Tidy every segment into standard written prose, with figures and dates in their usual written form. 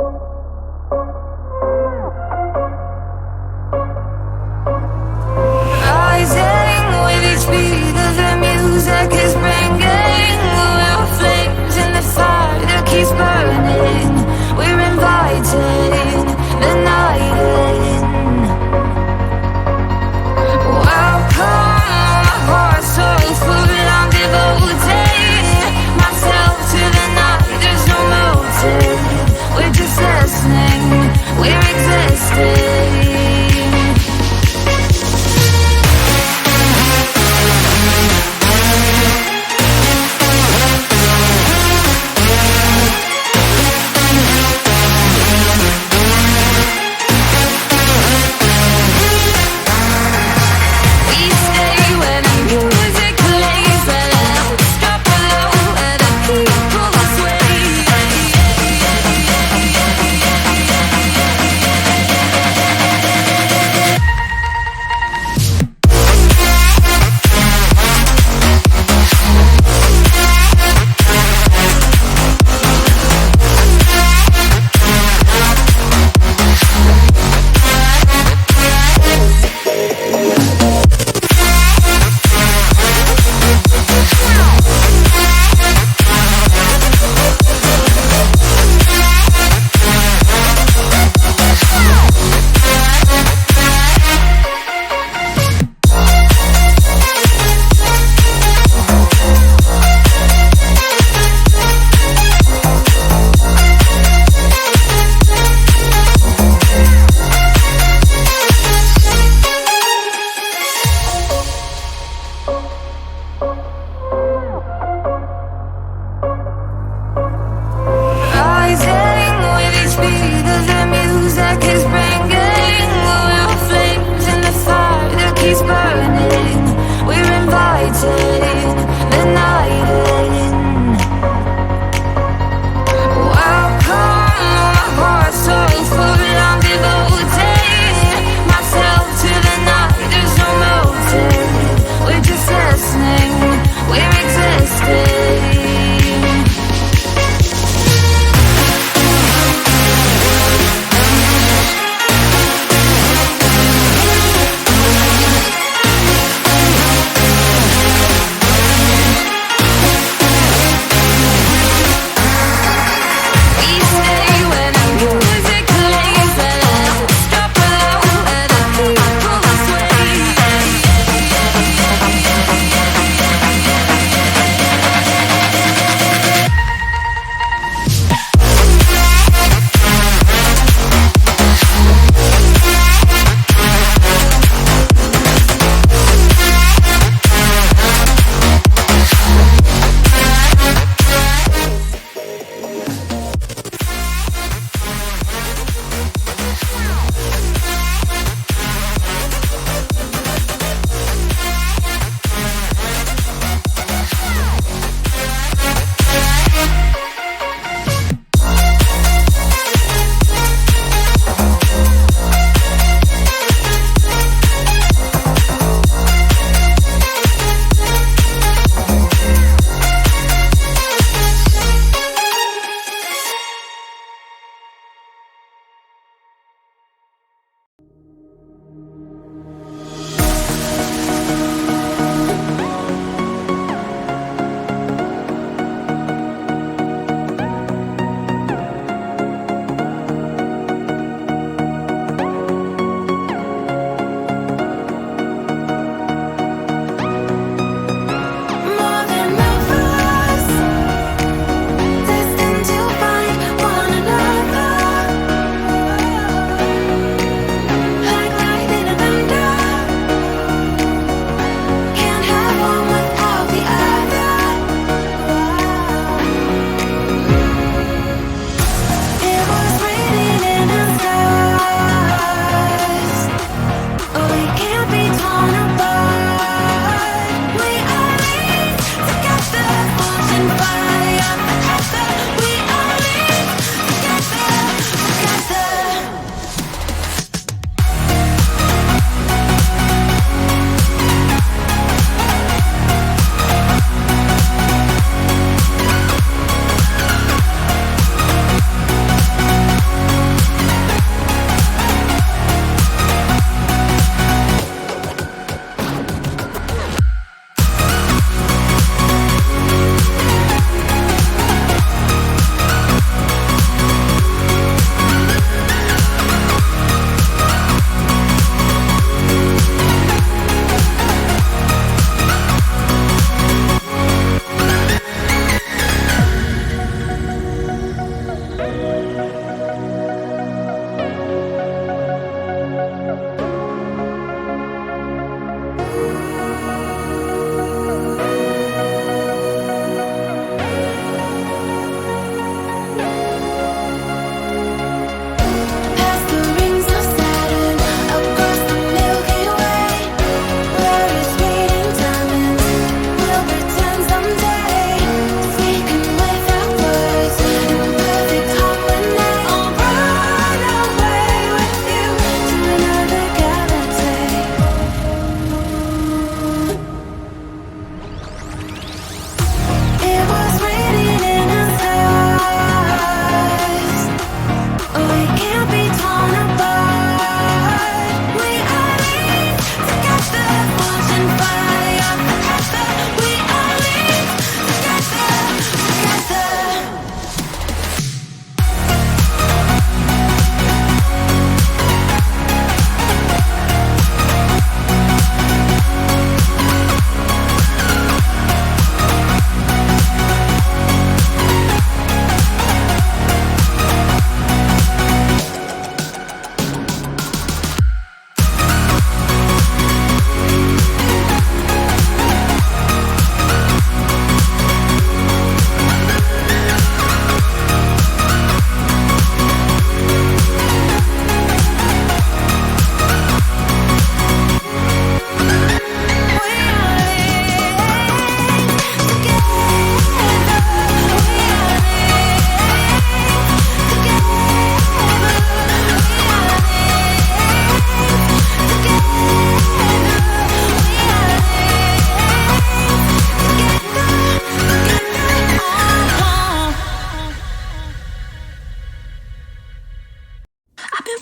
Rising with each beat of the music is bringing. We're flames in the fire that keeps burning. We're inviting the night in. Welcome, my heart so full. I'm devoting myself to the night. There's no motive. We're just listening. We're existing.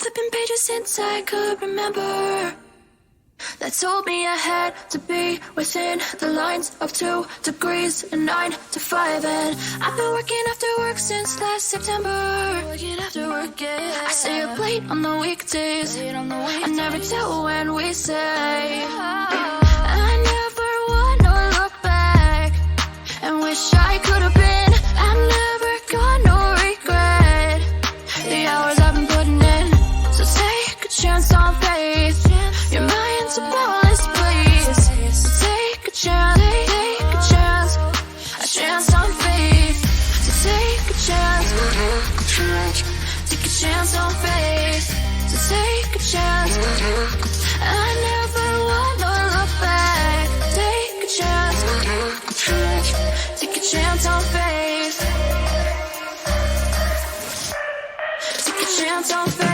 flipping pages since I could remember, that told me I had to be within the lines of 2 degrees and 9 to 5. And I've been working after work since last September. Working after work, yeah. I stay up late on the weekdays. I never tell when we say. I never wanna look back and wish I could have been. I've never got no regret. The hours I've been putting in, so take a chance on faith. Your mind's a boundless place. So take a chance, take a chance on faith. So take a chance, take a chance on faith. So take a chance. I never wanna look back. Take a chance, take a chance on faith. Take a chance on faith.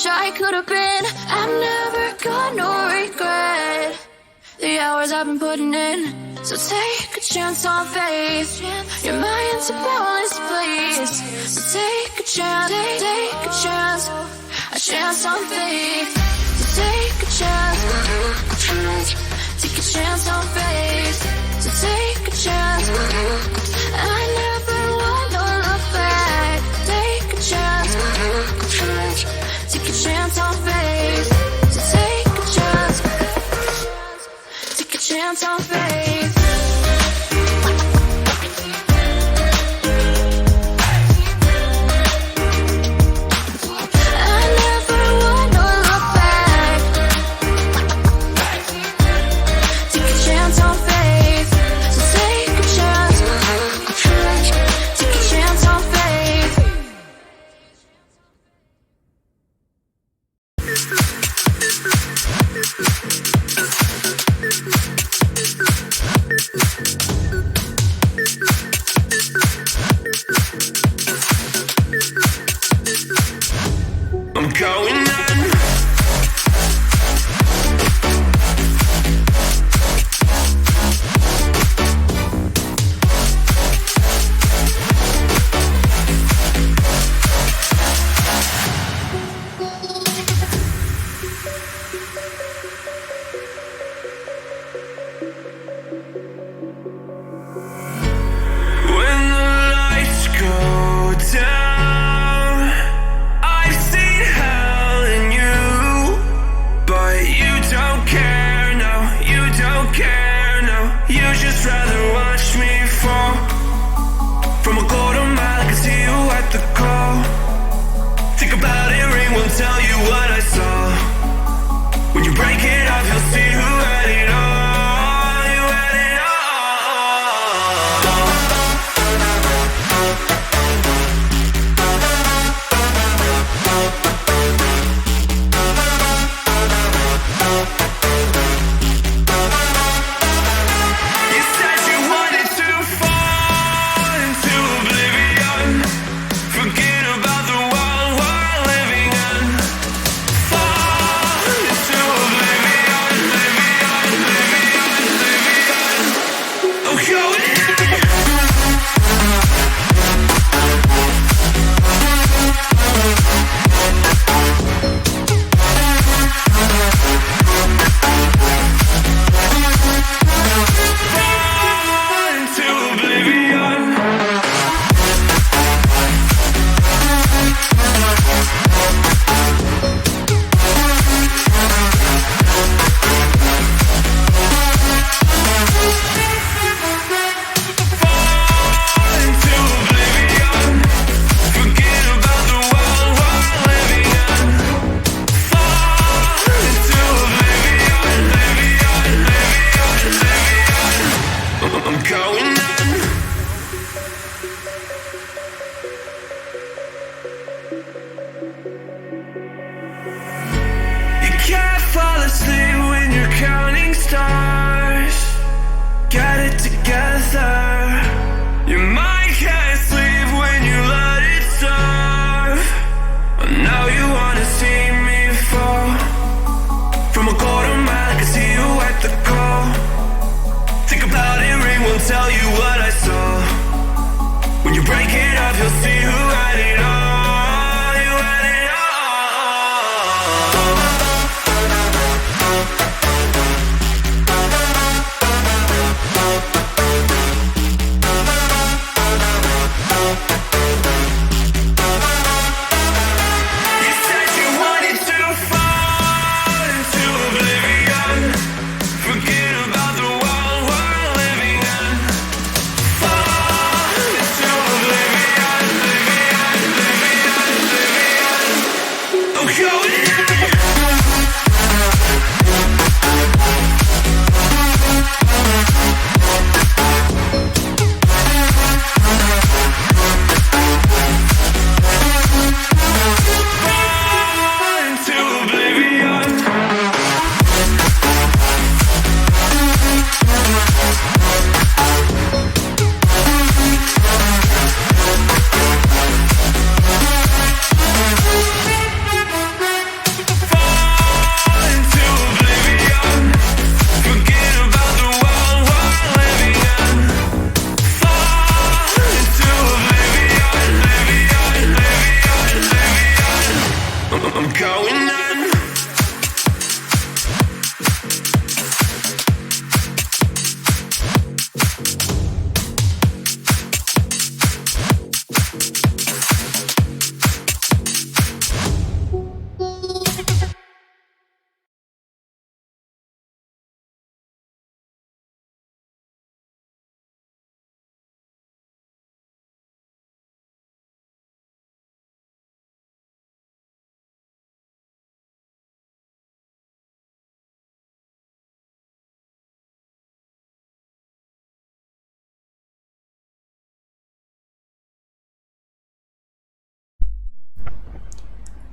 I could have been. I've never got no regret. The hours I've been putting in, so take a chance on faith. Your mind's a boundless place. So take a chance, take a chance on faith. So take a chance, take a chance on faith. So take a chance. I never wanna look back. Take a chance. Take a chance on faith. So take a chance. Take a chance on faith. I never wanna look back. Take a chance on faith. So take a chance. Take a chance on faith. I'm going on. When the lights go down, I've seen hell You can't fall asleep when you're counting stars. Get it together. Your mind can't sleep when you let it starve. And now you wanna see me fall. From a quarter mile, I can see you at the call. Think about it, ring won't tell you what I saw. When you break it up, you'll see who had it all. You had it all. You said you wanted to fall into oblivion. Forget about the world we're living in. Fall into oblivion, oblivion, oblivion, oblivion. I'm going out. Fall into oblivion. Fall into oblivion. Forget about the world we're living in. Fall into oblivion, oblivion, oblivion, oblivion. I'm going in.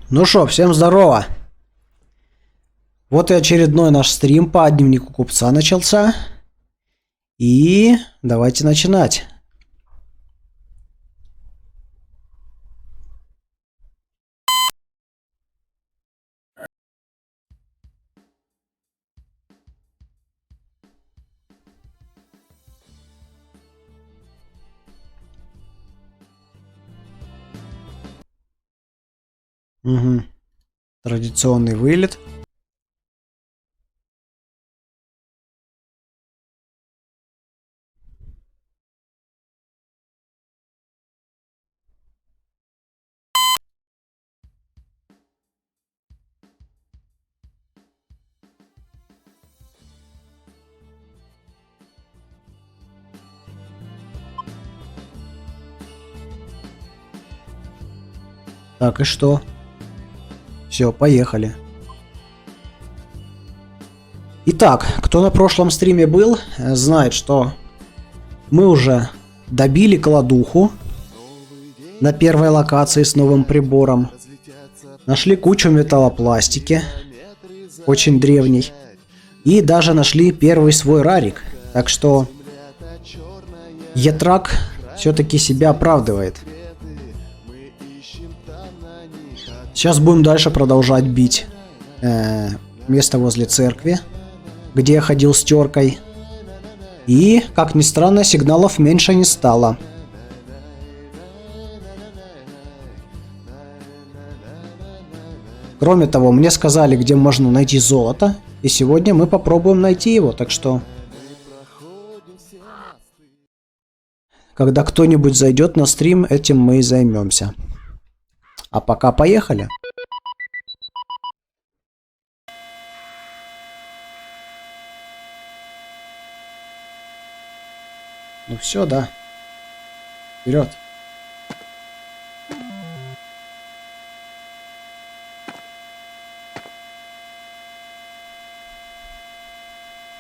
Ну шо, всем здорово! Вот и очередной наш стрим по дневнику купца начался. И давайте начинать. Угу. Традиционный вылет. Так, и что? Все, поехали. Итак, кто на прошлом стриме был, знает, что мы уже добили кладуху на первой локации с новым прибором. Нашли кучу металлопластики, очень древний. И даже нашли первый свой рарик. Так что Етрак все-таки себя оправдывает. Сейчас будем дальше продолжать бить место возле церкви, где я ходил с теркой. И, как ни странно, сигналов меньше не стало. Кроме того, мне сказали, где можно найти золото. И сегодня мы попробуем найти его, так что... Когда кто-нибудь зайдет на стрим, этим мы и займемся. А пока поехали. Ну все, да. Вперед.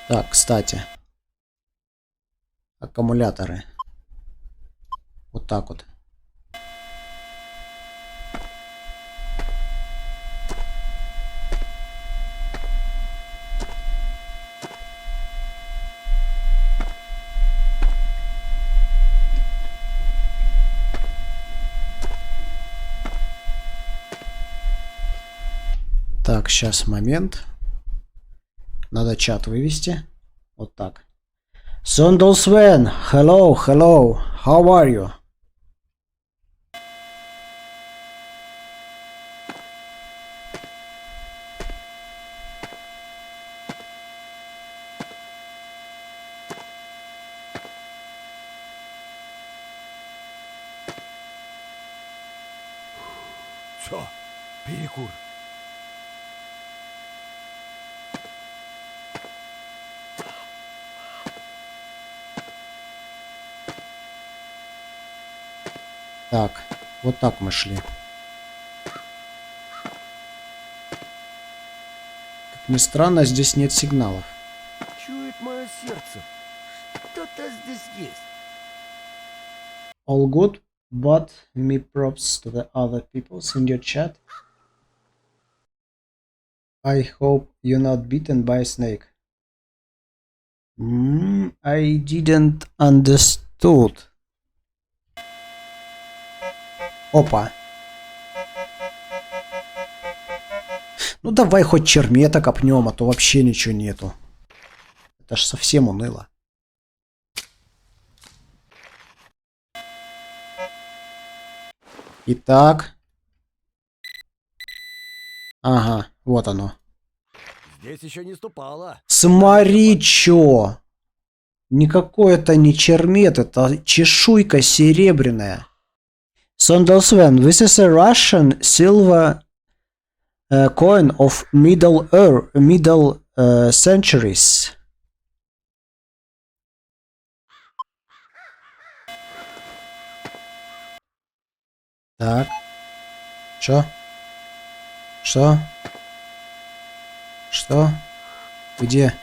Так, кстати. Аккумуляторы. Вот так вот. Так, сейчас момент. Надо чат вывести. Вот так. Сондал Свен, hello, hello, how are you? Все, перекур. Так, вот так мы шли. Как ни странно, здесь нет сигналов. Чует мое сердце. Что-то здесь есть. All good, but me props to the other peoples in your chat. I hope you're not bitten by a snake. I didn't understood. Опа. Ну давай хоть чермета копнем, а то вообще ничего нету. Это ж совсем уныло. Итак. Ага, вот оно. Здесь еще не ступала. Смотри, чё. Никакой это не чермет, это чешуйка серебряная. Sondal Sven, this is a Russian silver coin of middle centuries. Так. Чё? Что? Что? Где?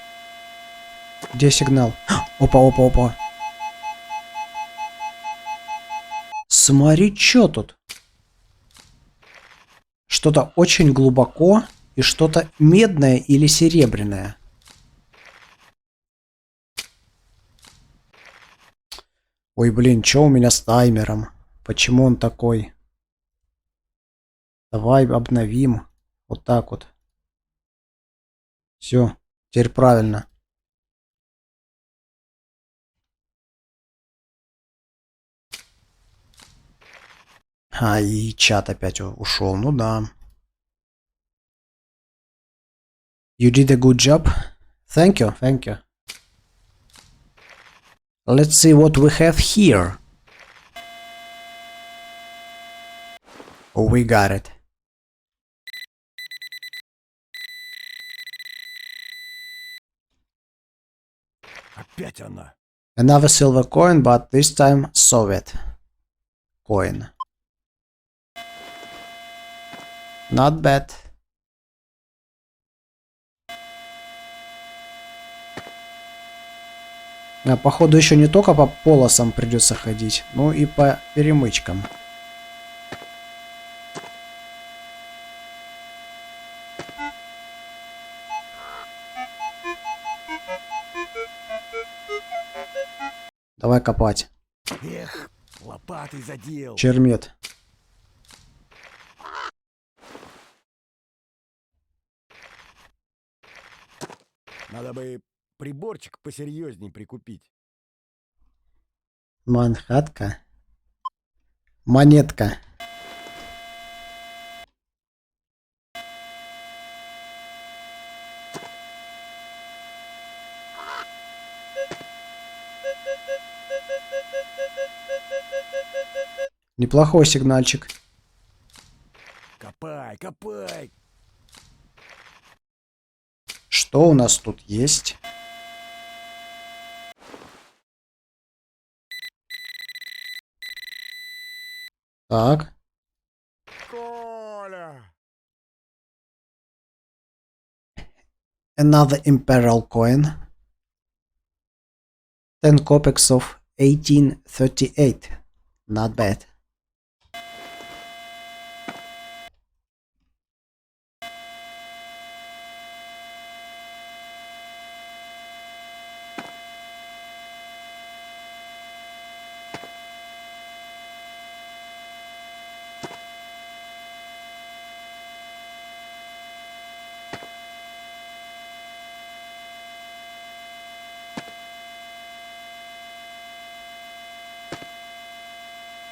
Где сигнал? Опа, опа, опа. Смотри, чё тут? Что-то очень глубоко и что-то медное или серебряное. Ой, блин, чё у меня с таймером? Почему он такой? Давай обновим. Вот так вот. Все, теперь правильно. А, и чат опять ушел. Ну да. You did a good job. Thank you, thank you. Let's see what we have here. Oh, we got it. Опять она. Another silver coin, but this time Soviet coin. Not bad. Походу еще не только по полосам придется ходить, но и по перемычкам. Давай копать. Эх, лопатой задел. Чермет. Надо бы приборчик посерьезней прикупить. Манхатка. Монетка. Неплохой сигнальчик. Копай, копай. Что у нас тут есть? Так. Коля. Another imperial coin. 10 kopecks of 1838. Not bad.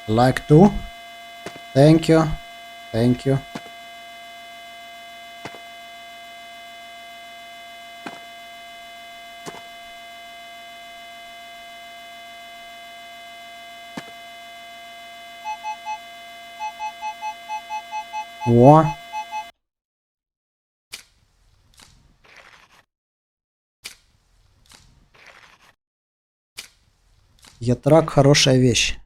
Like to. Thank you. Thank you. Во. Ятрак хорошая вещь.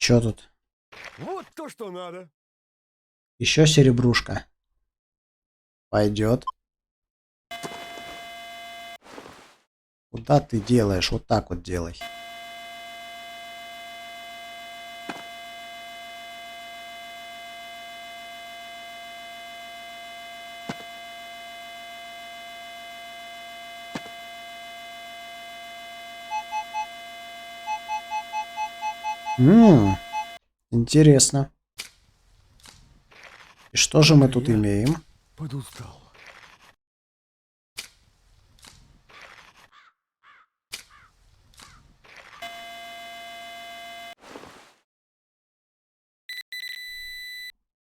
Чё тут? Вот то, что надо. Еще серебрушка. Пойдет. Куда ты делаешь? Вот так вот делай. Интересно. И что же мы тут имеем? Подустал.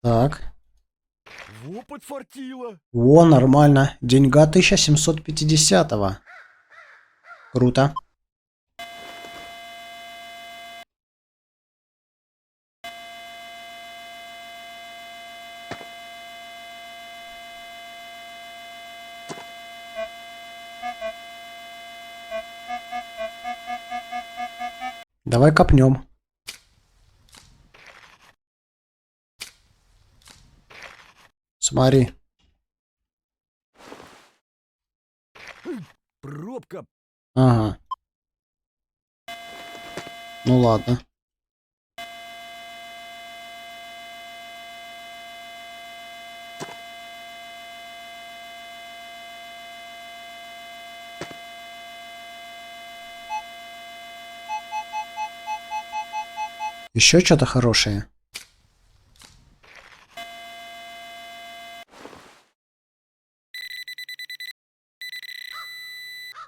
Так. Во, подфартило. О, нормально. Деньга 1750-го. Круто. Давай копнем. Смотри. Пробка. Ага. Ну ладно. Еще что-то хорошее.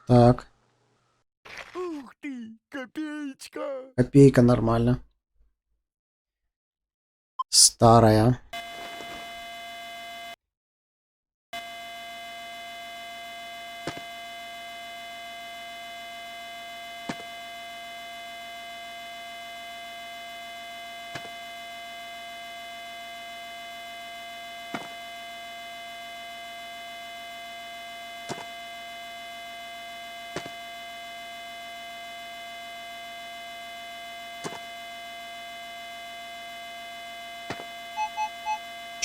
Так, Ух ты, копеечка. копейка нормально. Старая.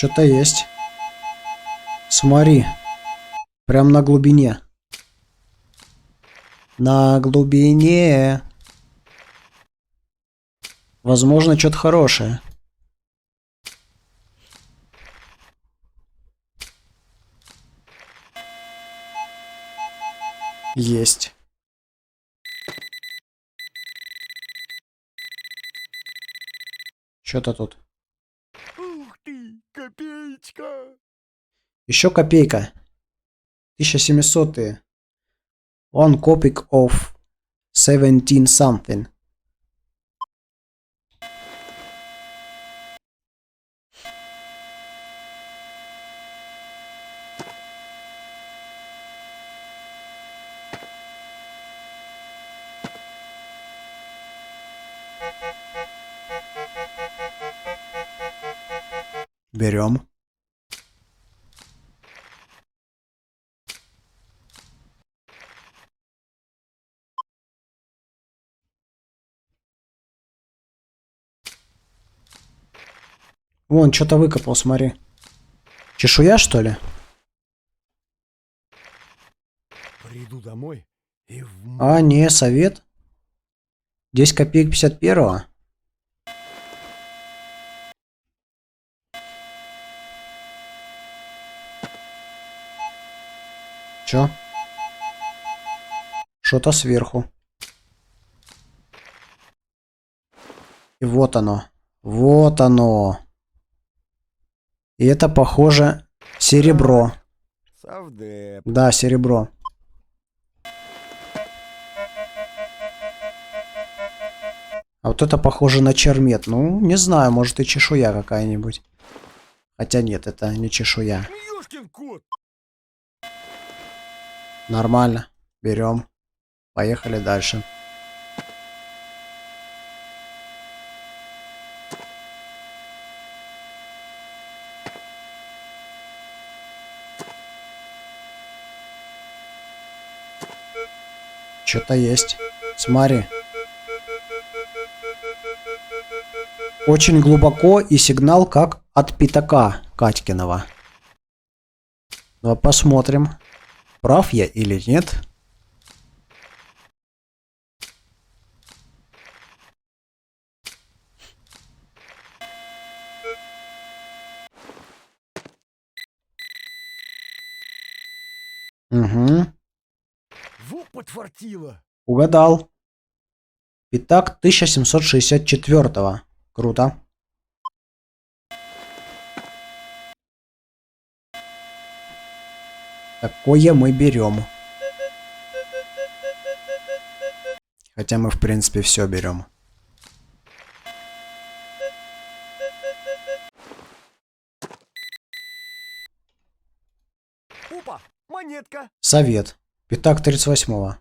Что-то есть. Смотри. Прям на глубине. На глубине. Возможно, что-то хорошее. Есть. Что-то тут. Ух ты, копеечка. Еще копейка. 1700-е. One copy of 17 something. Берем. Вон, что-то выкопал, смотри. Чешуя, что ли? Приду домой и в... А, не, совет. 10 копеек 51-го. Чё? Что-то сверху. И вот оно. Вот оно. И это, похоже, серебро. Совдеп. Да, серебро. А вот это похоже на чермет. Ну, не знаю, может и чешуя какая-нибудь. Хотя нет, это не чешуя. Ёшкин кот! Нормально. Берем. Поехали дальше. Что-то есть. Смотри. Очень глубоко и сигнал как от пятака Катькиного. Ну, посмотрим, прав я или нет. Угу. Во подфартило! Угадал. Пятак 1764-го. Круто. Такое мы берем. Хотя мы, в принципе, все берем. Опа! Монетка! Совет. Пятак 38-го.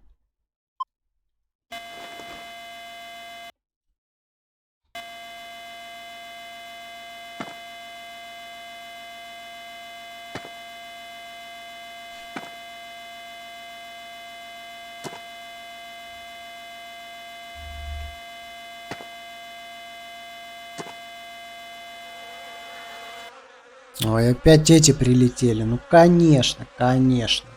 Ой, опять эти прилетели. Ну, конечно, конечно.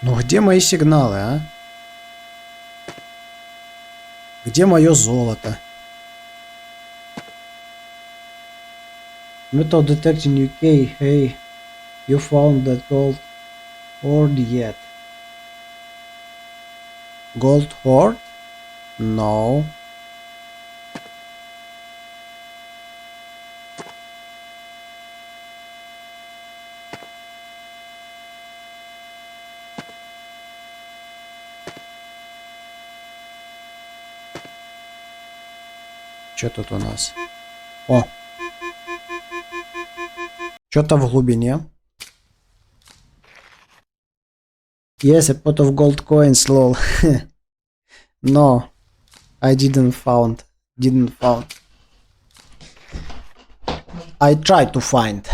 Ну, где мои сигналы, а? Где мое золото? Metal detecting UK. Hey, you found that gold hoard yet? Gold hoard? No. Что тут у нас? О! Что-то в глубине. Yes, a pot of gold coins, lol. No, I didn't found. I tried to find.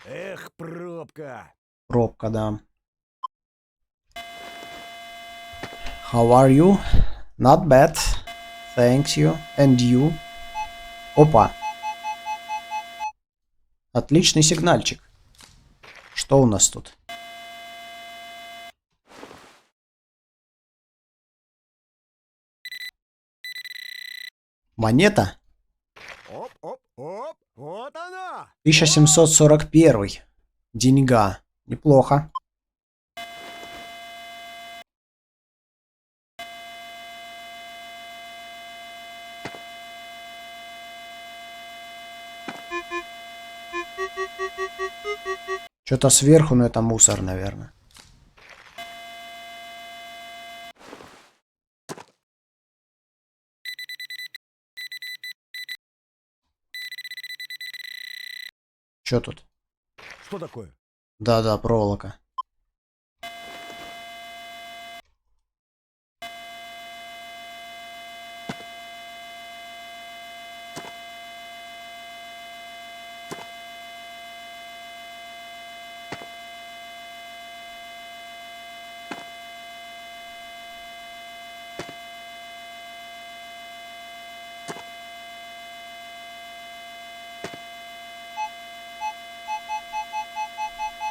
Эх, пробка! Пробка, да. How are you? Not bad. Thanks you. And you? Опа. Отличный сигнальчик. Что у нас тут? Монета? Оп, оп, оп! Вот она! 1741. Деньга. Неплохо. Что-то сверху, но это мусор, наверное. Что тут? Что такое? Да-да, проволока.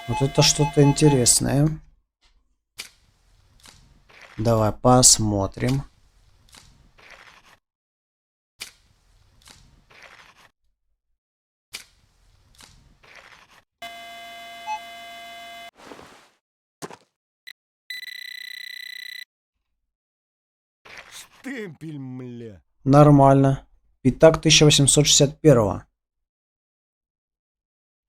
Вот это что-то интересное. Давай посмотрим. Штемпель, мля. Нормально. Итак, 1861.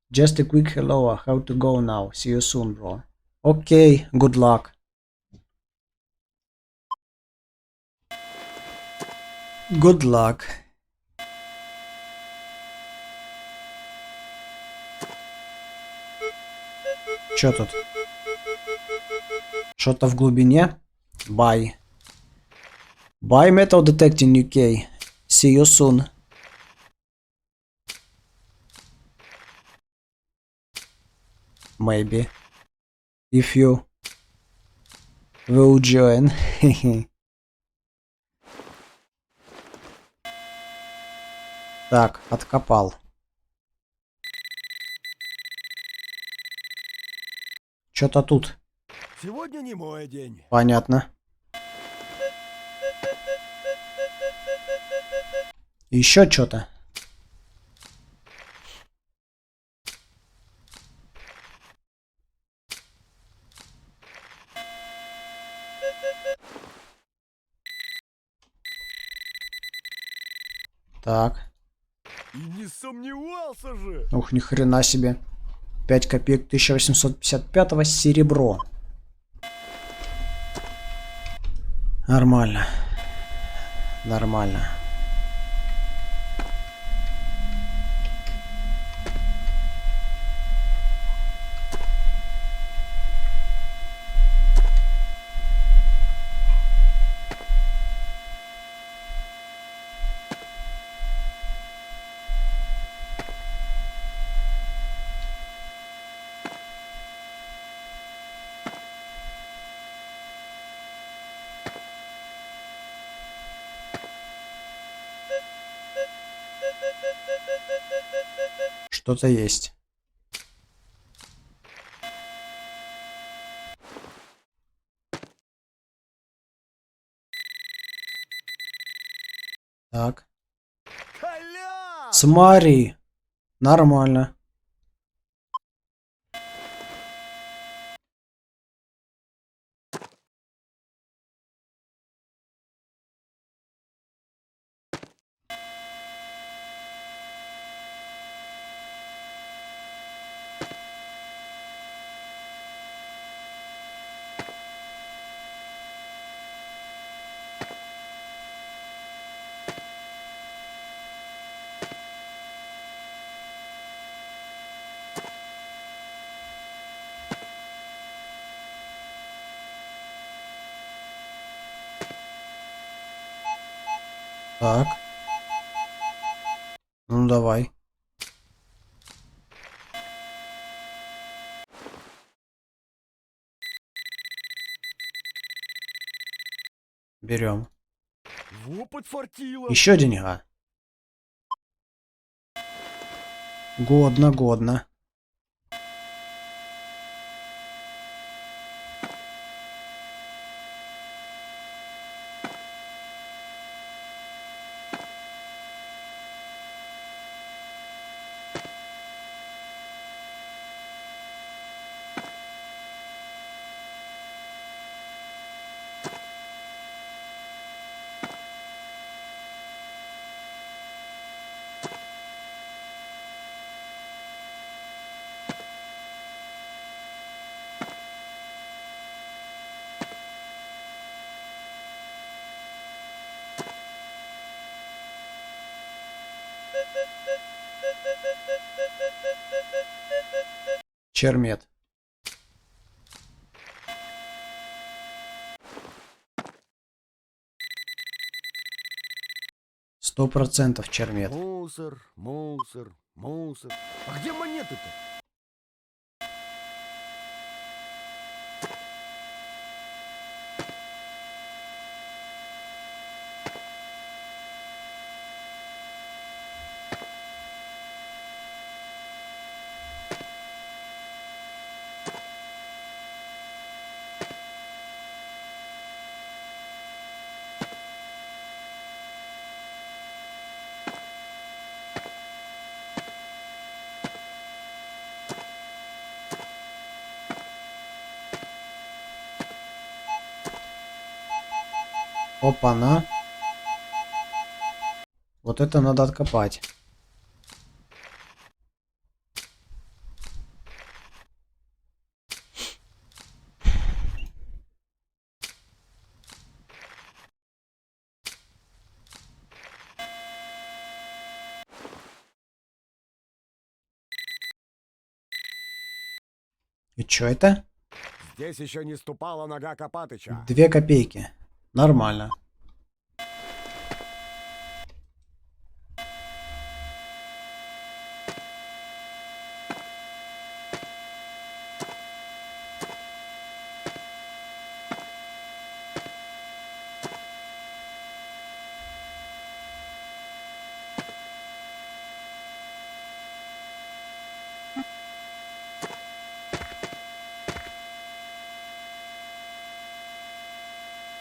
Just a quick hello, how to go now. See you soon, bro. Окей, good luck. Good luck. Чё тут? Что-то в глубине? Bye. Bye, Metal Detecting UK. See you soon. Maybe. If you will join. Так, откопал. Что-то тут. Сегодня не мой день. Понятно. Еще что-то. Так. И не сомневался же. Ух, ни хрена себе. 5 копеек 1855 серебро. Нормально. Нормально. Что-то есть. Так. Колян! Смотри. Нормально. Так. Ну давай. Берем. Во подфартило. Еще деньга. Годно, годно. Чермет. Сто процентов чермет. Мусор, мусор, мусор. А где монеты-то? Опа-на. Вот это надо откопать. И чё это? Здесь еще не ступала нога Копатыча. 2 копейки. Нормально.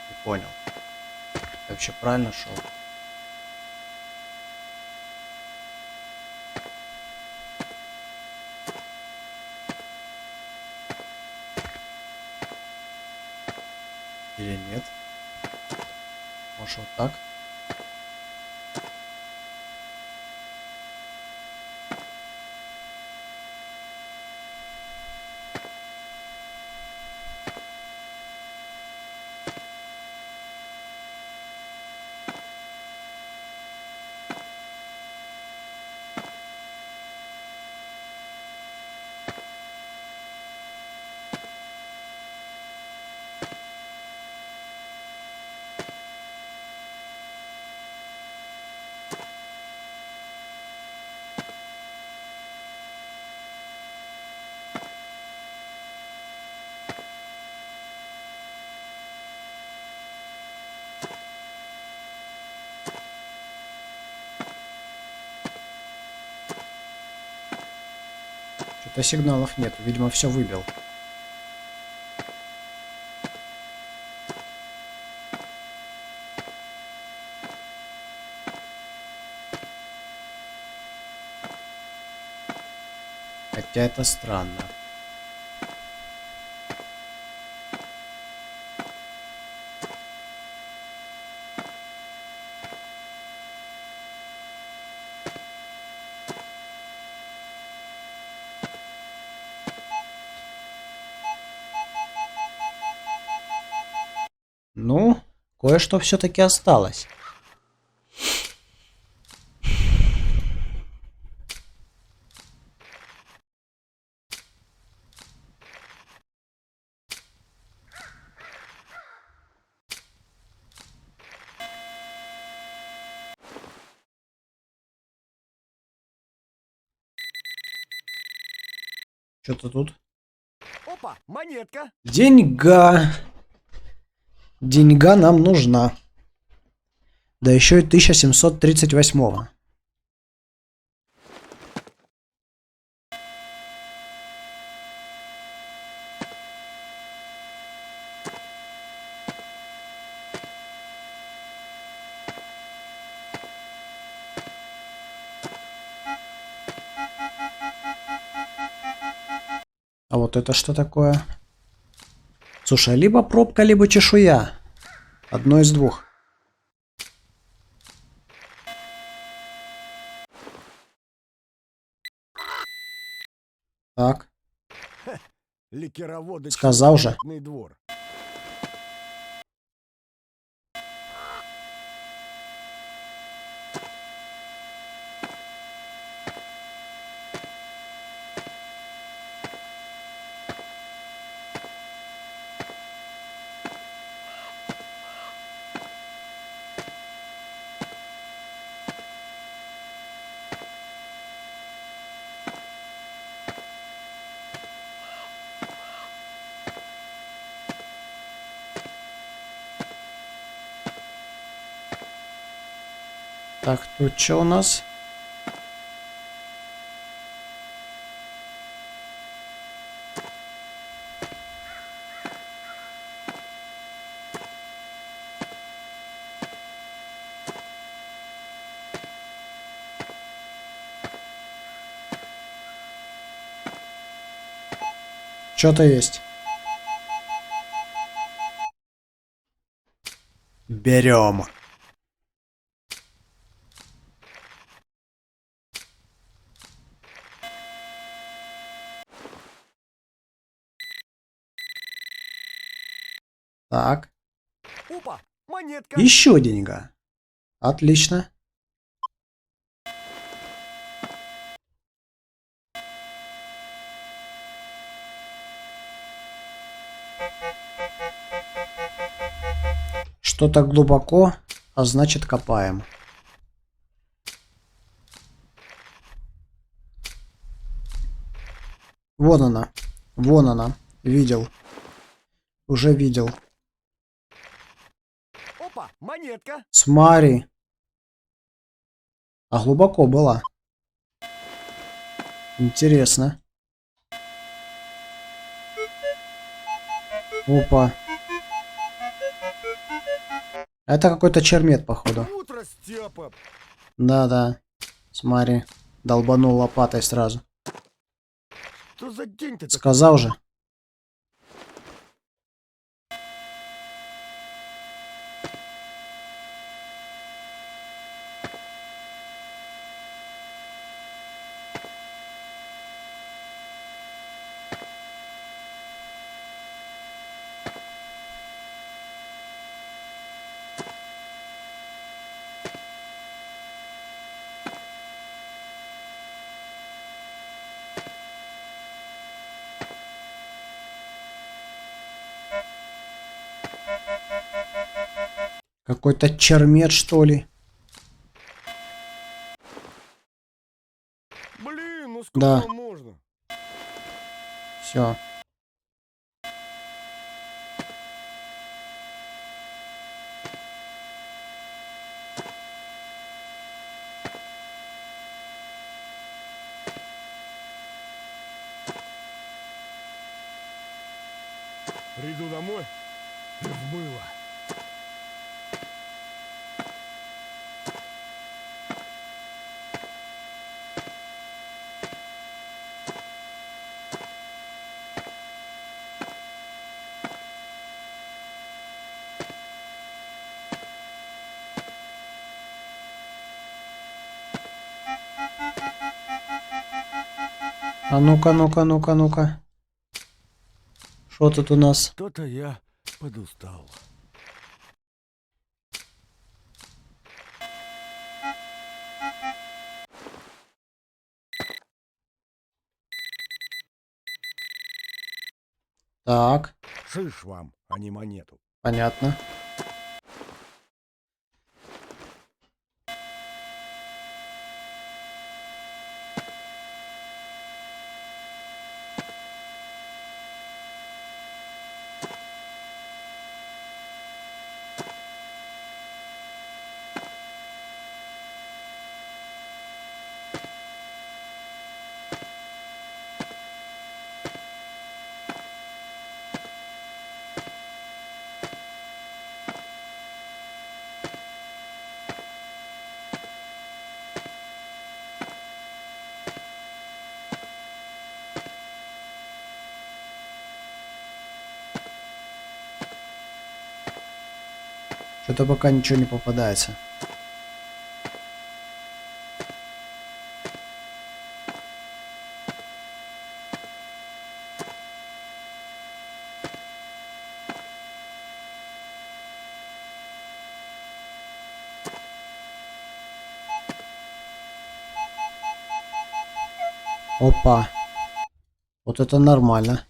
Не понял. Я вообще правильно шел? Или нет? Может вот так? Что-то сигналов нет. Видимо, все выбил. Хотя это странно. Ну, кое-что все-таки осталось. Что-то тут. Опа, монетка. Деньга. Деньга нам нужна. Да еще и 1738. А вот это что такое? Слушай, либо пробка, либо чешуя. Одно из двух. Так, Ликероводочный сказал же. двор. Так, тут что у нас? Что-то есть. Берем. Так. Опа, монетка. Еще деньга. Отлично. Что-то глубоко, а значит копаем. Вон она. Вон она. Видел. Уже видел. Опа, монетка. Смотри. А глубоко была. Интересно. Опа. Это какой-то чермет, походу. Утро, Степа. Да-да. Смотри. Долбанул лопатой сразу. Что за день-то такой? Сказал же. Какой-то чермет, что ли? Блин, ну сколько Да. можно? Все. Приду домой и в мыло. А ну-ка, ну-ка, ну-ка, ну-ка. Что тут у нас? Что-то я подустал. Так, Шиш вам, а не монету. понятно. Что-то пока ничего не попадается. Опа. Вот это нормально.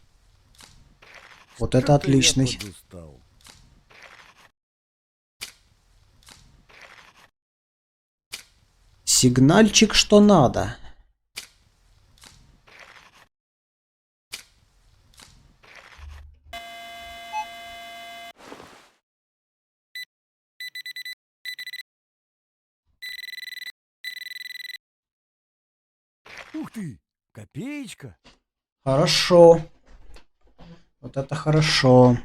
Вот это Что-то я отличный. подустал. Сигнальчик, что надо. Ух ты, копеечка. Хорошо. Вот это хорошо.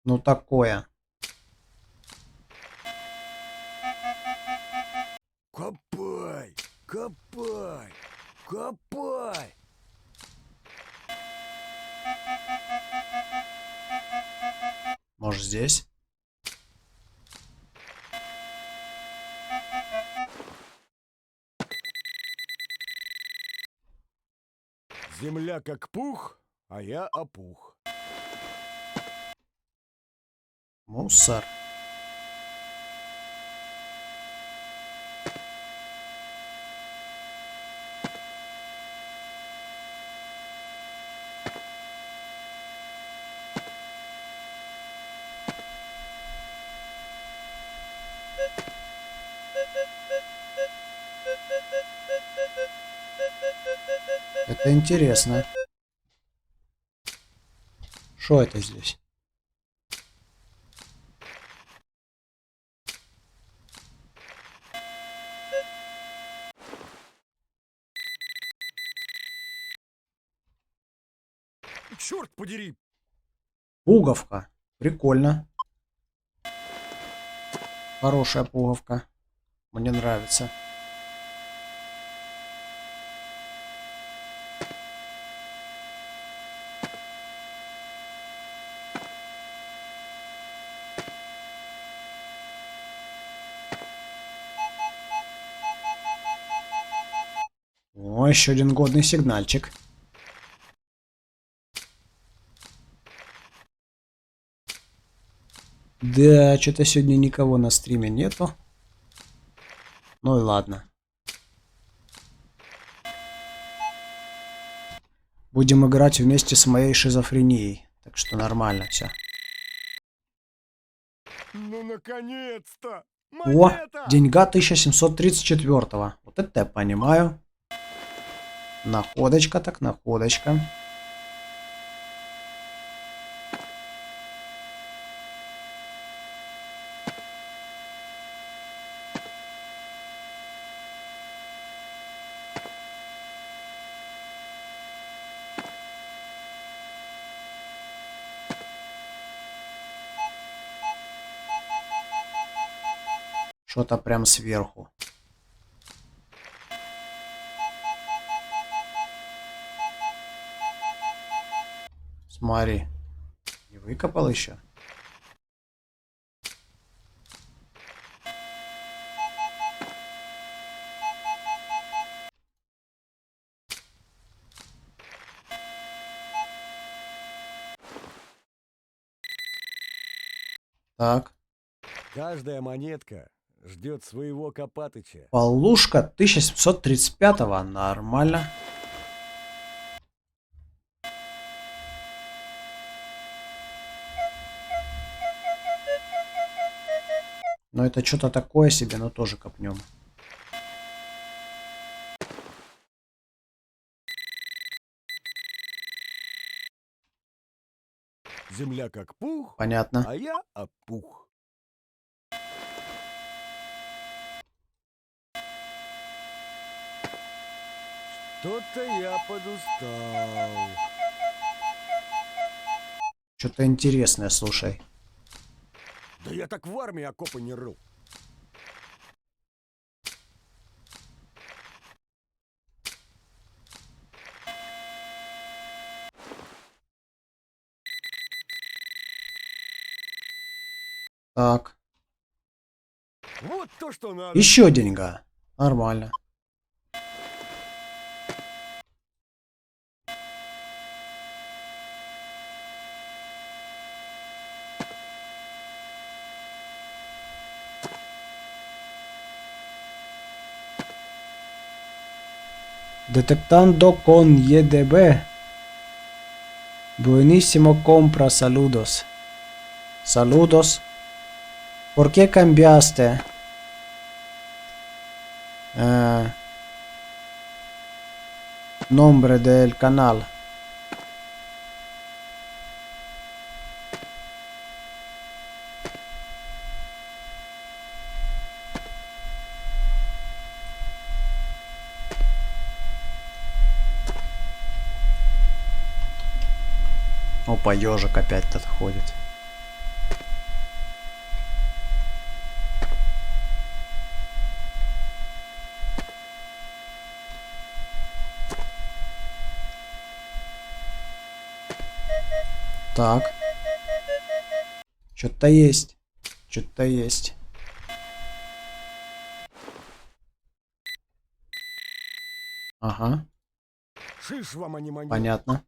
Ну такое. Копай, копай, копай. Может здесь? Земля как пух, а я опух. Мусор. Это интересно. Что это здесь? Черт подери! Пуговка. Прикольно. Хорошая пуговка. Мне нравится. О, еще один годный сигнальчик. Да, что-то сегодня никого на стриме нету. Ну и ладно. Будем играть вместе с моей шизофренией. Так что нормально все. Ну, наконец-то! О, Монета! деньга 1734. Вот это я понимаю. Находочка так находочка. Что-то прям сверху. Смотри. Не выкопал еще? Так. Каждая монетка ждет своего Копатыча. Полушка 1735. Нормально. Но это что-то такое себе, но тоже копнем. Земля как пух, Понятно. а я опух. Что-то я подустал. Что-то интересное, слушай. Да я так в армии окопы не рыл. Так. Вот то, что надо. Еще деньга. Нормально. Detectando con YDB. Buenísimo compra, saludos. Saludos. ¿Por qué cambiaste? Nombre del canal. Опа, ежик опять тут ходит. Так. Что-то есть. Что-то есть. Ага, Шиш вам, а не маньяк. понятно.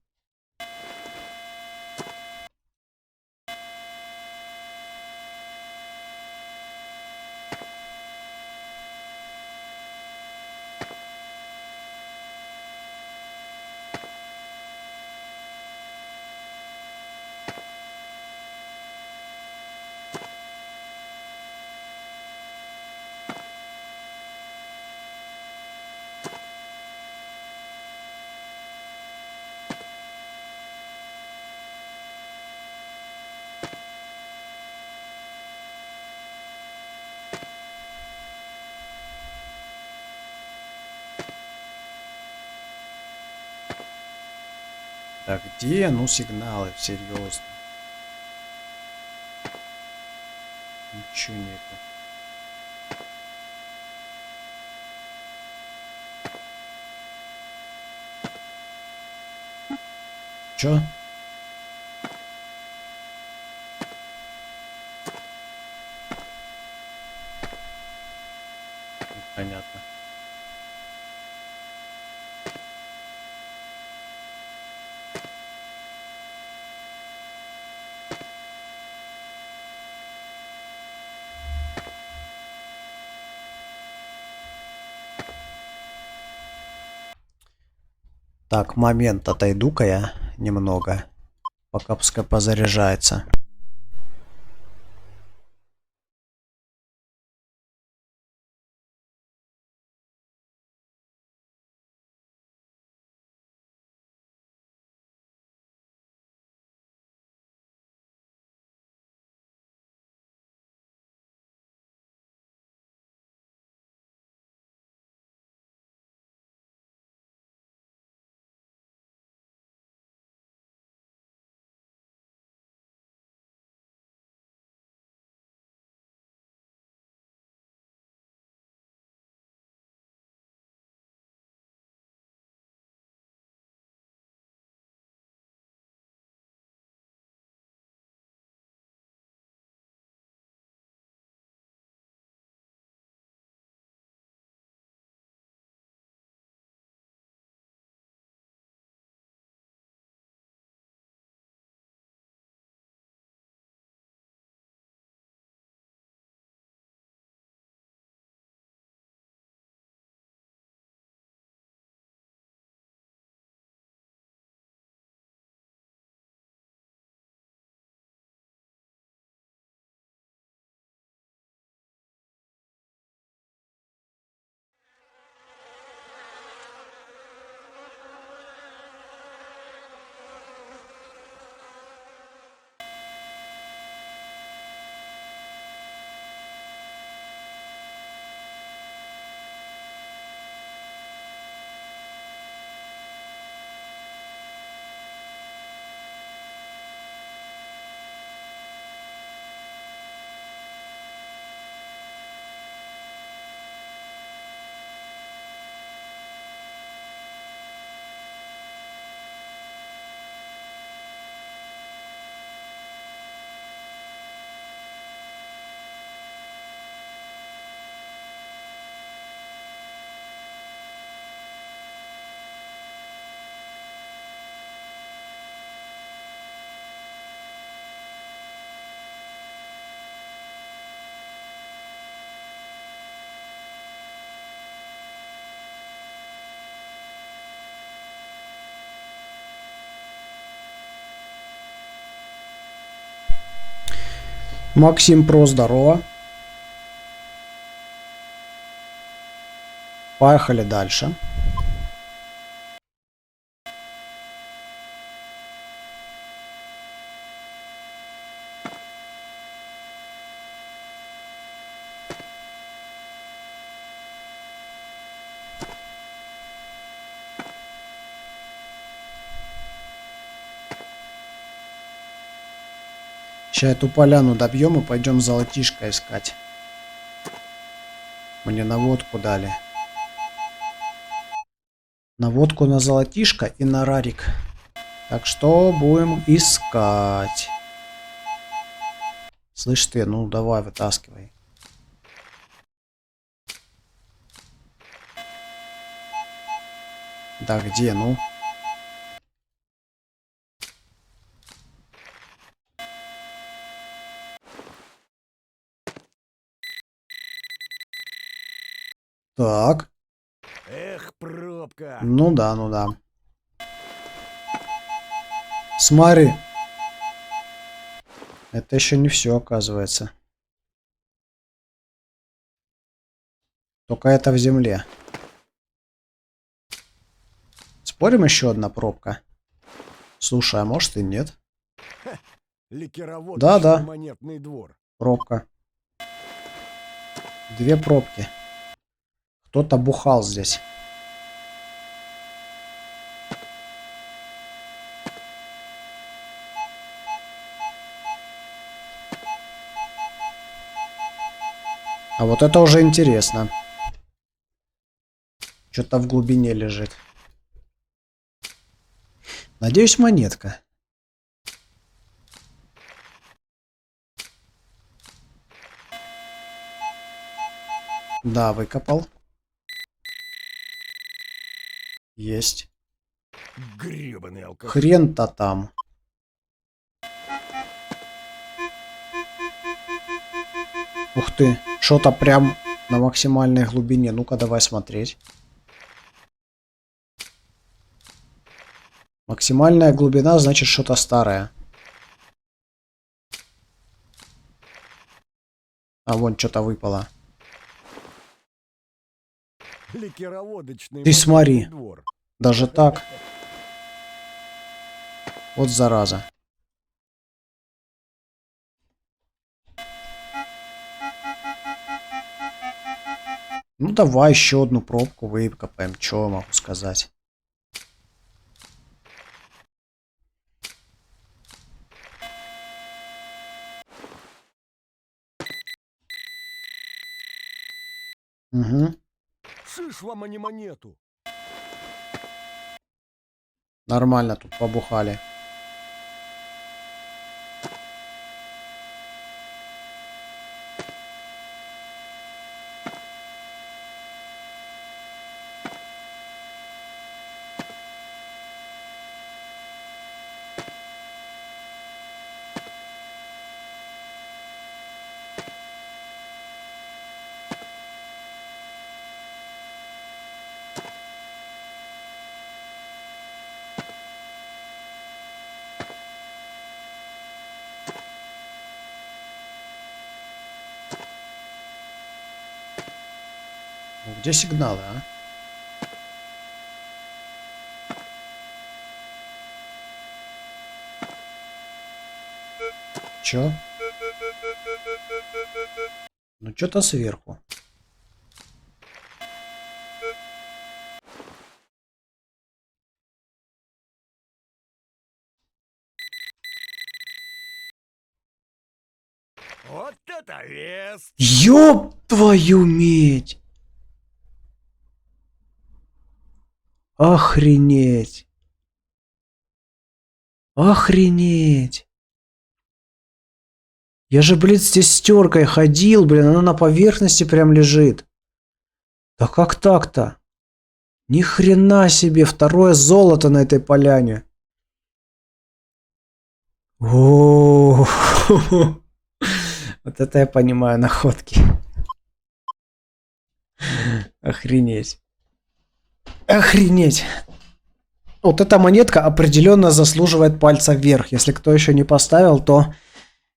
Да где? Ну сигналы, серьезно. Ничего нету. Чё? Понятно. Так, момент, отойду-ка я немного, пока пускай позаряжается. Максим Про, здорово. Поехали дальше. Сейчас эту поляну добьем и пойдем золотишко искать. Мне наводку дали. Наводку на золотишко и на рарик. Так что будем искать. Слышь ты, ну давай, вытаскивай. Да где, ну? Так. Эх, пробка. Ну да, ну да. Смотри. Это еще не все, оказывается. Только это в земле. Спорим, еще одна пробка? Слушай, а может и нет? Ликероводочный Да-да. монетный двор. Пробка. Две пробки. Кто-то бухал здесь. А вот это уже интересно. Что-то в глубине лежит. Надеюсь, монетка. Да, выкопал. Есть. Гребаный алкоголь. Хрен-то там. Ух ты, что-то прям на максимальной глубине. Ну-ка, давай смотреть. Максимальная глубина, значит, что-то старое. А вон что-то выпало. Ликероводочный Ты смотри. монетный двор. Даже так. Вот зараза. Ну давай еще одну пробку выкопаем. Что могу сказать? Угу. Шиш вам, а не монету. Нормально тут побухали. Ну, где сигналы, а? Чё? Ну что-то сверху. Вот это вес! Ёб твою медь! Охренеть! Охренеть! Я же, блин, здесь с теркой ходил, блин, она на поверхности прям лежит. Да как так-то? Ни хрена себе, второе золото на этой поляне. О, вот это я понимаю находки. Охренеть. Охренеть. Вот эта монетка определенно заслуживает пальца вверх. Если кто еще не поставил, то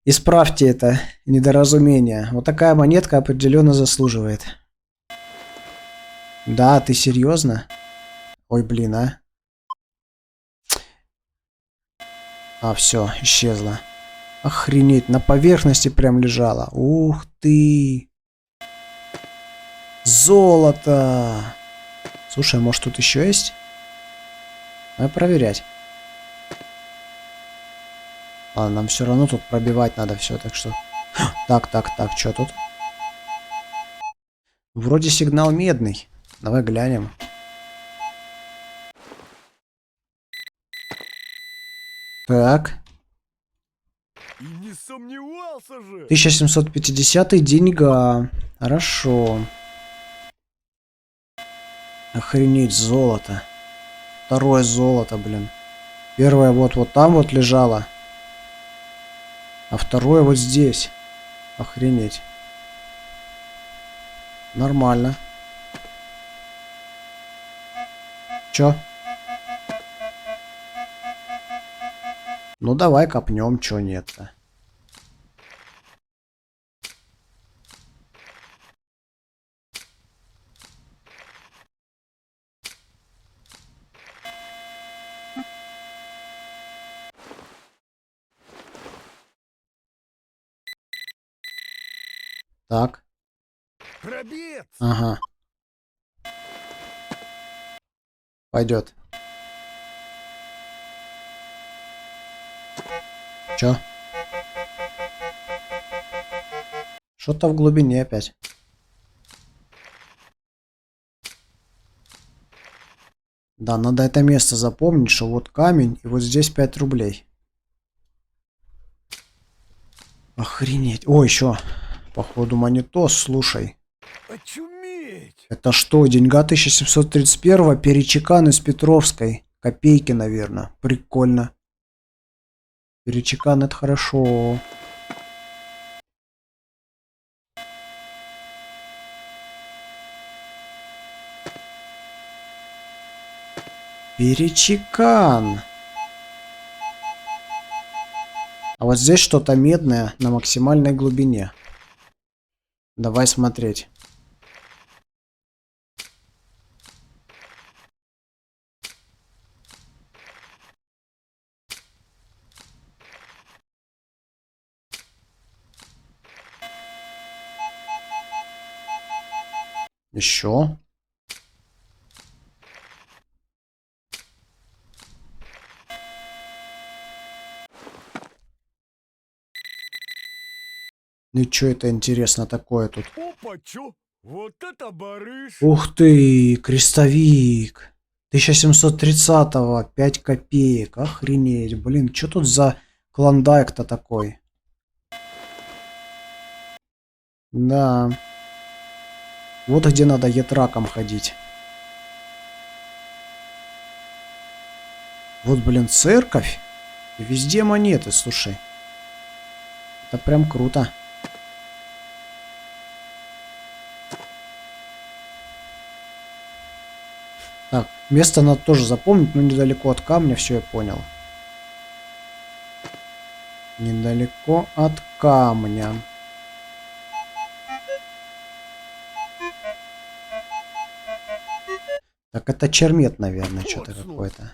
исправьте это недоразумение. Вот такая монетка определенно заслуживает. Да, ты серьезно? Ой, блин, а. А, все, исчезла. Охренеть, на поверхности прям лежала. Ух ты. Золото. Слушай, может тут еще есть? Надо проверять. Ладно, нам все равно тут пробивать надо все, так что... Так, что тут? Вроде сигнал медный. Давай глянем. Так. И не сомневался же. 1750 деньга. Хорошо. Охренеть, золото. Второе золото, блин. Первое вот там вот лежало. А второе вот здесь. Охренеть. Нормально. Чё? Ну давай копнем, чё нет-то. Так. Пробец. Ага. Пойдет. Чё? Что-то в глубине опять. Да, надо это место запомнить, что вот камень, и вот здесь 5 рублей. Охренеть. О, еще. Походу монетос, слушай. Очуметь. Это что, деньга 1731 перечекан из Петровской. Копейки, наверное. Прикольно. Перечекан это хорошо. Перечекан. А вот здесь что-то медное на максимальной глубине. Давай смотреть. Еще. Ну и что это интересно такое тут? Опа, чё? Вот это барыш. Ух ты, крестовик. 1730-го, 5 копеек. Охренеть. Блин, что тут за клондайк-то такой? Да. Вот где надо етраком ходить. Вот, блин, церковь. И везде монеты, слушай. Это прям круто. Так, место надо тоже запомнить, но недалеко от камня, все я понял. Недалеко от камня. Так, это чермет, наверное, что-то какое-то.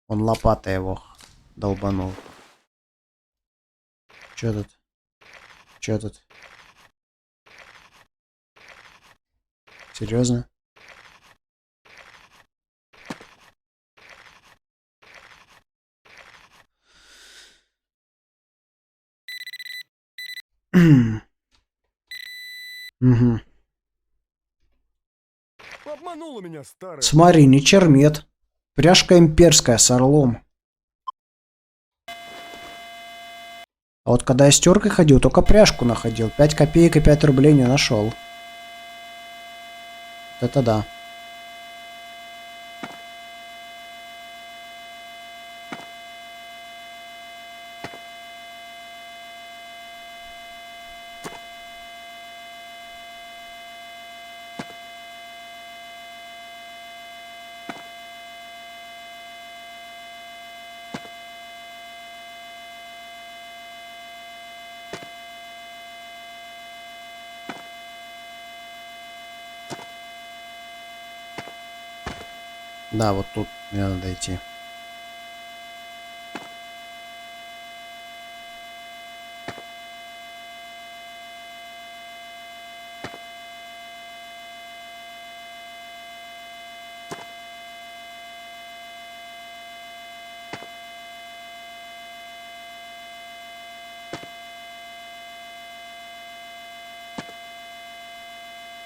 Он лопатой его долбанул. Че тут? Че тут? Серьезно? Угу. Обманула меня старая. Смотри, не чермет. Пряжка имперская с орлом. А вот когда я с теркой ходил, только пряжку находил. 5 копеек и 5 рублей не нашел. Вот это да. Да, вот тут мне надо идти.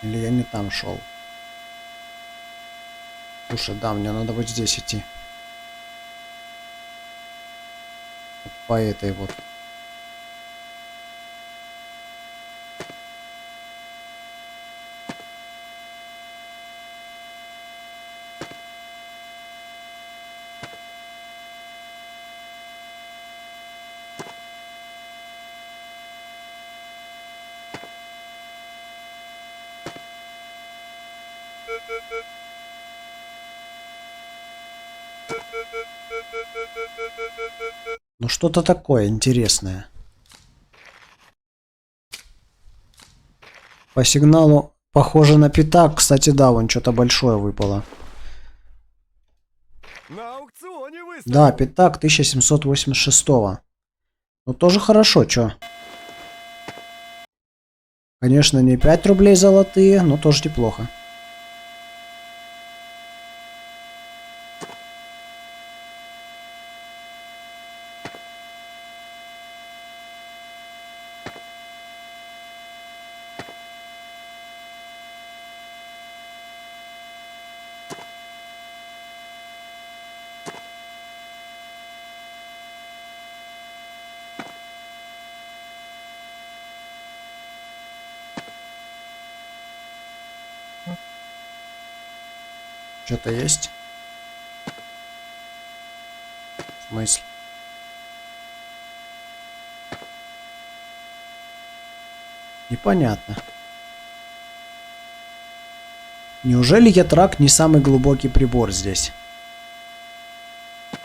Или я не там шел? Слушай, да, мне надо вот здесь идти. по этой вот. Ну что-то такое интересное. По сигналу похоже на пятак. Кстати, да, вон что-то большое выпало. На аукционе выставил. Да, пятак 1786. Ну тоже хорошо, чё. Конечно, не 5 рублей золотые, но тоже неплохо. Что-то есть? В смысле? Непонятно. Неужели ятрак не самый глубокий прибор здесь?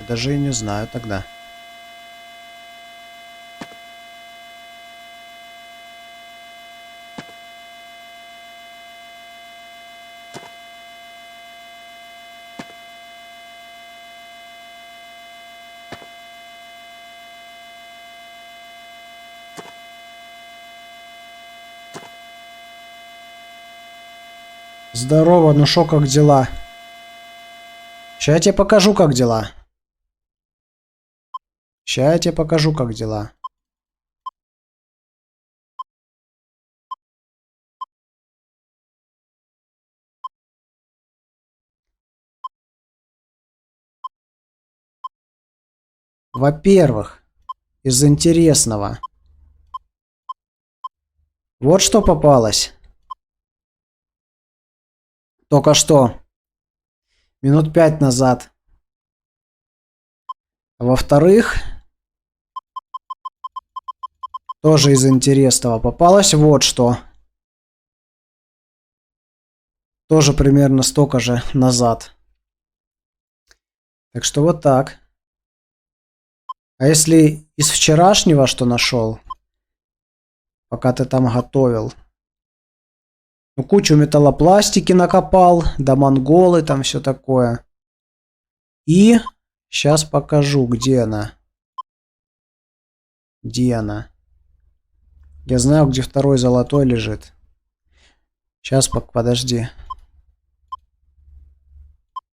Даже и не знаю тогда. Здорово, ну шо, как дела? Ща я тебе покажу, как дела. Ща я тебе покажу, как дела. Во-первых, из интересного. Вот что попалось. Только что. Минут 5 назад. Во-вторых, тоже из интересного попалось вот что. Тоже примерно столько же назад. Так что вот так. А если из вчерашнего, что нашел, пока ты там готовил, ну, кучу металлопластики накопал, да монголы, там все такое. И сейчас покажу, где она. Где она? Я знаю, где второй золотой лежит. Сейчас, подожди.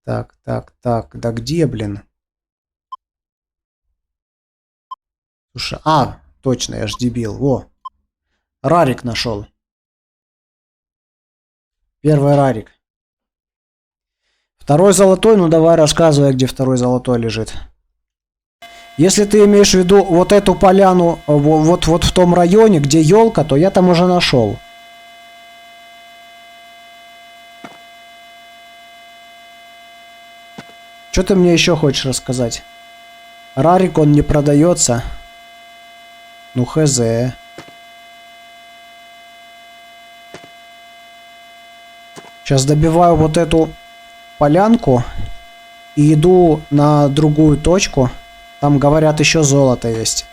Так, так, так. Да где, блин? Слушай, точно, я ж дебил. Во. Рарик нашел. Первый рарик. Второй золотой, ну давай рассказывай, где второй золотой лежит. Если ты имеешь в виду вот эту поляну, вот в том районе, где елка, то я там уже нашел. Что ты мне еще хочешь рассказать? Рарик, он не продается. Ну хз. Сейчас добиваю вот эту полянку и иду на другую точку. Там, говорят, еще золото есть.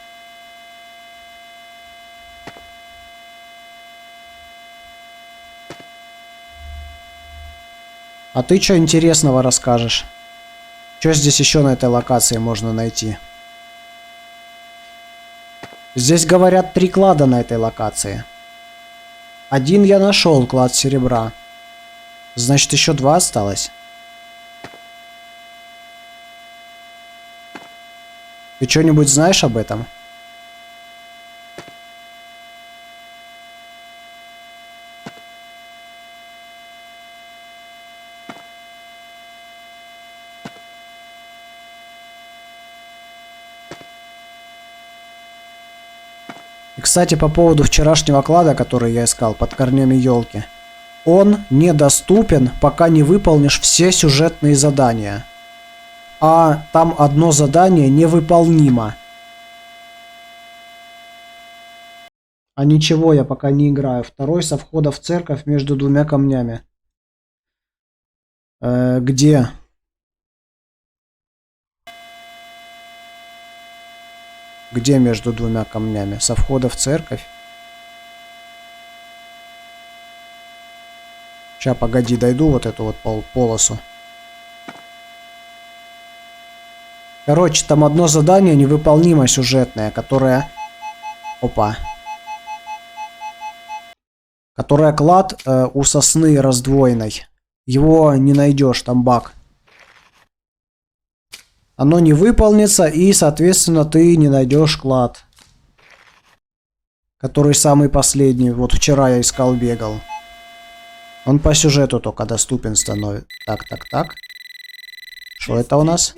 А ты что интересного расскажешь? Что здесь еще на этой локации можно найти? Здесь, говорят, 3 клада на этой локации. Один я нашел, клад серебра. Значит, еще 2 осталось. Ты что-нибудь знаешь об этом? Кстати, по поводу вчерашнего клада, который я искал под корнями елки. Он недоступен, пока не выполнишь все сюжетные задания. А там одно задание невыполнимо. А ничего, я пока не играю. Второй со входа в церковь между двумя камнями. Где? Где между двумя камнями? Со входа в церковь? Сейчас, погоди, дойду вот эту вот полосу. Короче, там одно задание невыполнимо сюжетное, которое... Опа. Которое клад у сосны раздвоенной. Его не найдешь, там баг. Оно не выполнится, и, соответственно, ты не найдешь клад. Который самый последний. Вот вчера я искал, бегал. Он по сюжету только доступен становится. Так. Что это у нас?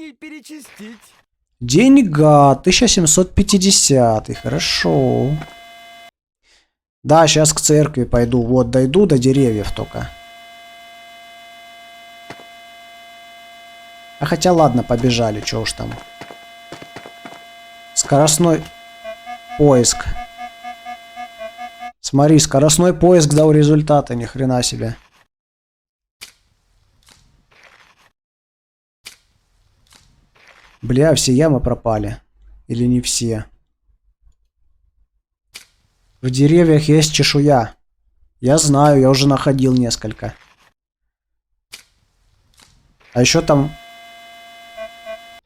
Деньга. 1750. Хорошо. Да, сейчас к церкви пойду. Вот, дойду до деревьев только. А хотя ладно, побежали. Чё уж там. Скоростной поиск. Смотри, скоростной поиск дал результаты. Ни хрена себе. Бля, все ямы пропали. Или не все? В деревьях есть чешуя. Я знаю, я уже находил несколько. А еще там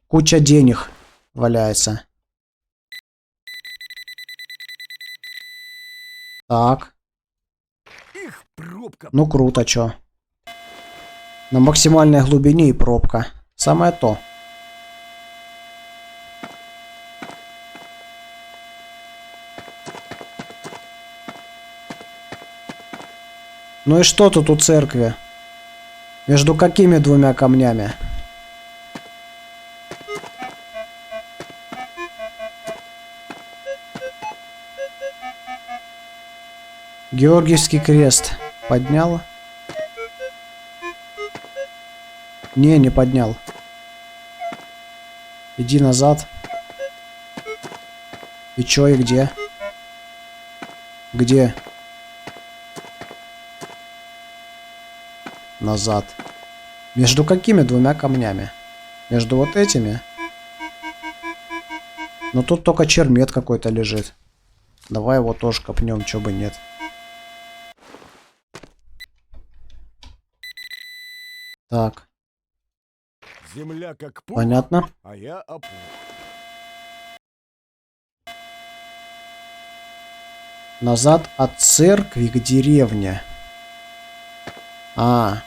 куча денег валяется. Так. Ну круто, чё. На максимальной глубине и пробка. Самое то. Ну и что тут у церкви? Между какими двумя камнями? Георгиевский крест. Поднял? Не поднял. Иди назад. И чё, и где? Где? Назад. Между какими двумя камнями? Между вот этими? Но тут только чермет какой-то лежит. Давай его тоже копнем, чё бы нет. Так. Земля как пух, Понятно. а я опух. Назад от церкви к деревне. А,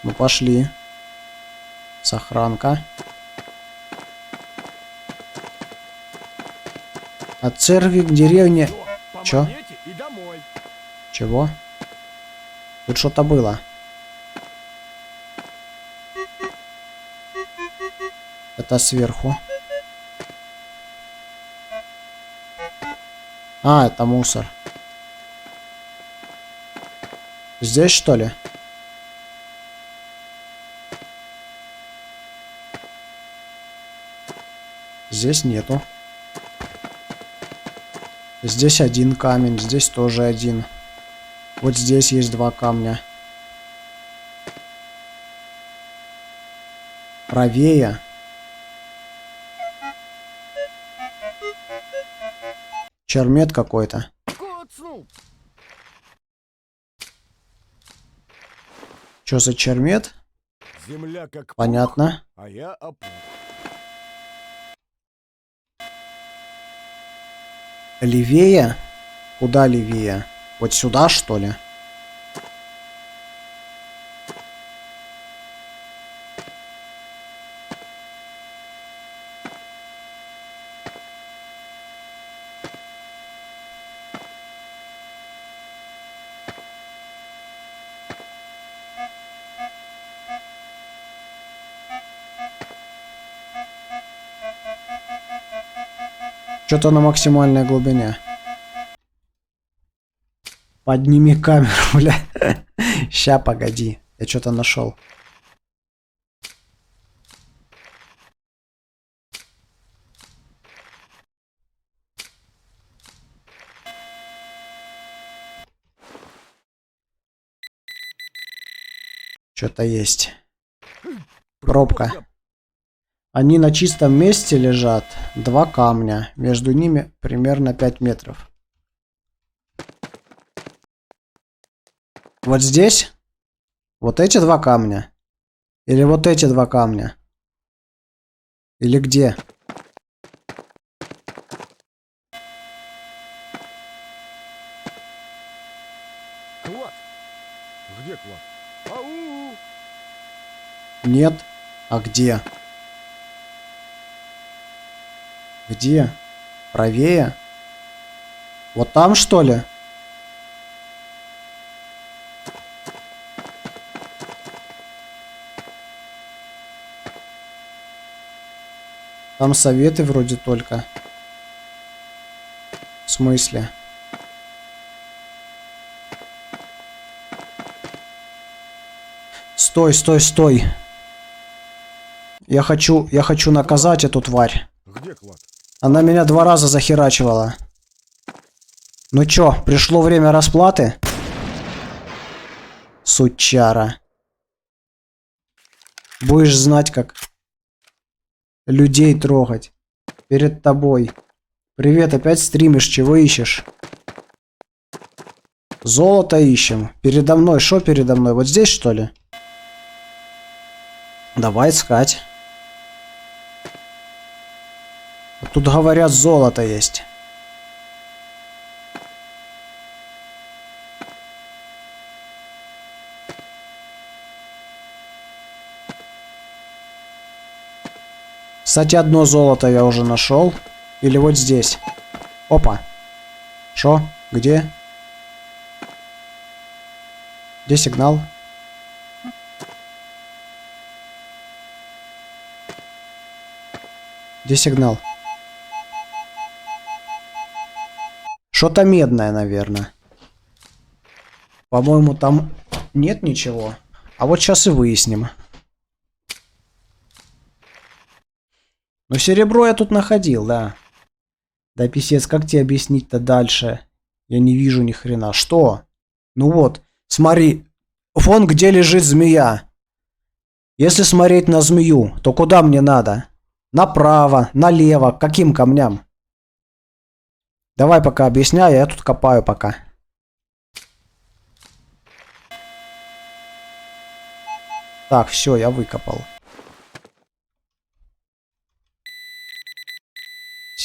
ну пошли. Сохранка. От церкви к деревне. Чё? И домой. Чего? Тут что-то было. Это сверху. А, это мусор. Здесь, что ли? Здесь нету. Здесь один камень, здесь тоже один. Вот здесь есть два камня. Правее. Чермет какой-то. Что за чермет? Земля как пух, Понятно. а я опух. Левее? Куда левее? Вот сюда, что ли? Что-то на максимальной глубине. Подними камеру, бля. Ща, погоди. Я что-то нашел. Что-то есть. Пробка. Они на чистом месте лежат. 2 камня. Между ними примерно 5 метров. Вот здесь? Вот эти 2 камня? Или вот эти 2 камня? Или где? Клад! Где клад? Ау! Нет. А где? Где? Правее? Вот там, что ли? Там советы вроде только. В смысле? Стой, стой, стой. Я хочу наказать эту тварь. Где клад? Она меня 2 раза захерачивала. Ну чё, пришло время расплаты? Сучара. Будешь знать, как людей трогать. Перед тобой. Привет, опять стримишь, чего ищешь? Золото ищем. Передо мной, шо передо мной? Вот здесь, что ли? Давай искать. Тут говорят, золото есть. Кстати, одно золото я уже нашел. Или вот здесь. Опа. Шо? Где? Где сигнал? Где сигнал? Что-то медное, наверное. По-моему, там нет ничего. А вот сейчас и выясним. Ну, серебро я тут находил, да. Да, писец, как тебе объяснить-то дальше? Я не вижу ни хрена. Что? Ну вот, смотри. Вон где лежит змея. Если смотреть на змею, то куда мне надо? Направо, налево, к каким камням? Давай пока объясняй, я тут копаю пока. Так, все, я выкопал.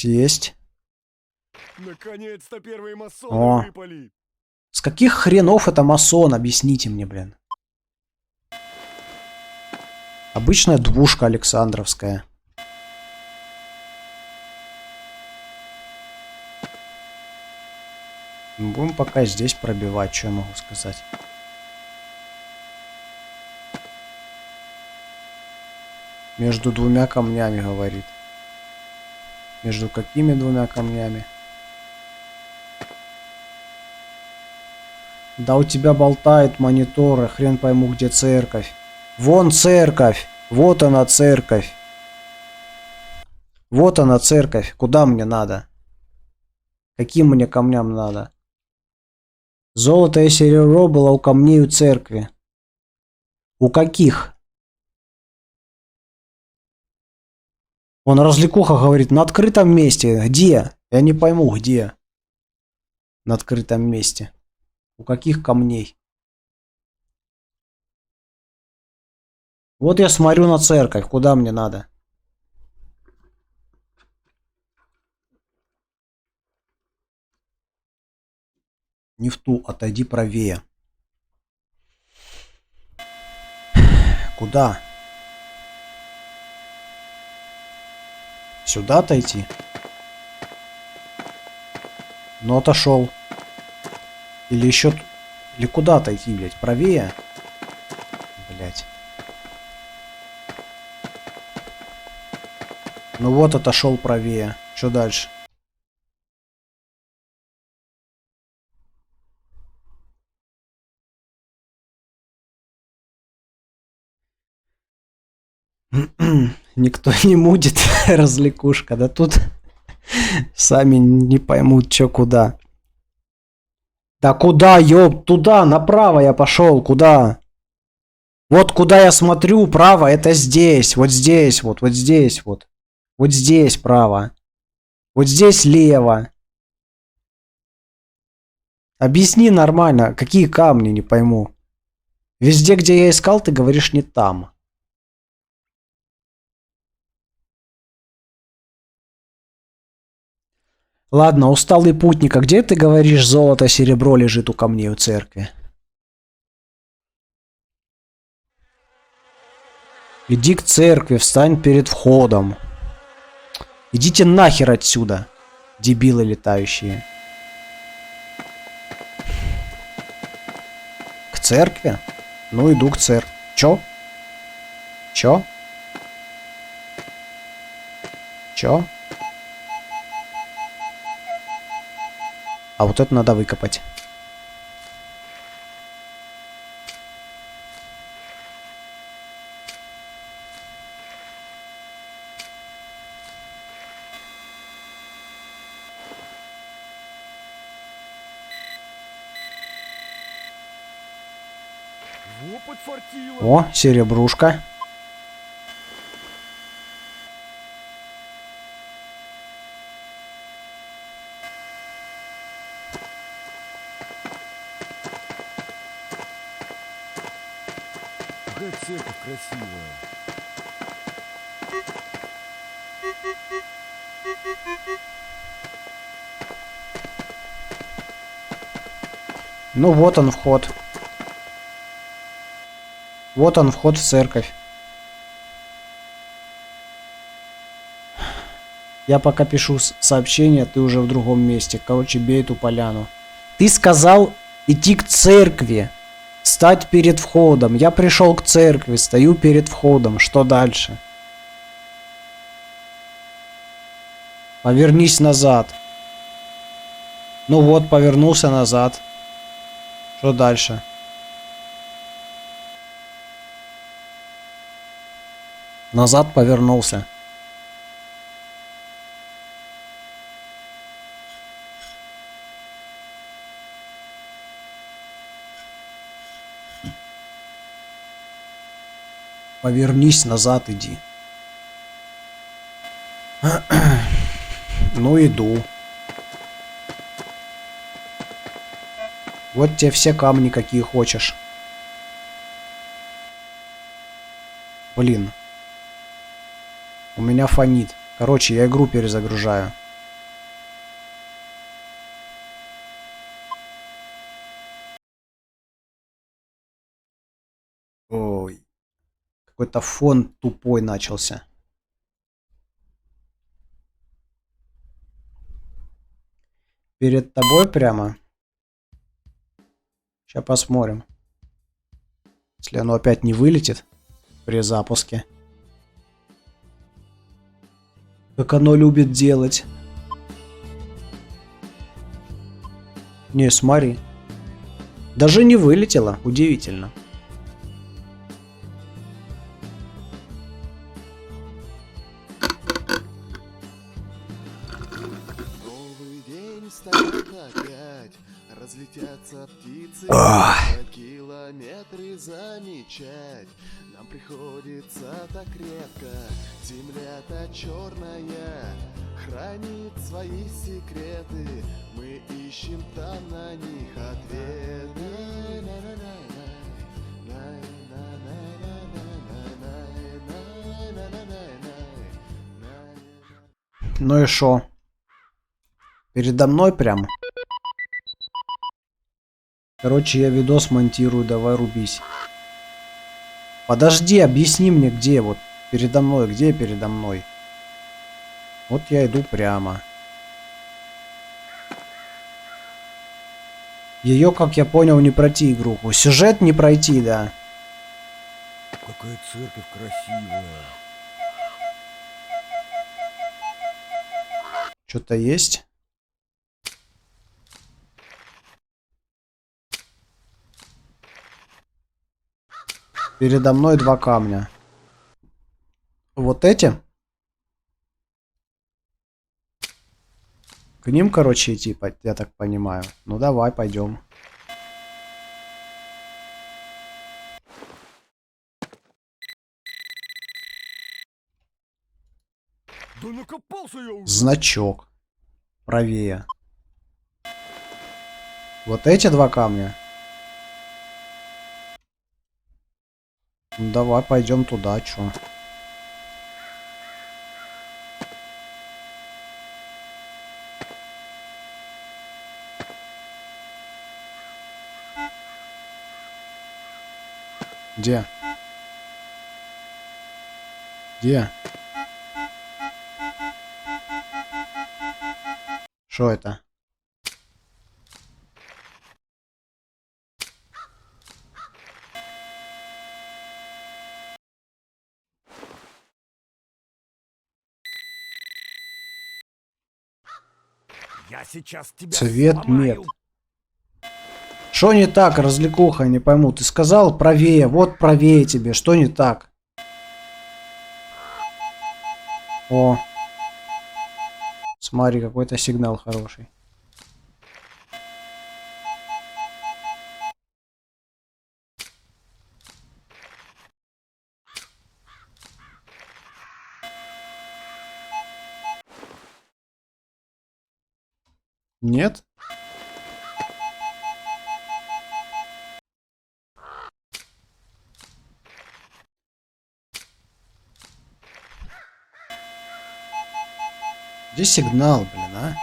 Есть. Наконец-то первые масоны О. выпали. С каких хренов это масон? Объясните мне, блин. Обычная двушка Александровская. Будем пока здесь пробивать, что я могу сказать. Между 2 камнями, говорит. Между какими 2 камнями? Да у тебя болтает монитор, хрен пойму, где церковь. Вон церковь! Вот она церковь! Вот она церковь! Куда мне надо? Каким мне камням надо? Золото и серебро было у камней у церкви. У каких? Он развлекуха говорит, на открытом месте. Где? Я не пойму, где? На открытом месте. У каких камней? Вот я смотрю на церковь. Куда мне надо? Не в ту, отойди правее. Куда? Сюда отойти? Ну, отошел. Или еще... Или куда отойти, блядь? Правее? Блядь. Ну вот, отошел правее. Что дальше? Никто не мудит, развлекушка. Да тут сами не поймут, чё куда. Да куда, ёб? Туда, направо я пошел, куда? Вот куда я смотрю, право, это здесь, вот здесь, вот здесь, вот. Вот здесь право. Вот здесь лево. Объясни нормально, какие камни, не пойму. Везде, где я искал, ты говоришь не там. Ладно, усталый путник, а где ты говоришь золото, серебро лежит у камней у церкви? Иди к церкви, встань перед входом. Идите нахер отсюда, дебилы летающие. К церкви? Ну, иду к церкви. Чё? Чё? Чё? А вот это надо выкопать. Во, подфартило. О, серебрушка. Какая церковь красивая. Ну вот он вход. Вот он вход в церковь. Я пока пишу сообщение, ты уже в другом месте. Короче, бей эту поляну. Ты сказал идти к церкви. Стать перед входом. Я пришел к церкви, стою перед входом. Что дальше? Повернись назад. Ну вот, повернулся назад. Что дальше? Назад повернулся. Повернись назад, иди. Ну, иду. Вот тебе все камни, какие хочешь. Блин. У меня фонит. Короче, я игру перезагружаю. Ой. Какой-то фон тупой начался. Перед тобой прямо. Сейчас посмотрим. Если оно опять не вылетит при запуске. Как оно любит делать. Не, смотри. Даже не вылетело. Удивительно. Новый день встает опять, разлетятся птицы, Ах. за километры замечать. Нам приходится так редко, земля-то черная, хранит свои секреты, мы ищем там на них ответы. Ну и шо? Передо мной прям. Короче, я видос монтирую, давай рубись. Подожди, объясни мне, где вот передо мной, где передо мной. Вот я иду прямо. Ее, как я понял, не пройти игруху. Сюжет не пройти, да. Какая церковь красивая. Что-то есть? Передо мной два камня. Вот эти? К ним, короче, идти, я так понимаю. Ну давай, пойдем. Да накопался я уже. Значок. Правее. Вот эти два камня. Ну, давай пойдем туда, чё. Где? Где? Что это? Я сейчас тебя Цвет сломаю. мед. Что не так, развлекуха, не пойму. Ты сказал правее, вот правее тебе. Что не так? О. Смотри, какой-то сигнал хороший. Нет? Где сигнал, блин, а?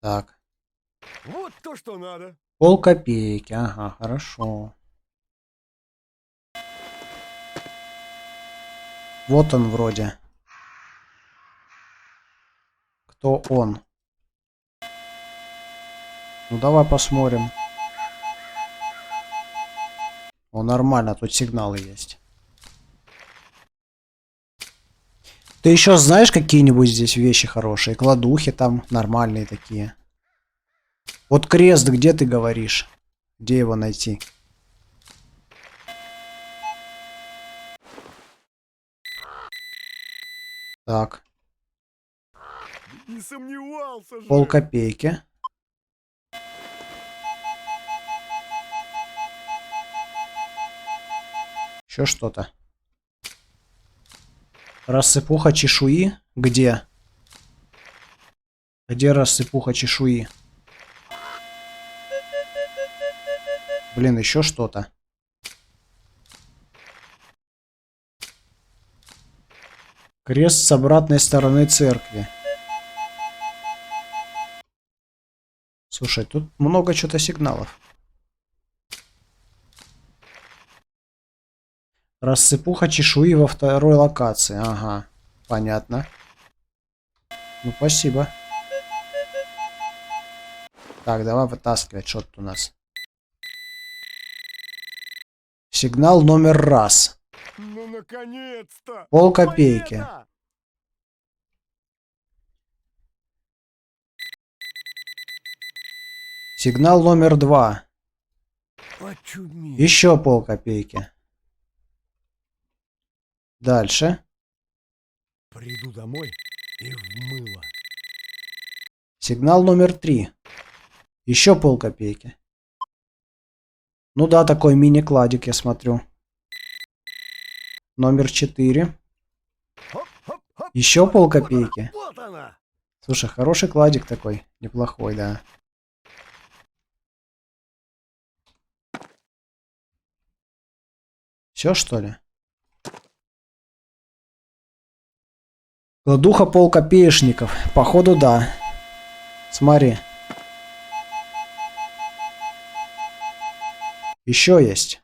Так. Вот то, что надо. Полкопейки, ага, хорошо. Вот он вроде. Кто он? Ну давай посмотрим. О, нормально, тут сигналы есть. Ты еще знаешь какие-нибудь здесь вещи хорошие? Кладухи там нормальные такие. Вот крест, где ты говоришь? Где его найти? Так, Не сомневался же. полкопейки. Еще что-то. Рассыпуха чешуи? Где? Где рассыпуха чешуи? Блин, еще что-то. Крест с обратной стороны церкви. Слушай, тут много что-то сигналов. Рассыпуха чешуи во второй локации. Ага, понятно. Ну, спасибо. Так, давай вытаскивать, что тут у нас. Сигнал номер раз. Ну, наконец-то. Полкопейки. Монета! Сигнал номер два. Очуметь. Еще полкопейки. Дальше. Приду домой и в мыло. Сигнал номер 3. Еще полкопейки. Ну да, такой мини-кладик, я смотрю. Номер 4. Хоп-хоп-хоп. Еще полкопейки. Вот она. Слушай, хороший кладик такой. Неплохой, да. Все, что ли? Кладуха полкопеечников. Походу, да. Смотри. Еще есть.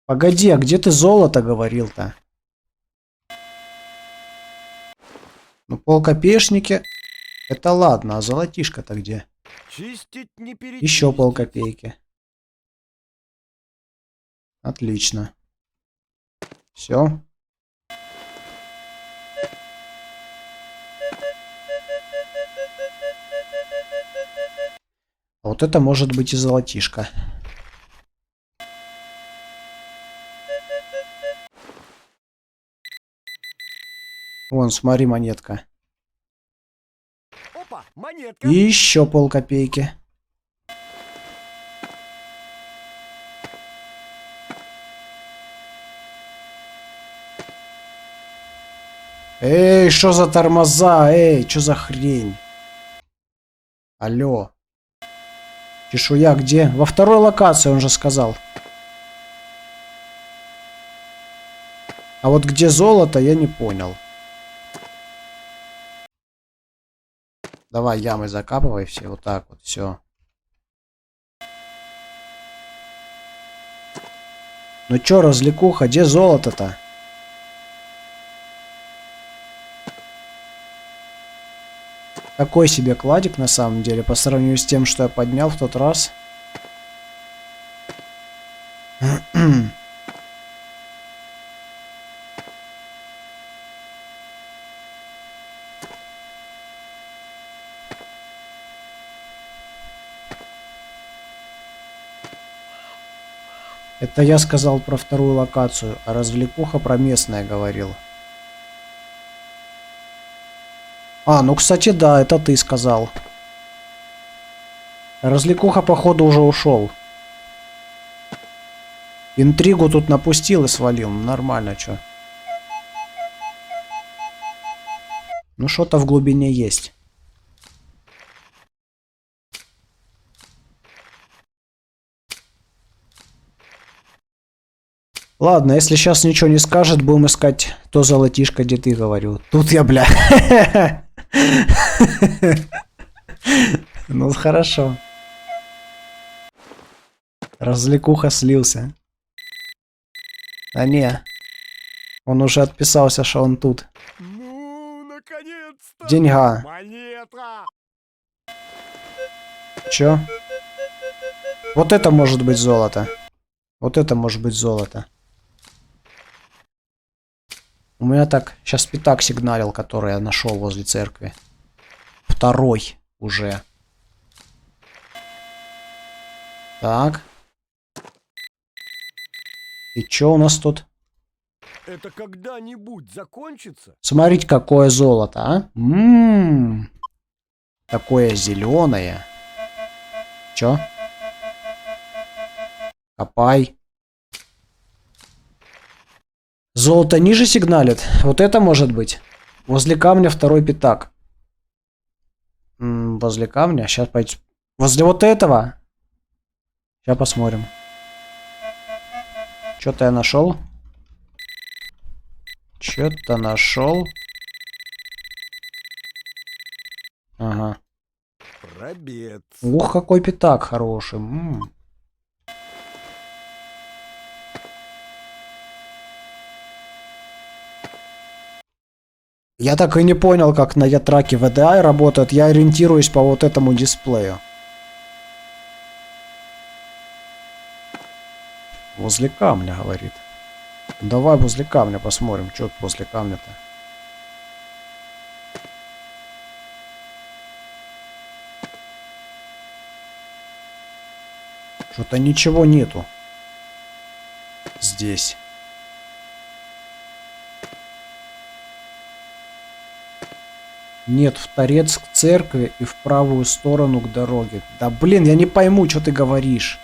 Погоди, а где ты золото говорил-то? Ну, полкопеечники. Это ладно, а золотишко-то где? Чистить не перечистить. Еще полкопейки. Отлично. Все. Вот это может быть и золотишко. Вон, смотри, монетка. Опа, монетка. И еще полкопейки. Эй, что за тормоза? Эй, что за хрень? Алло. Чешуя где? Во второй локации, он же сказал. А вот где золото, я не понял. Давай ямы закапывай все, вот так вот, все. Ну чё, развлекуха, где золото-то? Такой себе кладик на самом деле, по сравнению с тем, что я поднял в тот раз. Это я сказал про вторую локацию, а развлекуха про местное говорил. А, ну кстати, да, это ты сказал. Развлекуха, походу, уже ушел. Интригу тут напустил и свалил. Нормально, чё. Ну, что-то в глубине есть. Ладно, если сейчас ничего не скажет, будем искать то золотишко, где ты говорил. Тут я, бля. Ну, хорошо. Развлекуха слился. А не. Он уже отписался, что он тут. Ну, наконец-то. Деньга. Монета. Чё? Вот это может быть золото. Вот это может быть золото. У меня так сейчас пятак сигналил, который я нашел возле церкви. Второй уже. Так. И чё у нас тут? Это когда-нибудь закончится? Смотрите, какое золото, а? Такое зеленое. Чё? Копай. Золото ниже сигналит. Вот это может быть. Возле камня второй пятак. Возле камня. Сейчас пойдем. Возле вот этого. Сейчас посмотрим. Что-то я нашел. Что-то нашел. Ага. Пробец. Ух, какой пятак хороший. Я так и не понял, как на ятраке VDI работает. Я ориентируюсь по вот этому дисплею. Возле камня, говорит. Давай возле камня посмотрим, что тут возле камня-то. Что-то ничего нету. Здесь. Нет, в торец к церкви и в правую сторону к дороге. Да блин, я не пойму, что ты говоришь.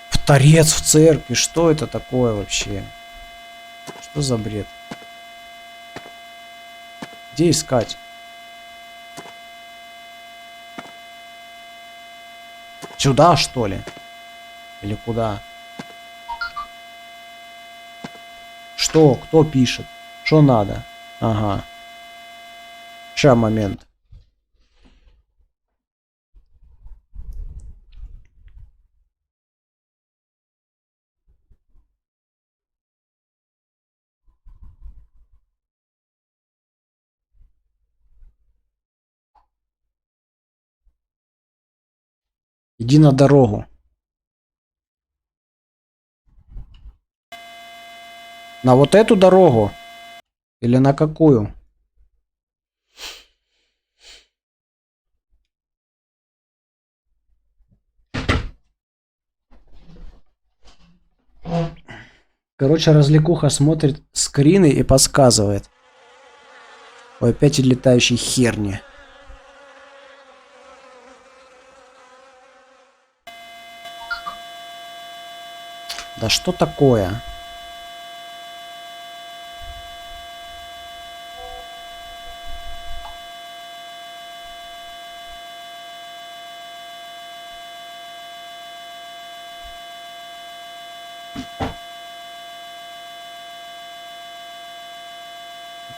В торец в церкви, что это такое вообще? Что за бред? Где искать? Сюда, что ли? Или куда? Что? Кто пишет? Что надо? Ага. Ща, момент. Иди на дорогу. На вот эту дорогу? Или на какую? Короче, развлекуха смотрит скрины и подсказывает. Ой, опять летающие херни. Да что такое?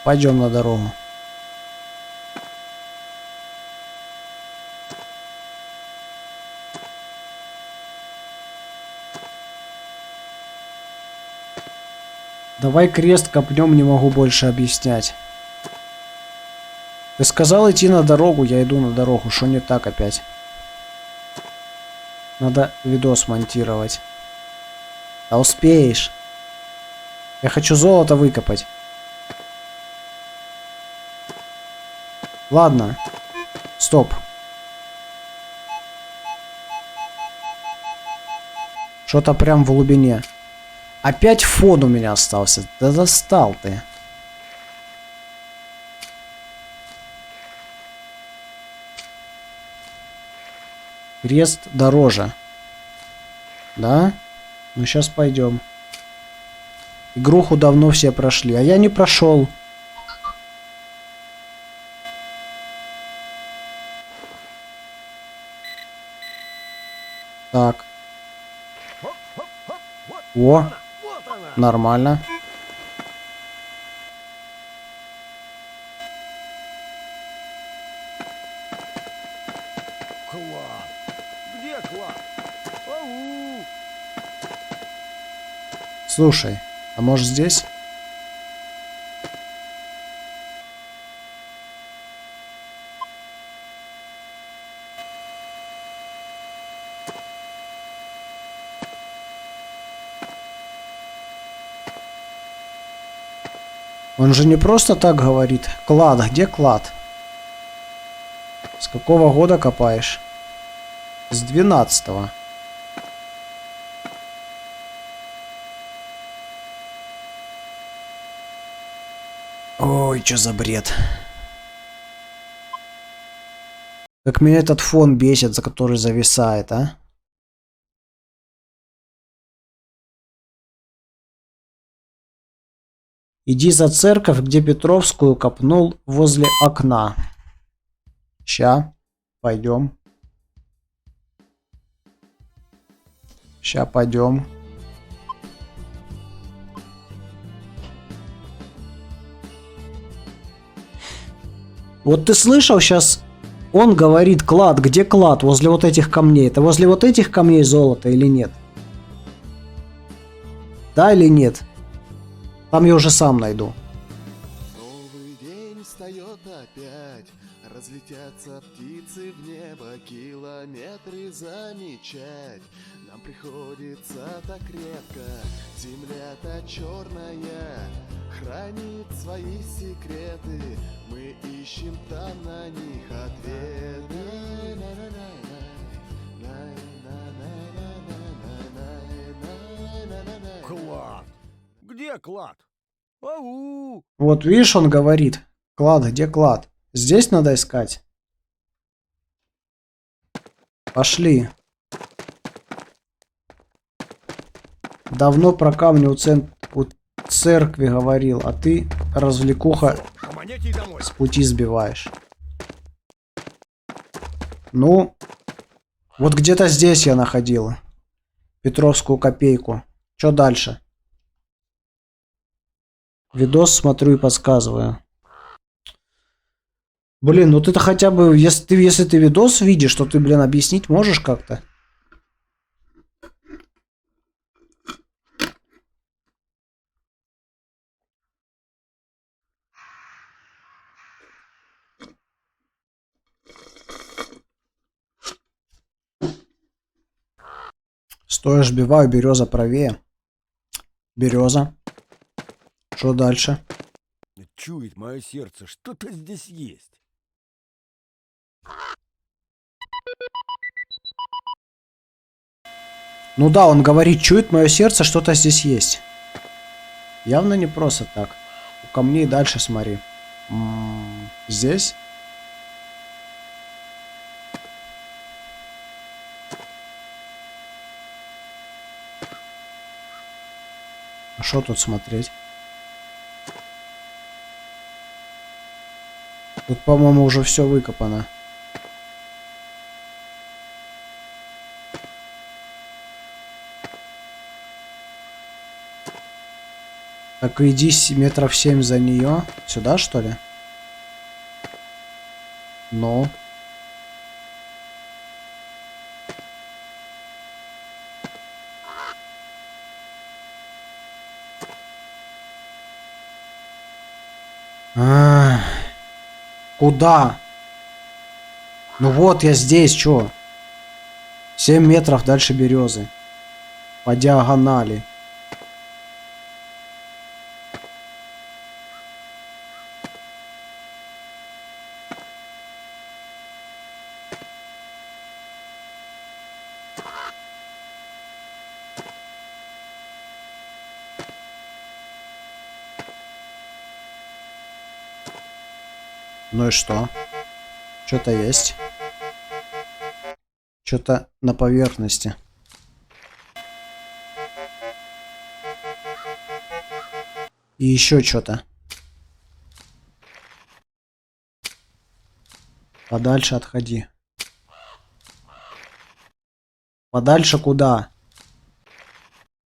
Пойдем на дорогу. Давай крест копнем, не могу больше объяснять. Ты сказал идти на дорогу, я иду на дорогу. Что не так опять? Надо видос монтировать. Да успеешь. Я хочу золото выкопать. Ладно. Стоп. Что-то прям в глубине. Опять фон у меня остался. Да достал ты. Крест дороже. Да? Ну сейчас пойдем. Игруху давно все прошли, а я не прошел. Так. О, нормально. Клад! Где клад? Ау! Слушай, а может здесь? Он же не просто так говорит. Клад, где клад? С какого года копаешь? С 12-го. Ой, что за бред. Как меня этот фон бесит, за который зависает, а? Иди за церковь, где Петровскую копнул возле окна. Ща, пойдем. Ща пойдем. Вот ты слышал сейчас? Он говорит клад. Где клад? Возле вот этих камней. Это возле вот этих камней золото или нет? Да или нет? Там я уже сам найду. Новый день встает опять, разлетятся птицы в небо, километры замечать. Нам приходится так редко, земля-то черная, хранит свои секреты. Мы ищем там на них ответы. Клад! Где клад? Ау! Вот видишь, он говорит. Клад, где клад? Здесь надо искать. Пошли. Давно про камни у церкви говорил, а ты развлекуха По монете и домой. с пути сбиваешь. Ну, вот где-то здесь я находил Петровскую копейку. Что дальше? Видос смотрю и подсказываю. Блин, ну ты-то хотя бы, если ты видос видишь, то ты, блин, объяснить можешь как-то? Стоя сбиваю, береза правее. Береза. Что дальше? Чует мое сердце, что-то здесь есть. Ну да, он говорит, чует мое сердце, что-то здесь есть. Явно не просто так. У камней дальше смотри. Здесь? А что тут смотреть? Тут, по-моему, уже все выкопано. Так иди метров 7 за нее. Сюда, что ли? Ну. Куда? Ну вот я здесь, чё? 7 метров дальше березы. По диагонали. Ну и что? Что-то есть. Что-то на поверхности. И еще что-то. Подальше отходи. Подальше куда?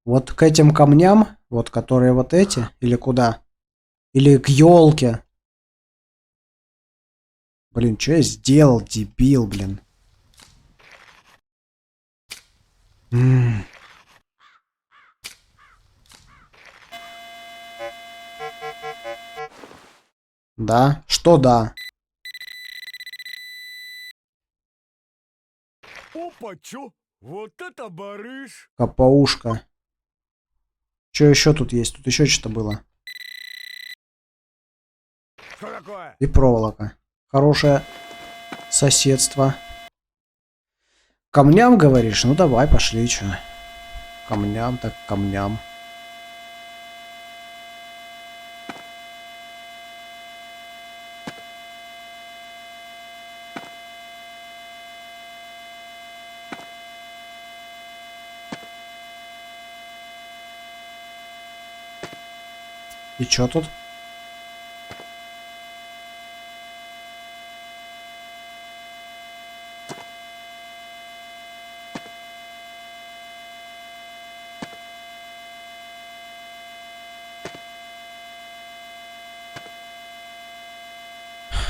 Вот к этим камням, вот которые вот эти, или куда? Или к елке? Блин, что я сделал, дебил, блин? Да? Что да? Опа, чё? Вот это барыш! Капаушка. Что еще тут есть? Тут еще что-то было. Что такое? И проволока. Хорошее соседство. Камням, говоришь? Ну давай, пошли, чё. Камням так камням. И чё тут?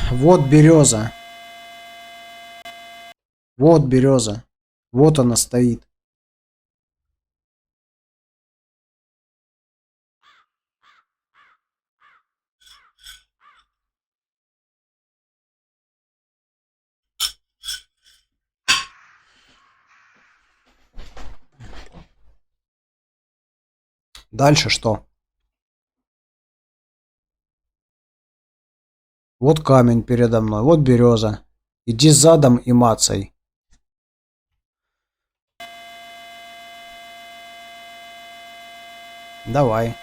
Вот береза. Вот береза. Вот она стоит. Дальше что? Вот камень передо мной, вот береза. Иди задом и мацай. Давай.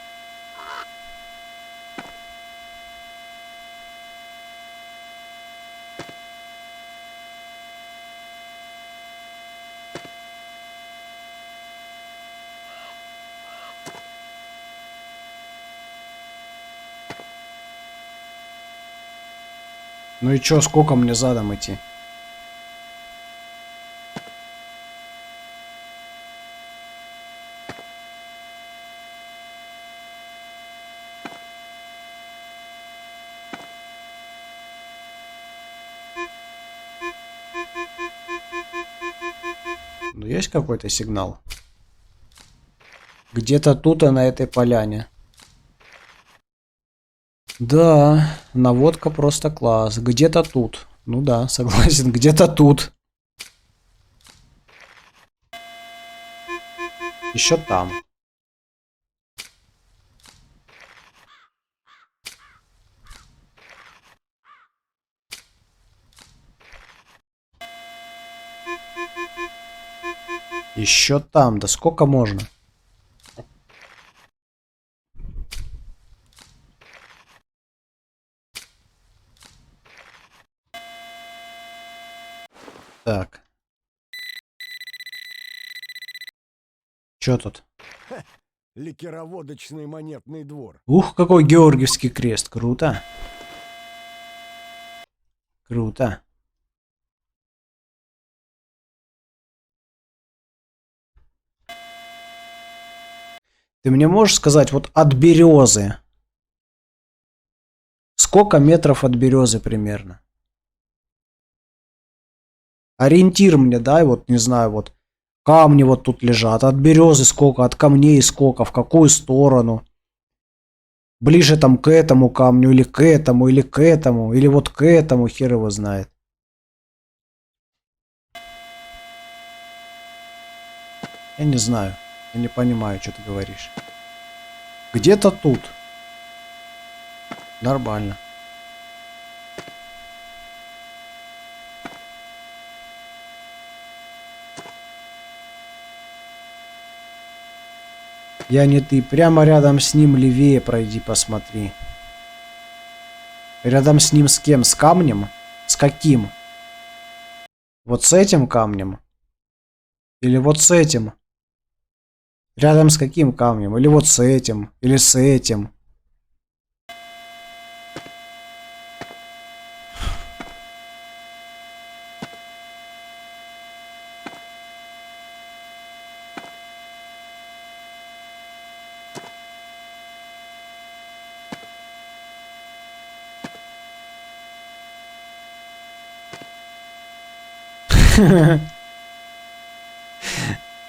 Ну и чё, сколько мне задом идти? Ну есть какой-то сигнал? Где-то тут, на этой поляне. Да, наводка просто класс. Где-то тут. Ну да, согласен, где-то тут. Еще там. Еще там, да сколько можно? Так. Чё тут? Ликероводочный монетный двор. Ух, какой Георгиевский крест. Круто. Круто. Ты мне можешь сказать, вот от березы, сколько метров от березы примерно? Ориентир мне дай, вот не знаю, вот камни вот тут лежат. От березы сколько, от камней сколько, в какую сторону? Ближе там к этому камню, или к этому, или к этому, или вот к этому, хер его знает. Я не знаю. Я не понимаю, что ты говоришь. Где-то тут. Нормально. Я не ты. Прямо рядом с ним левее пройди, посмотри. Рядом с ним с кем? С камнем? С каким? Вот с этим камнем? Или вот с этим? Рядом с каким камнем? Или вот с этим? Или с этим?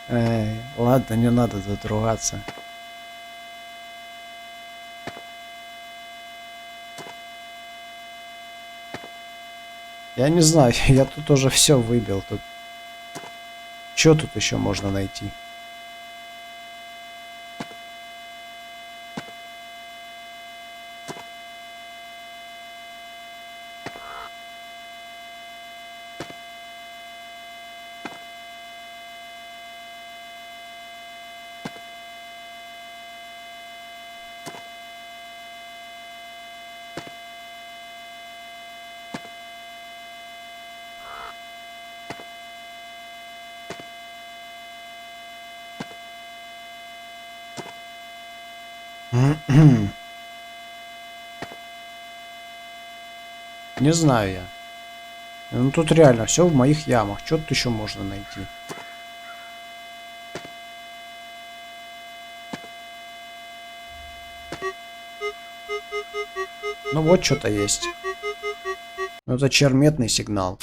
Эй, ладно, не надо тут ругаться. Я не знаю, я тут уже все выбил. Тут... Что тут еще можно найти? Не знаю я. Ну тут реально все в моих ямах. Что тут еще можно найти? Ну вот что-то есть. Ну это черметный сигнал.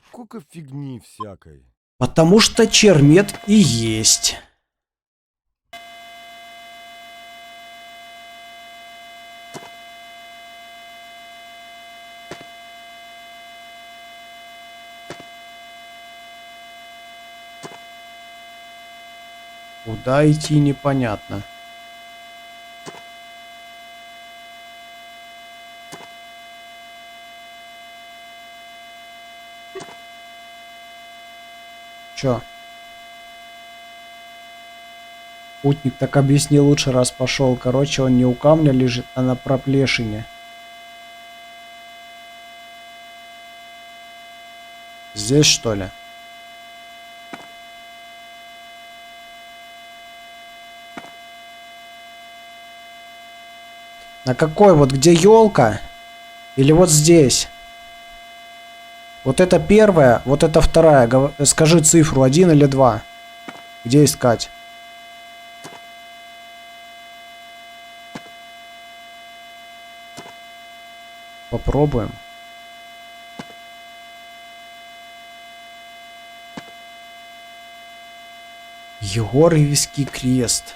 Сколько фигни всякой. Потому что чермет и есть. Куда идти непонятно. Чё? Путник так объясни лучше, раз пошел. Короче, он не у камня лежит, а на проплешине. Здесь, что ли? На какой? Вот где елка? Или вот здесь? Вот это первая, вот это вторая. Скажи цифру, 1 или 2. Где искать? Попробуем. Егорьевский крест.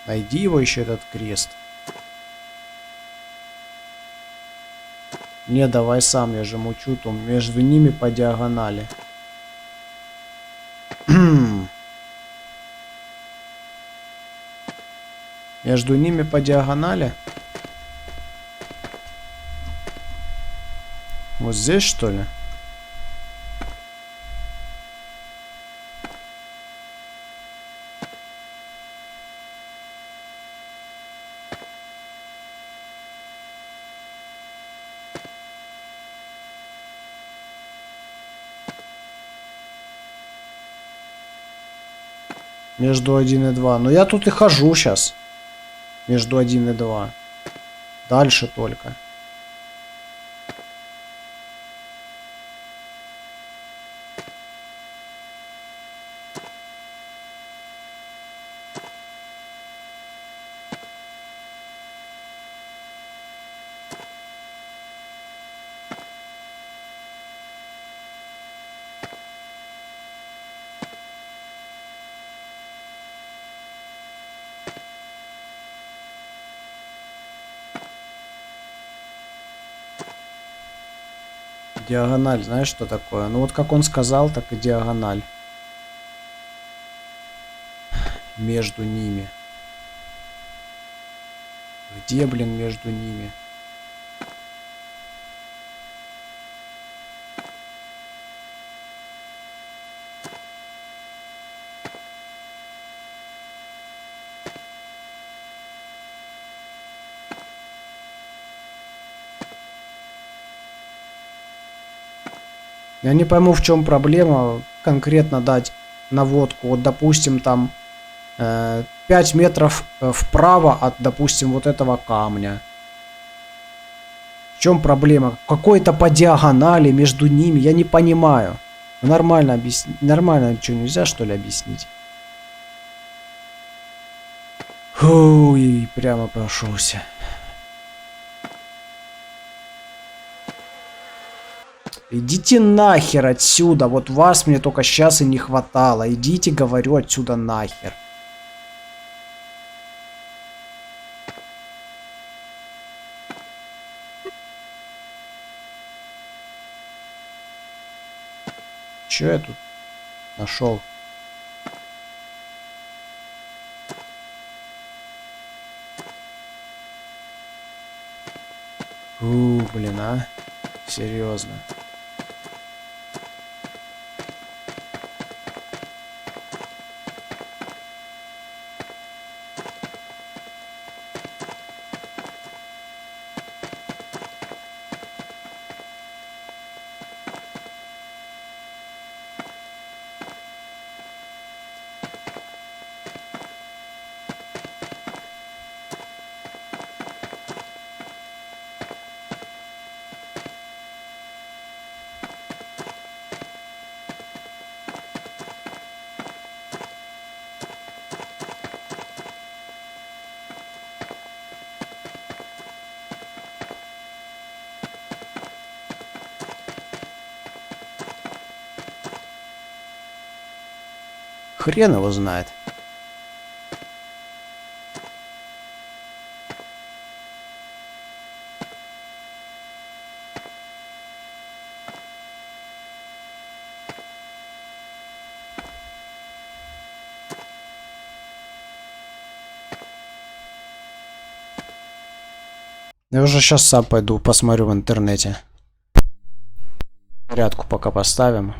Найди его еще, этот крест. Не, давай сам, я же мучу, то между ними по диагонали. Между ними по диагонали. Вот здесь, что ли? Между 1 и 2. Но я тут и хожу сейчас. Между 1 и 2. Дальше только. Диагональ, знаешь, что такое? Ну вот как он сказал, так и диагональ. Между ними. Где, блин, между ними? Я не пойму, в чем проблема конкретно дать наводку. Вот, допустим, там 5 метров вправо от, допустим, вот этого камня. В чем проблема? Какой-то по диагонали между ними, я не понимаю. Нормально объяснить. Нормально что, нельзя, что ли, объяснить? Ой, прямо прошелся. Идите нахер отсюда. Вот вас мне только сейчас и не хватало. Идите, говорю, отсюда нахер. Че я тут нашел? Блин, а? Серьезно. Хрен его знает. Я уже сейчас сам пойду посмотрю в интернете. Порядку пока поставим.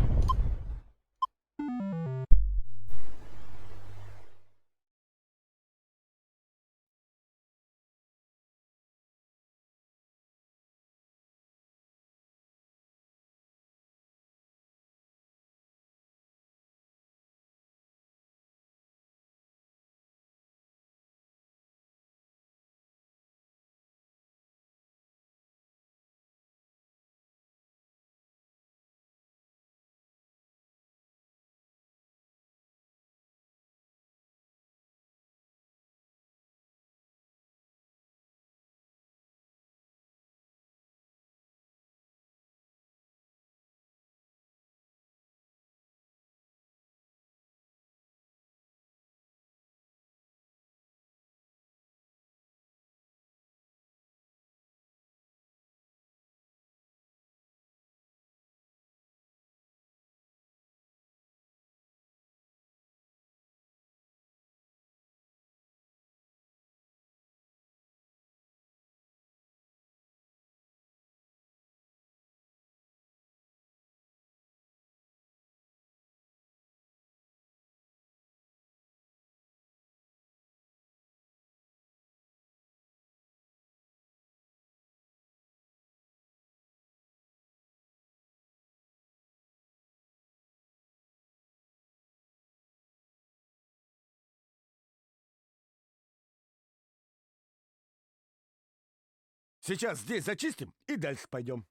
Сейчас здесь зачистим и дальше пойдем.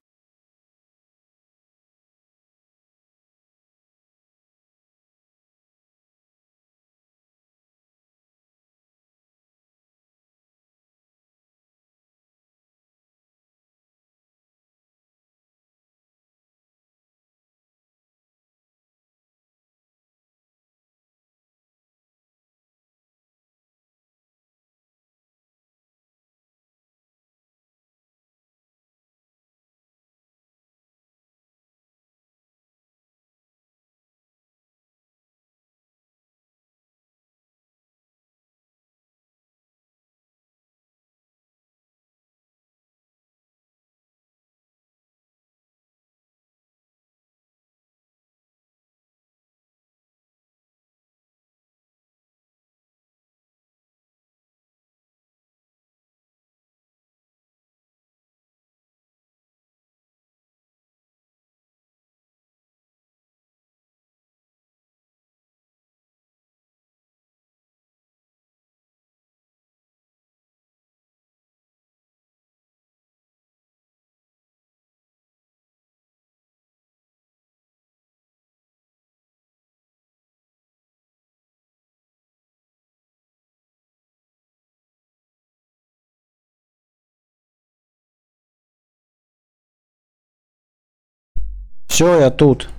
Все, я тут.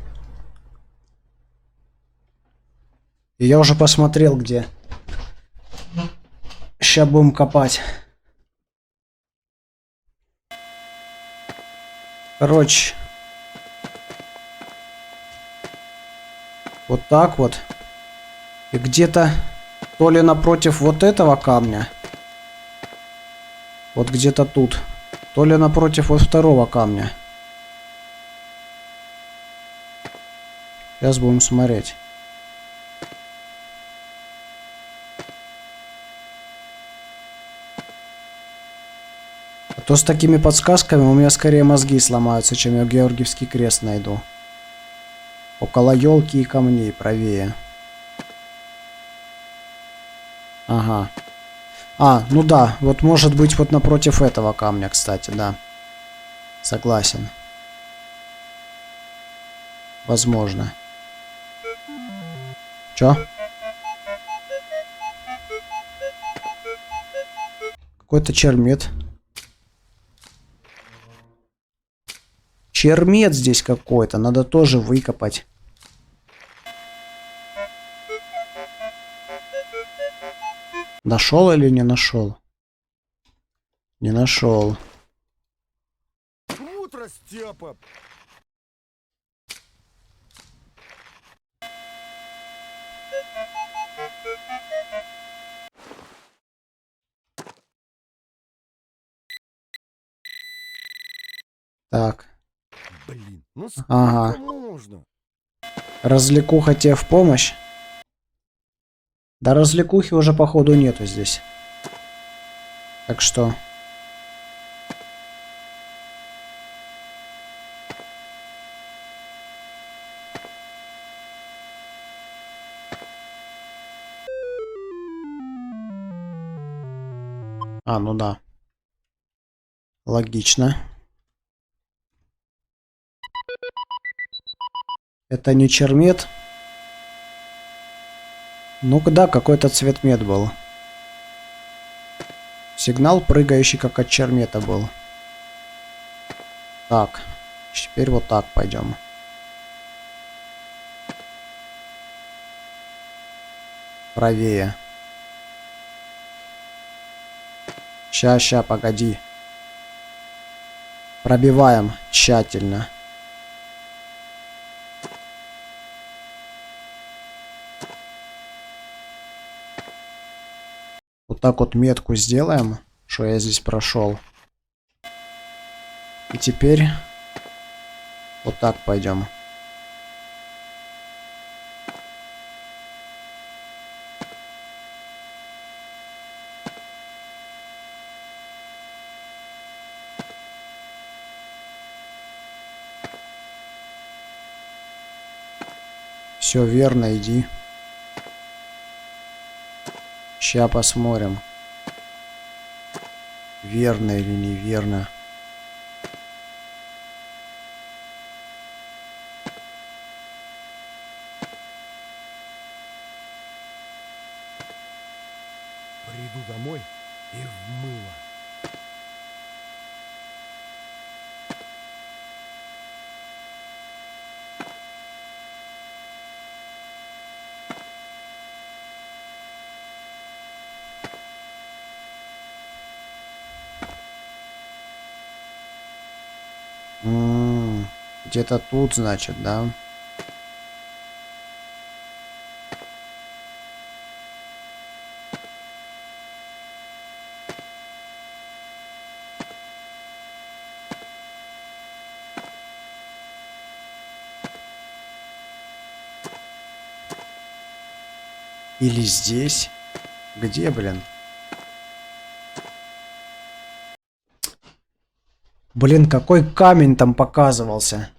И я уже посмотрел, где. Сейчас будем копать. Короче. Вот так вот. И где-то то ли напротив вот этого камня. Вот где-то тут. То ли напротив вот второго камня. Сейчас будем смотреть. А то с такими подсказками у меня скорее мозги сломаются, чем я Георгиевский крест найду. Около елки и камней, правее. Ага. А, ну да, вот может быть вот напротив этого камня, кстати, да. Согласен. Возможно. Чё? Какой-то чермет. Чермет здесь какой-то. Надо тоже выкопать. Нашел или не нашел? Не нашел. Утро, Степа! Так. Блин, ну сколько Ага. можно? Развлекуха тебе в помощь? Да развлекухи уже походу нету здесь. Так что... А, ну да. Логично. Это не чермет. Ну-ка, да, какой-то цвет мед был. Сигнал, прыгающий как от чермета был. Так. Теперь вот так пойдем. Правее. Ща, погоди. Пробиваем тщательно. Вот так вот метку сделаем, что я здесь прошел. И теперь вот так пойдем. Все верно, иди. Ща посмотрим. Верно или неверно? Приду домой и в мыло. Где-то тут, значит, да? Или здесь? Где, блин? Блин, какой камень там показывался?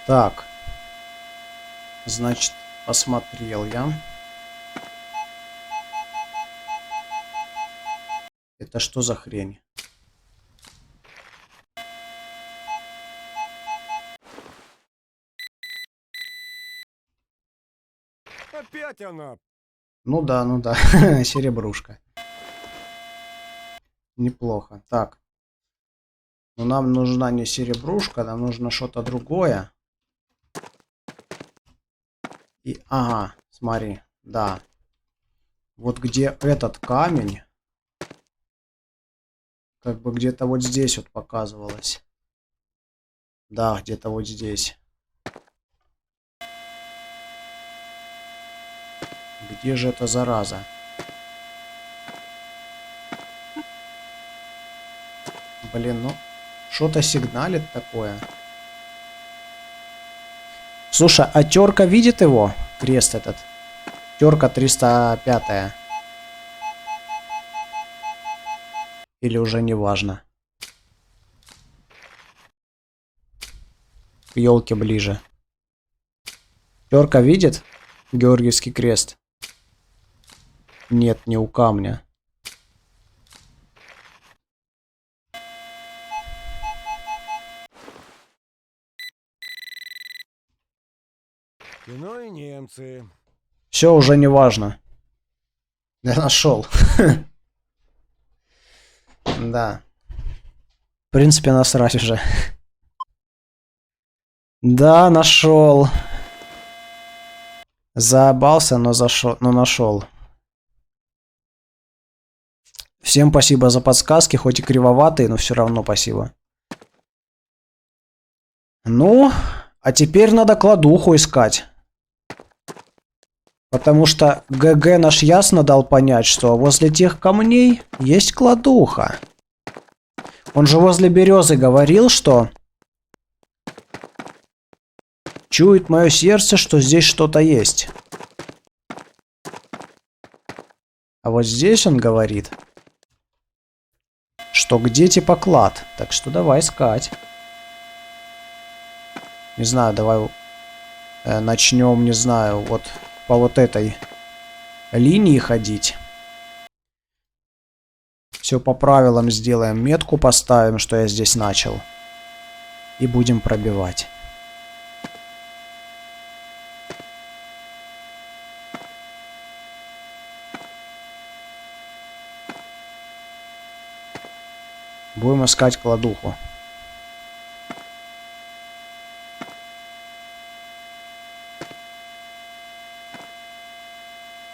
Так. Значит, посмотрел я. Это что за хрень? Опять она. Ну да, серебрушка. Неплохо. Так. Но нам нужна не серебрушка, нам нужно что-то другое. И, ага, смотри, да. Вот где этот камень, как бы где-то вот здесь вот показывалось. Да, где-то вот здесь. Где же эта зараза? Блин, ну, что-то сигналит такое. Слушай, а терка видит его? Крест этот. Терка 305. Или уже не важно? К елке ближе. Терка видит Георгиевский крест? Нет, не у камня. Кино и немцы. Все уже не важно. Я нашел. Да. В принципе, насрать уже. Да, нашел. Заебался, но нашел. Всем спасибо за подсказки, хоть и кривоватые, но все равно спасибо. Ну, а теперь надо кладуху искать. Потому что ГГ наш ясно дал понять, что возле тех камней есть кладуха. Он же возле березы говорил, что чует мое сердце, что здесь что-то есть. А вот здесь он говорит, что где типа клад. Так что давай искать. Не знаю, давай начнем, не знаю, вот по вот этой линии ходить. Все по правилам сделаем. Метку поставим, что я здесь начал. И будем пробивать. Будем искать кладуху.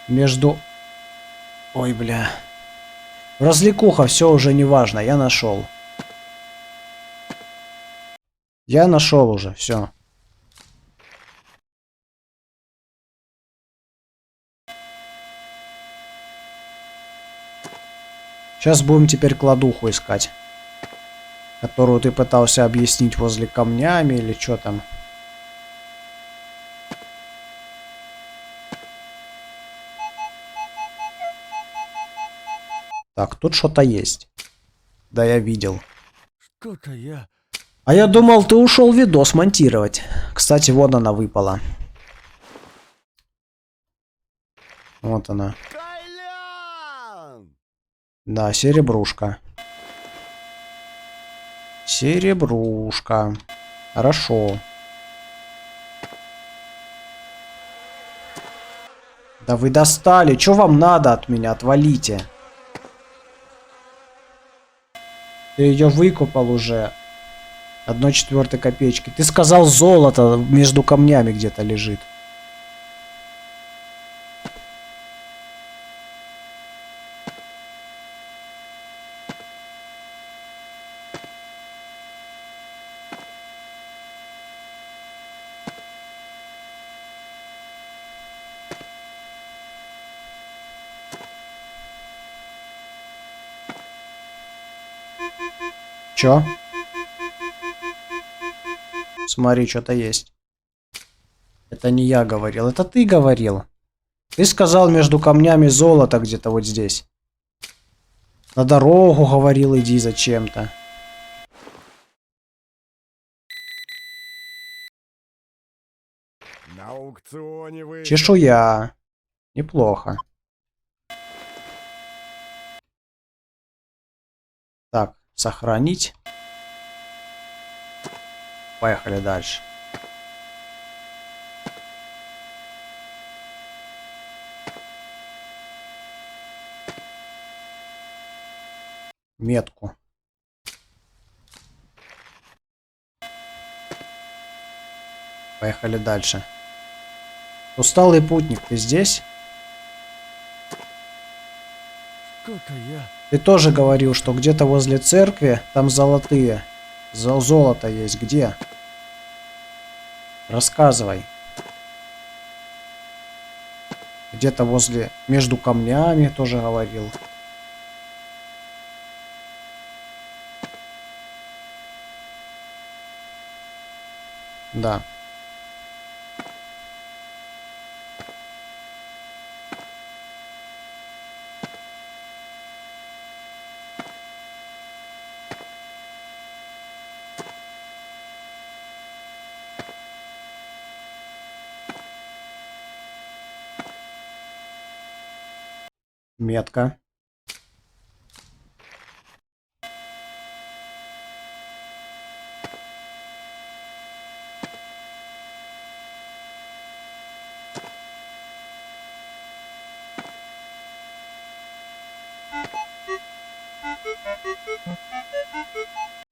Между... Ой, бля. Развлекуха, все уже не важно. Я нашел. Я нашел уже, все. Сейчас будем теперь кладуху искать. Которую ты пытался объяснить возле камнями или что там. Так, тут что-то есть. Да, я видел. Что-то я... А я думал, ты ушел видос монтировать. Кстати, вот она выпала. Вот она. Колян! Да, серебрушка. Серебрушка. Хорошо. Да вы достали. Что вам надо от меня? Отвалите. Ты ее выкупал уже. 1/4 копеечки. Ты сказал, золото между камнями где-то лежит. Чё? Смотри, что-то есть. Это не я говорил, это ты говорил. Ты сказал, между камнями золото где-то вот здесь. На дорогу говорил, иди зачем-то. На аукционе вы... Чешуя. Неплохо. Так, сохранить. Поехали дальше. Метку. Поехали дальше. Усталый путник, ты здесь? Что-то я... Ты тоже говорил, что где-то возле церкви там золотые. Золото есть. Где? Рассказывай. Где-то возле... Между камнями тоже говорил. Да. Метка.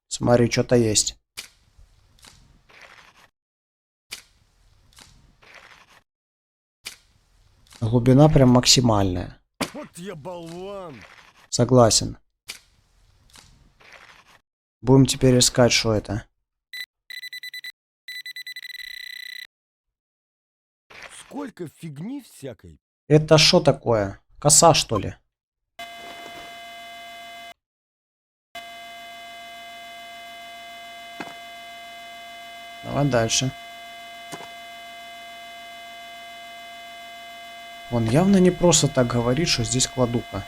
Смотри, что-то есть. Глубина прям максимальная. Вот я болван! Согласен. Будем теперь искать, что это. Сколько фигни всякой. Это что такое? Коса, что ли? Давай дальше. Он явно не просто так говорит, что здесь кладуха.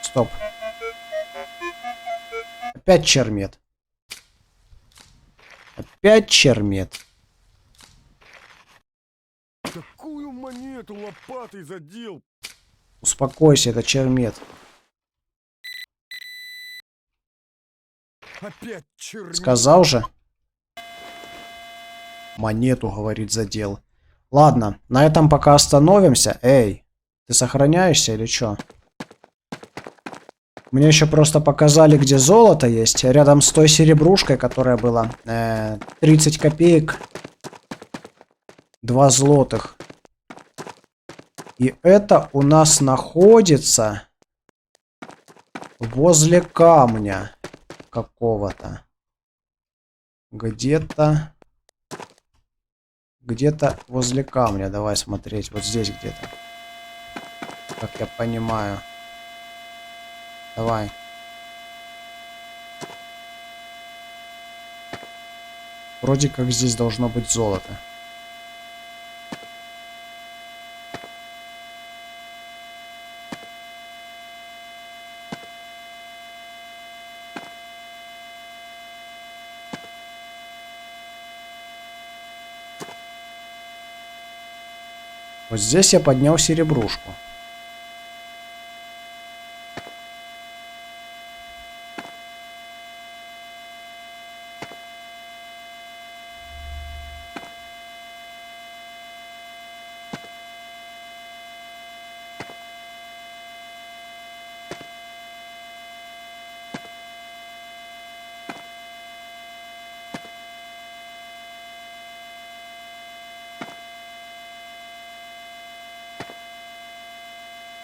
Стоп. Опять чермет. Опять чермет. Такую монету лопатой задел. Успокойся, это чермет. Опять чернил. Сказал же. Монету, говорит, задел. Ладно, на этом пока остановимся. Эй, ты сохраняешься или что? Мне еще просто показали, где золото есть. Рядом с той серебрушкой, которая была. 30 копеек. 2 злотых. И это у нас находится возле камня какого-то. Где-то возле камня. Давай смотреть. Вот здесь где-то. Как я понимаю. Давай. Вроде как здесь должно быть золото. Вот здесь я поднял серебрушку.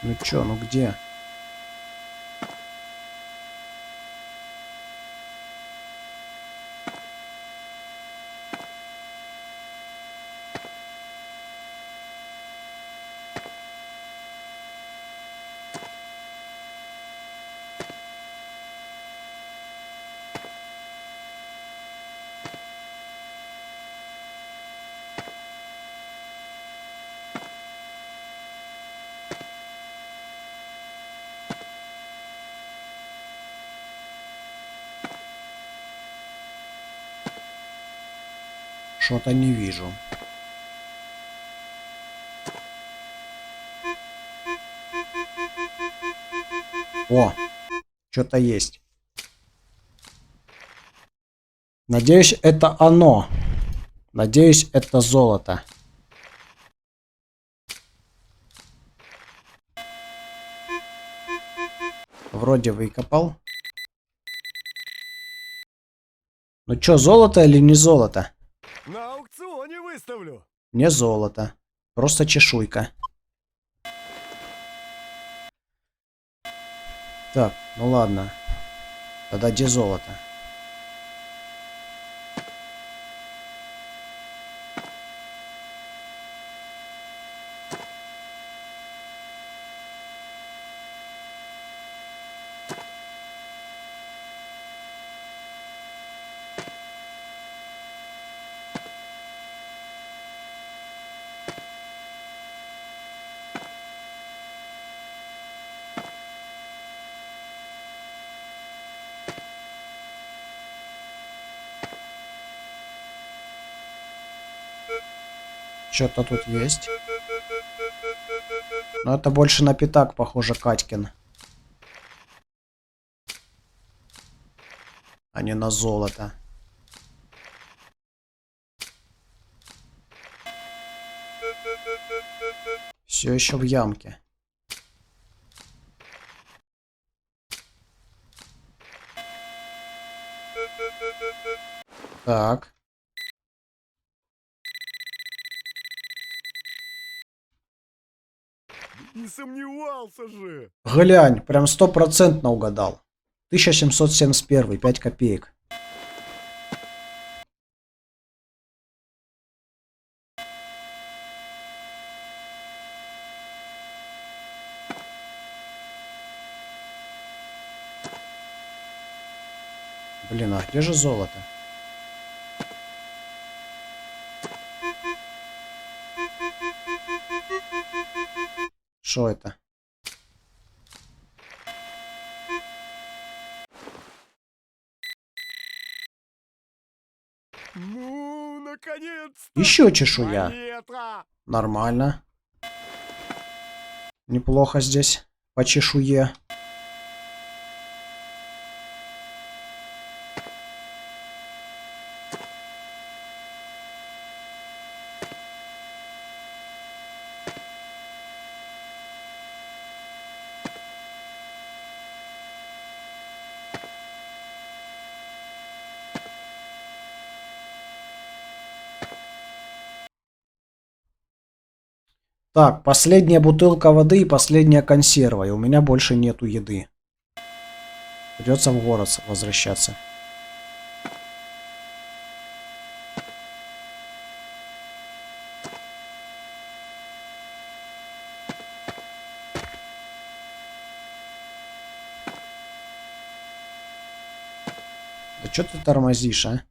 Ну чё, ну где? Что-то не вижу. О, что-то есть. Надеюсь, это оно. Надеюсь, это золото. Вроде выкопал. Ну чё, золото или не золото? На аукционе выставлю. Не золото. Просто чешуйка. Так, ну ладно. Тогда где золото? Что-то тут есть. Но это больше на пятак похоже, Катькин. А не на золото. Все еще в ямке. Так. Не сомневался же. Глянь, прям 100% угадал. 1771, 5 копеек. Блин, а где же золото? Что это? Ну, наконец-то. Еще чешуя. Монета. Нормально. Неплохо здесь по чешуе. Так, последняя бутылка воды и последняя консерва. И у меня больше нету еды. Придется в город возвращаться. Да чё ты тормозишь, а?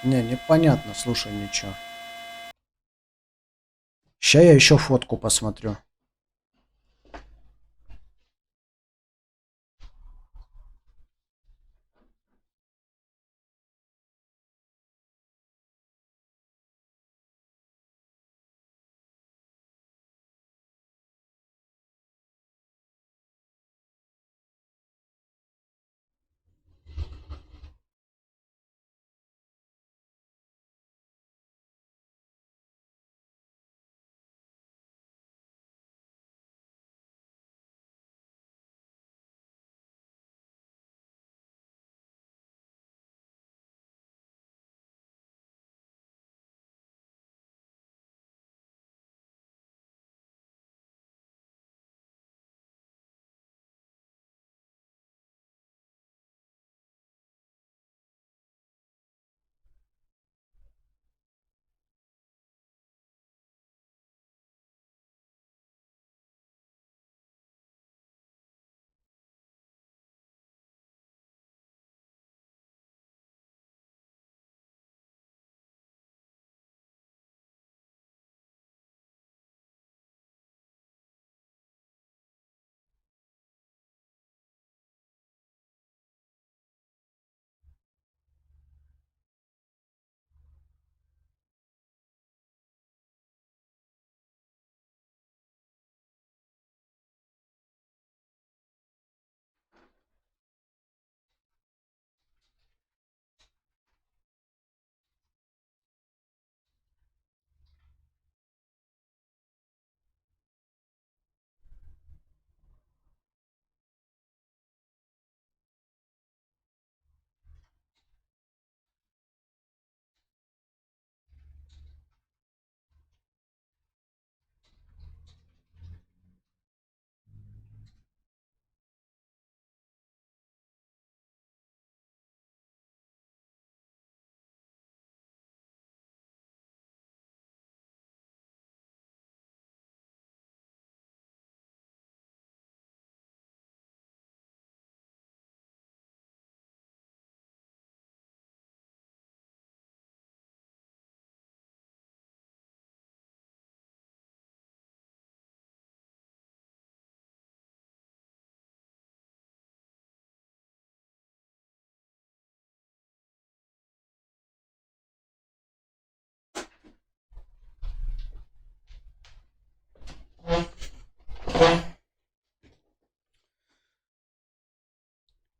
Не, непонятно, слушай, ничего. Ща я еще фотку посмотрю.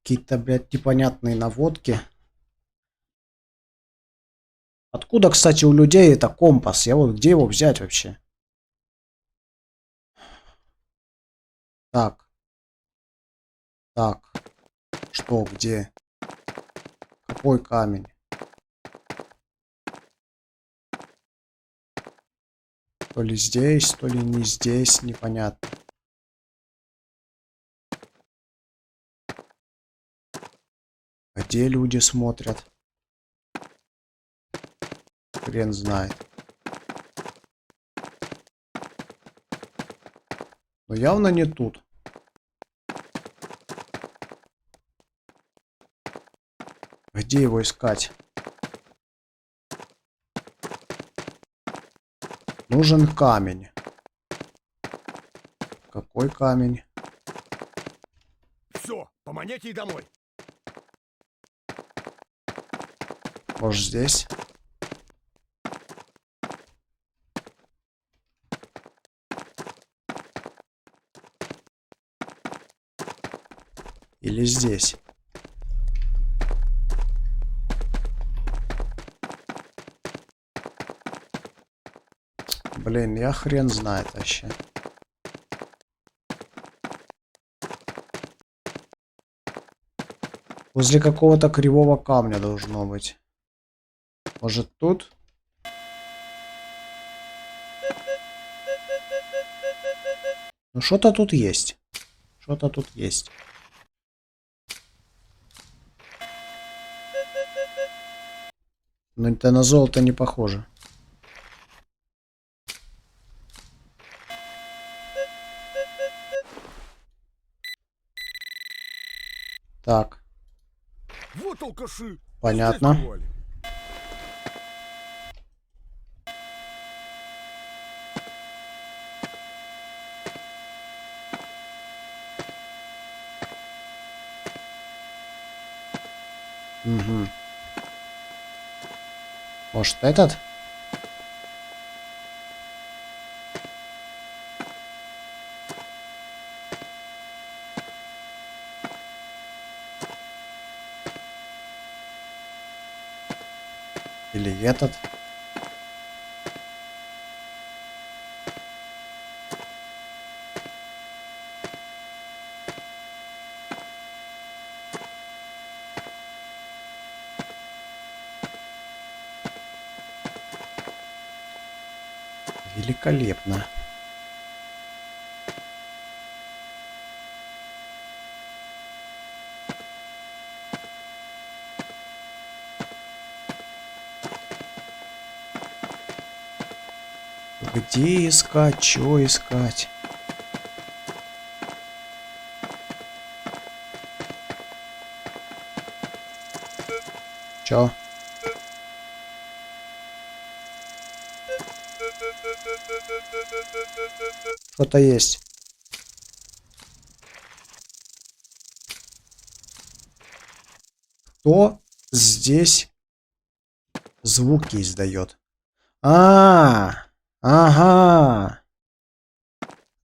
Какие-то, блядь, непонятные наводки. Откуда, кстати, у людей это компас? Я вот где его взять вообще? Так. Так. Что, где? Какой камень? То ли здесь, то ли не здесь, непонятно. Где люди смотрят? Хрен знает. Но явно не тут. Где его искать? Нужен камень. Какой камень? Все, по монете и домой. Может, здесь? Или здесь? Блин, я хрен знает вообще. Возле какого-то кривого камня должно быть. Может тут? Ну что-то тут есть. Что-то тут есть. Но это на золото не похоже. Так, Вот алкаши. понятно. Здесь бывали. Угу. Может, этот? Или этот? Великолепно. Где искать? Чего искать? Чё? Что-то есть. Кто здесь звуки издает? Ага.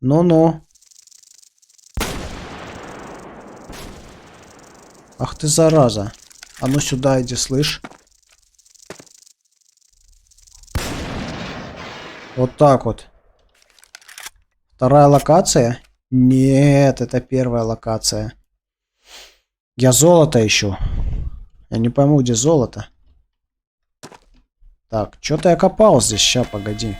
Ну-ну. Ах ты зараза. А ну сюда иди, слышь. Вот так вот. Вторая локация? Нет, это первая локация. Я золото ищу. Я не пойму, где золото. Так, что-то я копал здесь. Ща, погоди.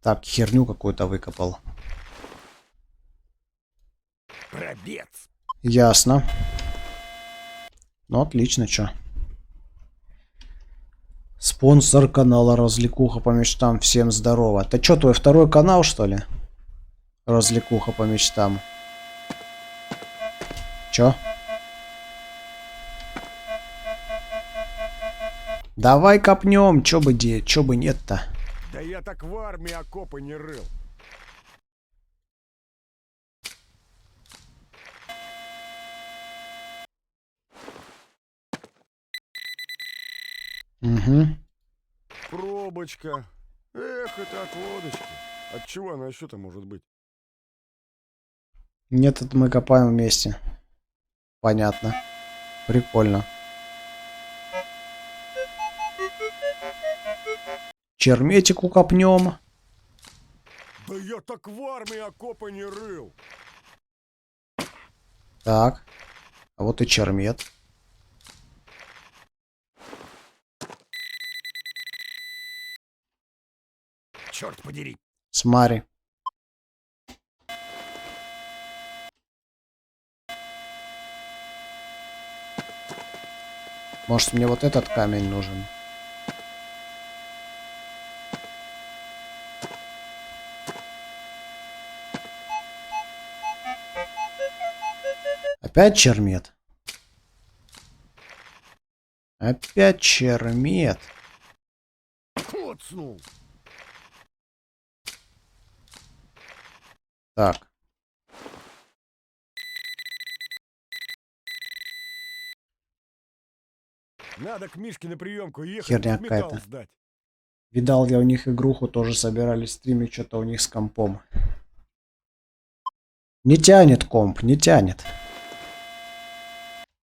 Так, херню какую-то выкопал. Пробец. Ясно. Ну, отлично, чё. Спонсор канала Развлекуха по мечтам. Всем здорово. Это чё, твой второй канал, что ли? Развлекуха по мечтам. Чё? Давай копнем, чё бы нет-то? Да я так в армии окопы не рыл. Угу. Пробочка. Эх, это от водочки. От чего она еще-то может быть? Нет, это мы копаем вместе. Понятно. Прикольно. Черметику копнем. Да я так в армии окопы не рыл. Так. А вот и чермет. Черт подери. Смотри. Может, мне вот этот камень нужен? Опять чермет? Опять чермет. Коцнул. Так. Надо к Мишке на приемку ехать. Херня металл какая-то. сдать. Видал я у них игруху, тоже собирались стримить, что-то у них с компом. Не тянет комп, не тянет.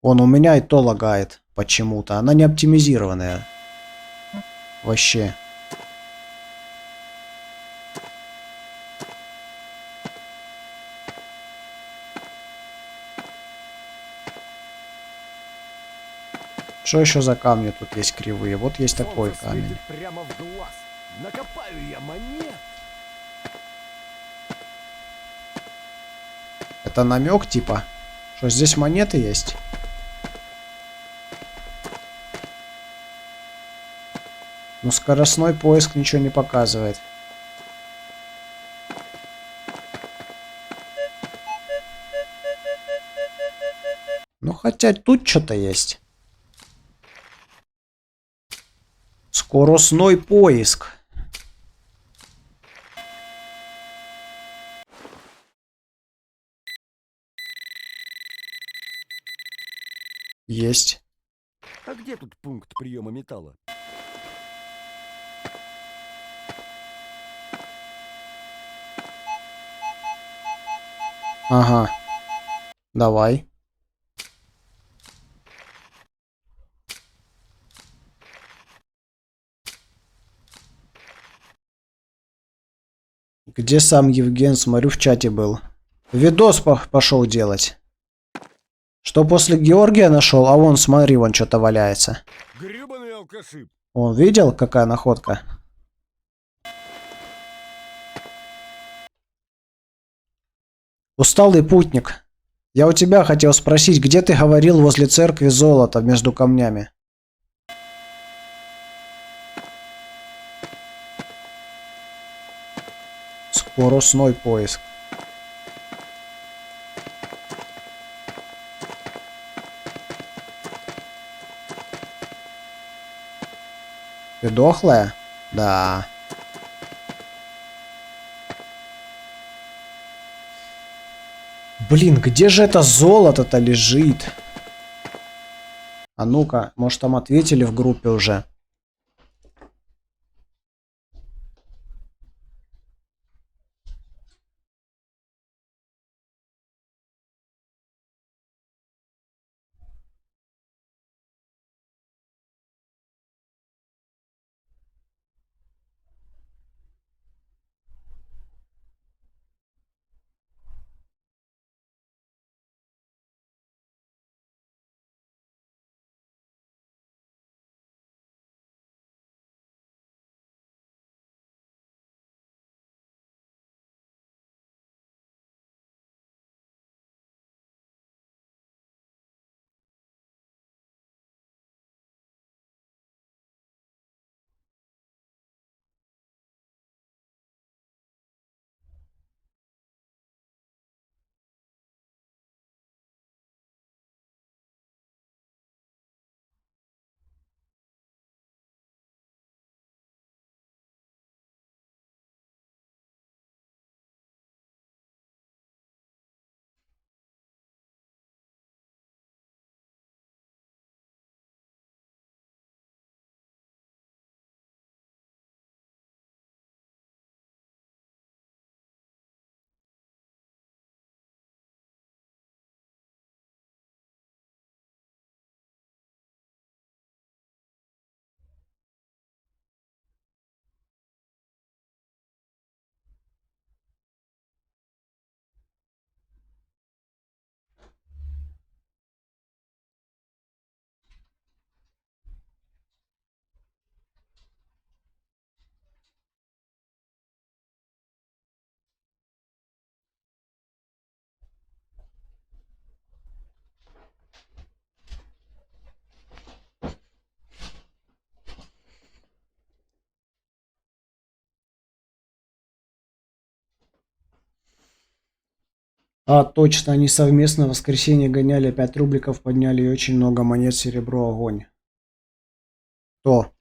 Он у меня и то лагает почему-то. Она не оптимизированная. Вообще. Что еще за камни тут есть кривые? Вот есть такой Солнце камень. светит прямо в глаз. Накопаю я монет. Это намек типа, что здесь монеты есть? Но скоростной поиск ничего не показывает. Ну хотя тут что-то есть. Скоростной поиск. Есть. А где тут пункт приема металла? Ага. Давай. Где сам Евген? Смотрю, в чате был. Видос пошел делать. Что после Георгия нашел? А вон, смотри, вон что-то валяется. Гребаные алкаши. Он видел, какая находка? Усталый путник. Я у тебя хотел спросить, где ты говорил возле церкви золото между камнями? Скоростной поиск. Ты дохлая? Да. Блин, где же это золото-то лежит? А ну-ка, может там ответили в группе уже? А, точно, они совместно в воскресенье гоняли 5 рубликов, подняли и очень много монет, серебро, огонь. То.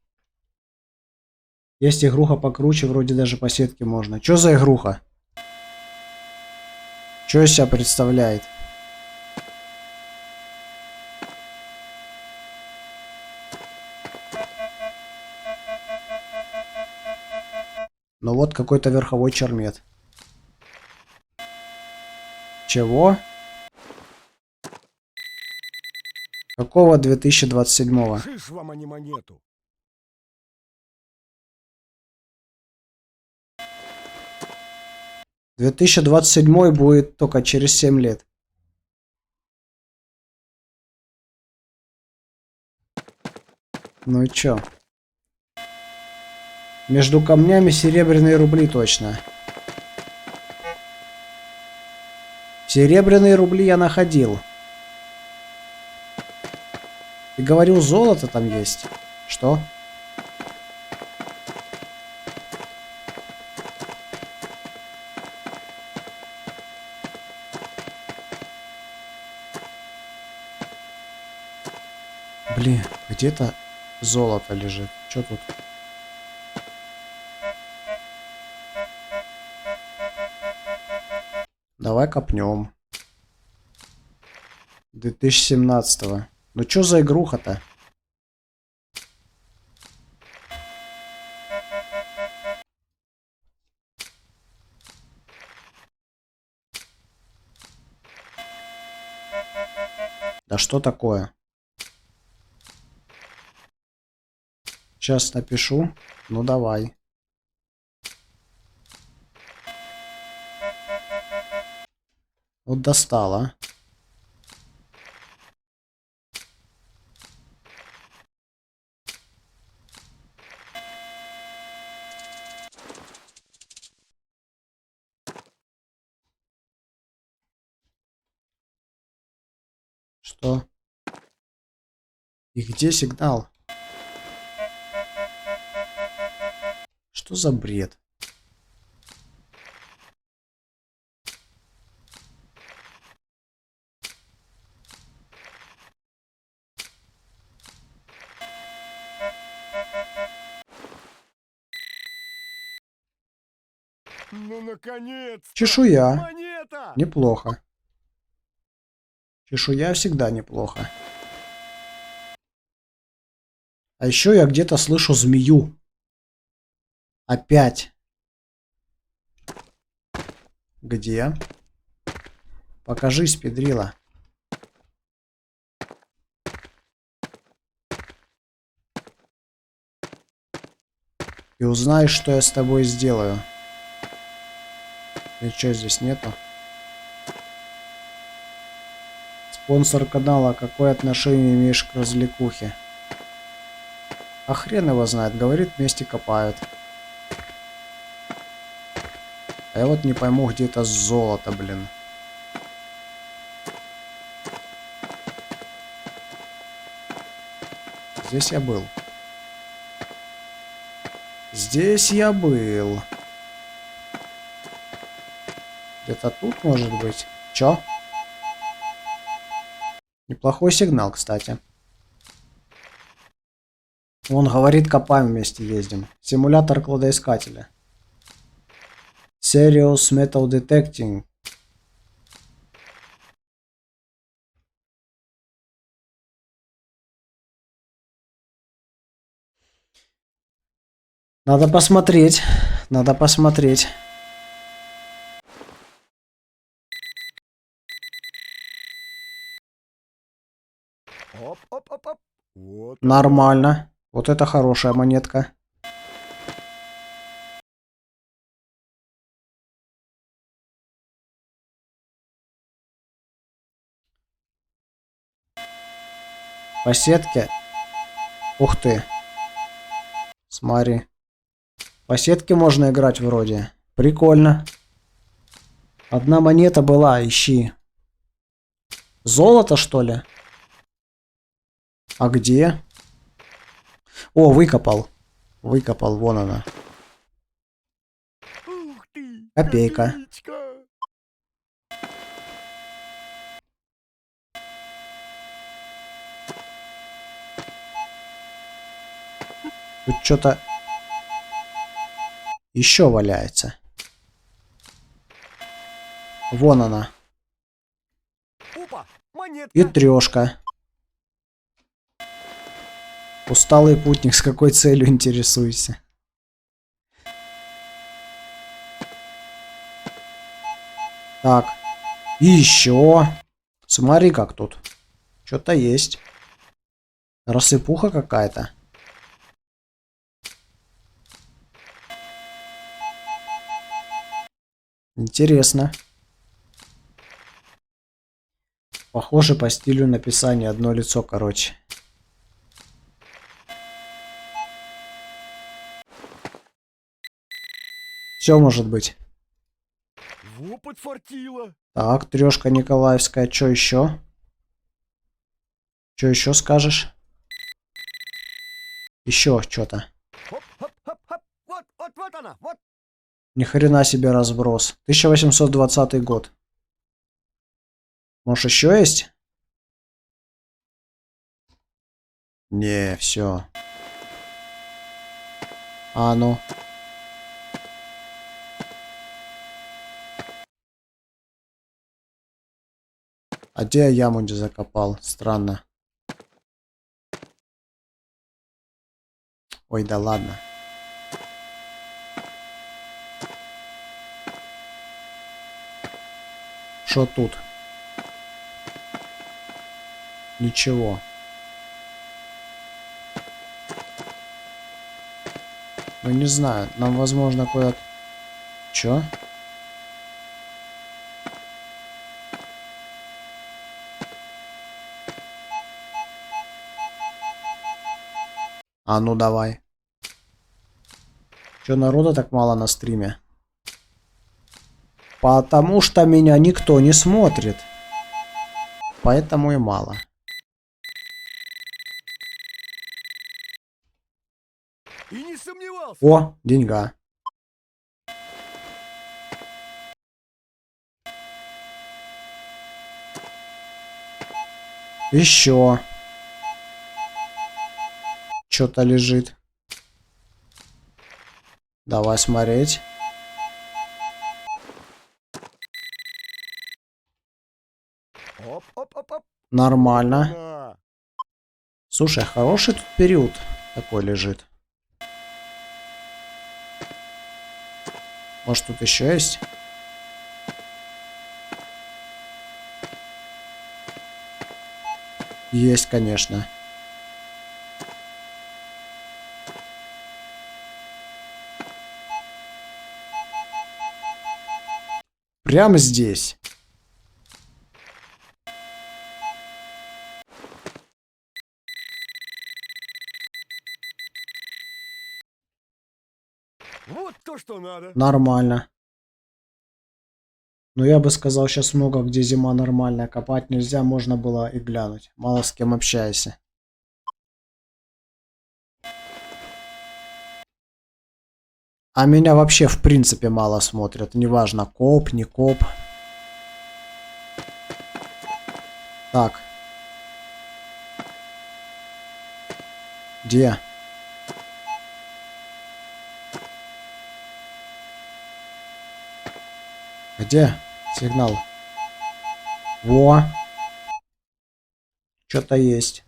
Есть игруха покруче, вроде даже по сетке можно. Чё за игруха? Чё из себя представляет? Ну вот какой-то верховой чермет. Чего? Какого 2027-го? Шиш вам, а не монету. — 2027 будет только через 7 лет. Ну и чё? Между камнями серебряные рубли точно. Серебряные рубли я находил. Ты говорил, золото там есть. Что? Блин, где-то золото лежит. Что тут? Давай копнем. 2017-го. Ну чё за игруха-то? Да что такое? Сейчас напишу. Ну давай. Вот достала. Что? И где сигнал? Что за бред? Ну, наконец! Чешуя. Монета! Неплохо. Чешуя всегда неплохо. А еще я где-то слышу змею. Опять. Где? Покажись, педрила. И узнаешь, что я с тобой сделаю. Ничего здесь нету. Спонсор канала. Какое отношение имеешь к развлекухе? А хрен его знает. Говорит, вместе копают. А я вот не пойму, где это золото, блин. Здесь я был. Здесь я был. Где-то тут, может быть. Чё? Неплохой сигнал, кстати. Он говорит, копаем вместе ездим. Симулятор кладоискателя. Serious Metal Detecting. Надо посмотреть. Надо посмотреть. Оп-оп-оп-оп. Вот. Нормально. Вот это хорошая монетка. По сетке. Ух ты. Смотри. По сетке можно играть вроде. Прикольно. Одна монета была, ищи. Золото, что ли? А где? О, выкопал. Выкопал, вон она. Ух ты! Копейка. Копеечка. Тут что-то еще валяется. Вон она. Опа! Монетка! И трешка. Усталый путник, с какой целью интересуешься? Так. И еще. Смотри, как тут. Что-то есть. Рассыпуха какая-то. Интересно. Похоже по стилю написания, одно лицо, короче. Все может быть. Во, подфартило. Так, трешка Николаевская. Что еще? Что еще скажешь? Еще что-то. Хоп, хоп, хоп, хоп. Вот она, вот. Ни хрена себе разброс. 1820 год. Может, еще есть? Не, все. А ну. А где я яму не закопал? Странно. Ой, да ладно. Что тут? Ничего. Ну не знаю, нам возможно куда-то... Чё? А ну давай. Чё народа так мало на стриме? Потому что меня никто не смотрит. Поэтому и мало. И не сомневался. О, деньга. Еще. Что-то лежит. Давай смотреть. Оп, оп, оп, оп. Нормально. На. Слушай, хороший тут период такой лежит. Может, тут еще есть? Есть, конечно. Прямо здесь. Вот то, что надо. Нормально. Но я бы сказал, сейчас много где зима нормальная. Копать нельзя, можно было и глянуть. Мало с кем общаешься. А меня вообще в принципе мало смотрят. Неважно, коп, не коп. Так. Где? Где сигнал? Во. Что-то есть.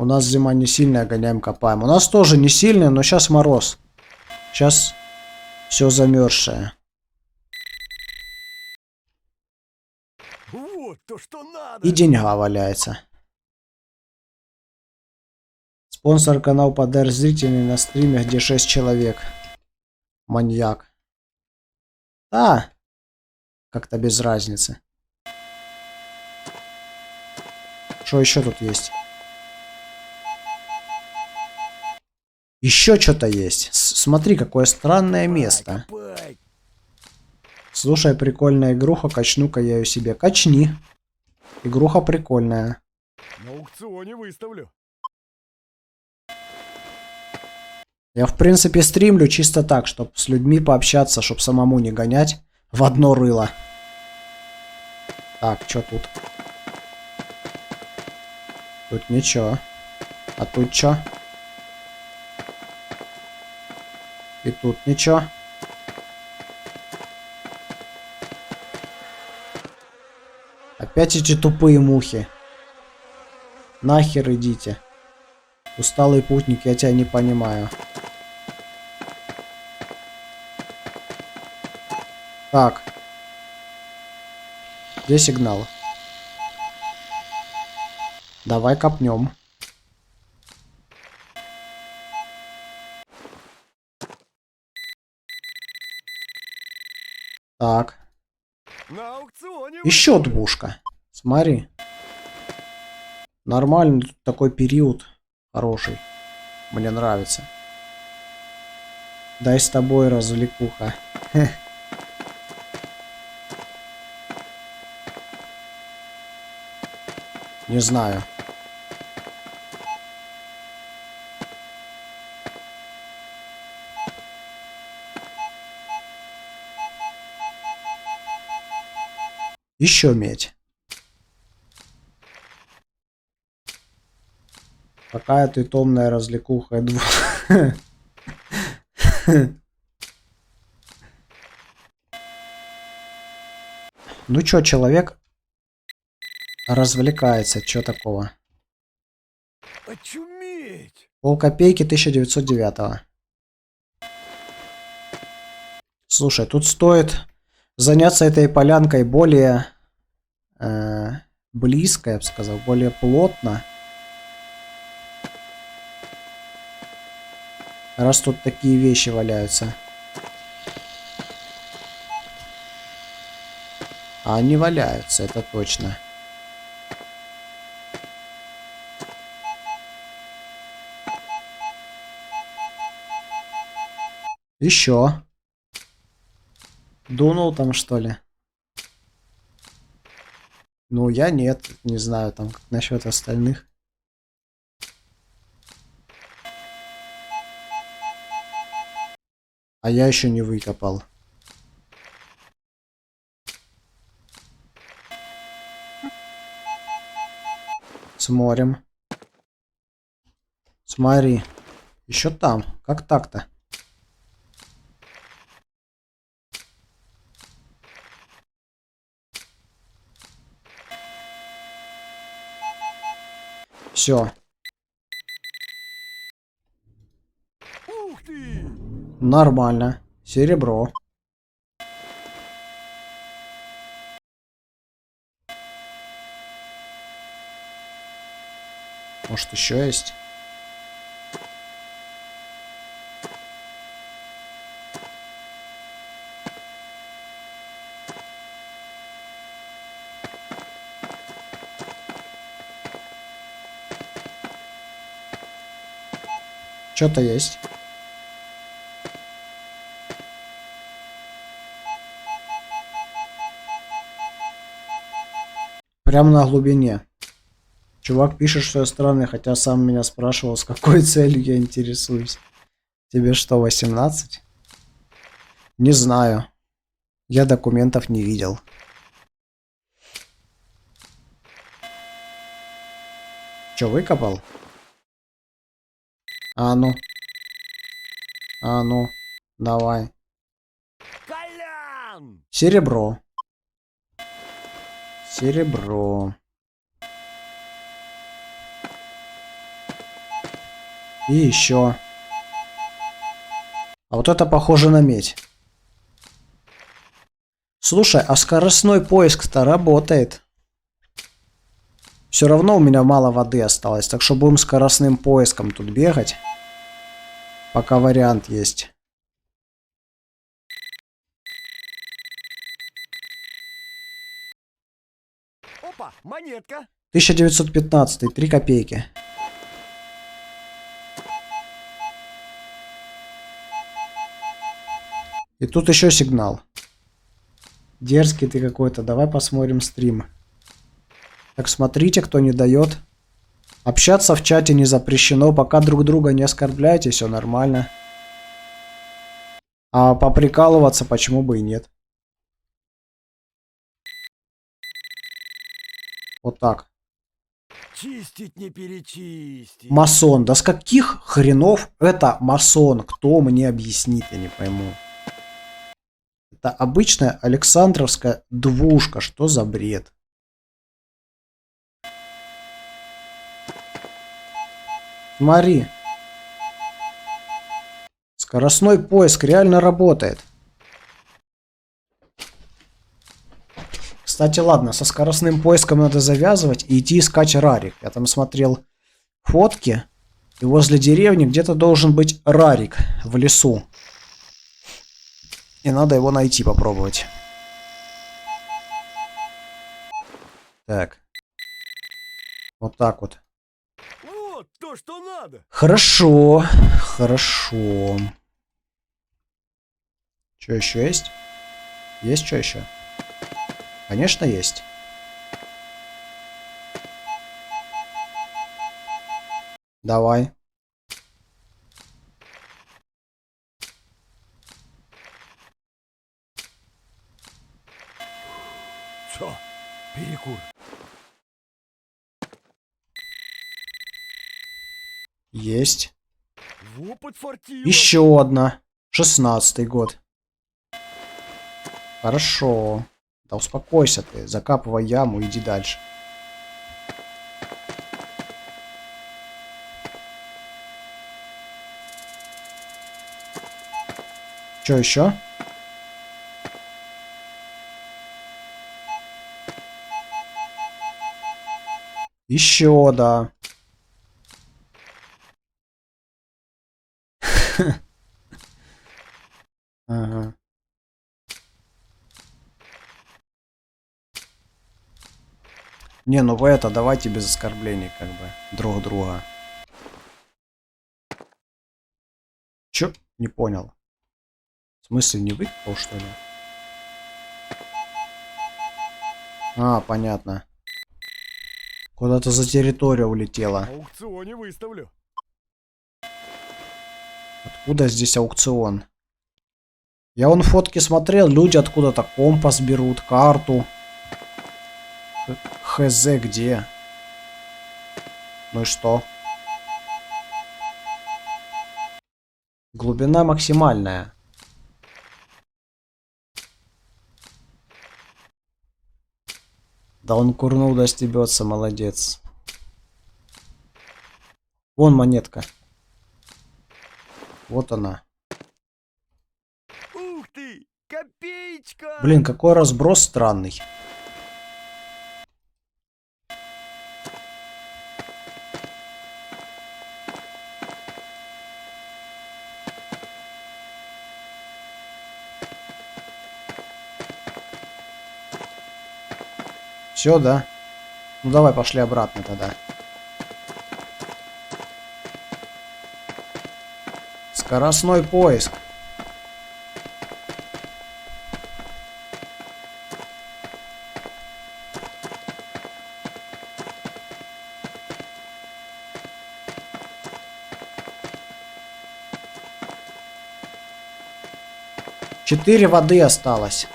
У нас зима не сильная, гоняем, копаем. У нас тоже не сильная, но сейчас мороз. Сейчас все замерзшее. Вот то, что надо. И деньга валяется. Спонсор канал подарок зрителей на стриме, где 6 человек. Маньяк. Да. Как-то без разницы. Что еще тут есть? Еще что-то есть. Смотри, какое странное место. Копай. Слушай, прикольная игруха, качну-ка я ее себе. Качни. Игруха прикольная. На аукционе выставлю. Я в принципе стримлю чисто так, чтобы с людьми пообщаться, чтобы самому не гонять в одно рыло. Так, что тут? Тут ничего. А тут что? И тут ничего. Опять эти тупые мухи. Нахер идите. Усталый путник, я тебя не понимаю. Так. Где сигнал? Давай копнем. Так. На аукционе Еще выставлю. двушка. Смотри. Нормальный тут такой период. Хороший. Мне нравится. Дай с тобой, развлекуха. Не знаю. Еще медь. Какая ты томная развлекуха. Ну чё, человек развлекается, чё такого? Очуметь! Полкопейки 1909. Слушай, тут стоит заняться этой полянкой более близко, я бы сказал, более плотно. Раз тут такие вещи валяются. А они валяются, это точно. Еще. Дунул там, что ли? Ну, я нет. Не знаю, там, как насчет остальных. А я еще не выкопал. Смотрим. Смотри. Еще там. Как так-то? Все. Ух ты! Нормально. Серебро. Может, еще есть? Что-то есть. Прямо на глубине. Чувак пишет, что я странный, хотя сам меня спрашивал, с какой целью я интересуюсь. Тебе что, 18? Не знаю. Я документов не видел. Че, выкопал? А ну. А ну. Давай. Колян! Серебро. Серебро. И еще. А вот это похоже на медь. Слушай, а скоростной поиск-то работает. Все равно у меня мало воды осталось, так что будем скоростным поиском тут бегать. Пока вариант есть. Опа, монетка! 1915, 3 копейки. И тут еще сигнал. Дерзкий ты какой-то. Давай посмотрим стрим. Так, смотрите, кто не дает. Общаться в чате не запрещено. Пока друг друга не оскорбляйте, все нормально. А поприкалываться почему бы и нет. Вот так. Чистить не перечистить. Масон. Да с каких хренов это масон? Кто мне объяснит, я не пойму. Это обычная Александровская двушка. Что за бред? Смотри. Скоростной поиск реально работает. Кстати, ладно, со скоростным поиском надо завязывать и идти искать рарик. Я там смотрел фотки. И возле деревни где-то должен быть рарик в лесу. И надо его найти, попробовать. Так. Вот так вот. Вот То, что надо. Хорошо, хорошо. Что еще есть? Есть что еще? Конечно, есть. Давай. Все, перекур. Есть. Во, подфартило. Еще одна. 16-й год. Хорошо. Да успокойся ты. Закапывай яму, иди дальше. Что еще? Еще, да. Ага. Не, ну вы это давайте без оскорблений, как бы, друг друга. Чё? Не понял. В смысле, не выкопал, что ли? А, понятно. Куда-то за территорию улетела. На аукционе выставлю. Откуда здесь аукцион? Я вон фотки смотрел, люди откуда-то компас берут, карту. Хз где? Ну и что? Глубина максимальная. Да он курнул, да стебется, молодец. Вон монетка. Вот она. Ух ты, копеечка. Блин, какой разброс странный. Все, да? Ну давай, пошли обратно тогда. Скоростной поиск. Четыре воды осталось.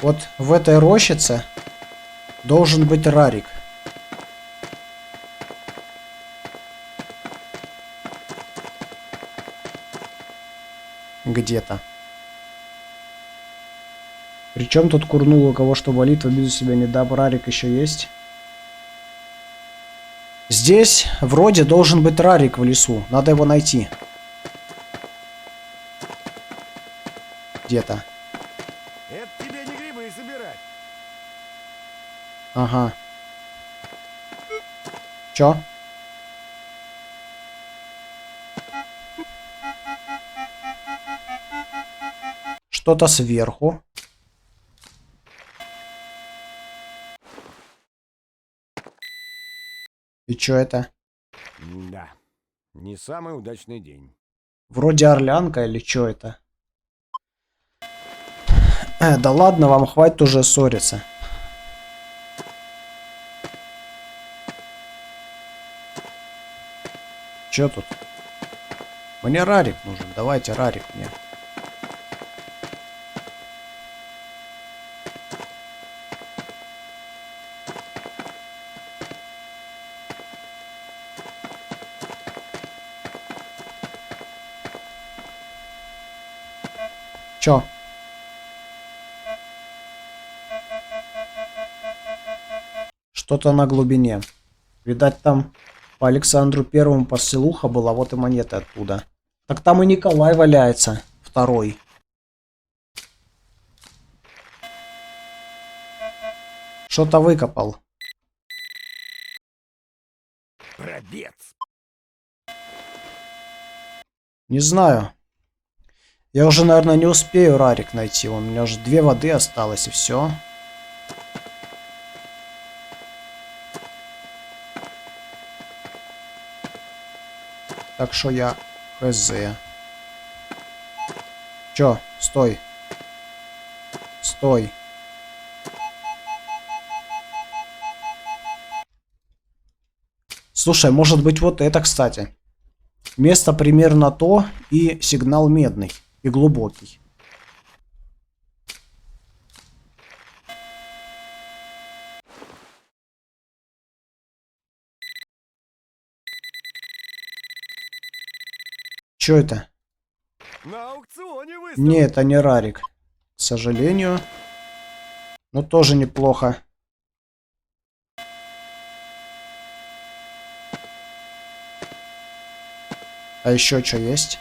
Вот в этой рощице должен быть рарик. Где-то. Причем тут курнул, у кого что болит, в обиду себя не дам. Рарик еще есть. Здесь вроде должен быть рарик в лесу. Надо его найти. Где-то. Это тебе не грибы собирать. Ага. Чё? Что-то сверху. И чё это? Да, не самый удачный день. Вроде орлянка или чё это? Да ладно, вам хватит уже ссориться. Чё тут? Мне рарик нужен. Давайте рарик мне. Чё? Что-то на глубине. Видать, там по Александру Первому посылуха была, вот и монета оттуда. Так там и Николай валяется. Второй. Что-то выкопал. Пробец. Не знаю. Я уже, наверное, не успею рарик найти. У меня уже 2 воды осталось и все. Так что я хз. Чё? Стой. Стой. Слушай, может быть вот это, кстати. Место примерно то и сигнал медный и глубокий. Чё это? На аукционе выставлен. Не, это не рарик. К сожалению. Но тоже неплохо. А еще что есть?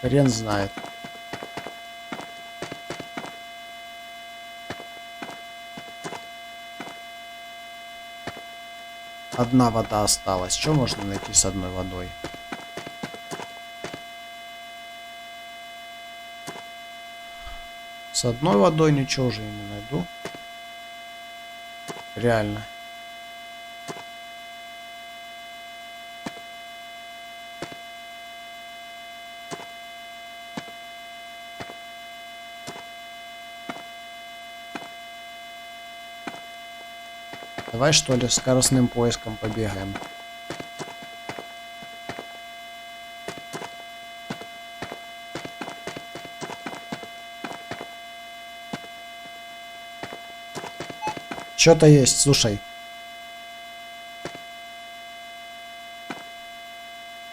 Хрен знает. Одна вода осталась. Что можно найти с одной водой? С одной водой ничего уже не найду. Реально. Давай что ли скоростным поиском побегаем. Что-то есть, слушай.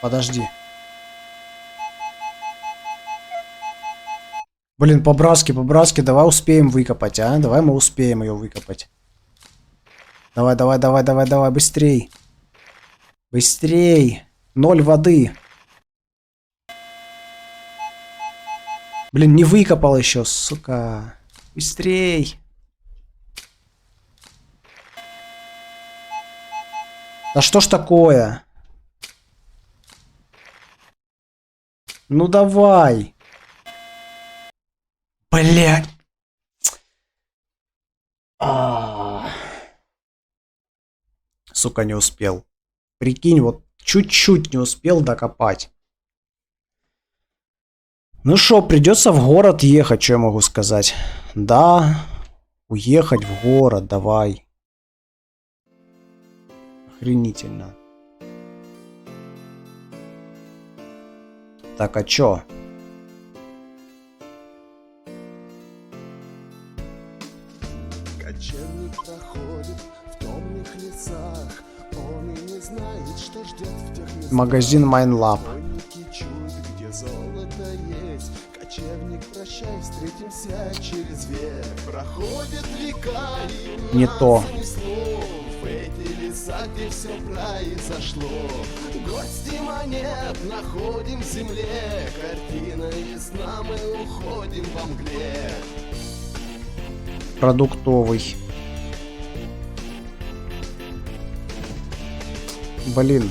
Подожди. Блин, по-братски, давай успеем выкопать, а? Давай мы успеем ее выкопать. Давай, давай, давай, давай, давай, быстрей. Быстрей. 0 воды. Блин, не выкопал еще, сука. Быстрей. Да что ж такое? Ну давай. Блядь. Сука, не успел. Прикинь, вот чуть-чуть не успел докопать. Ну шо, придется в город ехать, что я могу сказать. Да, уехать в город, давай. Охренительно. Так, а чё? Кочевник проходит в томных лесах. Он и не знает, что ждет в тех местах. Магазин Майнлаб. Конники чуют, где золото есть. Кочевник, прощай, встретимся через век. Проходят века, и Не нас то. занесло в эти леса, где все произошло. Гости монет находим в земле. Картина ясна, мы уходим во мгле. Продуктовый. Блин.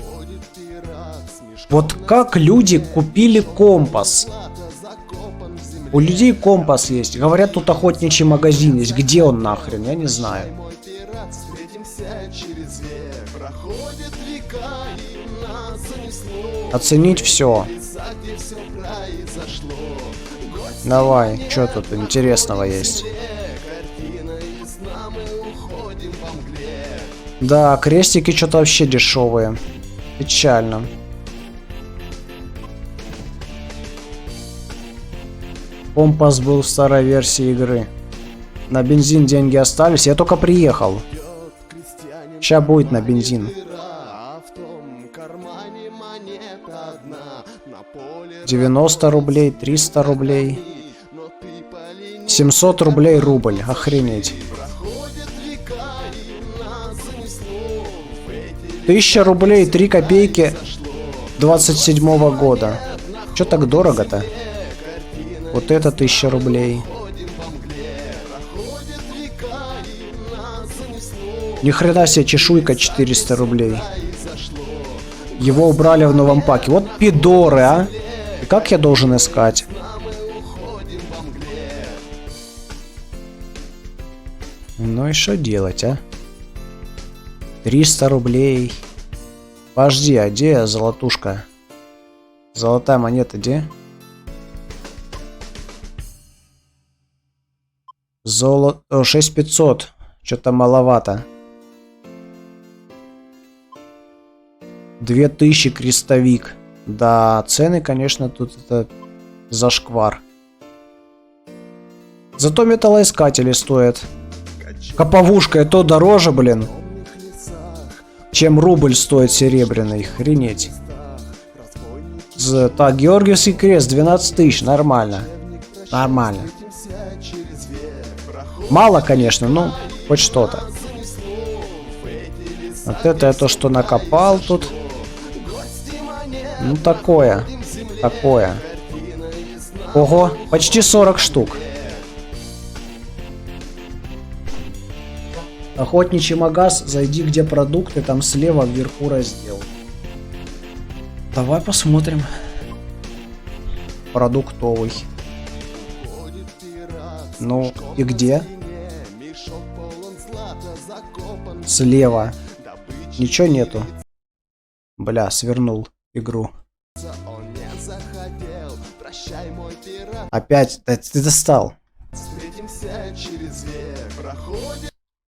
Ходит пират с мешком Вот как люди купили компас? злата, закопан в земле. У людей компас есть. Говорят, тут охотничий магазин есть. Где он нахрен? Я не знаю. Мой пират, встретимся через век. Проходит века, и нас занесло. Оценить все. Леса, где все произошло. Гости Давай, монет что тут интересного находим в есть? земле. Картина ясна, мы уходим во мгле. Да, крестики что-то вообще дешевые. Печально. Компас был в старой версии игры. На бензин деньги остались. Я только приехал. Идет крестьянин, Ща будет на кармане бензин. дыра, а в том кармане монета одна. На поле 90 рублей, 300 рублей. но ты полени. 700 рублей рубль. Охренеть. Проходит 1000 рублей 3 копейки 27 года. Чё так дорого-то? Вот это 1000 рублей. Ни хрена себе, чешуйка 400 рублей. Его убрали в новом паке. Вот пидоры, а! И как я должен искать? Ну и что делать, а? 300 рублей. Подожди, а где золотушка? Золотая монета где? Золото... 6500. Что-то маловато. 2000 крестовик. Да, цены, конечно, тут это зашквар. Зато металлоискатели стоят. Коповушка и то дороже, блин, чем рубль стоит серебряный. Хренеть. Так, Георгиевский крест 12 тысяч. Нормально. Нормально. Мало, конечно, но хоть что-то. Вот это то, что накопал тут. Ну, такое. Такое. Ого, почти 40 штук. Охотничий магаз, зайди где продукты, там слева вверху раздел. Давай посмотрим. Продуктовый. Ну, и где? Слева. Ничего нету. Бля, свернул игру. Опять, да ты достал.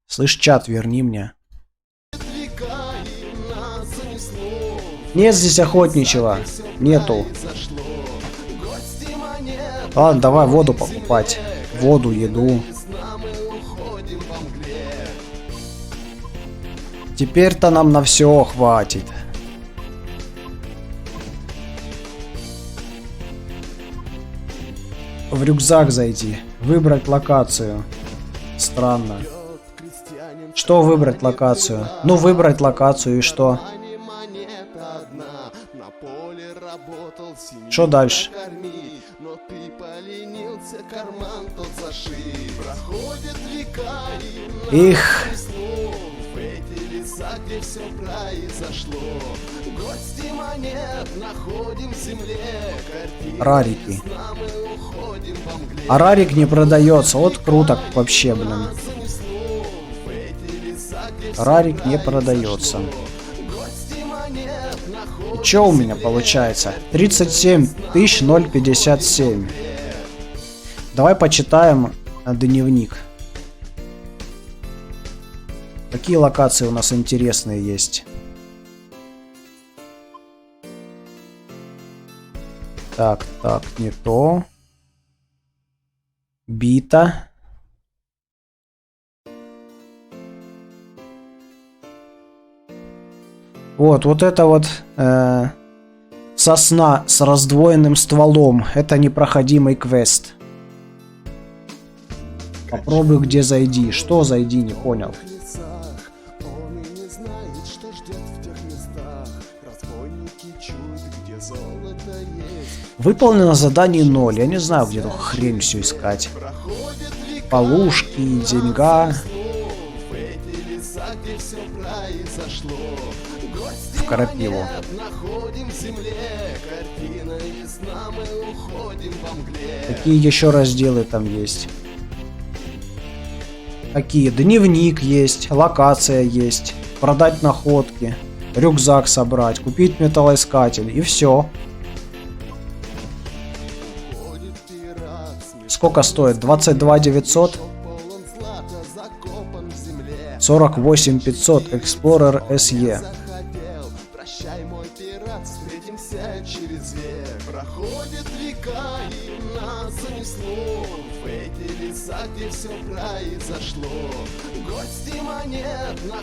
Слышь, чат, верни мне. Нет здесь охотничьего. Нету. Ладно, давай воду покупать. Воду, еду. Теперь-то нам на все хватит. В рюкзак зайти. Выбрать локацию. Странно. Что выбрать локацию? Ну, выбрать локацию и что? Что дальше? Их. Рарики. А рарик не продается. Вот круто вообще, блин. Рарик не продается. И чё у меня получается? 37 057. Давай почитаем дневник. Какие локации у нас интересные есть? Так, не то. Бита. Вот это вот сосна с раздвоенным стволом. Это непроходимый квест. Попробуй где зайди. Что зайди, не понял. Выполнено задание 0. Я не знаю, где эту хрень все искать. Полушки, деньга. В крапиву. Какие еще разделы там есть? Какие? Дневник есть, локация есть, продать находки, рюкзак собрать, купить металлоискатель и все. Сколько стоит? 22 900? 48 500 Explorer SE.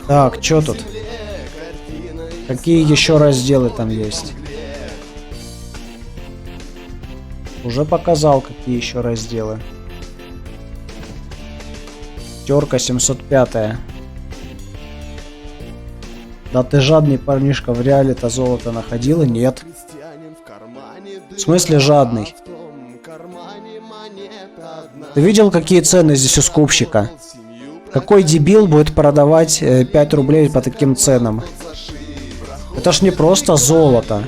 Так, что тут? Какие еще разделы там есть? Уже показал, какие еще разделы. Терка 705. Да ты жадный парнишка, в реале-то золото находила? Нет. Крестьянин в кармане В смысле жадный? в том кармане монета одна. Ты видел, какие цены здесь у скупщика? Семью Какой дебил будет продавать 5 рублей по таким ценам? Это ж не просто золото.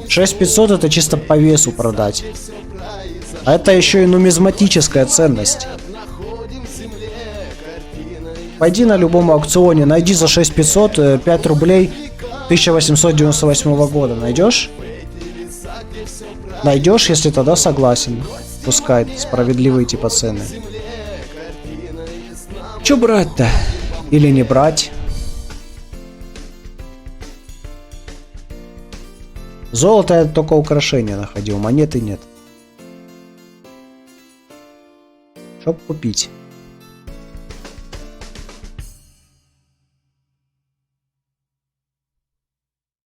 6500 это чисто по весу продать. А это еще и нумизматическая ценность. находим в земле картина. Пойди на любом аукционе, найди за 6500 5 рублей 1898 года. Найдешь? Найдешь, если тогда согласен. Пускай справедливые типа цены. Че брать-то? Или не брать? Золото я только украшения находил, монеты нет. Чтоб купить.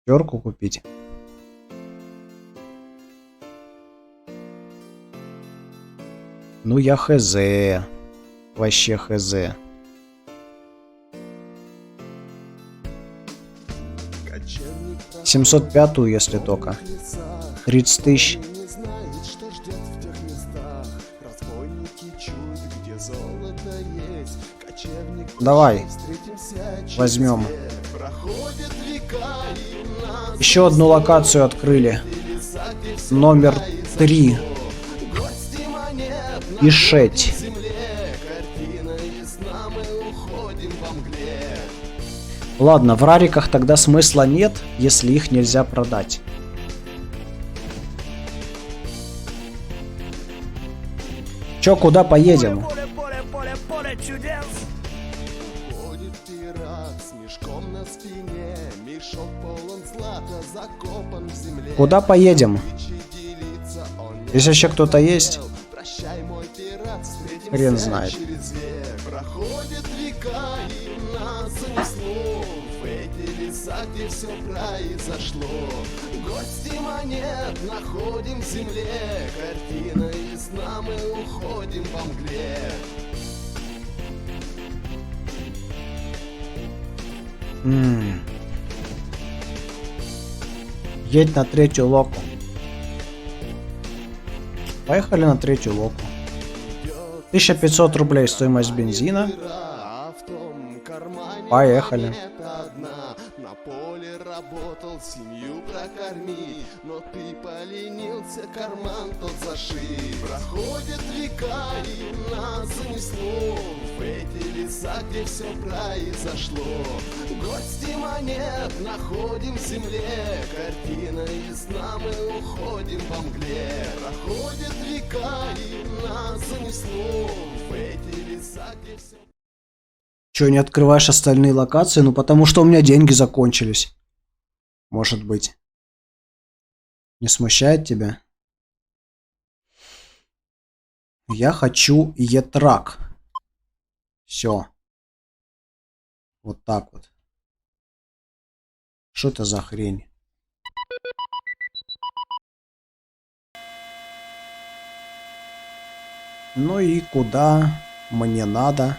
Терку купить. Ну я хз. Вообще хз. Кочевник 705-ю, если только. 30 тысяч. не знает, что ждет в тех местах. Разбойники чуют, где золото есть. Кочевник Давай. встретимся через Возьмем. век. Проходят века, и нас Еще одну локацию открыли. Номер 3. гости монет И шеть. в земле. Картина ясна, мы уходим во мгле. Ладно, в рариках тогда смысла нет, если их нельзя продать. Чё, куда поедем? Ходит пират с мешком на спине. Мешок полон злата, закопан в земле. Куда поедем? Добычей делиться он не Здесь вообще кто-то есть? хотел. Прощай, мой пират, встретимся Хрен знает. через век. Проходят века, и нас занесло в эти леса, где все произошло. Гости монет находим в земле. Картина ясна, мы уходим во мгле. Едь на 3-ю локу. Поехали на 3-ю локу. 1500 рублей стоимость бензина. А в том кармане Поехали. монета одна. На поле работал, семью прокорми. Но ты поленился, карман тот зашиб. Проходят века, и нас занесло в эти леса, где все произошло. Гости монет находим в земле. Картина ясна, мы уходим во мгле. Проходят века, и нас занесло в эти леса, где все... Чё, не открываешь остальные локации? Ну потому что у меня деньги закончились. Может быть. Не смущает тебя? Я хочу Етрак. Все. Вот так вот. Что это за хрень? Ну и куда мне надо?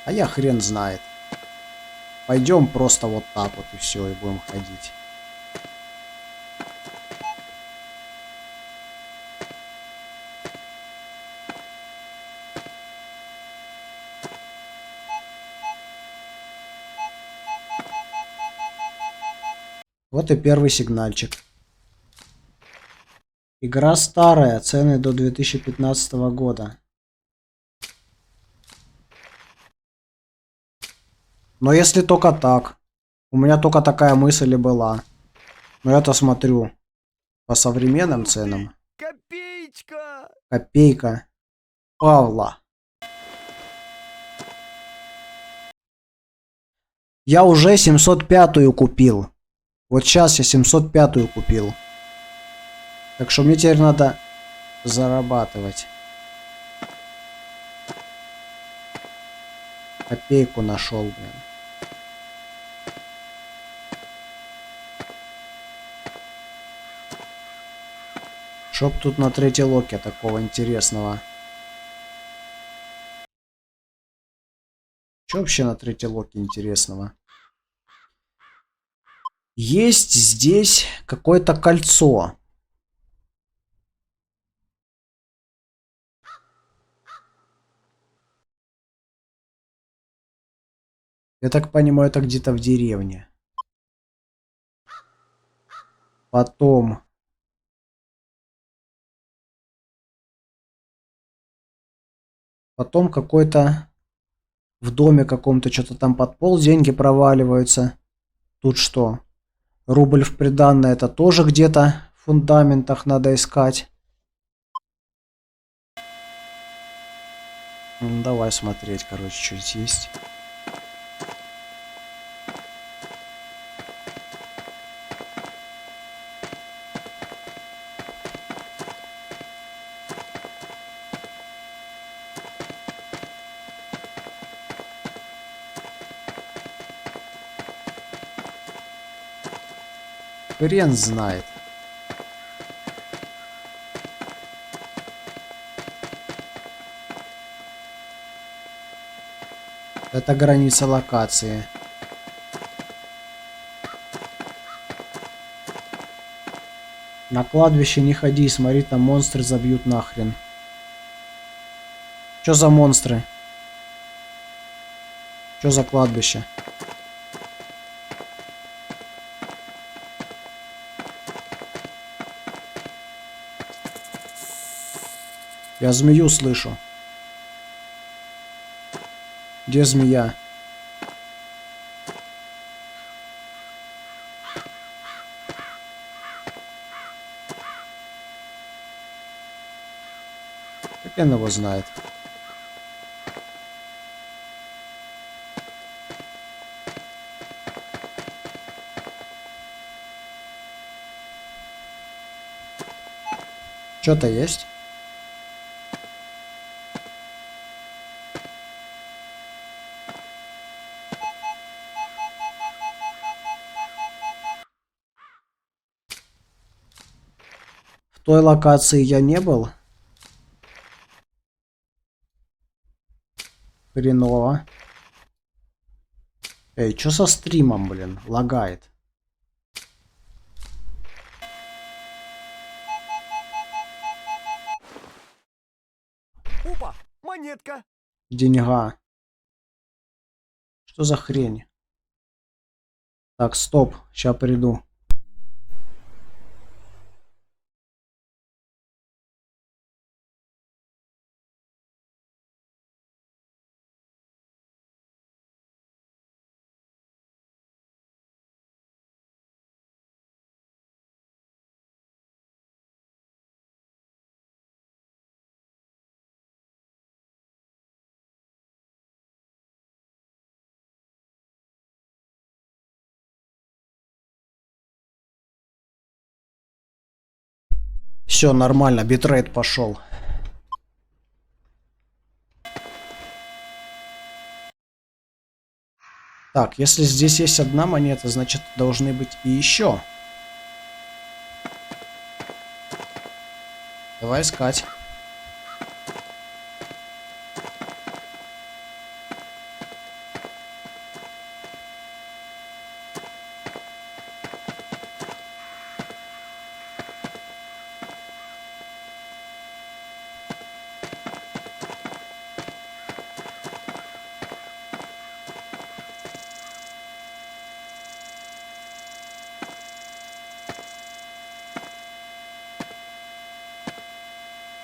А я хрен знает. Пойдем просто вот так вот и все, и будем ходить. Вот и первый сигнальчик. Игра старая, цены до 2015 года. Но если только так. У меня только такая мысль и была. Но я-то смотрю по современным ценам. Копеечка! Копейка Павла. Я уже 705-ю купил. Вот сейчас я 705-ю купил. Так что мне теперь надо зарабатывать. Копейку нашел, блин. Чтоб тут на третьей локе такого интересного. Что вообще на третьей локе интересного? Есть здесь какое-то кольцо. Я так понимаю, это где-то в деревне. Потом... Потом какой-то... В доме каком-то что-то там под пол деньги проваливаются. Тут что? Рубль в приданое, это тоже где-то в фундаментах надо искать. Давай смотреть, короче, что здесь есть. Хрен знает. Это граница локации. На кладбище не ходи, смотри, там монстры забьют нахрен. Чё за монстры? Чё за кладбище? Я змею слышу. Где змея? Как он его знает? Что-то есть? В той локации я не был. Хреново. Эй, что со стримом, блин? Лагает. Опа, монетка. Деньга. Что за хрень? Так, стоп. Сейчас приду. Все нормально, битрейт пошел. Так, если здесь есть одна монета, значит должны быть и еще. Давай искать.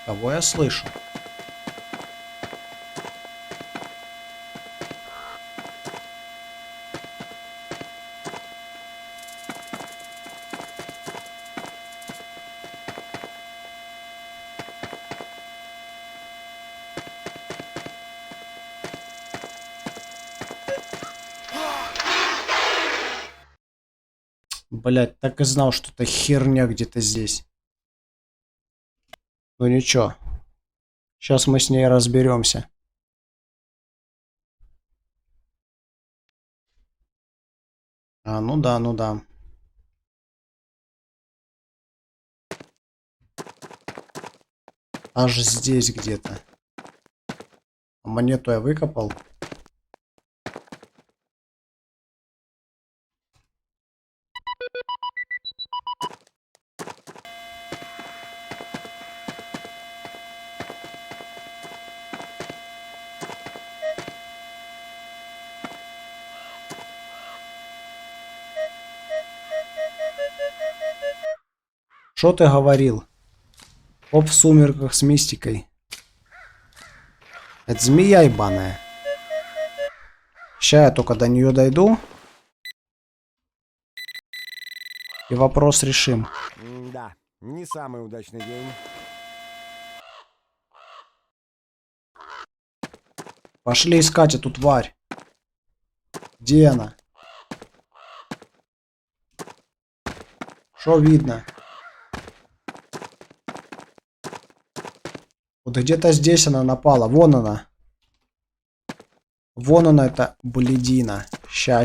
Кого я слышу? Блять, так и знал, что это херня где-то здесь. Ну ничего. Сейчас мы с ней разберемся. А, ну да, ну да. Аж здесь где-то. Монету я выкопал. Что ты говорил? Поп в сумерках с мистикой. Это змея ебаная. Ща я только до нее дойду. И вопрос решим. Да, не самый удачный день. Пошли искать эту тварь. Где она? Что видно? Вот где-то здесь она напала. Вон она. Вон она, эта блядина. Ща.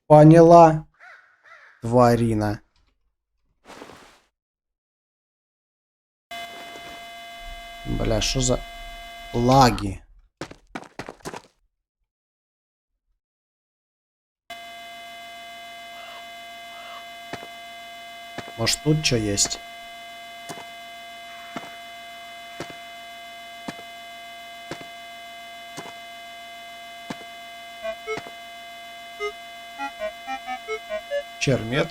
Поняла. Тварина. Бля, что за лаги? Может, тут что есть? Чермет.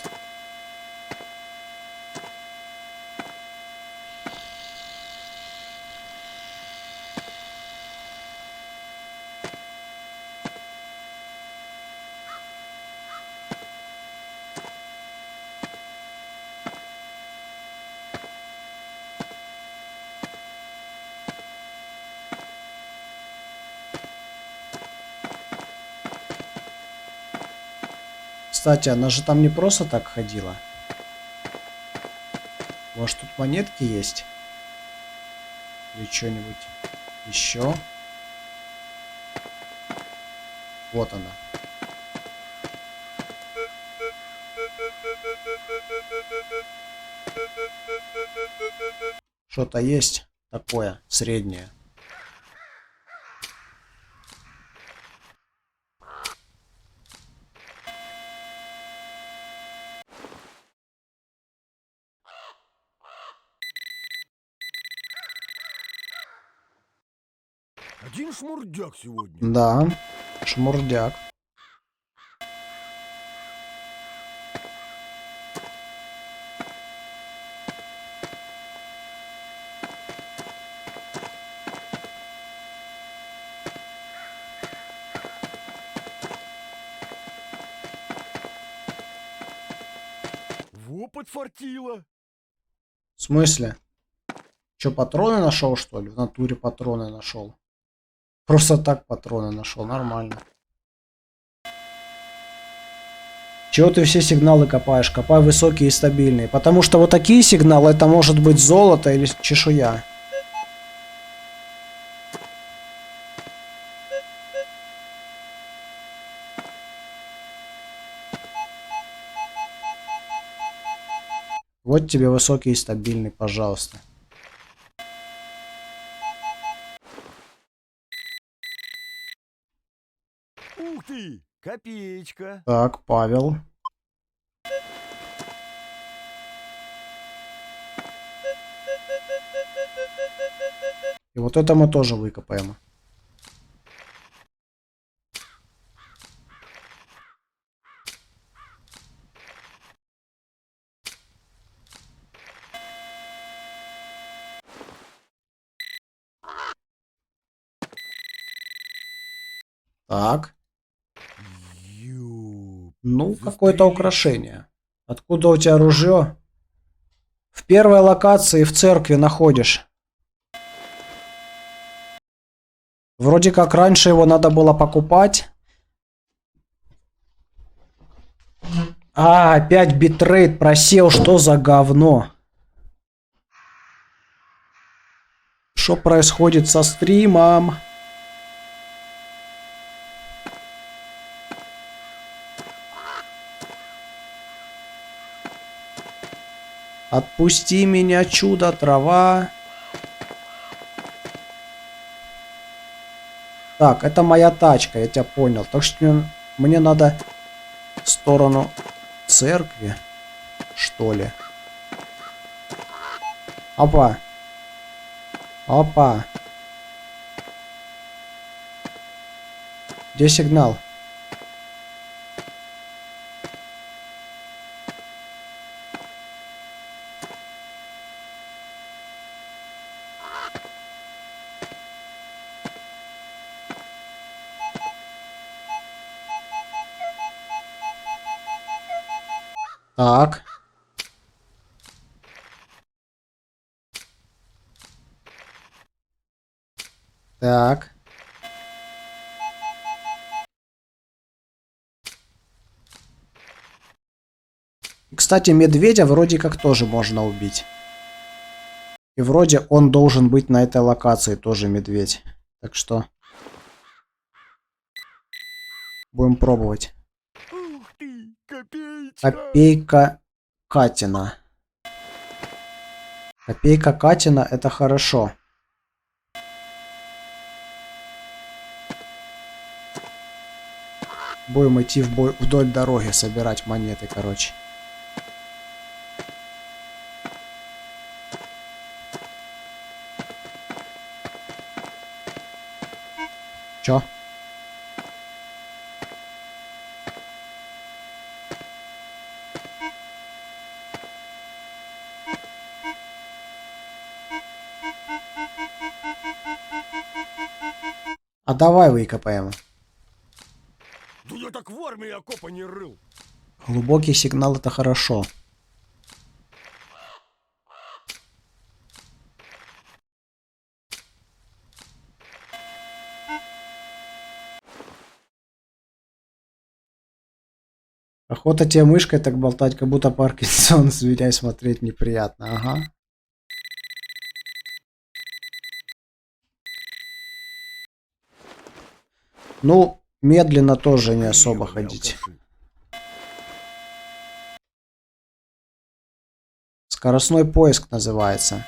Кстати, она же там не просто так ходила. Может, тут монетки есть? Или что-нибудь еще? Вот она. Что-то есть такое среднее. Один шмурдяк сегодня. Да, шмурдяк. Во, подфартило. В смысле? Че, патроны нашел, что ли? В натуре патроны нашел. Просто так патроны нашел, нормально. Чего ты все сигналы копаешь? Копай высокие и стабильные. Потому что вот такие сигналы, это может быть золото или чешуя. Вот тебе высокий и стабильный, пожалуйста. Ух ты, копеечка. Так, Павел. И вот это мы тоже выкопаем. Так. Ну, какое-то украшение. Откуда у тебя ружье? В первой локации в церкви находишь. Вроде как раньше его надо было покупать. А, опять битрейт просел. Что за говно? Что происходит со стримом? Отпусти меня, чудо, трава. Так, это моя тачка, я тебя понял. Так что мне надо в сторону церкви, что ли. Опа. Опа. Где сигнал? Так. Так. И, кстати, медведя вроде как тоже можно убить. И вроде он должен быть на этой локации тоже медведь. Так что будем пробовать. Ух ты, копеечка. Копейка Катина. Копейка Катина — это хорошо. Будем идти вдоль дороги, собирать монеты, короче. Чё? А давай выкопаем. Да я так в армии окопа не рыл. Глубокий сигнал — это хорошо. Охота тебе мышкой так болтать, как будто Паркинсон, зверяй смотреть неприятно. Ага. Ну, медленно тоже не особо ходить. Алкаши. Скоростной поиск называется.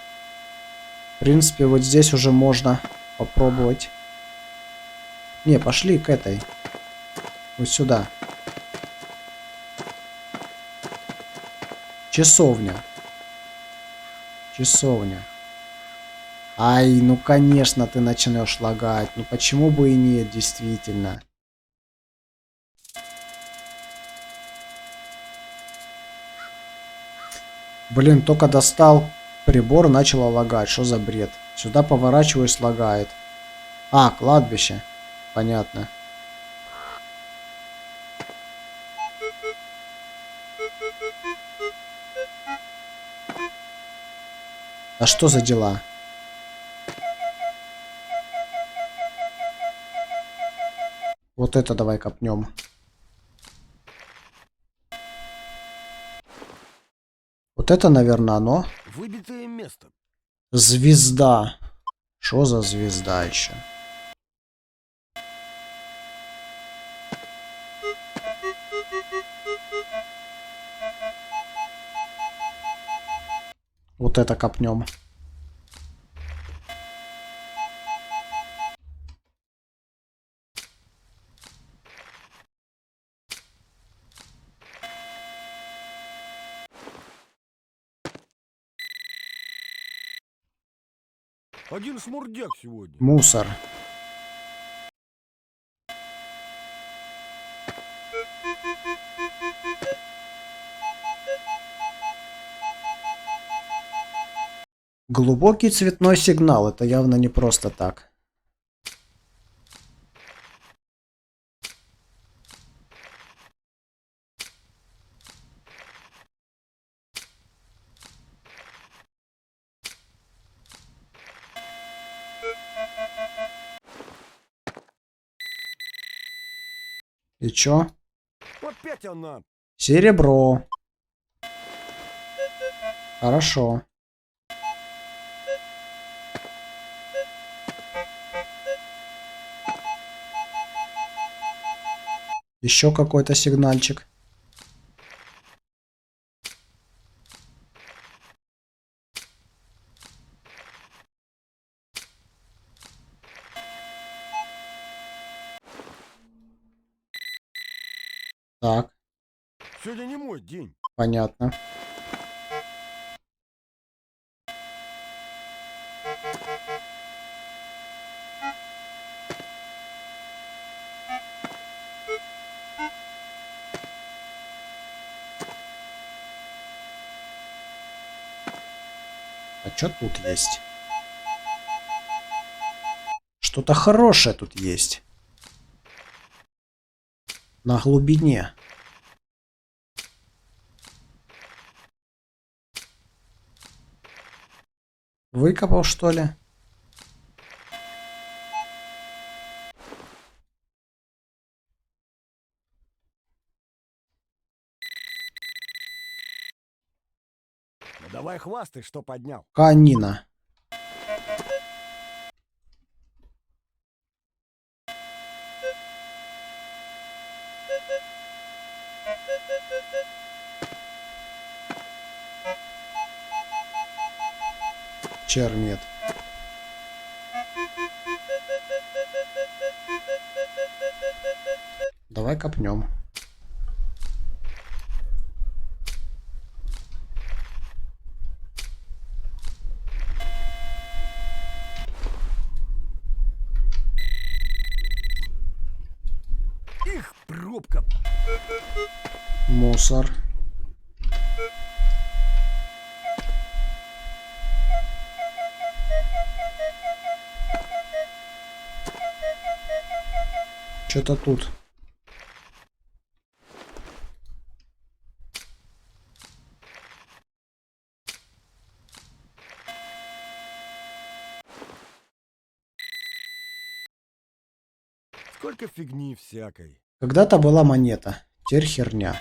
В принципе, вот здесь уже можно попробовать. Не, пошли к этой. Вот сюда. Часовня. Часовня. Ай, ну конечно ты начнешь лагать. Ну почему бы и нет, действительно. Блин, только достал прибор, начало лагать. Что за бред? Сюда поворачиваюсь, лагает. А, кладбище. Понятно. А что за дела? Вот это давай копнем. Вот это, наверное, оно. Выбитое место. Звезда. Что за звезда еще? Вот это копнем. Один шмурдяк сегодня. Мусор. Глубокий цветной сигнал. Это явно не просто так. И чё? Опять она. Серебро. Хорошо. Еще какой-то сигнальчик. Так, Сегодня не мой день. понятно. А что тут есть? Что-то хорошее тут есть. На глубине. Выкопал, что ли? Ну давай хвастай, что поднял. Канина. Чермет. Давай копнем. Их, пробка. Мусор. Что-то тут. Сколько фигни всякой. Когда-то была монета. Теперь херня.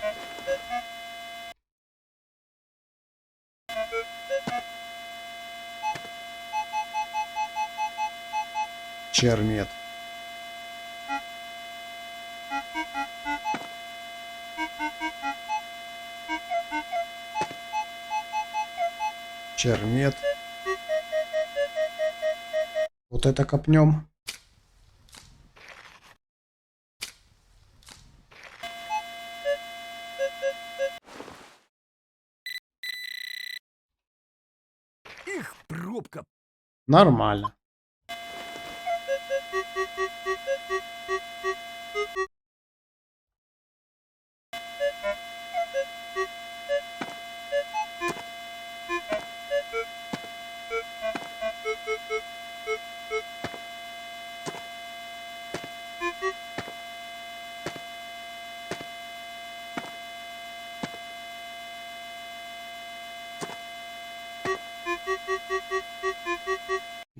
Чермет. Чермет. Вот это копнем. Их, пробка. Нормально.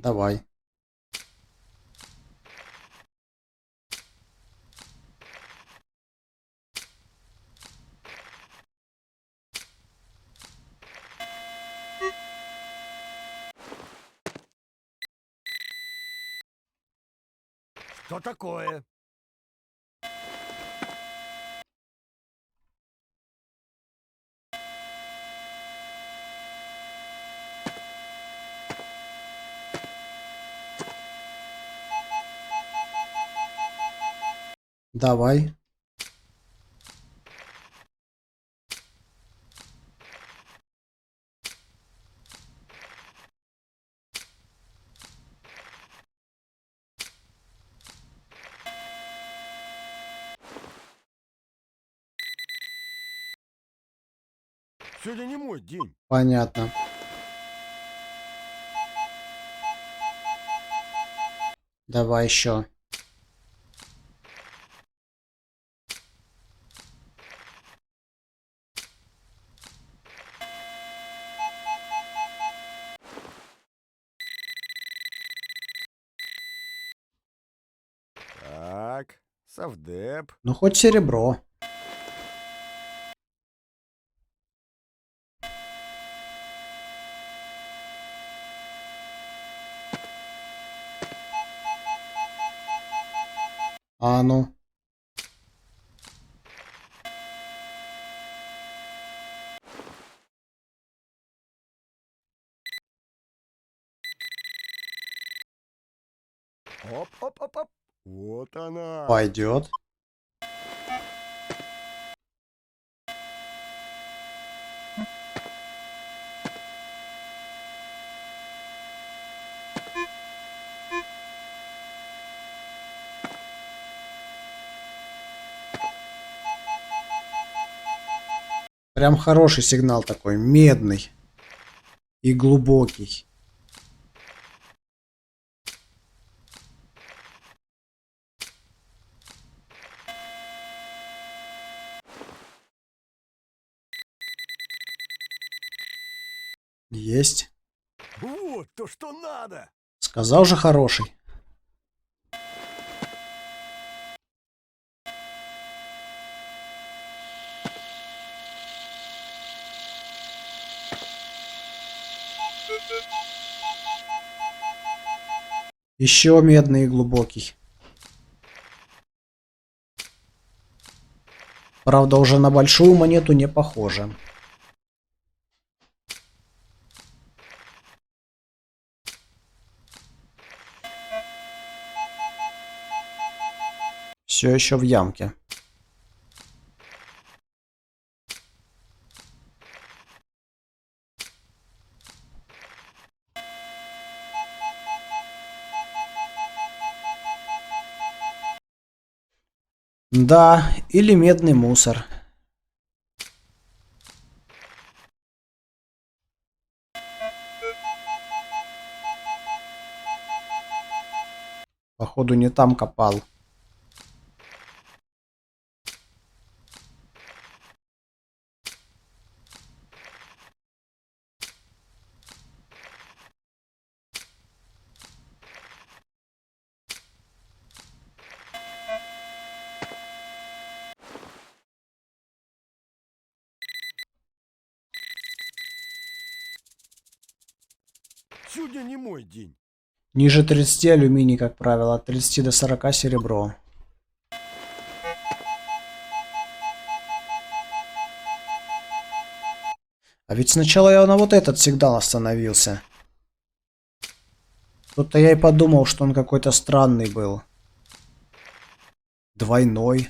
Давай. Что такое? Давай. Сегодня не мой день. Понятно. Давай еще. Так, совдеп. Ну хоть серебро. А ну. Оп-оп-оп-оп. Вот она. Пойдет. Прям хороший сигнал такой, медный и глубокий. Есть. Вот то, что надо. Сказал же хороший. Еще медный и глубокий. Правда, уже на большую монету не похоже. Все еще в ямке. Да, или медный мусор. Походу, не там копал. Сегодня не мой день. Ниже 30 алюминий, как правило, от 30 до 40 серебро. А ведь сначала я на вот этот сигнал остановился. Тут-то я и подумал, что он какой-то странный был. Двойной.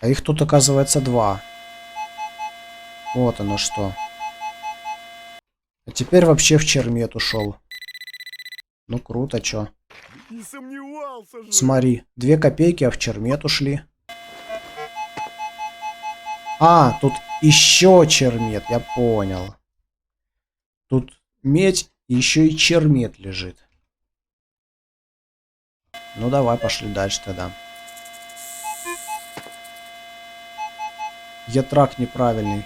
А их тут, оказывается, два. Вот оно что. А теперь вообще в чермет ушел. Ну круто, чё. Не сомневался же. Смотри, 2 копейки, а в чермет ушли. А, тут еще чермет, я понял. Тут медь, еще и чермет лежит. Ну давай, пошли дальше тогда. Ятрак неправильный.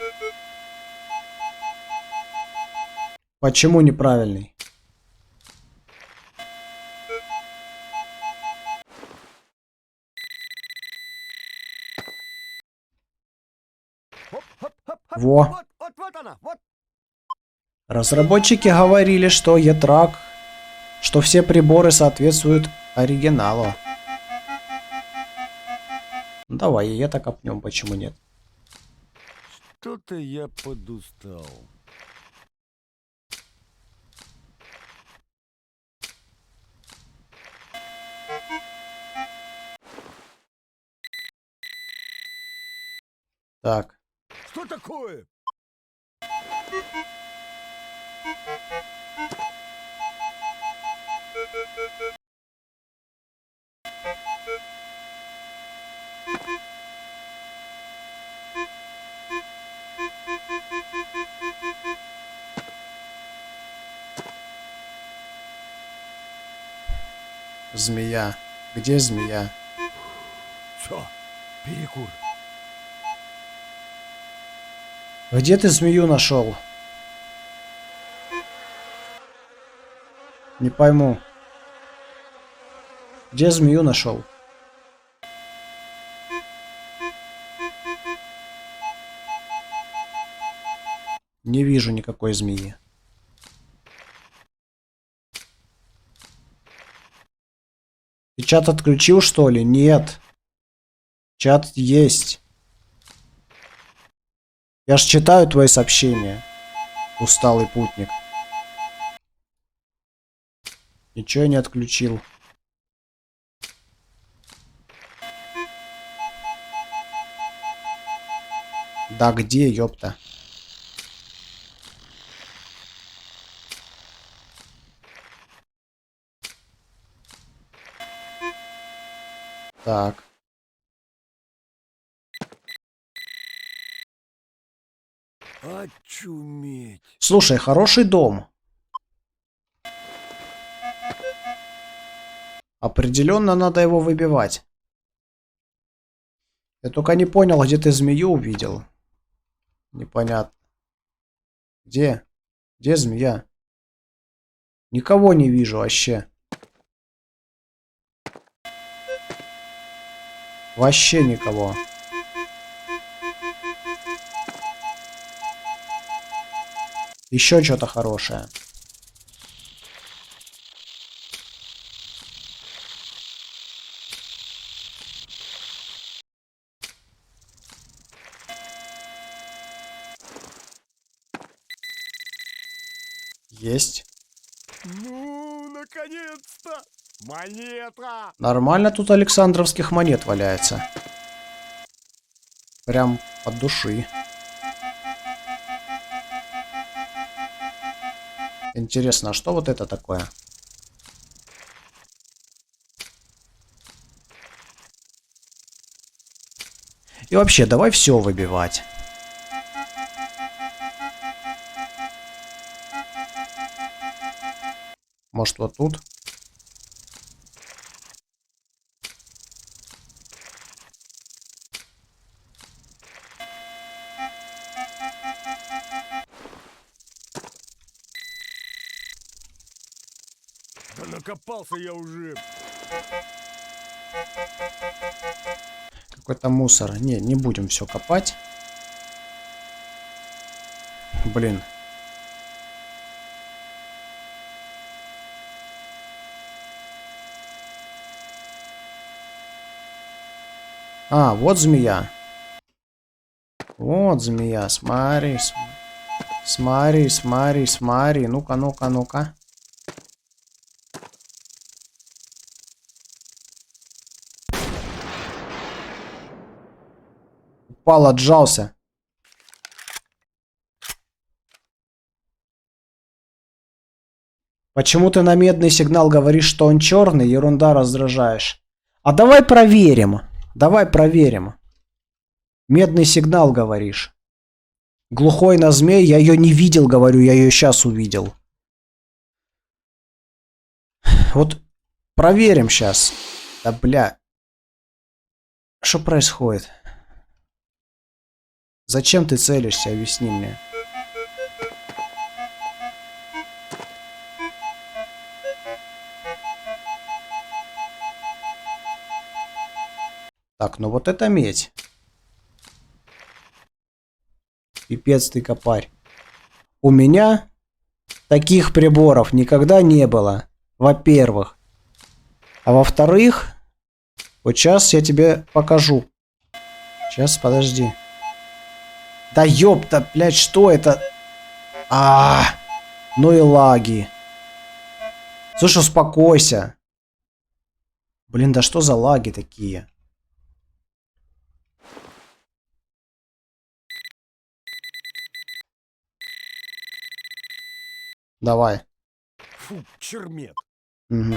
Почему неправильный? Во. Вот она, вот. Разработчики говорили, что ятрак, что все приборы соответствуют оригиналу. Ну, давай, и это копнем, почему нет? Что-то я подустал. Так, Что такое? змея. Где змея? Все, перекур. Где ты змею нашел? Не пойму. Где змею нашел? Не вижу никакой змеи. Ты чат отключил, что ли? Нет. Чат есть. Я ж читаю твои сообщения. Усталый путник. Ничего я не отключил. Да где, ёпта? Так. Очуметь. Слушай, хороший дом. Определенно надо его выбивать. Я только не понял, где ты змею увидел. Непонятно. Где? Где змея? Никого не вижу вообще. Вообще никого. Еще что-то хорошее. Есть. Ну, наконец-то! Монета! Нормально тут александровских монет валяется. Прям от души. Интересно, а что вот это такое? И вообще, давай все выбивать. Может, вот тут? Да накопался я уже. Какой-то мусор. Не будем все копать. Блин. А, вот змея. Вот змея. Смотри. Смотри, смотри, смотри. Ну-ка, ну-ка, ну-ка. Упал, отжался. Почему ты на медный сигнал говоришь, что он черный? Ерунда, раздражаешь. А давай проверим. Давай проверим. Медный сигнал, говоришь. Глухой на змей, я ее не видел, говорю, я ее сейчас увидел. Вот проверим сейчас. Да бля. Что происходит? Зачем ты целишься, объясни мне. Так, ну вот это медь. Пипец ты копарь. У меня таких приборов никогда не было. Во-первых. А во-вторых, вот сейчас я тебе покажу. Сейчас, подожди. Да ёпта, блядь, что это? Ну и лаги. Слушай, успокойся. Блин, да что за лаги такие? Давай. Фу, чермет. Угу.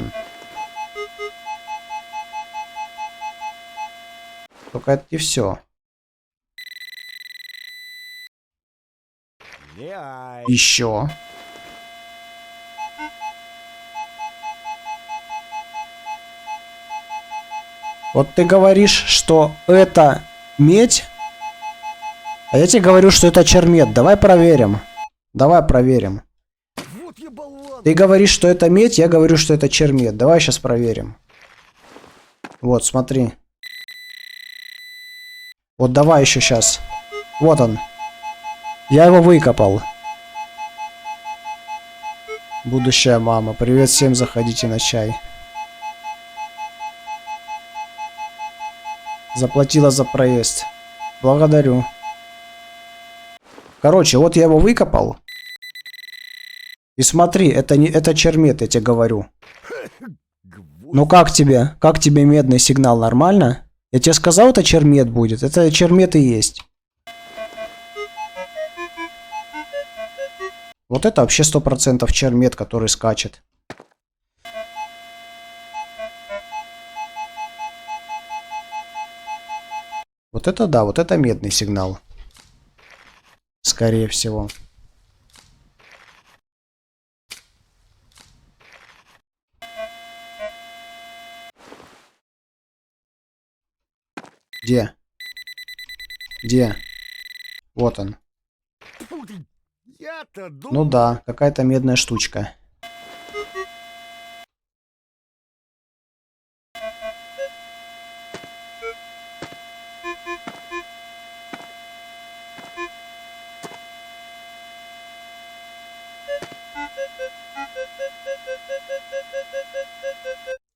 Только это не все. Ай. Еще. Вот ты говоришь, что это медь, а я тебе говорю, что это чермет. Давай проверим. Давай проверим. Вот я болван. Ты говоришь, что это медь, я говорю, что это чермет. Давай сейчас проверим. Вот, смотри. Вот давай еще сейчас. Вот он. Я его выкопал. Будущая мама. Привет всем, заходите на чай. Заплатила за проезд. Благодарю. Короче, вот я его выкопал. И смотри, это чермет, я тебе говорю. Ну как тебе? Как тебе медный сигнал? Нормально? Я тебе сказал, это чермет будет. Это чермет и есть. Вот это вообще 100% чермет, который скачет. Вот это да, вот это медный сигнал. Скорее всего. Где? Где? Вот он. Фу ты, я-то думал... Ну да, какая-то медная штучка.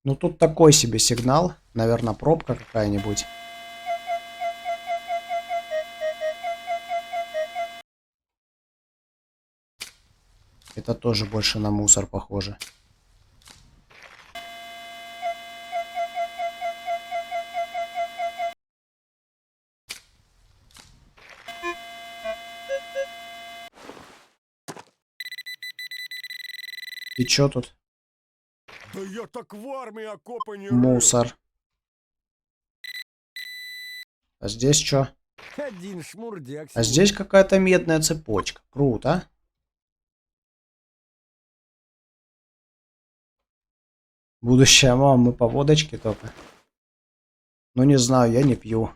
Ну тут такой себе сигнал. Наверное, пробка какая-нибудь. Это тоже больше на мусор похоже. И чё тут? Да я так в армии окопы не рыл. Мусор. А здесь чё? Один шмурдяк А сегодня. здесь какая-то медная цепочка. Круто. Будущая мама, мы по водочке только. Ну не знаю, я не пью.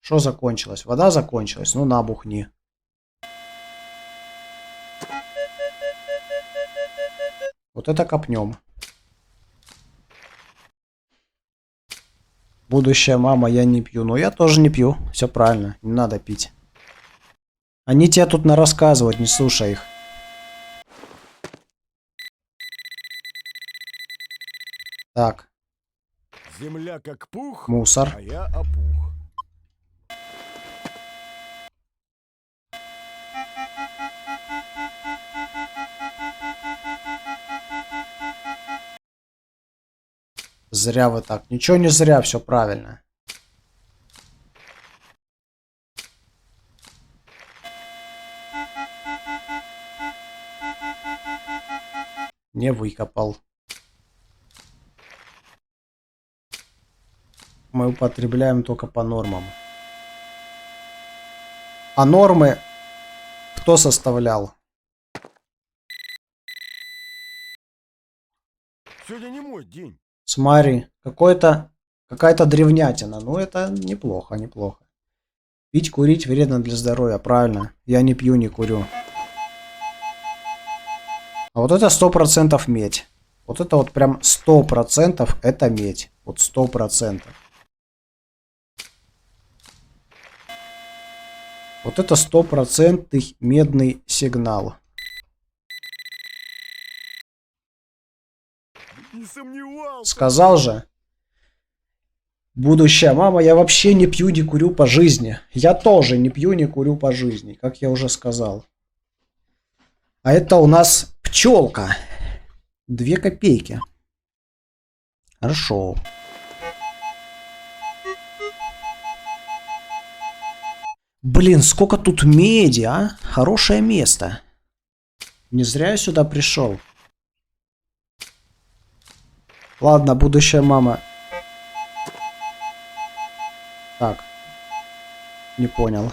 Что закончилось? Вода закончилась? Ну набухни. Вот это копнем. Будущая мама, я не пью. Но я тоже не пью. Все правильно, не надо пить. Они тебе тут нарассказывают, не слушай их. Так, Земля как пух, мусор. а я опух. Зря вы так. Ничего не зря, все правильно. Не выкопал. Мы употребляем только по нормам. А нормы кто составлял? Сегодня не мой день. Смотри, какая-то древнятина. Ну, это неплохо, неплохо. Пить, курить вредно для здоровья, правильно. Я не пью, не курю. А вот это 100% медь. Вот это вот прям 100% это медь. Вот 100%. Вот это 100% медный сигнал. Не сомневался. Сказал же. Будущая мама, я вообще не пью, не курю по жизни. Я тоже не пью, не курю по жизни, как я уже сказал. А это у нас пчелка. 2 копейки. Хорошо. Блин, сколько тут меди, а? Хорошее место. Не зря я сюда пришел. Ладно, будущая мама. Так. Не понял.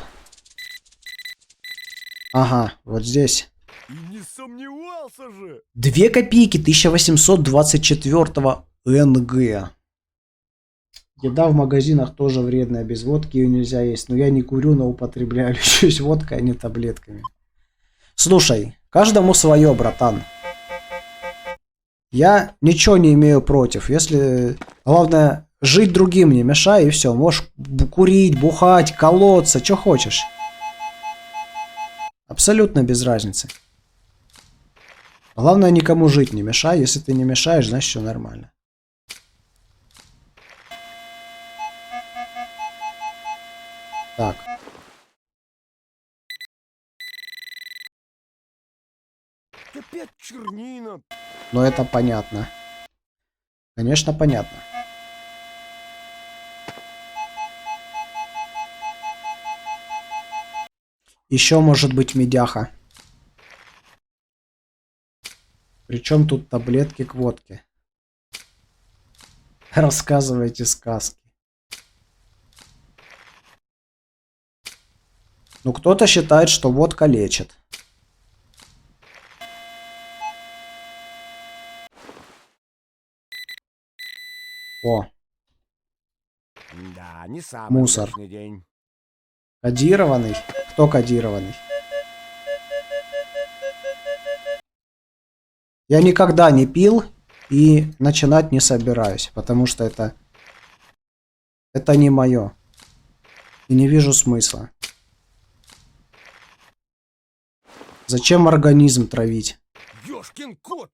Ага, вот здесь. И не сомневался же. 2 копейки 1824 НГ. Еда в магазинах тоже вредная, без водки ее нельзя есть. Но я не курю, но употребляю. Лечусь водкой, а не таблетками. Слушай, каждому свое, братан. Я ничего не имею против. Если... Главное, жить другим не мешай, и все. Можешь курить, бухать, колоться, что хочешь. Абсолютно без разницы. Главное, никому жить не мешай. Если ты не мешаешь, значит, все нормально. Так. Опять чернина. Ну, это понятно. Конечно, понятно. Еще может быть медяха. Причем тут таблетки к водке. Рассказывайте сказки. Но кто-то считает, что водка лечит. О, Да, не самый Мусор. удачный день. кодированный. Кто кодированный? Я никогда не пил и начинать не собираюсь, потому что это не мое. И не вижу смысла. Зачем организм травить? Ёшкин кот!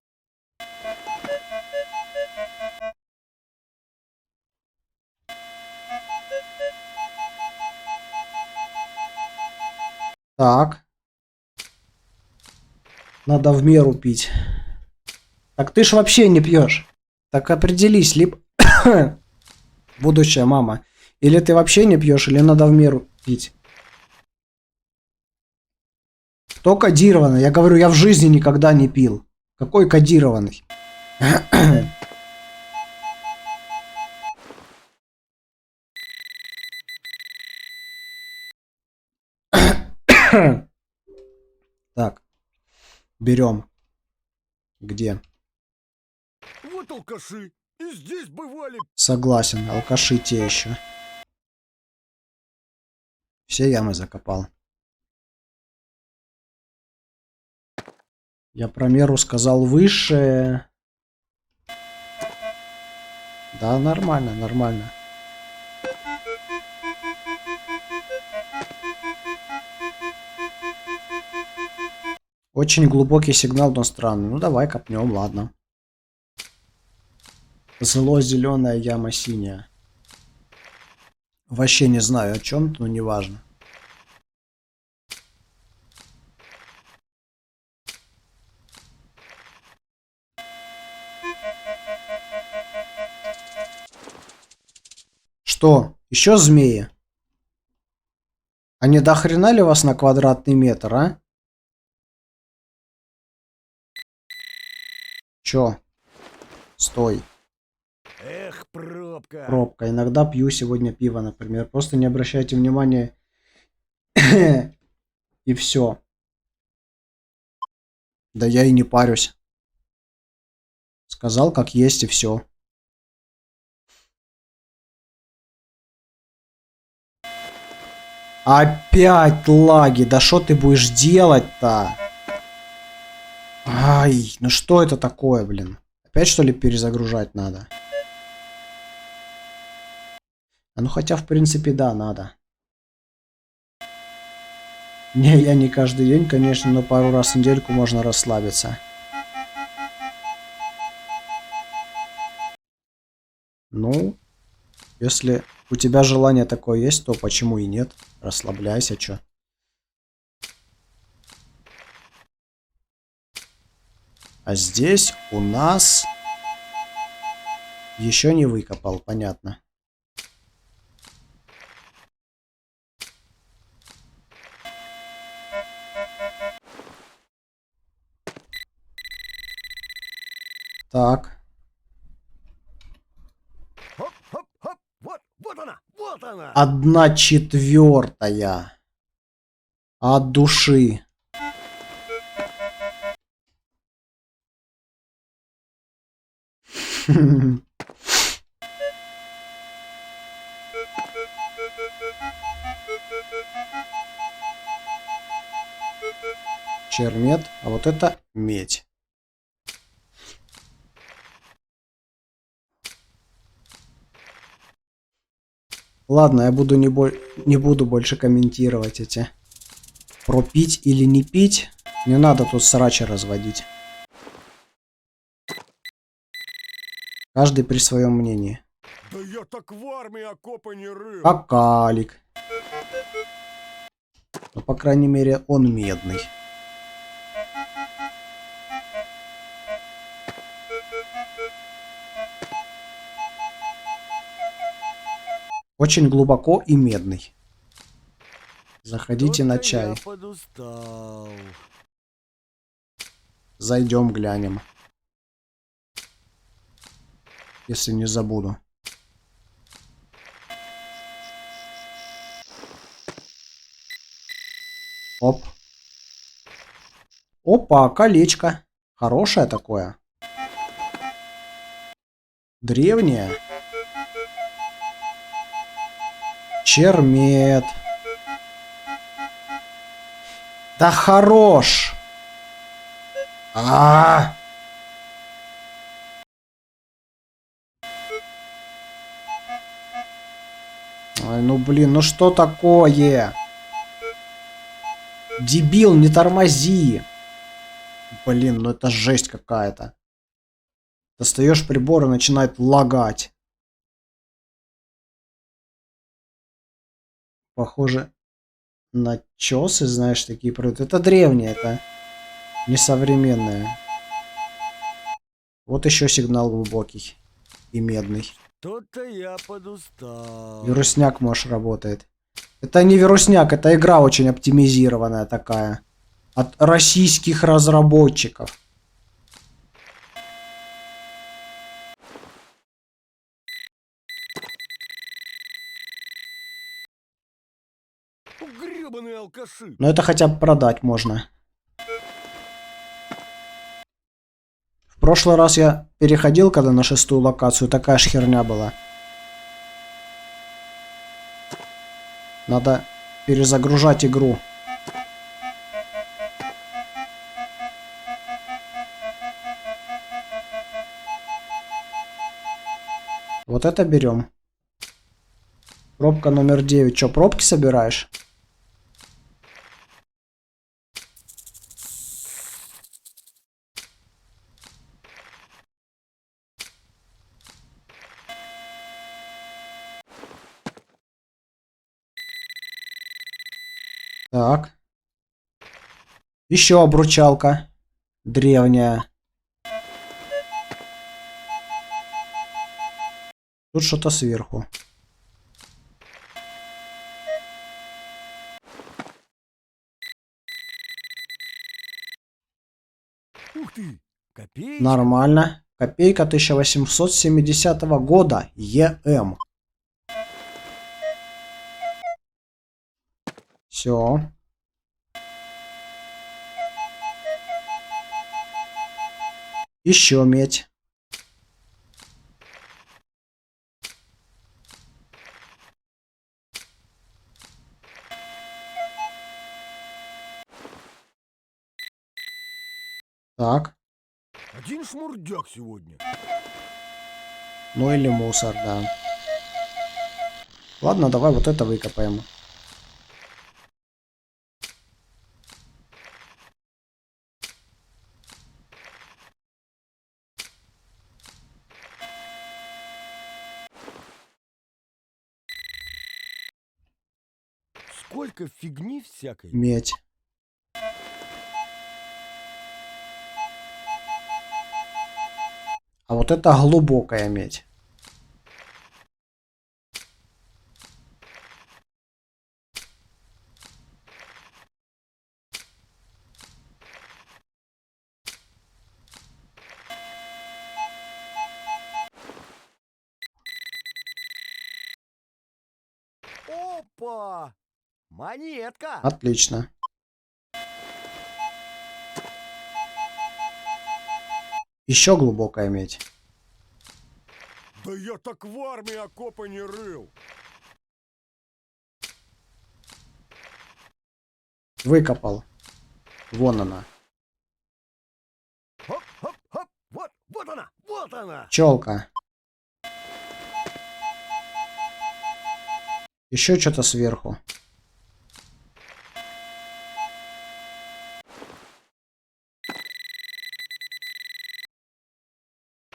Так. Надо в меру пить. Так ты ж вообще не пьешь. Так определись, либо... Будущая мама. Или ты вообще не пьешь, или надо в меру пить. Кто кодированный? Я говорю, я в жизни никогда не пил. Какой кодированный? Так. Берем. Где? Вот алкаши. И здесь бывали. Согласен, алкаши те еще. Все ямы закопал. Я про меру сказал выше. Да, нормально, нормально. Очень глубокий сигнал, но странный. Ну давай копнем, ладно. Зло зеленая, яма синяя. Вообще не знаю о чем, но неважно. Что? Еще змеи? А не до хрена ли вас на квадратный метр, а? Чё? Стой. Эх, пробка. Пробка. Иногда пью сегодня пиво, например. Просто не обращайте внимания. И все. Да я и не парюсь. Сказал, как есть, и все. Опять лаги. Да что ты будешь делать-то? Ай, ну что это такое, блин? Опять что ли перезагружать надо? А ну хотя в принципе да, надо. Не, я не каждый день, конечно, но пару раз в недельку можно расслабиться. Ну, если у тебя желание такое есть, то почему и нет? Расслабляйся, чё. А здесь у нас... Еще не выкопал, понятно. Так. Хоп-хоп-хоп. Вот она, вот она. 1/4 от души. Чермет, а вот это медь. Ладно, я буду не буду больше комментировать эти. Про пить или не пить. Не надо тут срача разводить. Каждый при своем мнении. Да я так в армии окопа не рыл. Какалик. Ну, по крайней мере, он медный. Очень глубоко и медный. Заходите на чай. Я подустал. Зайдем, глянем. Если не забуду. Оп. Опа, колечко. Хорошее такое. Древнее. Чермет. Да хорош. Ой, ну блин, ну что такое? Дебил, не тормози. Блин, ну это жесть какая-то. Достаешь прибор и начинает лагать. Похоже на чёсы, знаешь, такие продукты. Это древние, это не современные. Вот еще сигнал глубокий и медный. Что-то я подустал. Вирусняк, может, работает. Это не вирусняк, это игра очень оптимизированная такая. От российских разработчиков. Гребаные алкаши. Но это хотя бы продать можно. В прошлый раз я переходил, когда на 6-ю локацию, такая ж херня была. Надо перезагружать игру. Вот это берем. Пробка номер 9. Че, пробки собираешь? Так. Еще обручалка. Древняя. Тут что-то сверху. Ух ты, копеечка. Нормально. Копейка 1870 года. ЕМ. Все. Еще медь. Так. Один шмурдяк сегодня. Ну или мусор, да. Ладно, давай вот это выкопаем. Сколько фигни всякой. Медь. А вот это глубокая медь. Опа! Монетка! Отлично. Еще глубокая медь. Да я так в армии окопа не рыл. Выкопал. Вон она. Хоп, хоп, хоп. Вот она, вот она. Челка. Еще что-то сверху.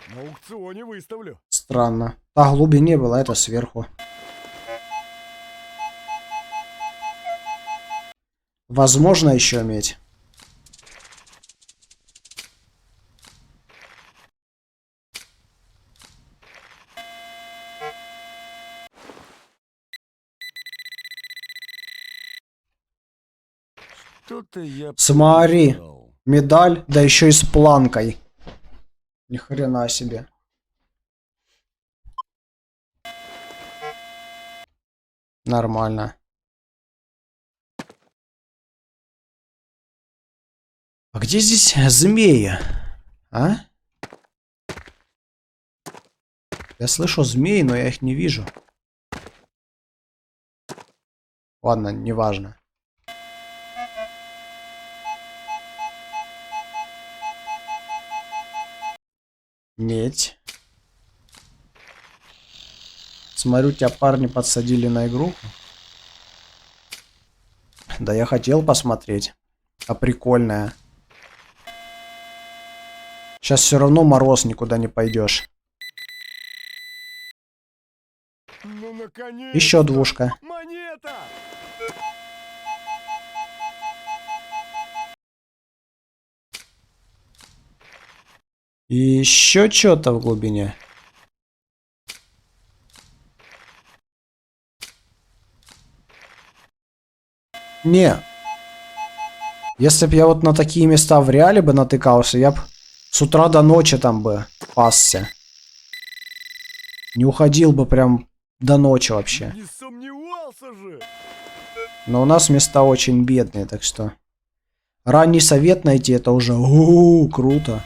На аукционе выставлю. Странно. А глубине было, это сверху. Возможно, еще медь. Что-то я Смотри. подустал. Медаль, да еще и с планкой. Ни хрена себе. Нормально. А где здесь змеи? А? Я слышу змей, но я их не вижу. Ладно, неважно. Медь. Смотрю, тебя парни подсадили на игру. Да я хотел посмотреть. А прикольная. Сейчас все равно мороз, никуда не пойдешь. Ну, наконец-то! Еще двушка. Монета! И еще что-то в глубине. Не. Если бы я вот на такие места в реале бы натыкался, я бы с утра до ночи там бы пасся. Не уходил бы прям до ночи вообще. Не сомневался же! Но у нас места очень бедные, так что... Ранний совет найти, это уже круто.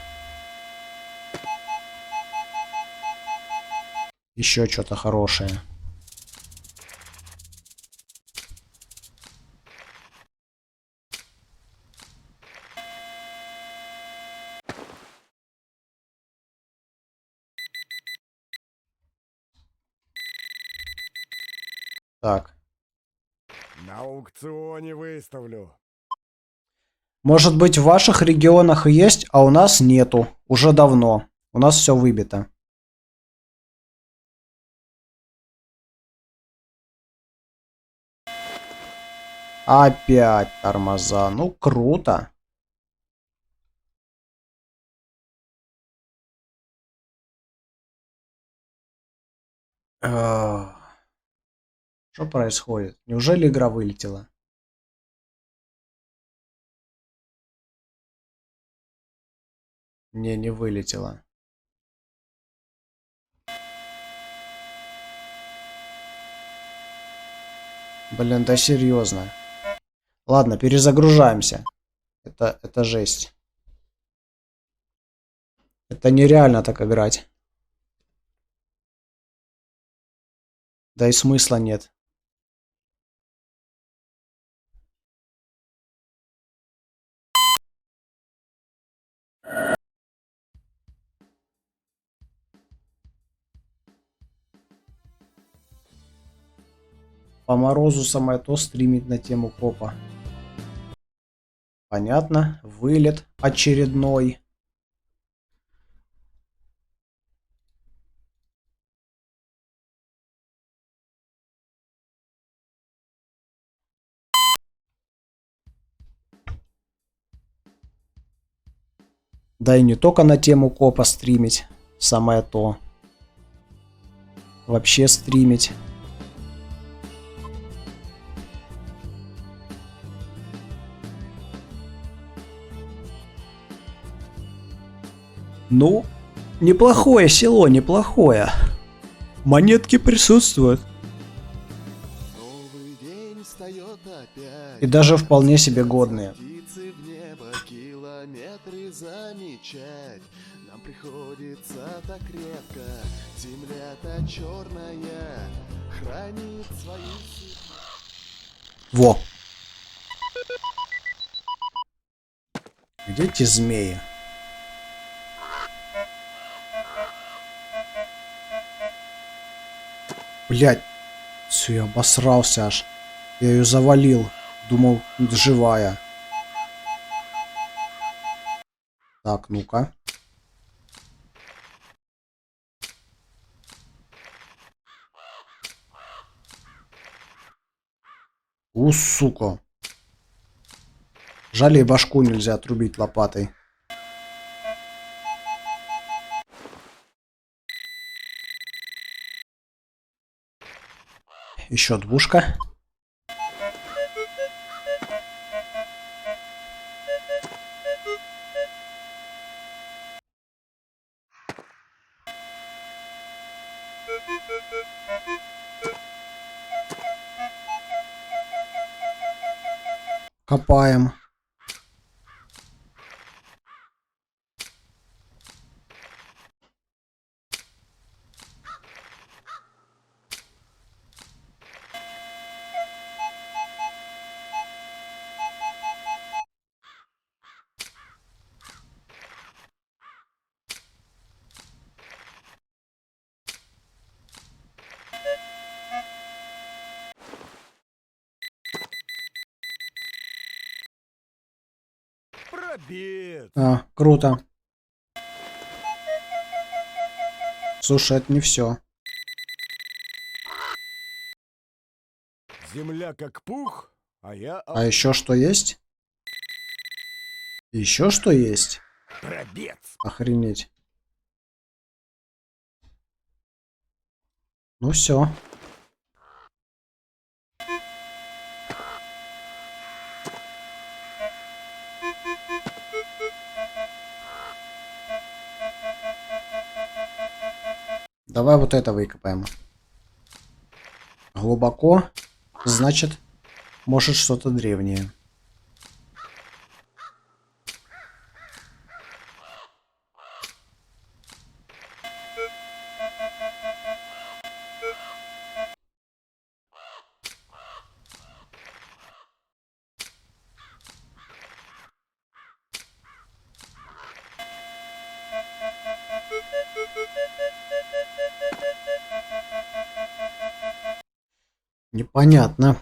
Еще что-то хорошее. Так. На аукционе выставлю. Может быть, в ваших регионах и есть, а у нас нету. Уже давно. У нас все выбито. Опять тормоза. Ну, круто. Что происходит? Неужели игра вылетела? Не вылетела. Блин, да серьезно. Ладно, перезагружаемся. Это жесть. Это нереально так играть. Да и смысла нет. По морозу самое то стримить на тему копа. Понятно. Вылет очередной. Да и не только на тему копа стримить. Самое то. Вообще стримить. Ну, неплохое село, неплохое. Монетки присутствуют. Новый день встает опять. И даже вполне себе годные. Птицы в небо километры замечать. Нам приходится так редко. Земля-то черная хранит свои... Во. Где те змеи? Блять. Все, я обосрался аж. Я ее завалил. Думал, живая. Так, ну-ка. Сука. Жаль, и башку нельзя отрубить лопатой. Еще двушка. Копаем. Обед. А, круто. Слушай, это не все. Земля как пух, а я А еще что есть? Еще что есть? обед. Охренеть. Ну все. Давай вот это выкопаем. Глубоко. Значит, может что-то древнее. Непонятно.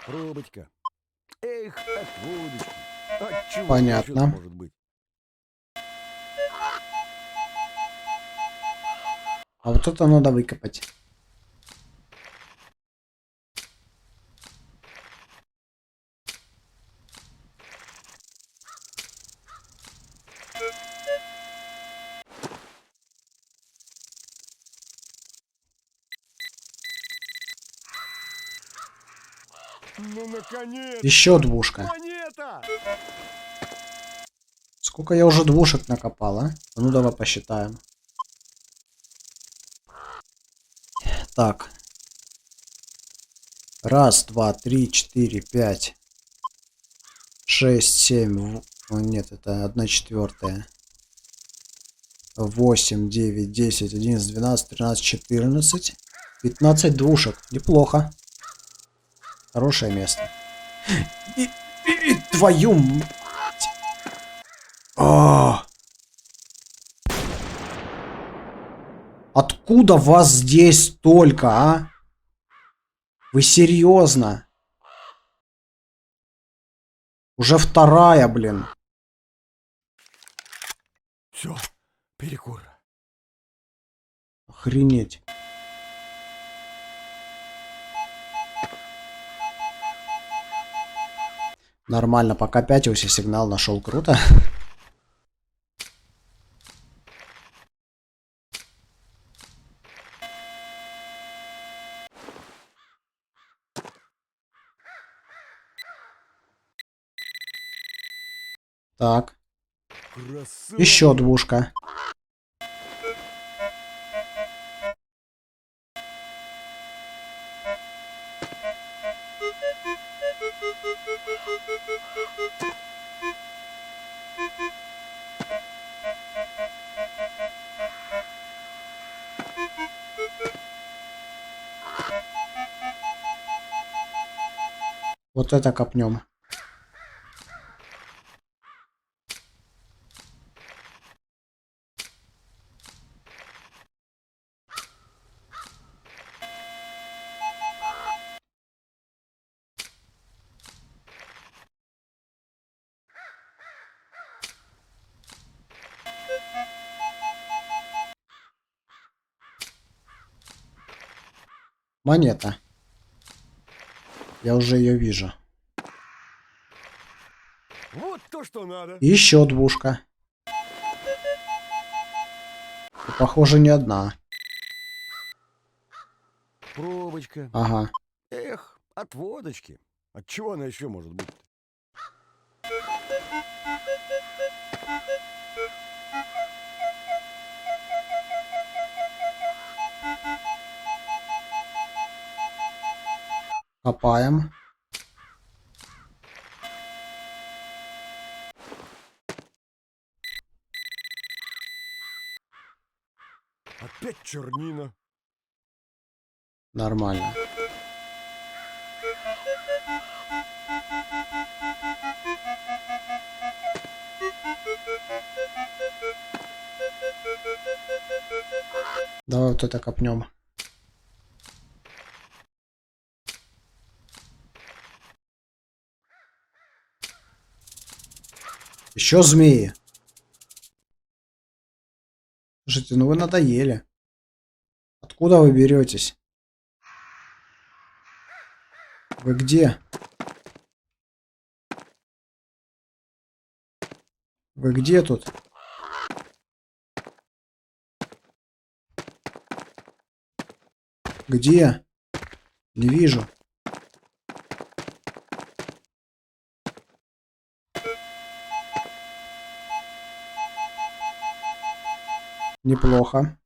Пробочка. Эх, от водочки. От чего Понятно. еще может быть? А вот это надо выкопать. Ну, наконец! Еще двушка. Монета! Сколько я уже двушек накопал, а? Ну давай посчитаем. Так. Раз, два, три, четыре, пять. 6, 7. Нет, это 1/4. 8, 9, 10, 11, 12, 13, 14. 15 двушек. Неплохо. Хорошее место. Твою мать. Откуда вас здесь столько, а? Вы серьезно? Уже вторая, блин. Все, перекур. Охренеть. Нормально, пока пятился, сигнал нашел. Круто. Так, Красава. еще двушка. Вот это копнем. Монета. Я уже ее вижу. Вот то, что надо. Еще двушка. И, похоже, не одна. Пробочка. Ага. Эх, от водочки. От чего она еще может быть? Копаем. Опять чернина. Нормально. Давай вот это копнем. Еще змеи. Слушайте, ну вы надоели. Откуда вы беретесь? Вы где? Вы где тут? Где? Не вижу. Неплохо.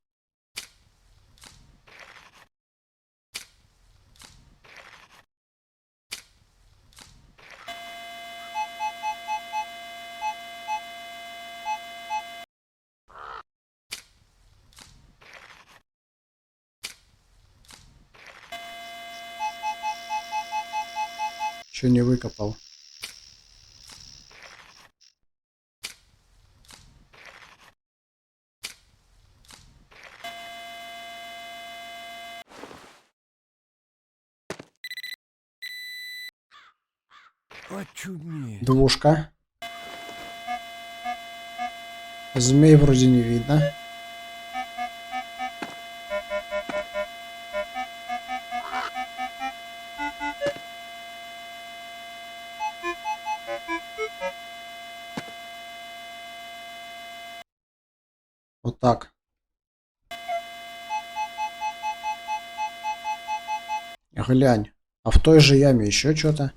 Че не выкопал? Очуметь. Двушка. Змей вроде не видно. Вот так. Глянь. А в той же яме еще что-то.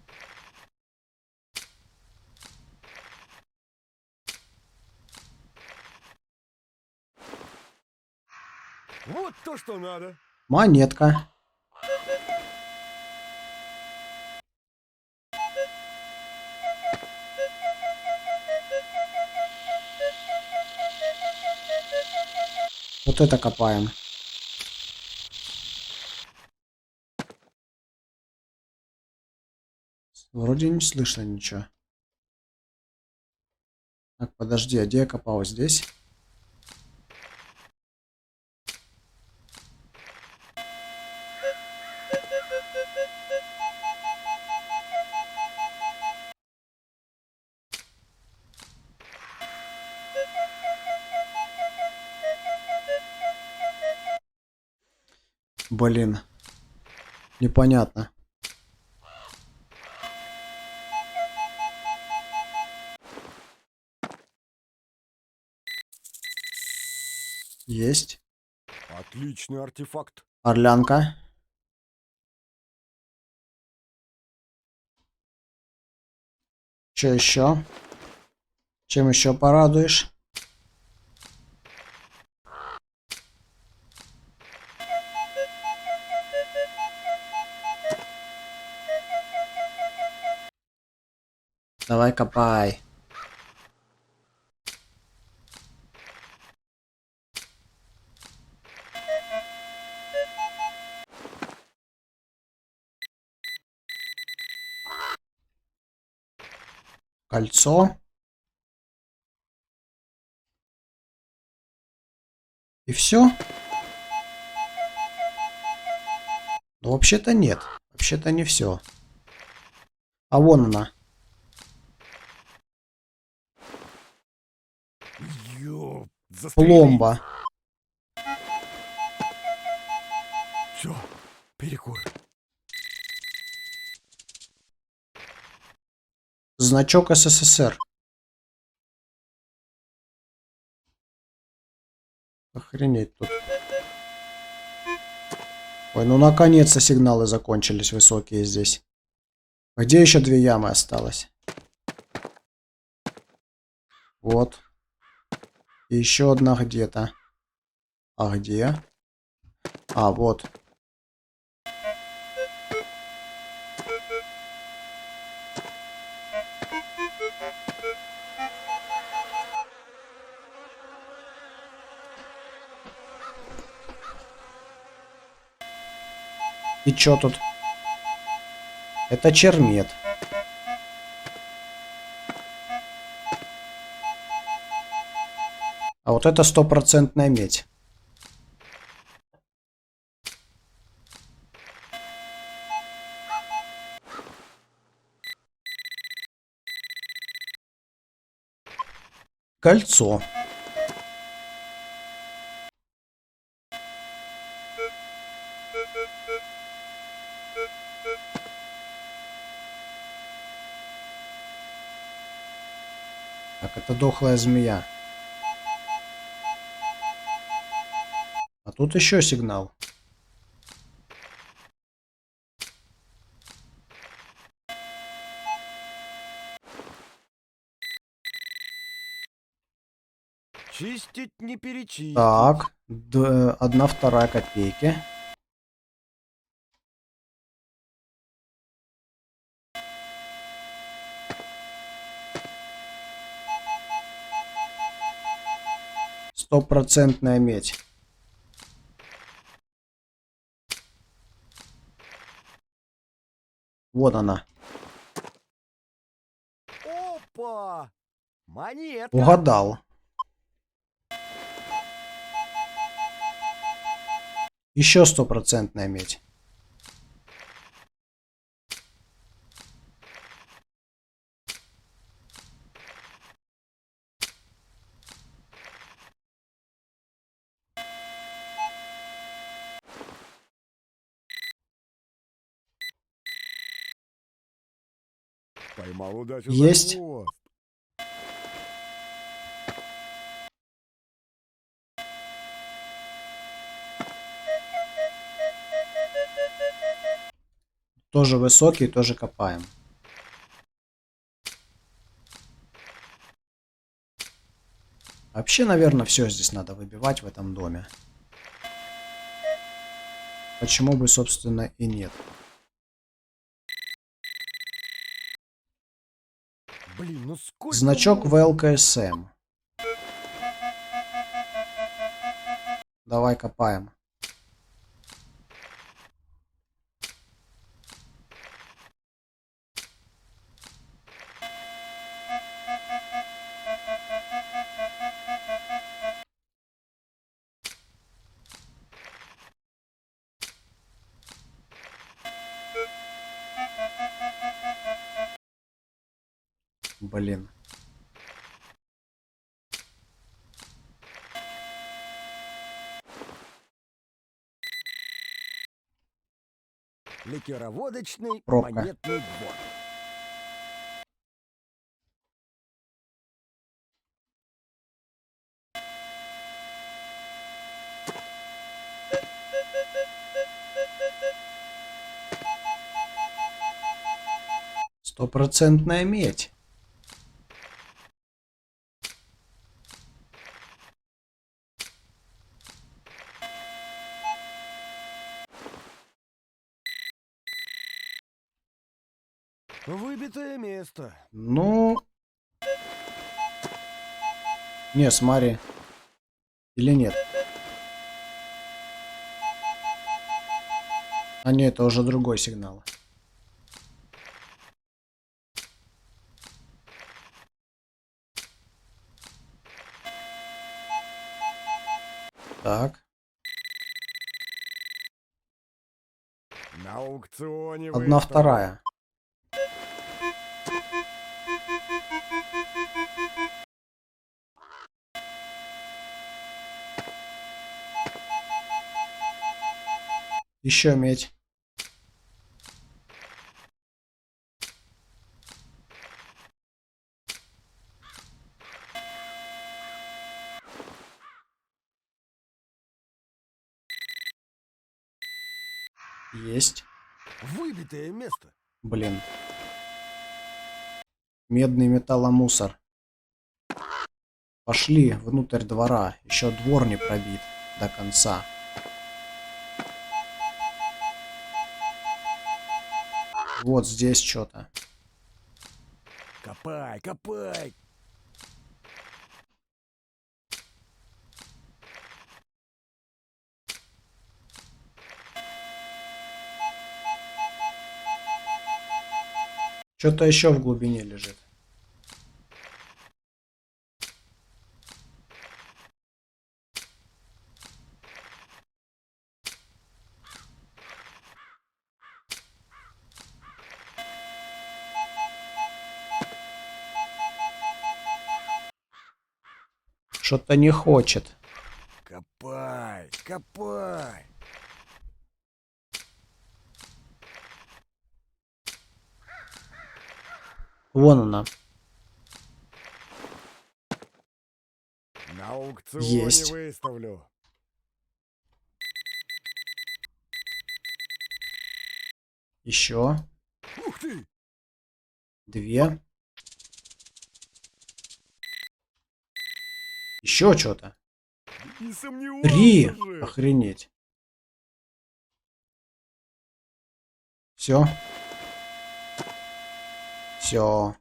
Вот то, что надо. Монетка. Вот это копаем. Вроде не слышно ничего. Так, подожди, а где я копал? Здесь? Блин. Непонятно. Есть. Отличный артефакт. Орлянка. Что еще? Чем еще порадуешь? Давай копай. Кольцо. И все? Ну, вообще-то нет. Вообще-то не все. А вон она. Ёп, застрелись. Пломба. Все, перекур. Значок СССР. Охренеть тут. Ой, ну наконец-то сигналы закончились высокие здесь. Где еще 2 ямы осталось? Вот. И еще одна где-то. А где? А, вот. И чё тут? Это чермет. А вот это 100% медь. Кольцо. Так, это дохлая змея. А тут еще сигнал. Чистить не перечистить. Так, 1/2 копейки. Стопроцентная медь. Вот она. Опа! Монетка! Угадал. Еще стопроцентная медь. Поймал удачу Есть. за хвост. Тоже высокий, тоже копаем. Вообще, наверное, все здесь надо выбивать в этом доме. Почему бы, собственно, и нет. Блин, ну сколько Значок можно? ВЛКСМ. Давай копаем. Блин. Ликероводочный Пробка. монетный двор. Стопроцентная медь. Выбитое место. Ну... Не, смотри. Или нет? А нет, это уже другой сигнал. Так. На аукционе 1/2. Еще медь. Есть. Выбитое место. Блин. Медный металломусор. Пошли внутрь двора. Еще двор не пробит до конца. Вот здесь что-то. Копай, копай. Что-то еще в глубине лежит. Что-то не хочет. Копай, копай. Вон она. На аукционе Есть. выставлю. Еще. Ух ты! 2. Еще что-то. Не 3. сомневался же. Охренеть. Все. Все.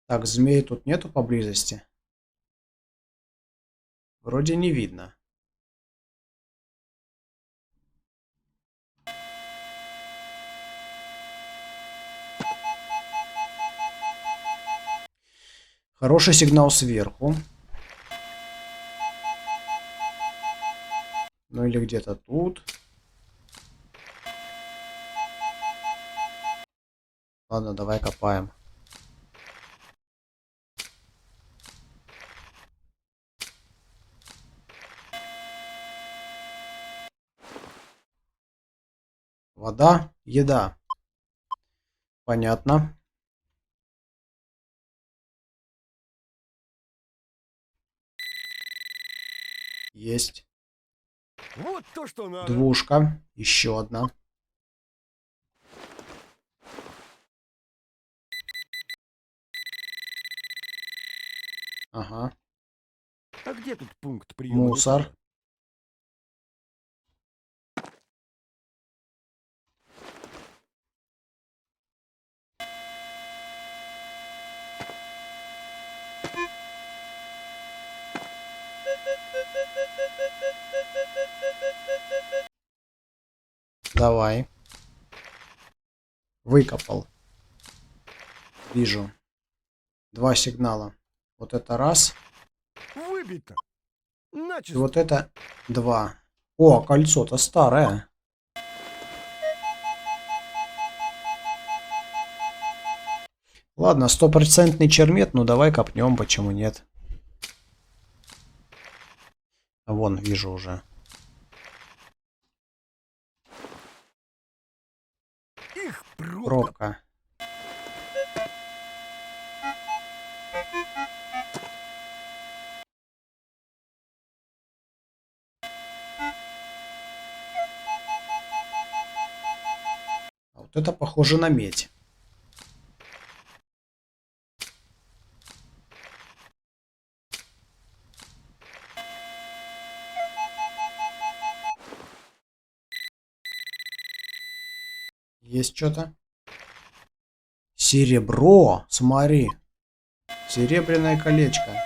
Так, змей тут нету поблизости. Вроде не видно. Хороший сигнал сверху. Ну или где-то тут. Ладно, давай копаем. Вода, еда. Понятно. Есть. Вот то, что надо. Двушка. Еще одна. Ага. А где тут пункт приема? Мусор. металла? Давай. Выкопал. Вижу. 2 сигнала. Вот это раз. Выбито. И Начисто. вот это 2. О, кольцо-то старое. Ладно, 100% чермет, ну давай копнем, почему нет. Вон, вижу уже. Их пробка. Пробка. А вот это похоже на медь. Есть что-то? Серебро, смотри. Серебряное колечко.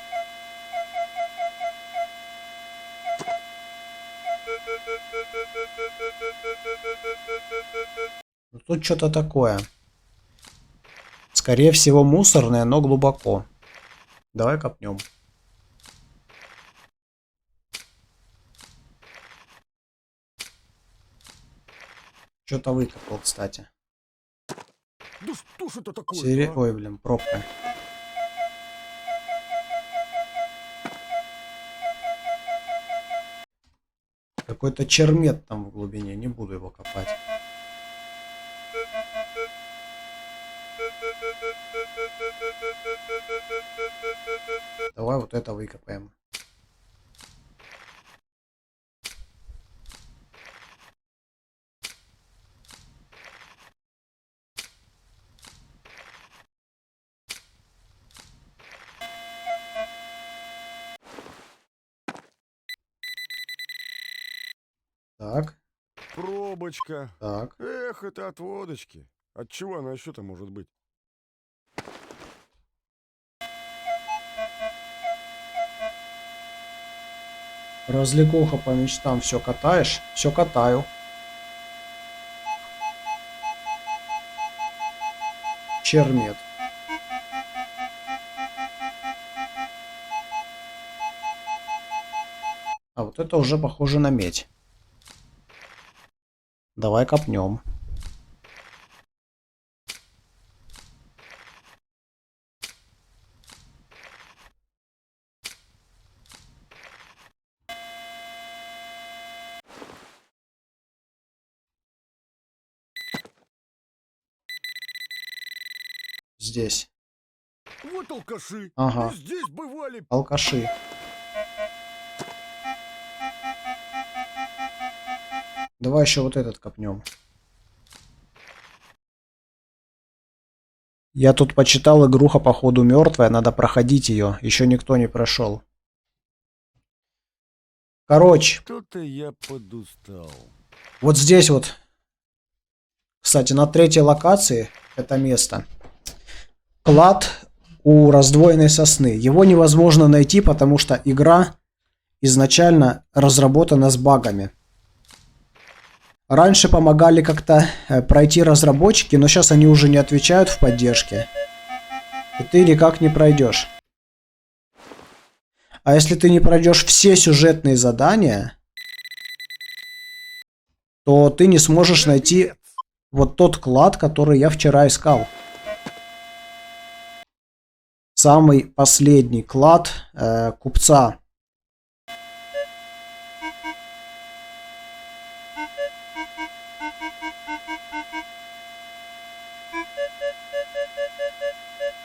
Ну, тут что-то такое. Скорее всего мусорное, но глубоко. Давай копнем. Что-то выкопал, кстати. Да что ж это такое? а? Ой, блин, пробка. Какой-то чермет там в глубине, не буду его копать. Давай вот это выкопаем. Так, Пробочка. так. Эх, это от водочки. От чего она еще-то может быть? Развлекуха по мечтам. Все катаешь? Все катаю. Чермет. А вот это уже похоже на медь. Давай копнем. Здесь. Вот алкаши. Ага. И здесь бывали. Алкаши. Давай еще вот этот копнем. Я тут почитал, игруха походу мертвая, надо проходить ее. Еще никто не прошел. Короче, Что-то я подустал. вот здесь вот. Кстати, на третьей локации это место. Клад у раздвоенной сосны. Его невозможно найти, потому что игра изначально разработана с багами. Раньше помогали как-то пройти разработчики, но сейчас они уже не отвечают в поддержке. И ты никак не пройдешь. А если ты не пройдешь все сюжетные задания, то ты не сможешь найти вот тот клад, который я вчера искал. Самый последний клад купца.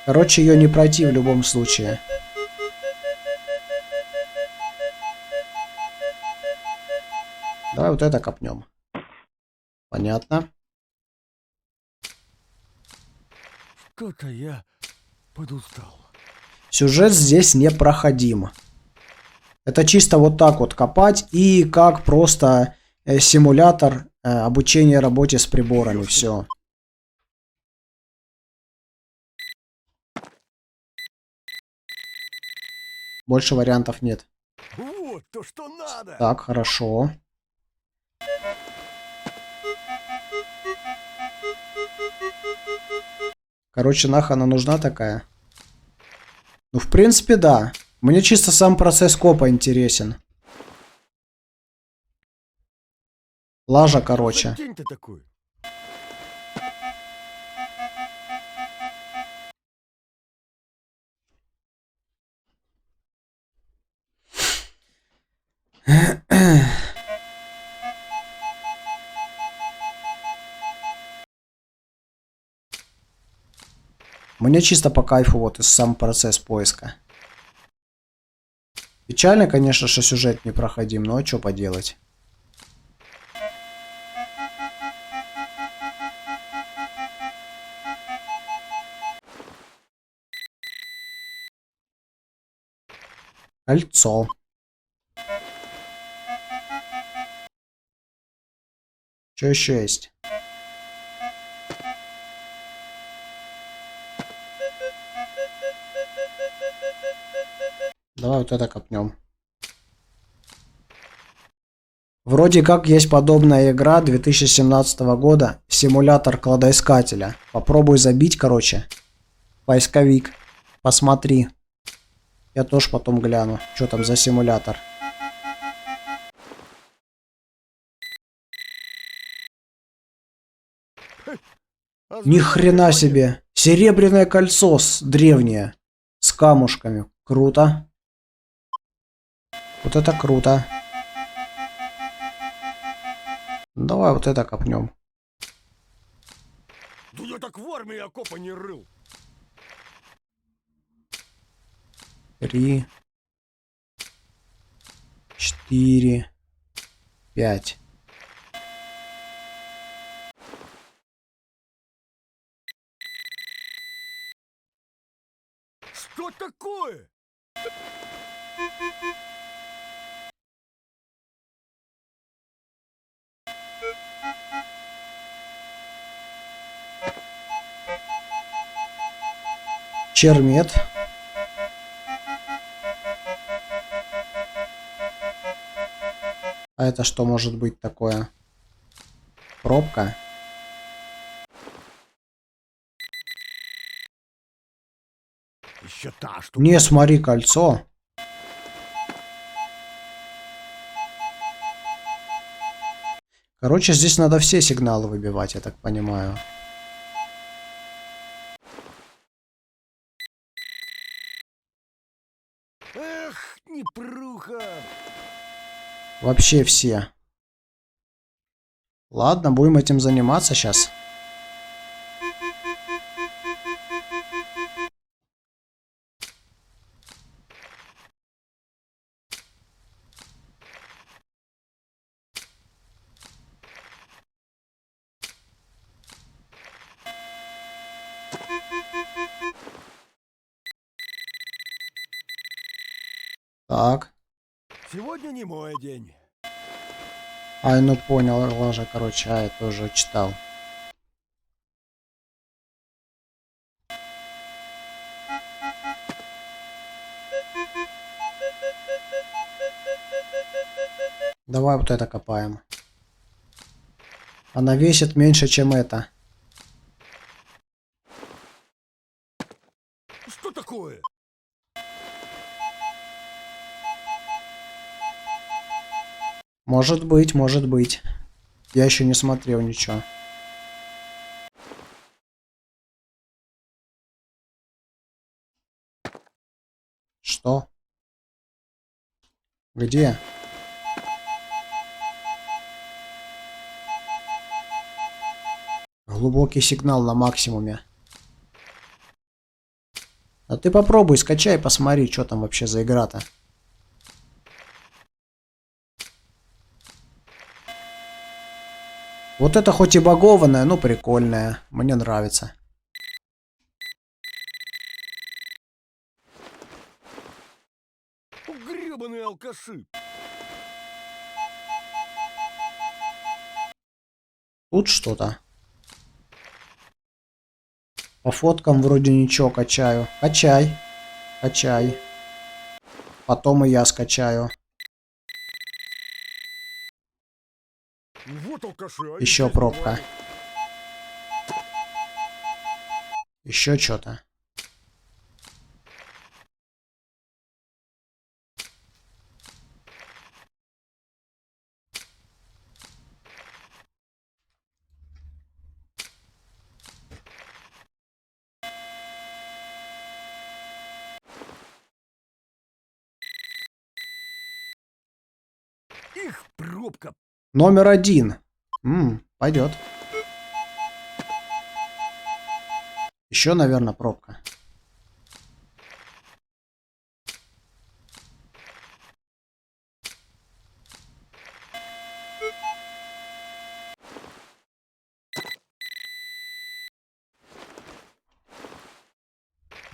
Короче, ее не пройти в любом случае. Давай вот это копнем. Понятно. Что-то я подустал. Сюжет здесь непроходим. Это чисто вот так вот копать и как просто симулятор обучения работе с приборами. Все. Больше вариантов нет. Вот то, что надо. Так, хорошо. Короче, нахуй она нужна такая? Ну, в принципе, да. Мне чисто сам процесс копа интересен. Лажа, короче. День ты такой. Мне чисто по кайфу вот и сам процесс поиска. Печально, конечно, что сюжет не проходим, но что поделать. Кольцо. Что еще есть? Давай вот это копнем. Вроде как есть подобная игра 2017 года. Симулятор кладоискателя. Попробуй забить, короче. Поисковик. Посмотри. Я тоже потом гляну, что там за симулятор. Ни хрена себе. Серебряное кольцо древнее. С камушками. Круто. Вот это круто. Давай вот это копнем. Да я так в армии окопа не рыл. 3, 4, 5. Что такое? Чермет. А это что может быть такое? Пробка. Еще та штука. Не, смотри, кольцо. Короче, здесь надо все сигналы выбивать, я так понимаю. Эх, непруха. Вообще все. Ладно, будем этим заниматься сейчас. Так. Сегодня не мой день. Ай, ну понял, ложа, короче, я тоже читал. Давай вот это копаем. Она весит меньше, чем это. Что такое? Может быть, может быть. Я еще не смотрел ничего. Что? Где? Глубокий сигнал на максимуме. А ты попробуй, скачай, посмотри, что там вообще за игра-то. Вот это хоть и багованная, но прикольная. Мне нравится. Гребаные алкаши. Тут что-то. По фоткам вроде ничего, качаю. Качай. Качай. Потом и я скачаю. Вот алкаши. А Еще здесь пробка. бывает. Еще что-то. Их пробка. Номер 1. Пойдет. Еще, наверное, пробка.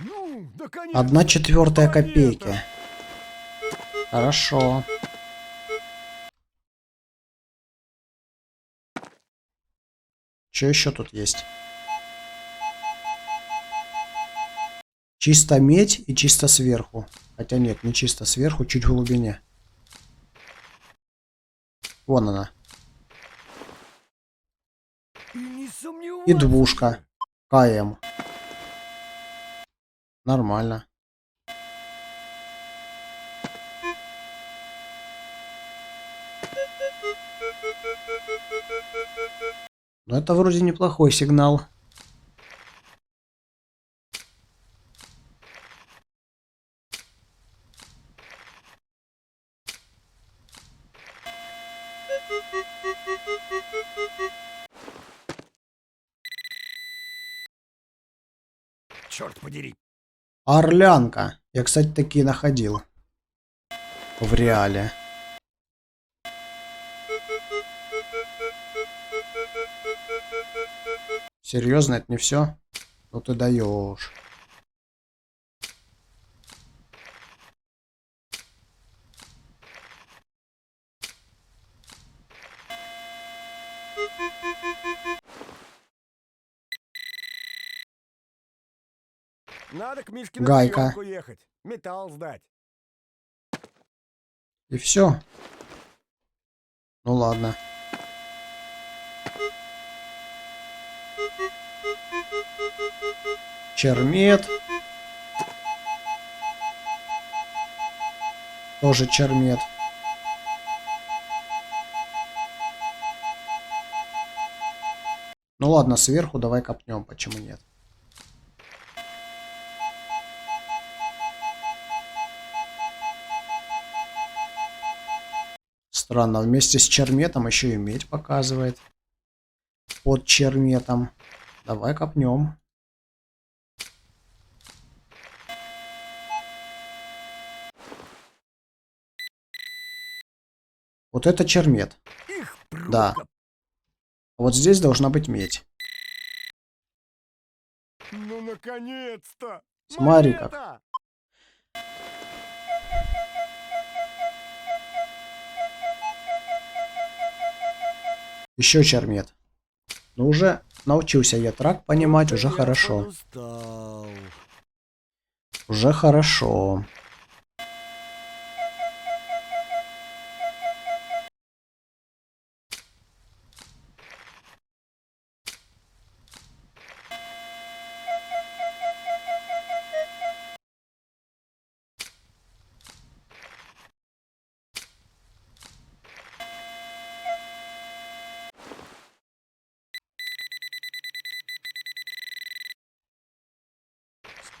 Ну, наконец. 1/4 копейки. Хорошо. Что еще тут есть? Чисто медь и чисто сверху. Хотя нет, не чисто сверху, чуть в глубине. Вон она. И не сомневайся. И двушка. КМ. Нормально. Но это вроде неплохой сигнал. Черт подери. Орлянка. Я, кстати, такие находил. В реале. Серьезно, это не все? Ну ты даешь. Надо к Мишке на Гайка. приемку ехать. Металл сдать. И все. Ну ладно. Чермет. Тоже чермет. Ну ладно, сверху давай копнем, почему нет? Странно, вместе с черметом еще и медь показывает. Под черметом. Давай копнем. Вот это чермет. Их пробка. Да. Вот здесь должна быть медь. Ну, наконец-то. Смотри как. Монета! Еще чермет. Ну, уже научился я трак понимать, Вот уже я хорошо. подустал. Уже хорошо.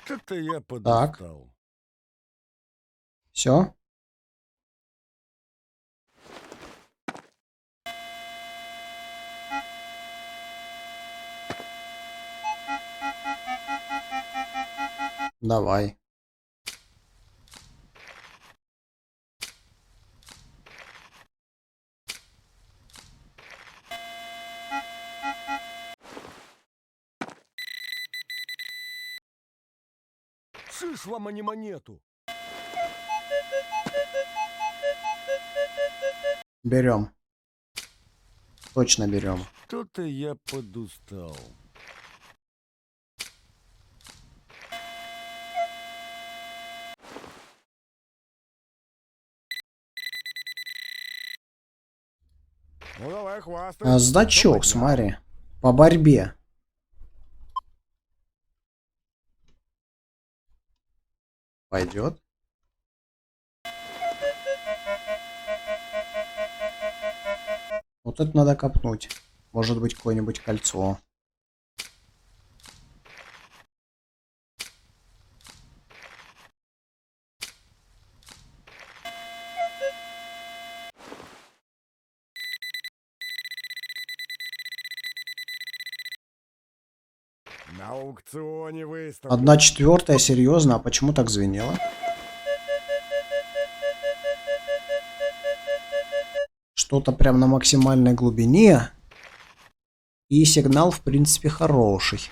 Что-то я Так. подустал. Все. Давай. Шиш вам, а не монету. Берем. Точно берем. Что-то я подустал. Ну давай, хвастай. Значок, Что поднял? смотри. По борьбе. Пойдет. Вот это надо копнуть. Может быть, какое-нибудь кольцо. На аукционе выставлю. 1/4, серьезно, а почему так звенело? Что-то прям на максимальной глубине. И сигнал, в принципе, хороший.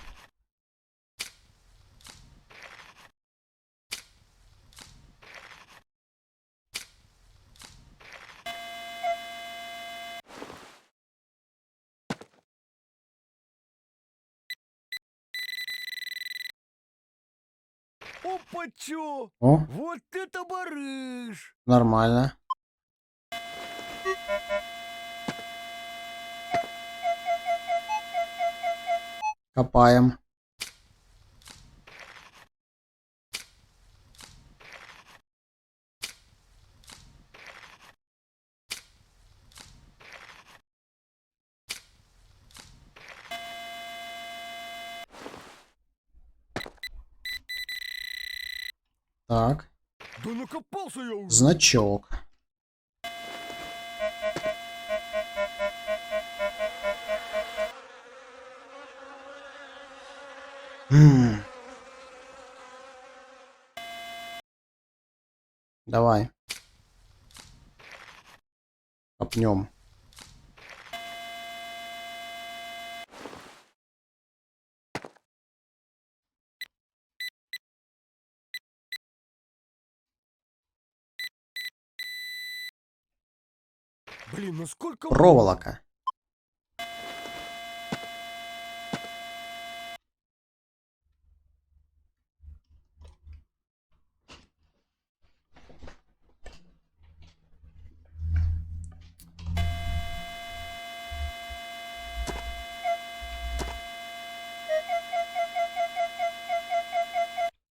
Опа, чё? О, Вот это барыш! нормально. Копаем. Так, Да накопался я уже. значок. М. Давай. Копнем. Блин, ну сколько Проволока.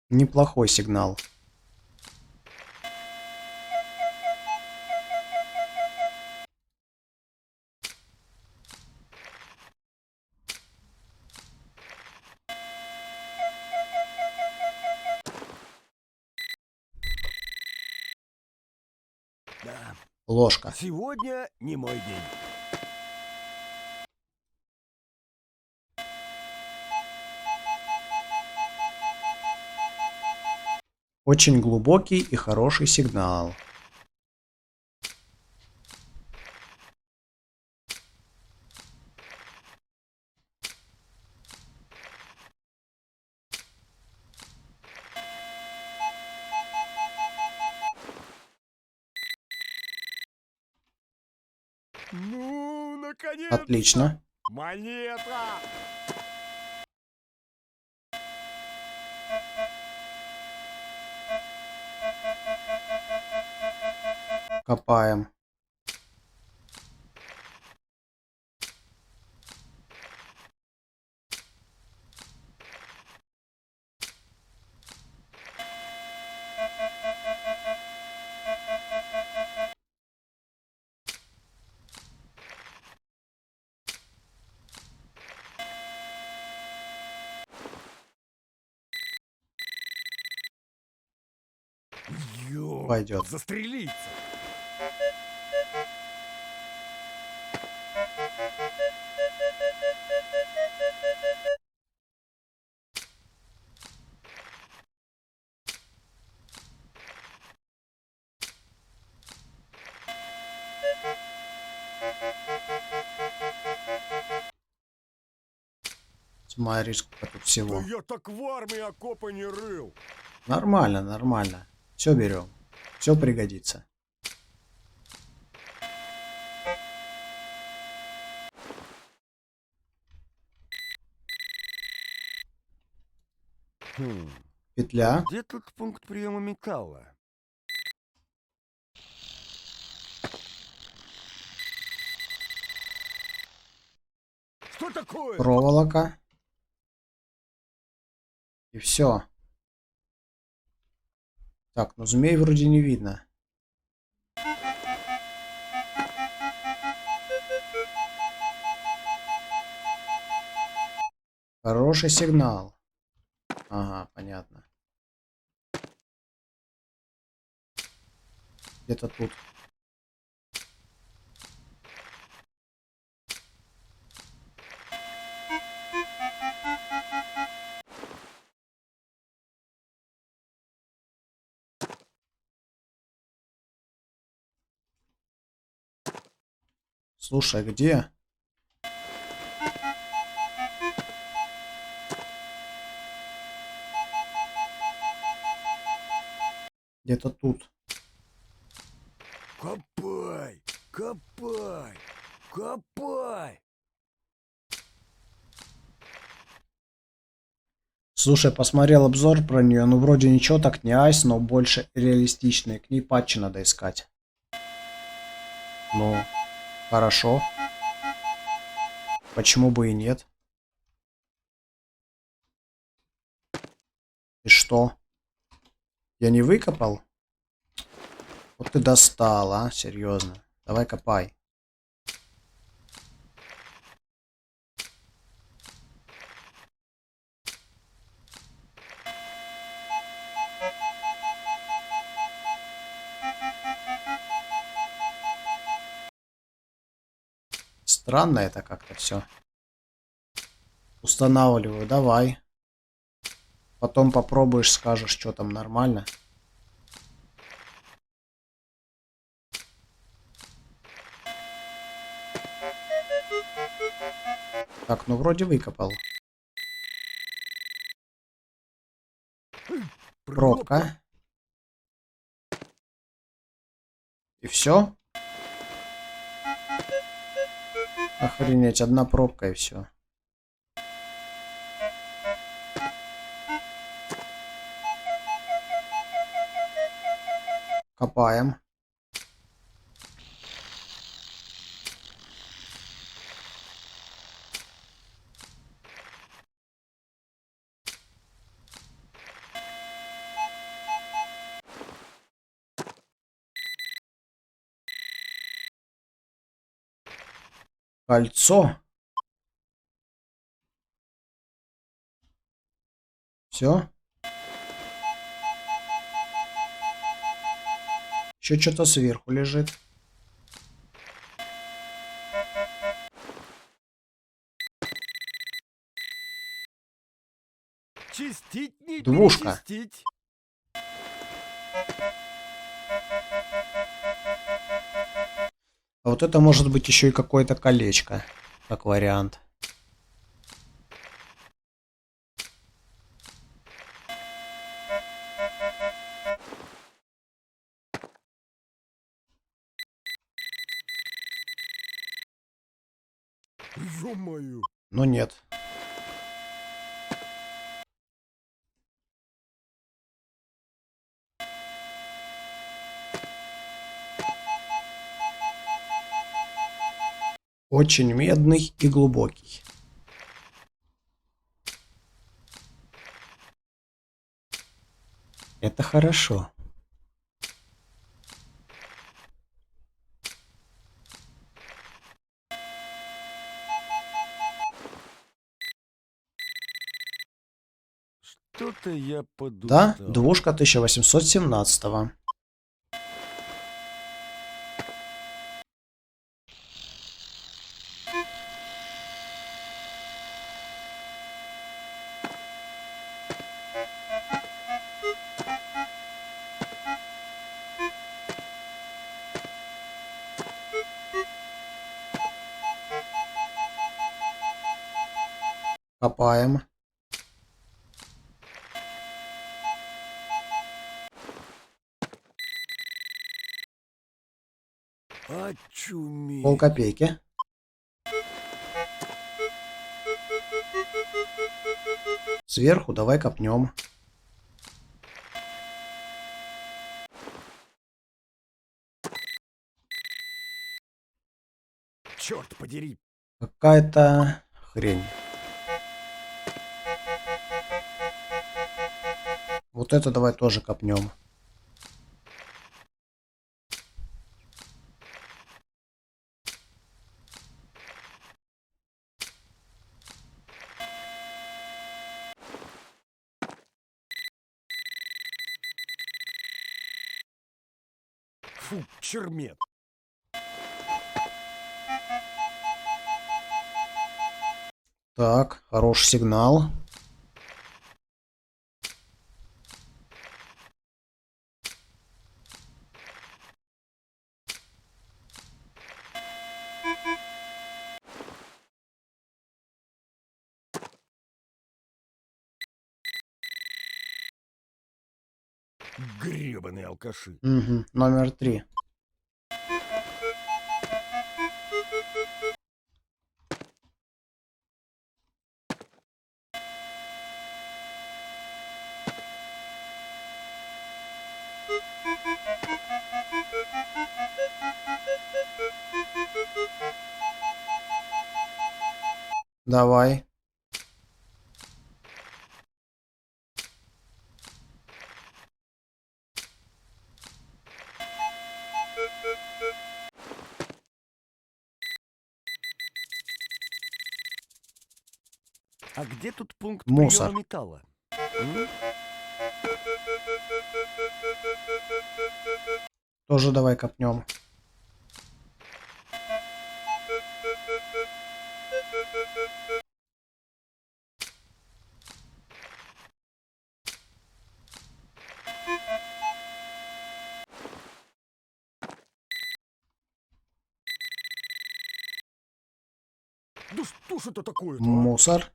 Неплохой сигнал. Да. Ложка. Сегодня не мой день. Очень глубокий и хороший сигнал. Ну, Наконец-то! Отлично. Монета! Копаем. Ё, Пойдет. застрелиться! Смотри, сколько тут Да всего. я так в армии окопа не рыл! Нормально, нормально. Все берем. Все пригодится. Хм, Петля. где тут пункт приема металла? Что такое? Проволока. И все. Так, ну змей вроде не видно. Хороший сигнал. Ага, понятно. Где-то тут. Слушай, где? Где-то тут. Копай! Копай! Копай! Слушай, посмотрел обзор про нее. Ну, вроде ничего так не айс, но больше реалистичные. К ней патчи надо искать. Ну, хорошо. Почему бы и нет? И что? Я не выкопал? Вот ты достал, а? Серьезно. Давай копай. Странно это как-то все. Устанавливаю, давай. Потом попробуешь, скажешь, что там нормально. Так, ну вроде выкопал. Пробка. И все? Охренеть, одна пробка и все. Копаем. Кольцо. Все. Еще что-то сверху лежит. Чистить не Двушка. перечистить. А вот это может быть еще и какое-то колечко. Как вариант. Ё-моё. Ну нет. Очень медный и глубокий. Это хорошо. Что-то я подустал. Да, двушка 1817. Копаем. Очуметь. Полкопейки. Сверху давай копнем. Черт подери. Какая-то хрень. Вот это давай тоже копнем. Фу, чермет. Так, хороший сигнал. Гребаные алкаши. Угу, номер 3. Давай. А где тут пункт Мусор. приема металла? М? Тоже давай копнем. Да что ж это такое-то, а? Мусор.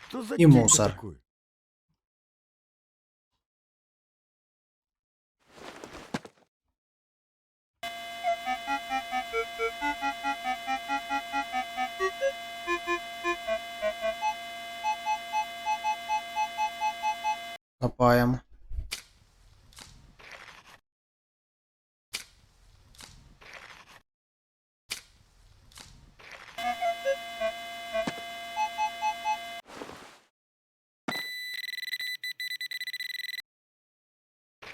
Что за И день-то мусор. такой? Копаем.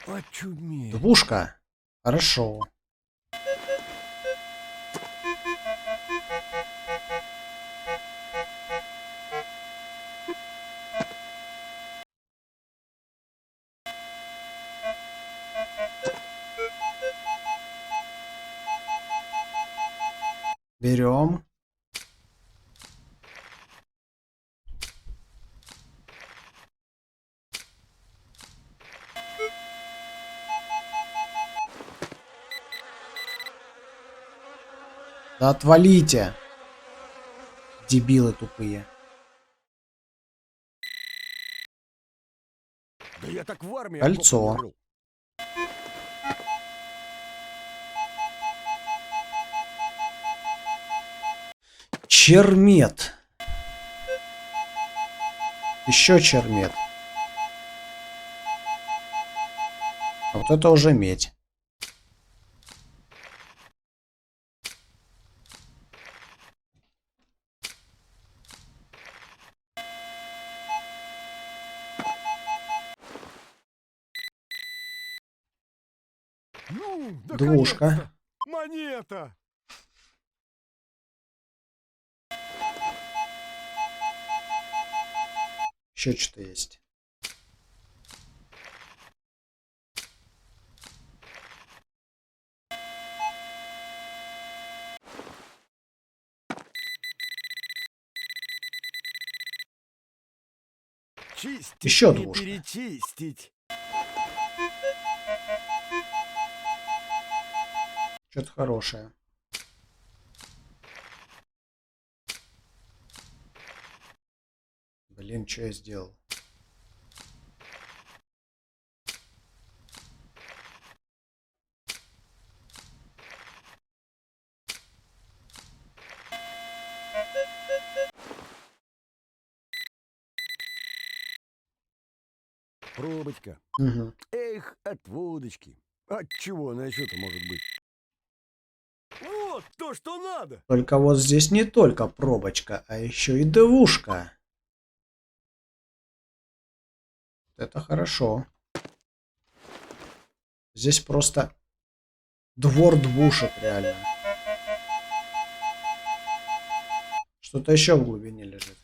Очуметь. Двушка. Хорошо. Берем. Да отвалите. Дебилы тупые. Да я так в армии Кольцо. окопы не рыл. Чермет. Еще чермет. А вот это уже медь. Ну, Двушка. наконец-то! Монета! Еще что-то есть. Чистить, Еще не двушка. перечистить. Что-то хорошее. Блин, что я сделал? Пробочка. Угу. Эх, от водочки. От чего она еще-то может быть? Вот то, что надо. Только вот здесь не только пробочка, а еще и двушка. Это хорошо. Здесь просто двор двушек реально. Что-то еще в глубине лежит.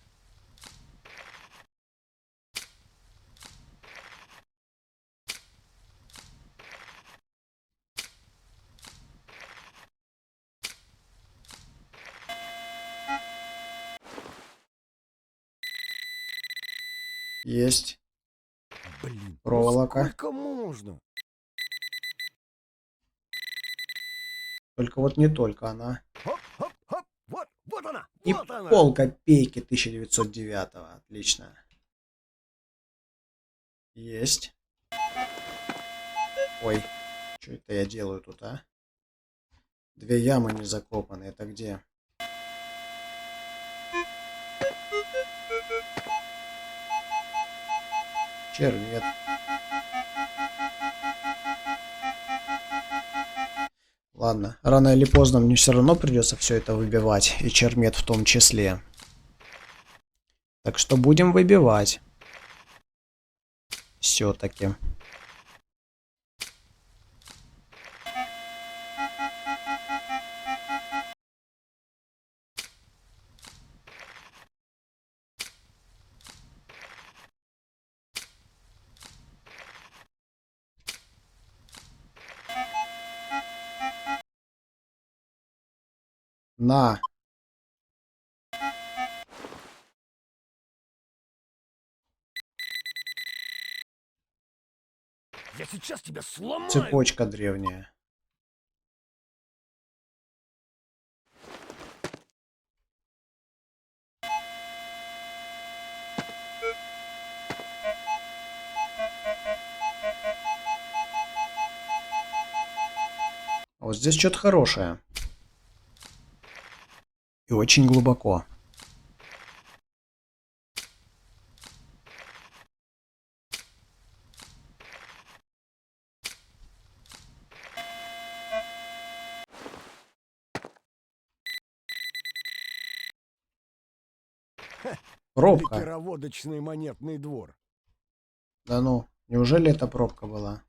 Есть. Блин, ну Проволока. сколько можно? Только вот не только она. Хоп, хоп, хоп. Вот она. И Вот она. полкопейки 1909. Отлично. Есть. Ой. Что это я делаю тут, а? Две ямы не закопаны. Это где? Червет. Ладно, рано или поздно мне все равно придется все это выбивать, и чермет в том числе. Так что будем выбивать. Все-таки. На. Я сейчас тебя сломаю. Цепочка древняя. А вот здесь что-то хорошее. И очень глубоко. Пробка. Ликероводочный монетный двор. Да ну, неужели это пробка была?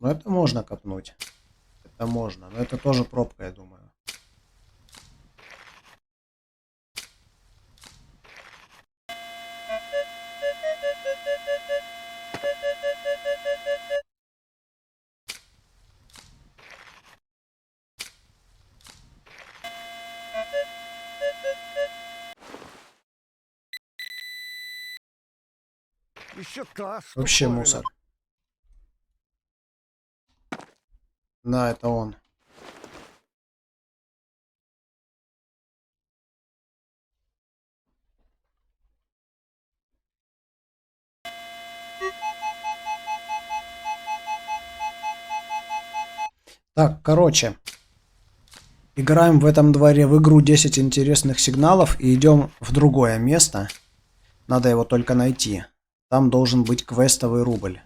Ну это можно копнуть. Это можно, но это тоже пробка, я думаю. Еще та Вообще штуковина. мусор. Да, это он. Так, короче. Играем в этом дворе в игру 10 интересных сигналов и идем в другое место. Надо его только найти. Там должен быть квестовый рубль.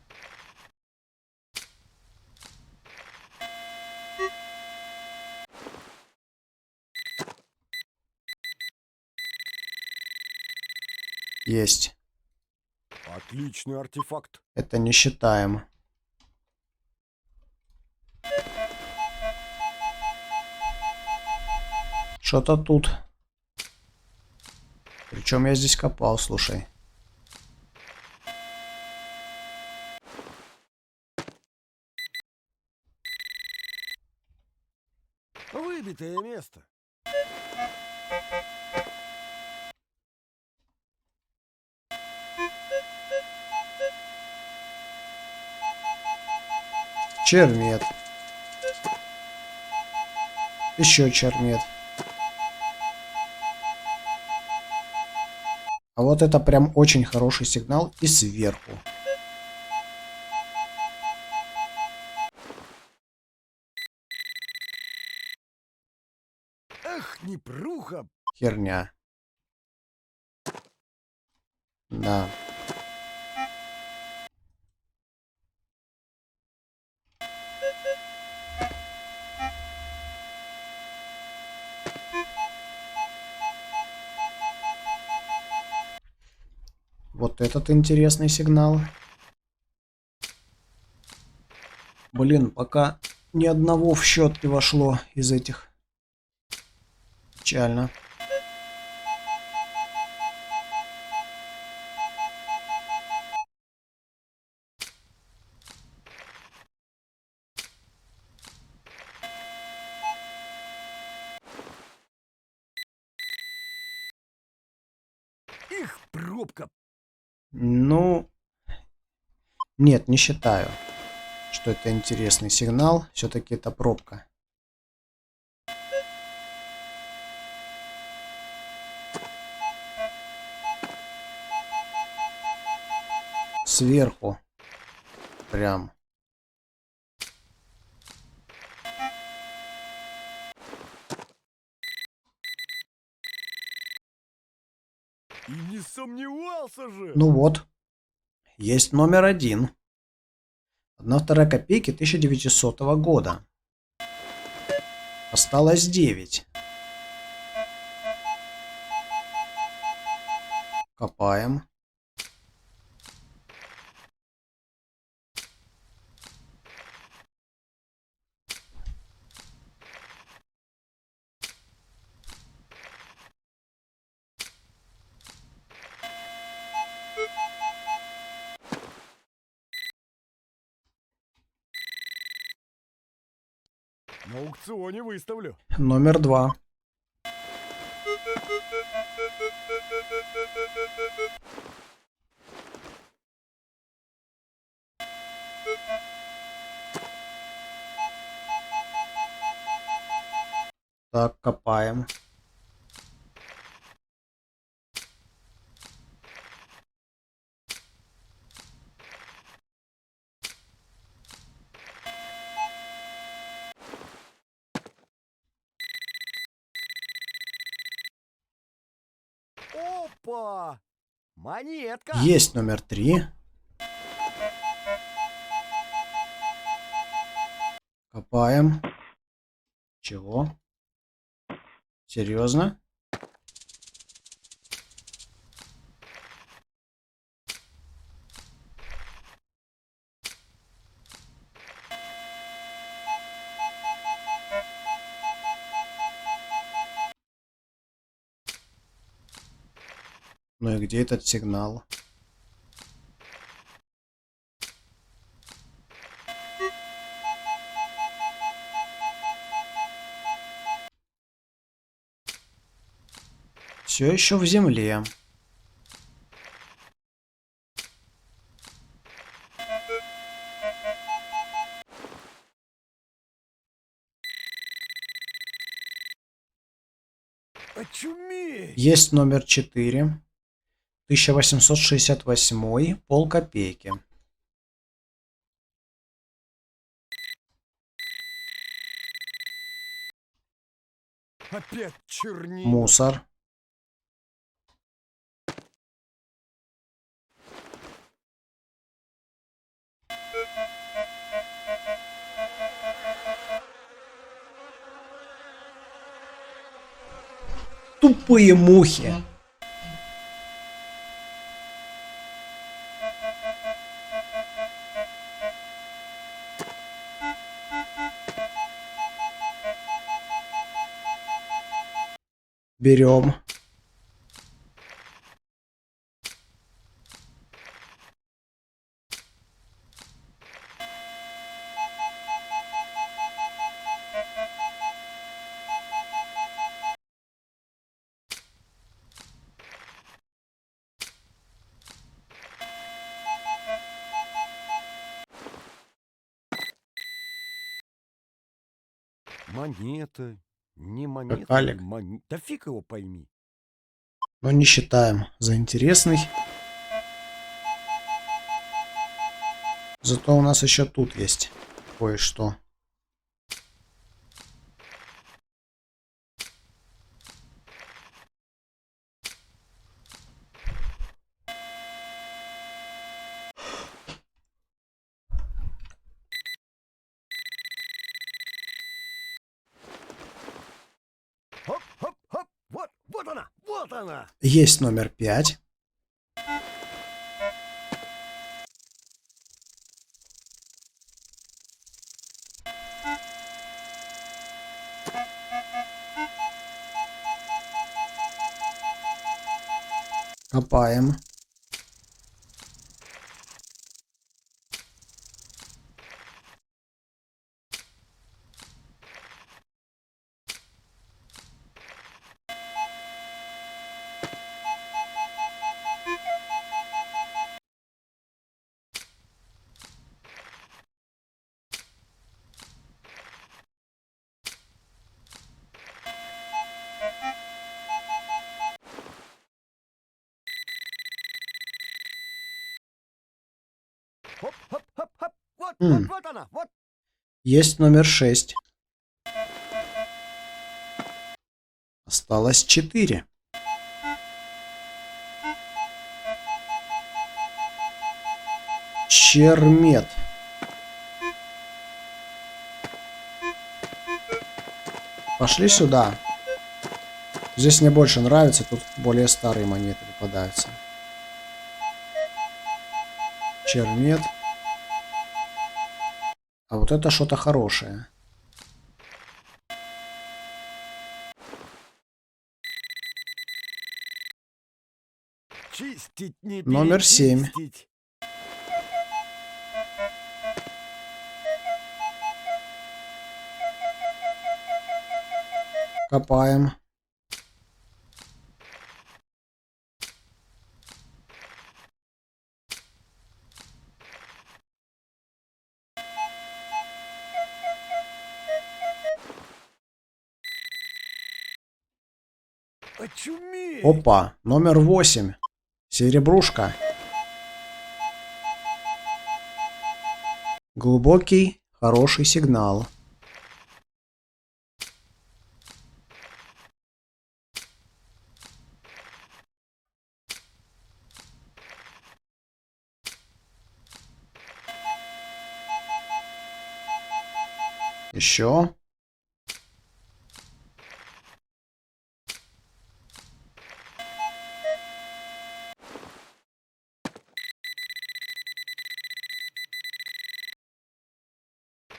Есть. Отличный артефакт. Это не считаем. Что-то тут. Причем я здесь копал, слушай. Выбитое место. Чермет. Еще чермет. А вот это прям очень хороший сигнал и сверху. Эх, непруха. Херня. Да. Вот этот интересный сигнал. Блин, пока ни одного в счет не вошло из этих. Печально. Их пробка. Ну, нет, не считаю, что это интересный сигнал. Все-таки это пробка. Сверху. Прям. И не сомневался же. Ну вот. Есть номер 1. 1/2 копейки 1900 года. Осталось 9. Копаем. На аукционе выставлю. Номер 2. Так, копаем. Опа! Монетка. Есть номер 3. Копаем. Чего? Серьезно? Ну и где этот сигнал? Все еще в земле. Очуметь. Есть номер 4. 1868, полкопейки. Опять чернила. Мусор. Тупые мухи. Берем. Монета. Не монета. Какалик. Да фиг его пойми. Но не считаем за интересный. Зато у нас еще тут есть кое-что. Хоп, хоп, хоп. Вот она, вот она. Есть номер 5. Копаем. Хоп, хоп, хоп, хоп. Вот, М. вот она, вот. Есть номер 6. Осталось 4. Чермет. Пошли сюда. Здесь мне больше нравится, тут более старые монеты попадаются. Чермет. А вот это что-то хорошее. Чистить не Номер 7. перечистить. Копаем. Очуметь. Опа, номер 8. Серебрушка. Глубокий, хороший сигнал. Еще.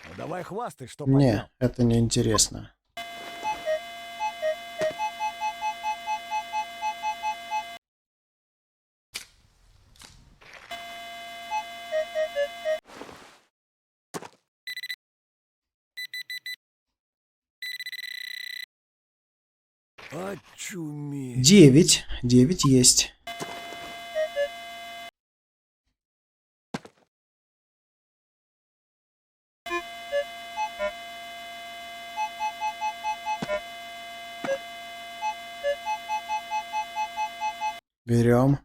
Ну, давай хвастай, что Не, поднял. это не интересно. Очуметь. 9. 9 есть. Берем.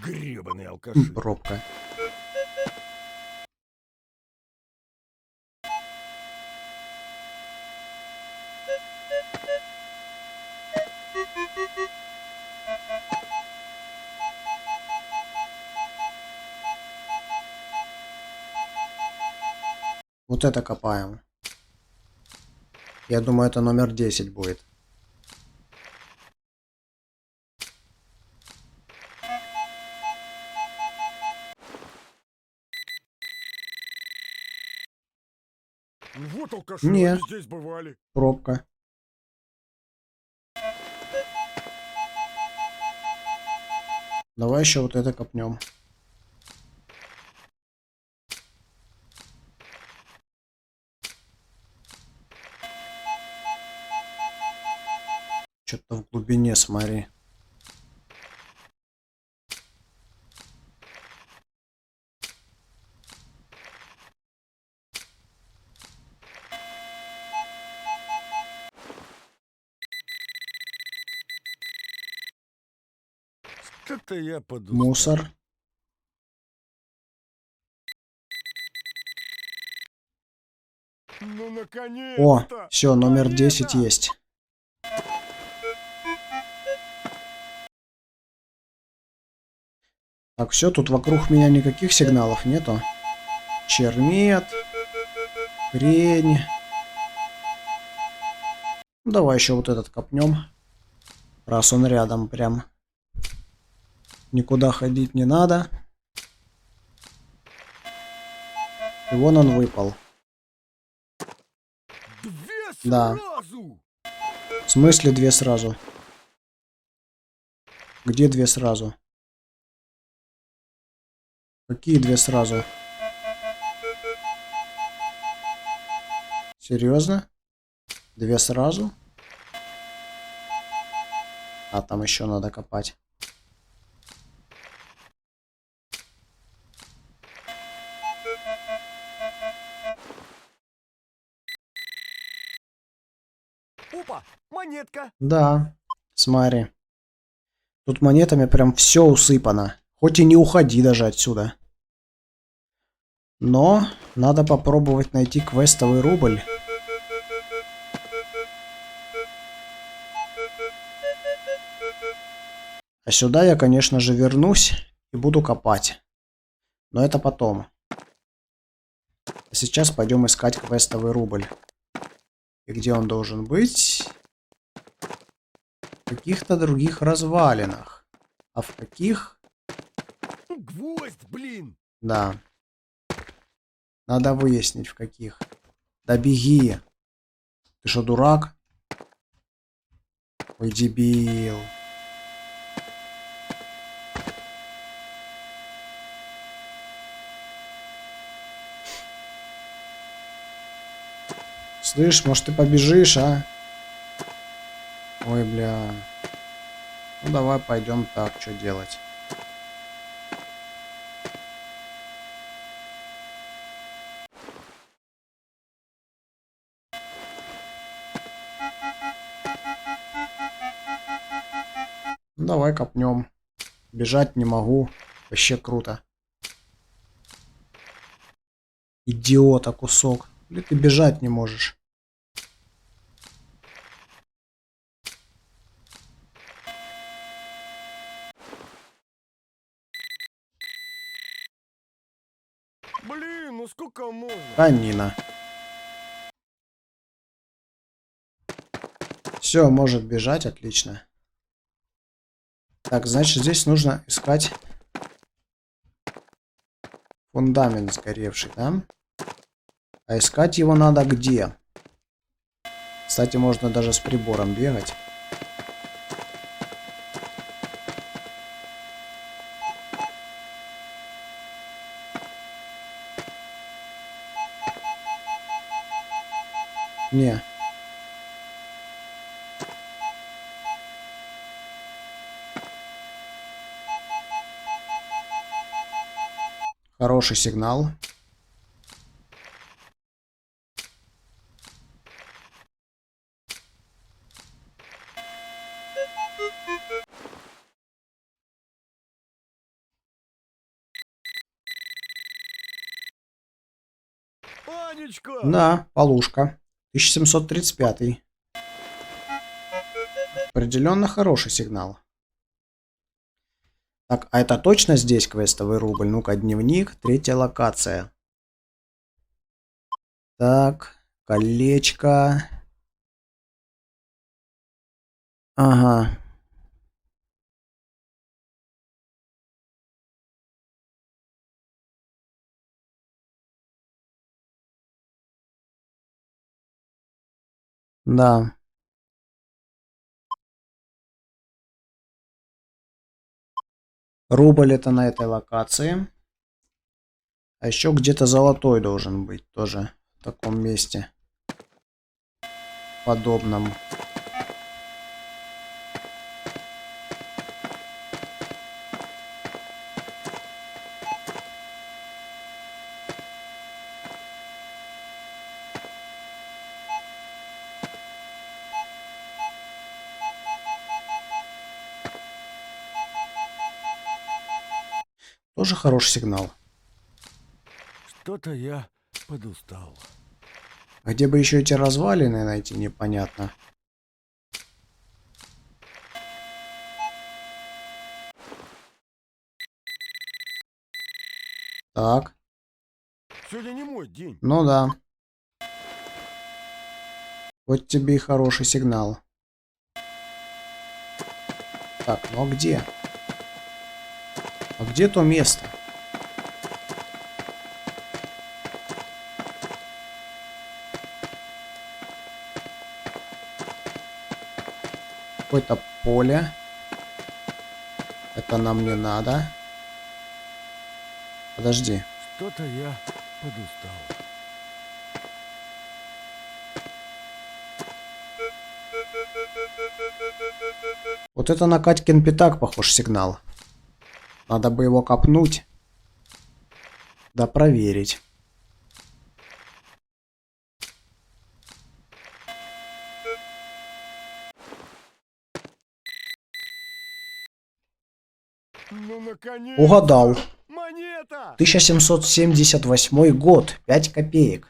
Гребаные алкаши. Пробка. Вот это копаем. Я думаю, это номер 10 будет. Вот алкаши, Не. они здесь бывали. Пробка. Давай еще вот это копнем. Что-то в глубине, смотри. Что-то я подустал. Мусор. Ну, О, наконец-то! все, номер Монета! 10 есть. Так, все, тут вокруг меня никаких сигналов нету. Чермет. Хрень. Ну, давай еще вот этот копнем. Раз он рядом прям. Никуда ходить не надо. И вон он выпал. Две Да. сразу! В смысле две сразу? Где две сразу? Какие две сразу? Серьезно? Две сразу? А там еще надо копать. Опа, монетка! Да, смотри. Тут монетами прям все усыпано. Хоть и не уходи даже отсюда. Но надо попробовать найти квестовый рубль. А сюда я, конечно же, вернусь и буду копать. Но это потом. А сейчас пойдем искать квестовый рубль. И где он должен быть? В каких-то других развалинах. А в каких? Гвоздь, блин! Да. Надо выяснить, в каких. Да беги. Ты что, дурак? Ой, дебил. Слышь, может ты побежишь, а? Ой, бля. Ну давай пойдем так, что делать. Ну давай копнем. Бежать не могу. Вообще круто. Идиота кусок. Или ты бежать не можешь? Блин, ну сколько можно? Канина. Все, может бежать, отлично. Так, значит, здесь нужно искать фундамент сгоревший, да? А искать его надо где? Кстати, можно даже с прибором бегать. Не. Хороший сигнал. Анечка! Да, полушка. 1735. Определенно хороший сигнал. Так, а это точно здесь квестовый рубль? Ну-ка, дневник, третья локация. Так, колечко. Ага. Да. Рубль это на этой локации. А еще где-то золотой должен быть тоже в таком месте. Подобном. Тоже хороший сигнал. Что-то я подустал. Где бы еще эти развалины найти, непонятно. Так, Сегодня не мой день. ну да. Вот тебе и хороший сигнал. Так, ну а где? А где то место? Какое-то поле. Это нам не надо. Подожди. Что-то я подустал. Вот это на Катькин пятак похож сигнал. Надо бы его копнуть. Да проверить. Ну, наконец! Угадал. Монета! 1778 год. 5 копеек.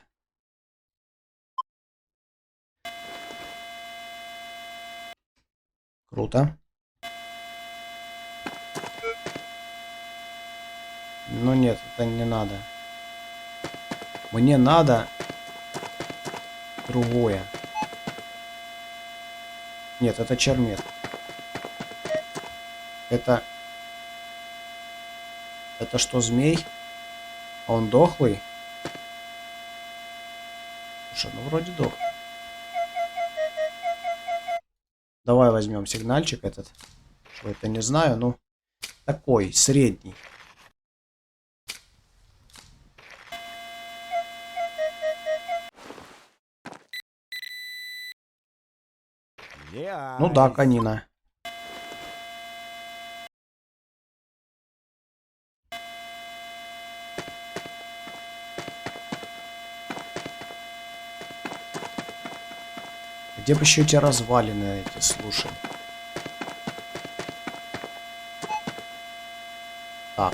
Круто. Ну нет, это не надо. Мне надо другое. Нет, это чермет. Это что, змей? А он дохлый? Слушай, ну вроде дох. Давай возьмем сигнальчик этот. Что это, не знаю, ну такой, средний. Ну да, конина. Где бы еще эти развалины эти, слушай. Так.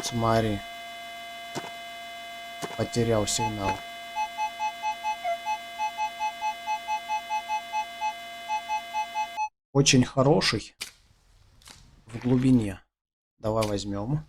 Смотри. Потерял сигнал. Очень хороший. В глубине. Давай возьмем.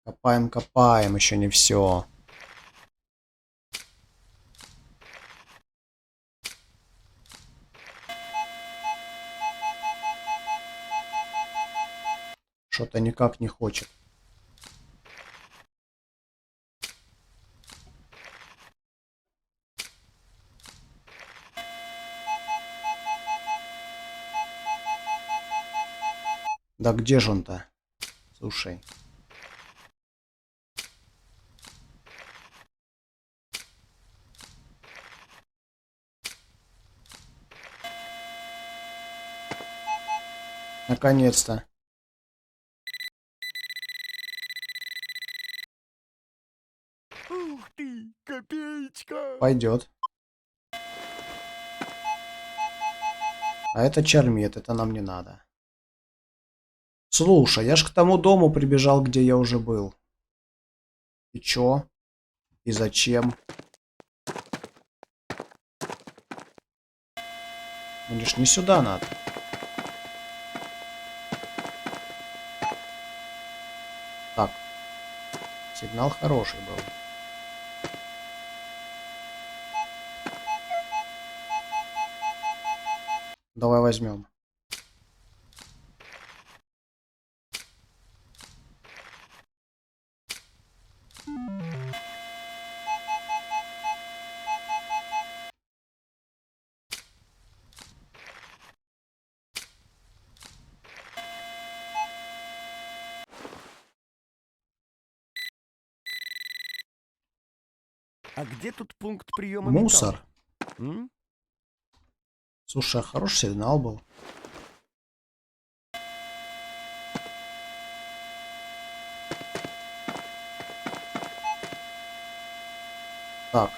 Копаем, копаем, еще не все. Что-то никак не хочет. Да где же он-то? Слушай. Наконец-то. Ух ты, копеечка! Пойдет. А это чармет, это нам не надо. Слушай, я ж к тому дому прибежал, где я уже был. И чё? И зачем? Мне ж не сюда надо. Так. Сигнал хороший был. Давай возьмем. А где тут пункт приема Мусор. металла? М? Слушай, а хороший сигнал был. Так.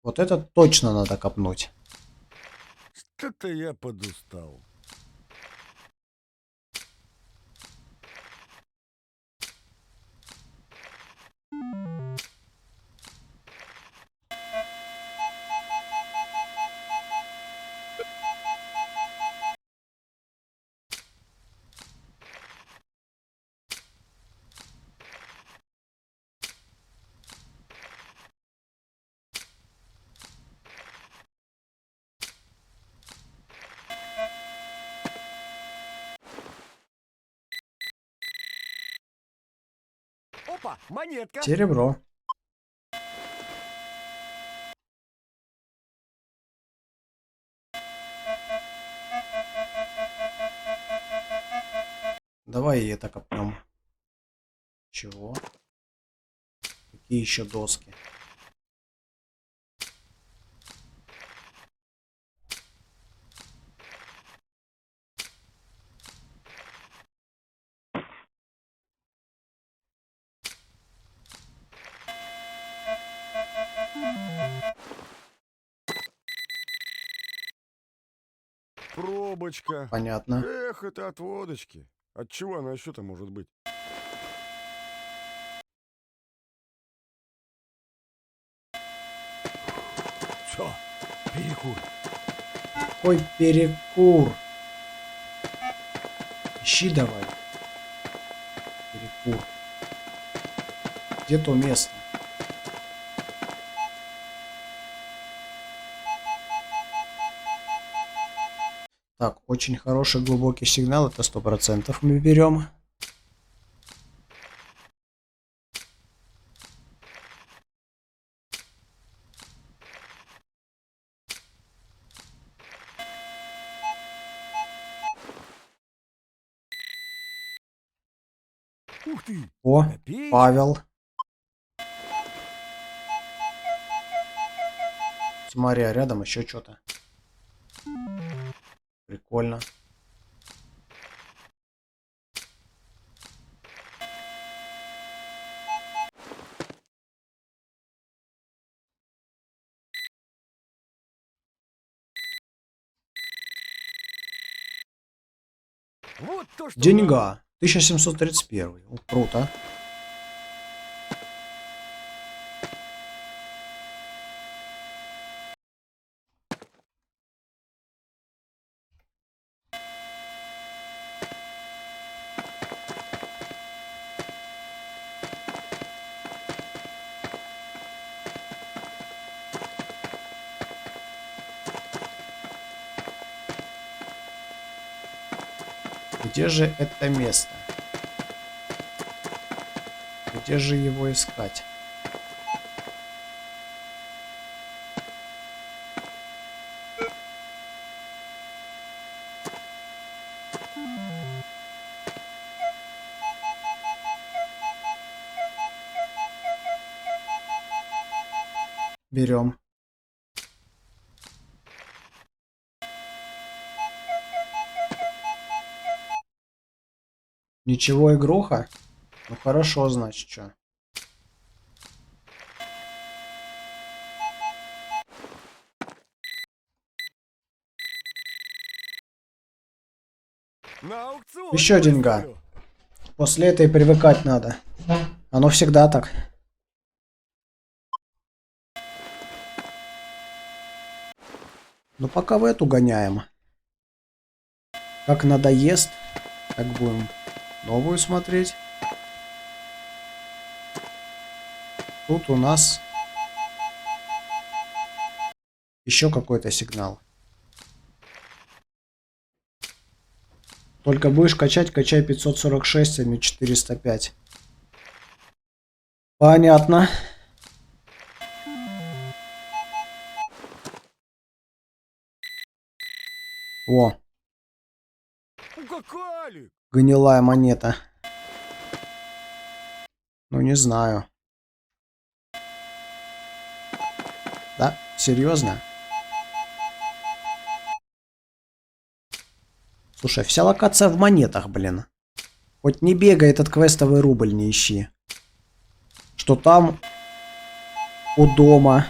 Вот это точно надо копнуть. Что-то я подустал. Опа, монетка! Серебро. Давай и это копнем. Чего? Какие еще доски? Пробочка. Понятно. Эх, это от водочки. От чего она еще-то может быть? Все, перекур. Какой перекур. Ищи давай. Перекур. Где то место? Так, очень хороший глубокий сигнал. Это 100% мы берем. Ух ты, О, копеечка. Павел. Смотри, а рядом еще что-то. Прикольно. Вот то, что надо. Деньга. 1731. О, круто. Где же это место? Где же его искать? Берем. Ничего, игруха? Ну хорошо, значит, что. На аукцион Еще деньга. выставлю. После этой привыкать надо. Оно всегда так. Ну пока в эту гоняем. Как надоест, так будем новую смотреть. Тут у нас еще какой-то сигнал. Только будешь качать, качай 546, а не 405. Понятно. О, Укакали. гнилая монета. Ну не знаю. Да? Серьезно? Слушай, вся локация в монетах, блин. Хоть не бегай, этот квестовый рубль не ищи. Что там у дома,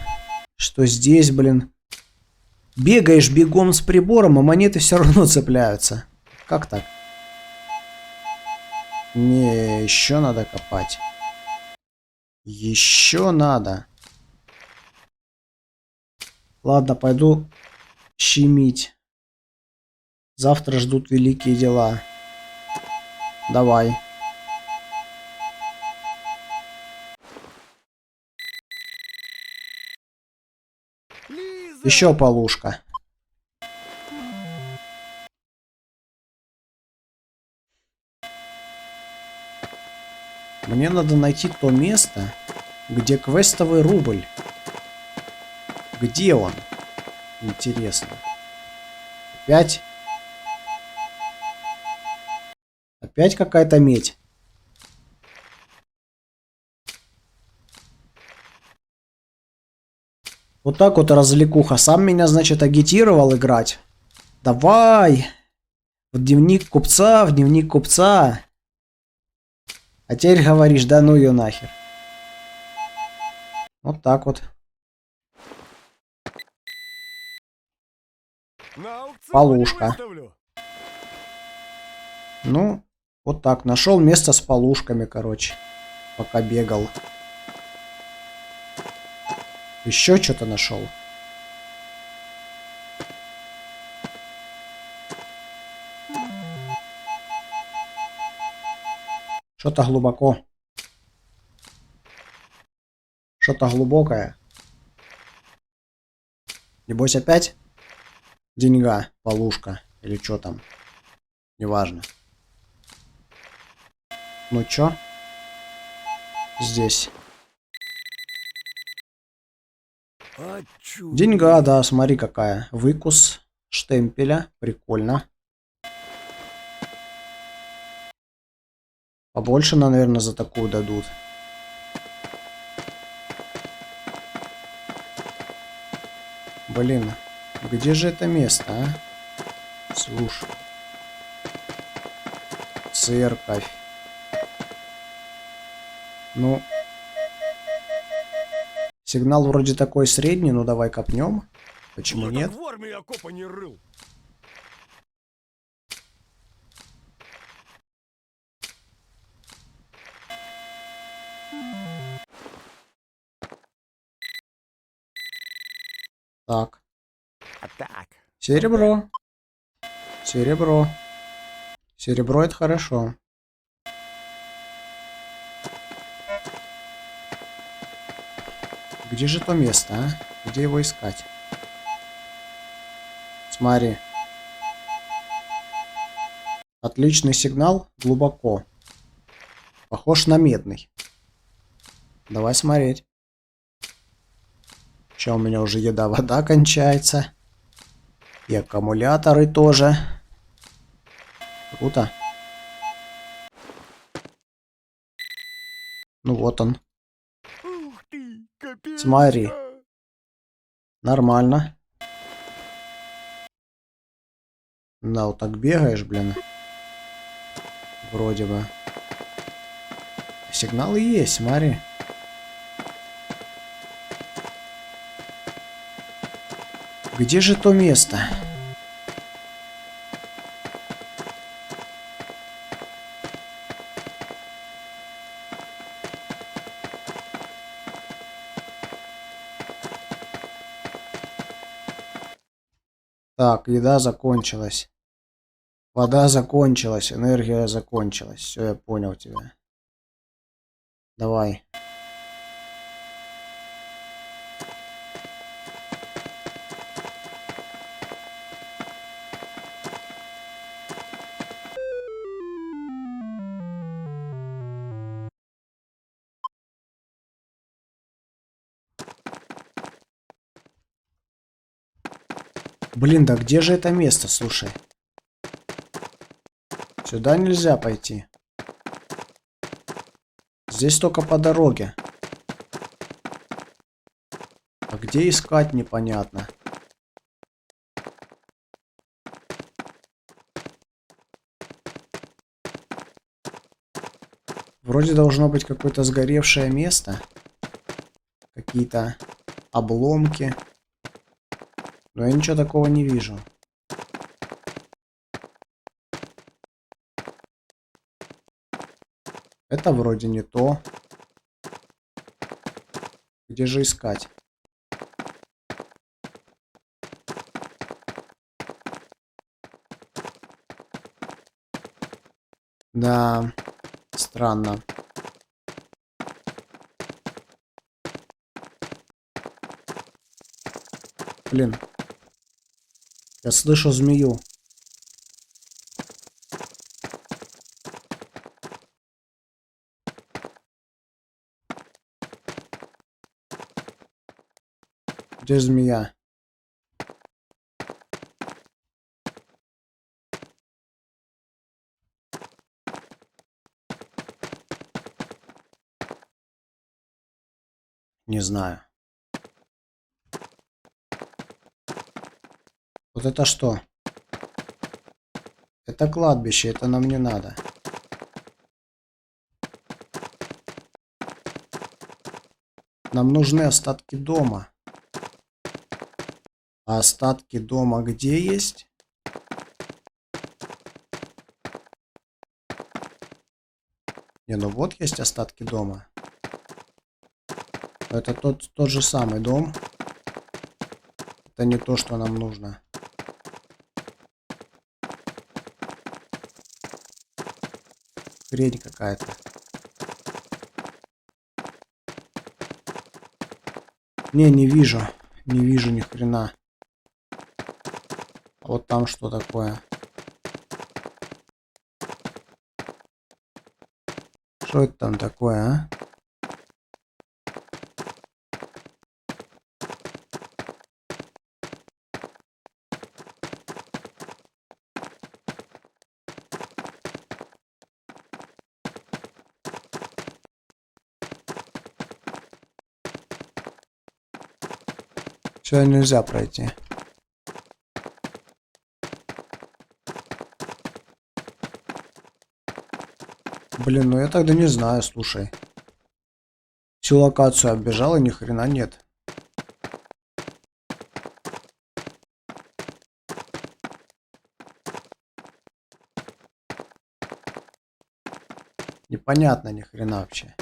что здесь, блин. Бегаешь бегом с прибором, а монеты все равно цепляются. Как так? Не, еще надо копать. Еще надо. Ладно, пойду щемить. Завтра ждут великие дела. Давай. Лиза. Еще полушка. Мне надо найти то место, где квестовый рубль. Где он? Интересно. Опять? Опять какая-то медь. Вот так вот развлекуха. Сам меня, значит, агитировал играть. Давай! В дневник купца, в дневник купца. А теперь говоришь, да ну ее нахер. Вот так вот. На аукцион Полушка. выставлю. Ну, вот так. Нашел место с полушками, короче. Пока бегал. Еще что-то нашел. Что-то глубоко. Что-то глубокое. Небось опять? Деньга, полушка. Или что там. Неважно. Ну чё? Здесь. А чё? Деньга, да, смотри какая. Выкус штемпеля. Прикольно. Побольше, наверное, за такую дадут. Блин, где же это место, а? Слушай. Церковь. Ну. Сигнал вроде такой средний, ну давай копнем. Почему нет? В армии окопа не рыл. Так. А так. Серебро. Серебро. Серебро это хорошо. Где же то место, а? Где его искать? Смотри. Отличный сигнал, глубоко. Похож на медный. Давай смотреть. Сейчас у меня уже еда, вода кончается. И аккумуляторы тоже. Круто. Ну вот он. Ух ты, капец. Смотри. Нормально. Да, вот так бегаешь, блин. Вроде бы. Сигналы есть, смотри. Где же то место? Так, еда закончилась. Вода закончилась, энергия закончилась. Все, я понял тебя. Давай. Блин, да где же это место, слушай? Сюда нельзя пойти. Здесь только по дороге. А где искать, непонятно. Вроде должно быть какое-то сгоревшее место. Какие-то обломки. Но я ничего такого не вижу. Это вроде не то. Где же искать? Да, странно. Блин. Я слышу змею. Где змея? Не знаю. Вот это что? Это кладбище, это нам не надо. Нам нужны остатки дома. А остатки дома где есть? Не, ну вот есть остатки дома. Это тот же самый дом. Это не то, что нам нужно. Хрень какая-то. Не вижу. Не вижу ни хрена. А вот там что такое? Что это там такое, а? Сюда нельзя пройти. Блин, ну я тогда не знаю, слушай. Всю локацию оббежал и ни хрена нет. Непонятно ни хрена вообще.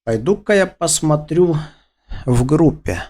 Пойду-ка я посмотрю в группе.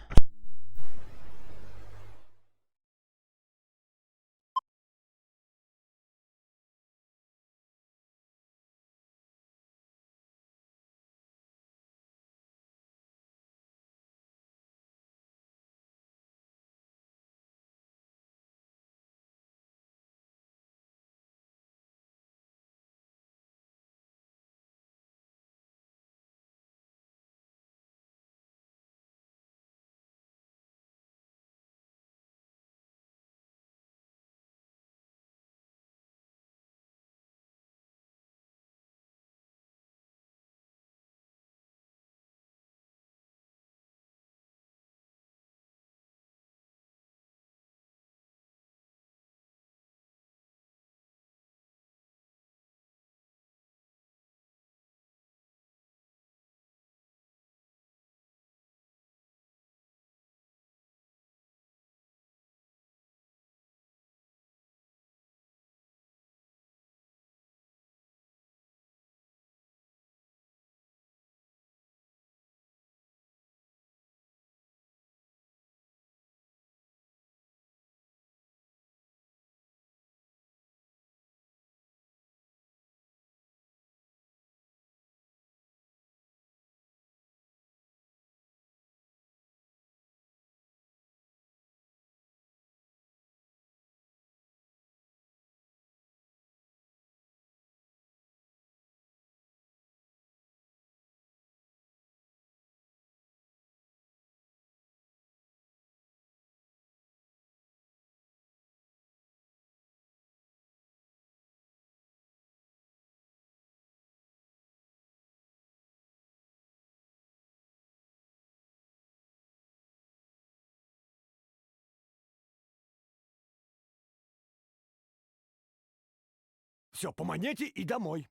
Все, по монете и домой.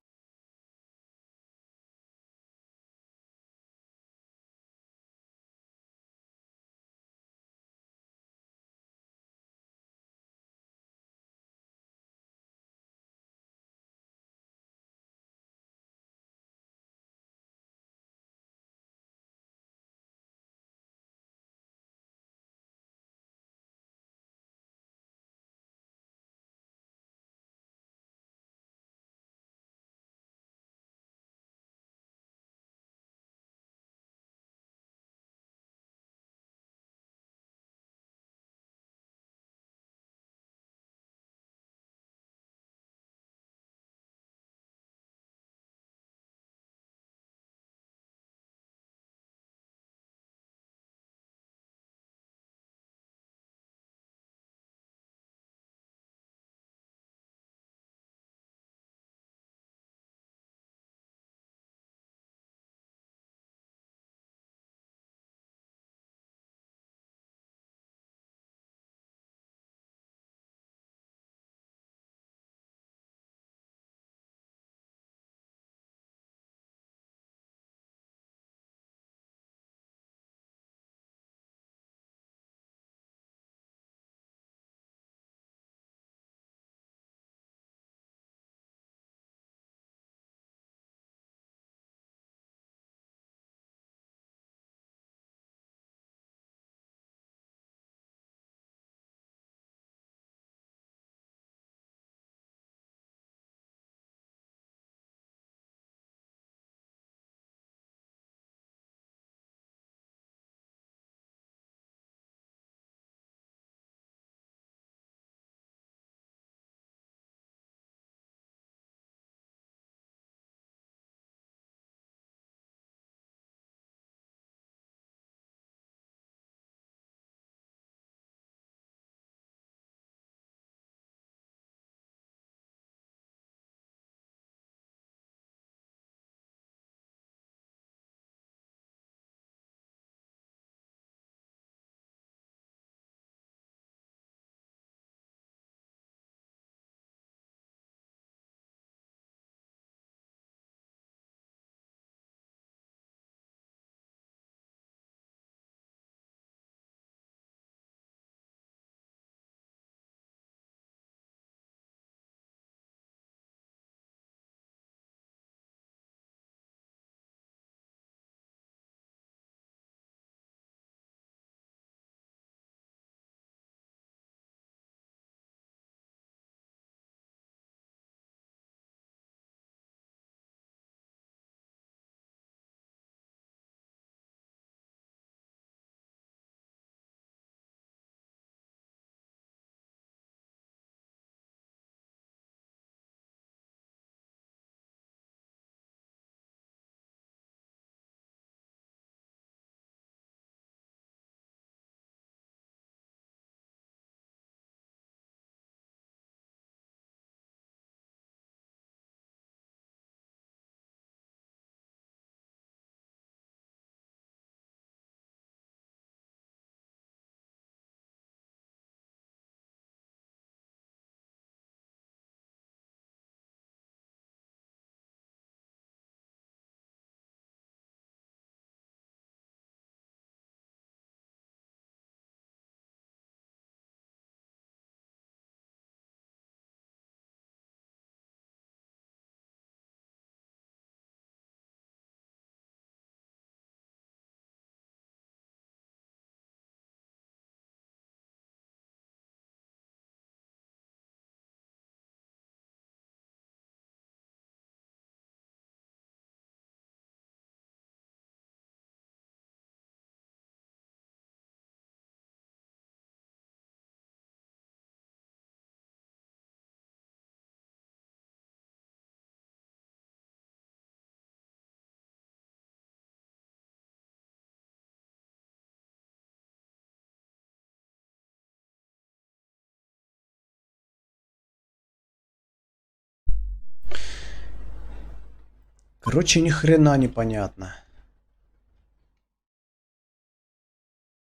Короче, ни хрена непонятно.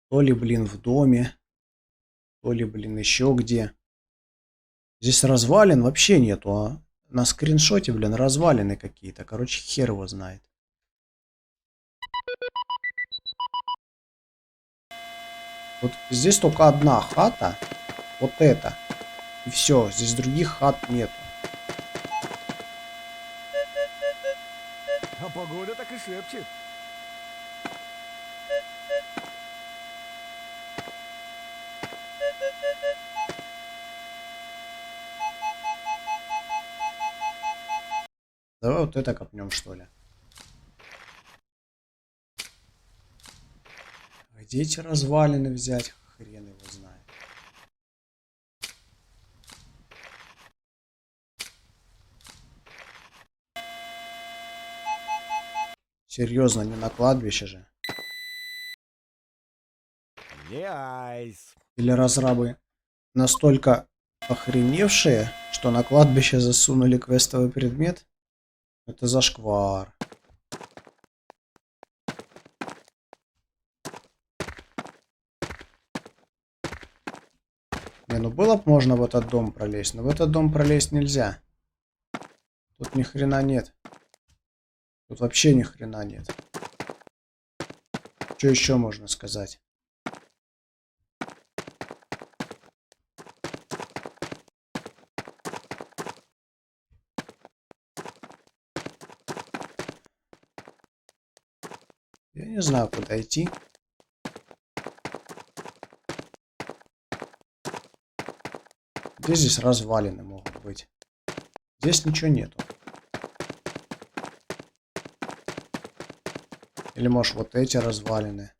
То ли, блин, в доме, то ли, блин, еще где. Здесь развалин вообще нету, а на скриншоте, блин, развалины какие-то. Короче, хер его знает. Вот здесь только одна хата. Вот эта. И все, здесь других хат нету. А погода так и шепчет. Давай вот это копнем, что ли. Где эти развалины взять? Хрен его знает. Серьезно, не на кладбище же. Не айс. Или разрабы настолько охреневшие, что на кладбище засунули квестовый предмет? Это зашквар. Не, ну было бы можно в этот дом пролезть, но в этот дом пролезть нельзя. Тут ни хрена нет. Тут вообще ни хрена нет. Что еще можно сказать? Я не знаю, куда идти. Где здесь развалины могут быть? Здесь ничего нету. Или может вот эти развалины.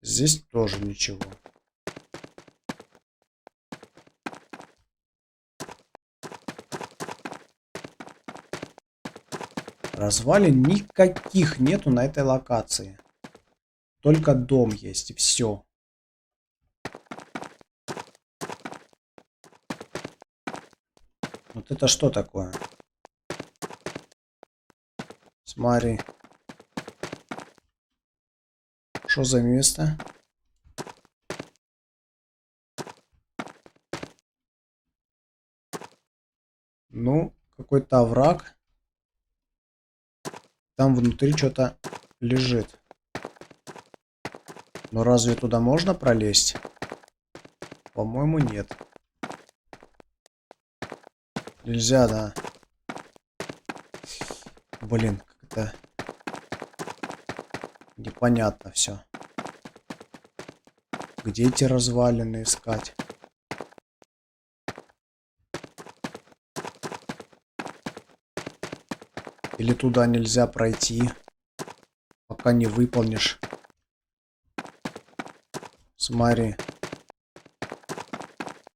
Здесь тоже ничего. Развалин никаких нету на этой локации. Только дом есть и все. Вот это что такое? Смотри. Что за место? Ну, какой-то овраг. Там внутри что-то лежит. Но разве туда можно пролезть? По-моему, нет. Нельзя, да. Блин, как-то непонятно все. Где эти развалины искать? Или туда нельзя пройти, пока не выполнишь. Смотри.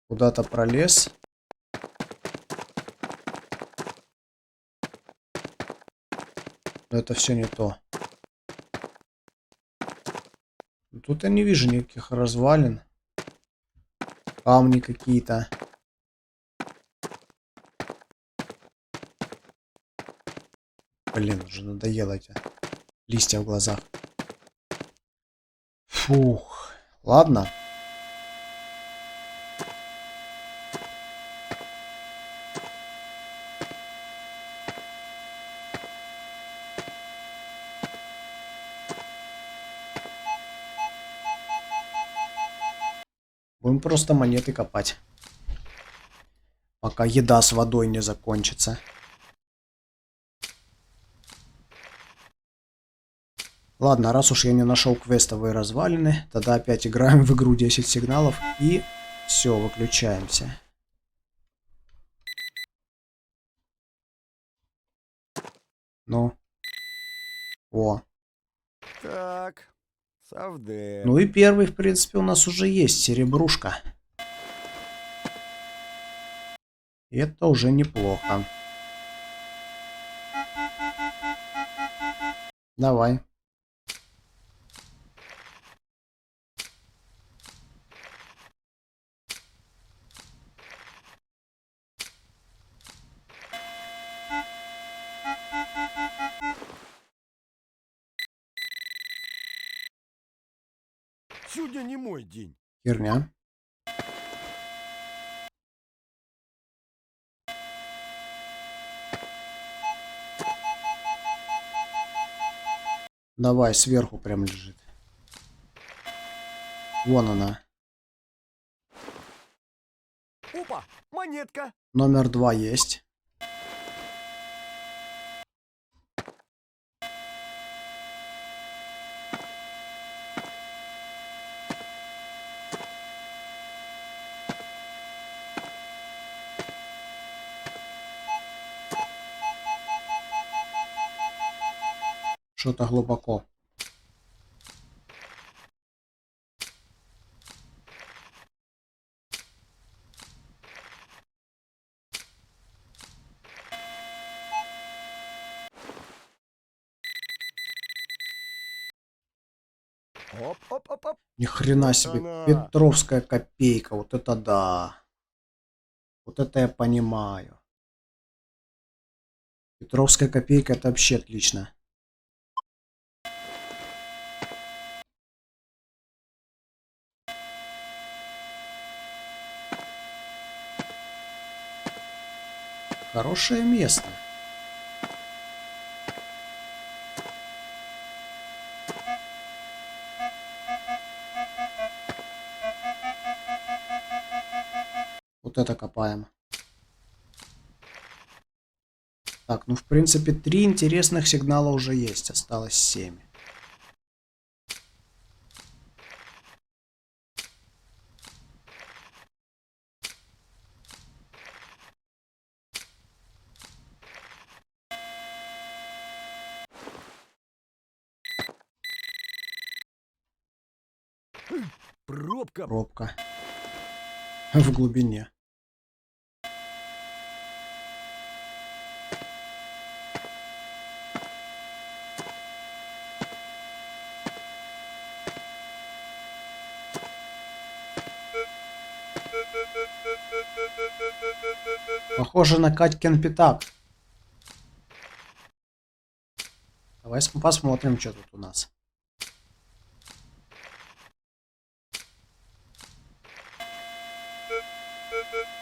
Куда-то пролез. Но это все не то. Тут я не вижу никаких развалин. Камни какие-то. Блин, уже надоело эти листья в глазах. Фух. Ладно. Будем просто монеты копать. Пока еда с водой не закончится. Ладно, раз уж я не нашел квестовые развалины, тогда опять играем в игру 10 сигналов и все, выключаемся. Ну. О. Так, совдеп. Ну и первый, в принципе, у нас уже есть серебрушка. И это уже неплохо. Давай. Сегодня не мой день. Херня. Давай, сверху прям лежит. Вон она. Опа, монетка. Номер 2 есть. Что-то глубоко. Оп, оп, оп, оп. Ни хрена Вот себе. она. Петровская копейка. Вот это да. Вот это я понимаю. Петровская копейка это вообще отлично. Хорошее место. Вот это копаем. Так, ну в принципе 3 интересных сигнала уже есть. Осталось 7. Пробка. Пробка. В глубине. Похоже на Катькин пятак. Давай посмотрим, что тут у нас.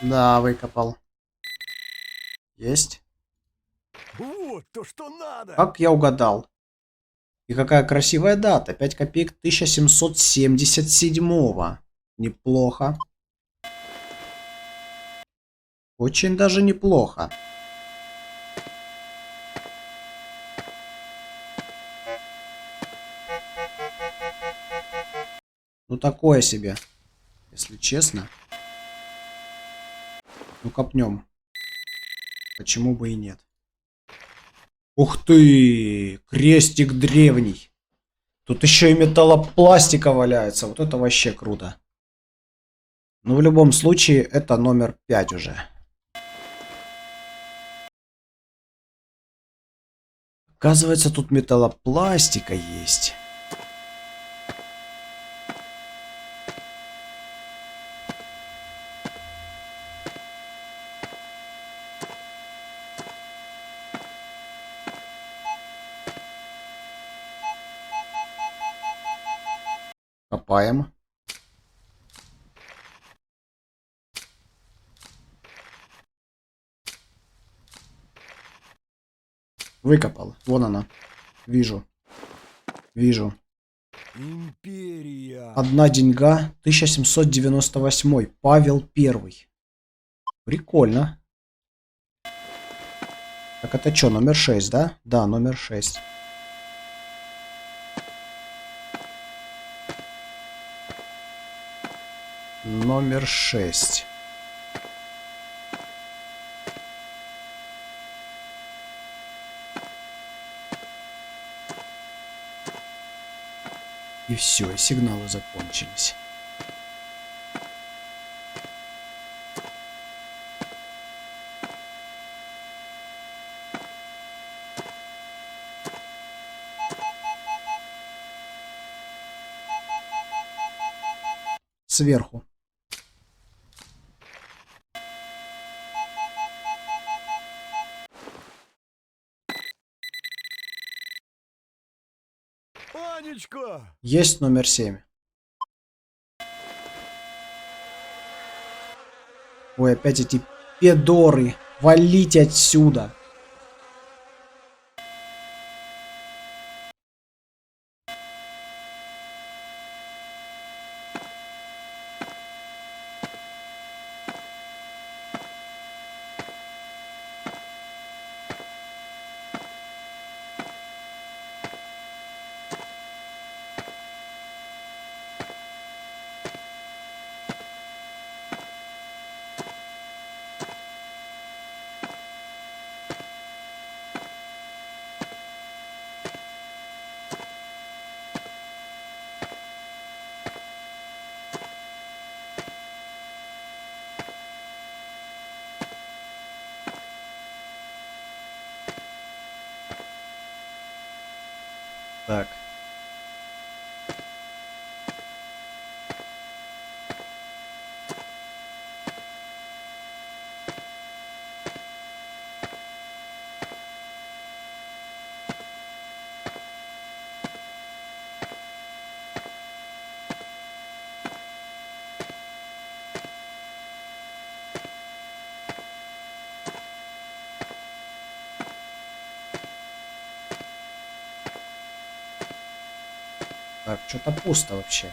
Да, выкопал. Есть. Вот то, что надо. Как я угадал. И какая красивая дата. 5 копеек 1777. Неплохо. Очень даже неплохо. Ну такое себе, если честно. Ну копнем. Почему бы и нет. Ух ты! Крестик древний. Тут еще и металлопластика валяется. Вот это вообще круто. Но в любом случае это номер 5 уже. Оказывается, тут металлопластика есть. Копаем. Выкопал. Вон она. Вижу. Вижу. Империя. Одна деньга. 1798. Павел I. Прикольно. Так это что, номер 6, да? Да, номер 6. Номер 6. И все, сигналы закончились. Сверху. Анечка. Есть номер 7. Ой, опять эти педоры. Валите отсюда. Так. Так, что-то пусто вообще.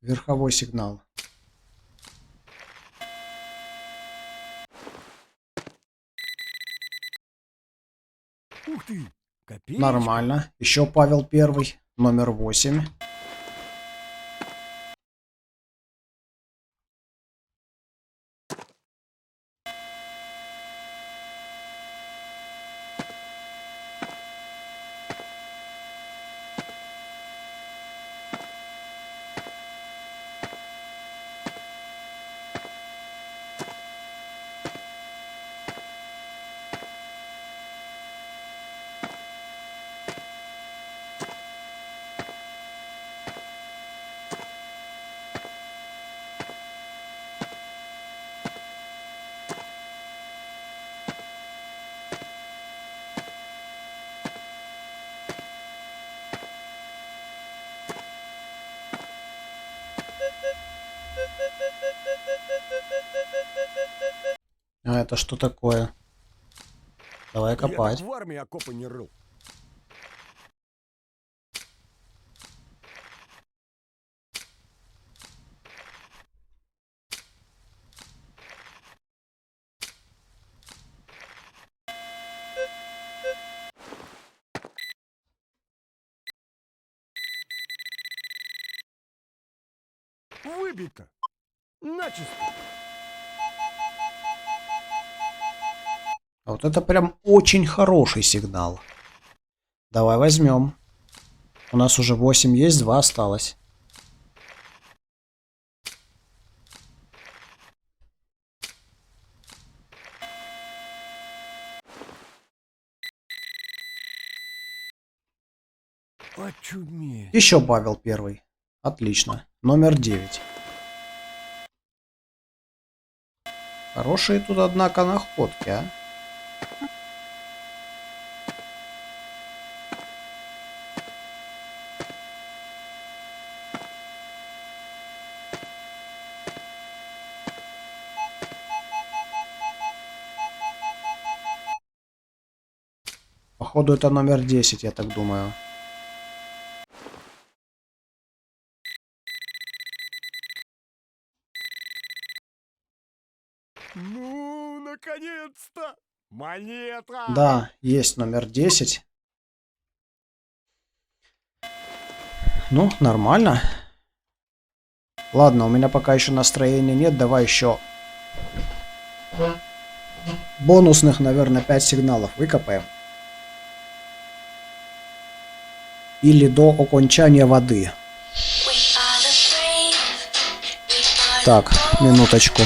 Верховой сигнал. Ух ты! Копеечка. Нормально. Еще Павел Первый. Номер 8. А это что такое? Давай Я так копать. в армии окопы не рыл. Выбито. Начисто. А вот это прям очень хороший сигнал. Давай возьмем. У нас уже 8 есть, 2 осталось. Очуметь. Еще Павел Первый. Отлично. Номер 9. Хорошие тут, однако, находки, а. Походу, это номер 10, я так думаю. Ну, наконец-то! Монета! Да, есть номер 10. Ну, нормально. Ладно, у меня пока еще настроения нет. Давай еще бонусных, наверное, 5 сигналов выкопаем. Или до окончания воды. Так, минуточку.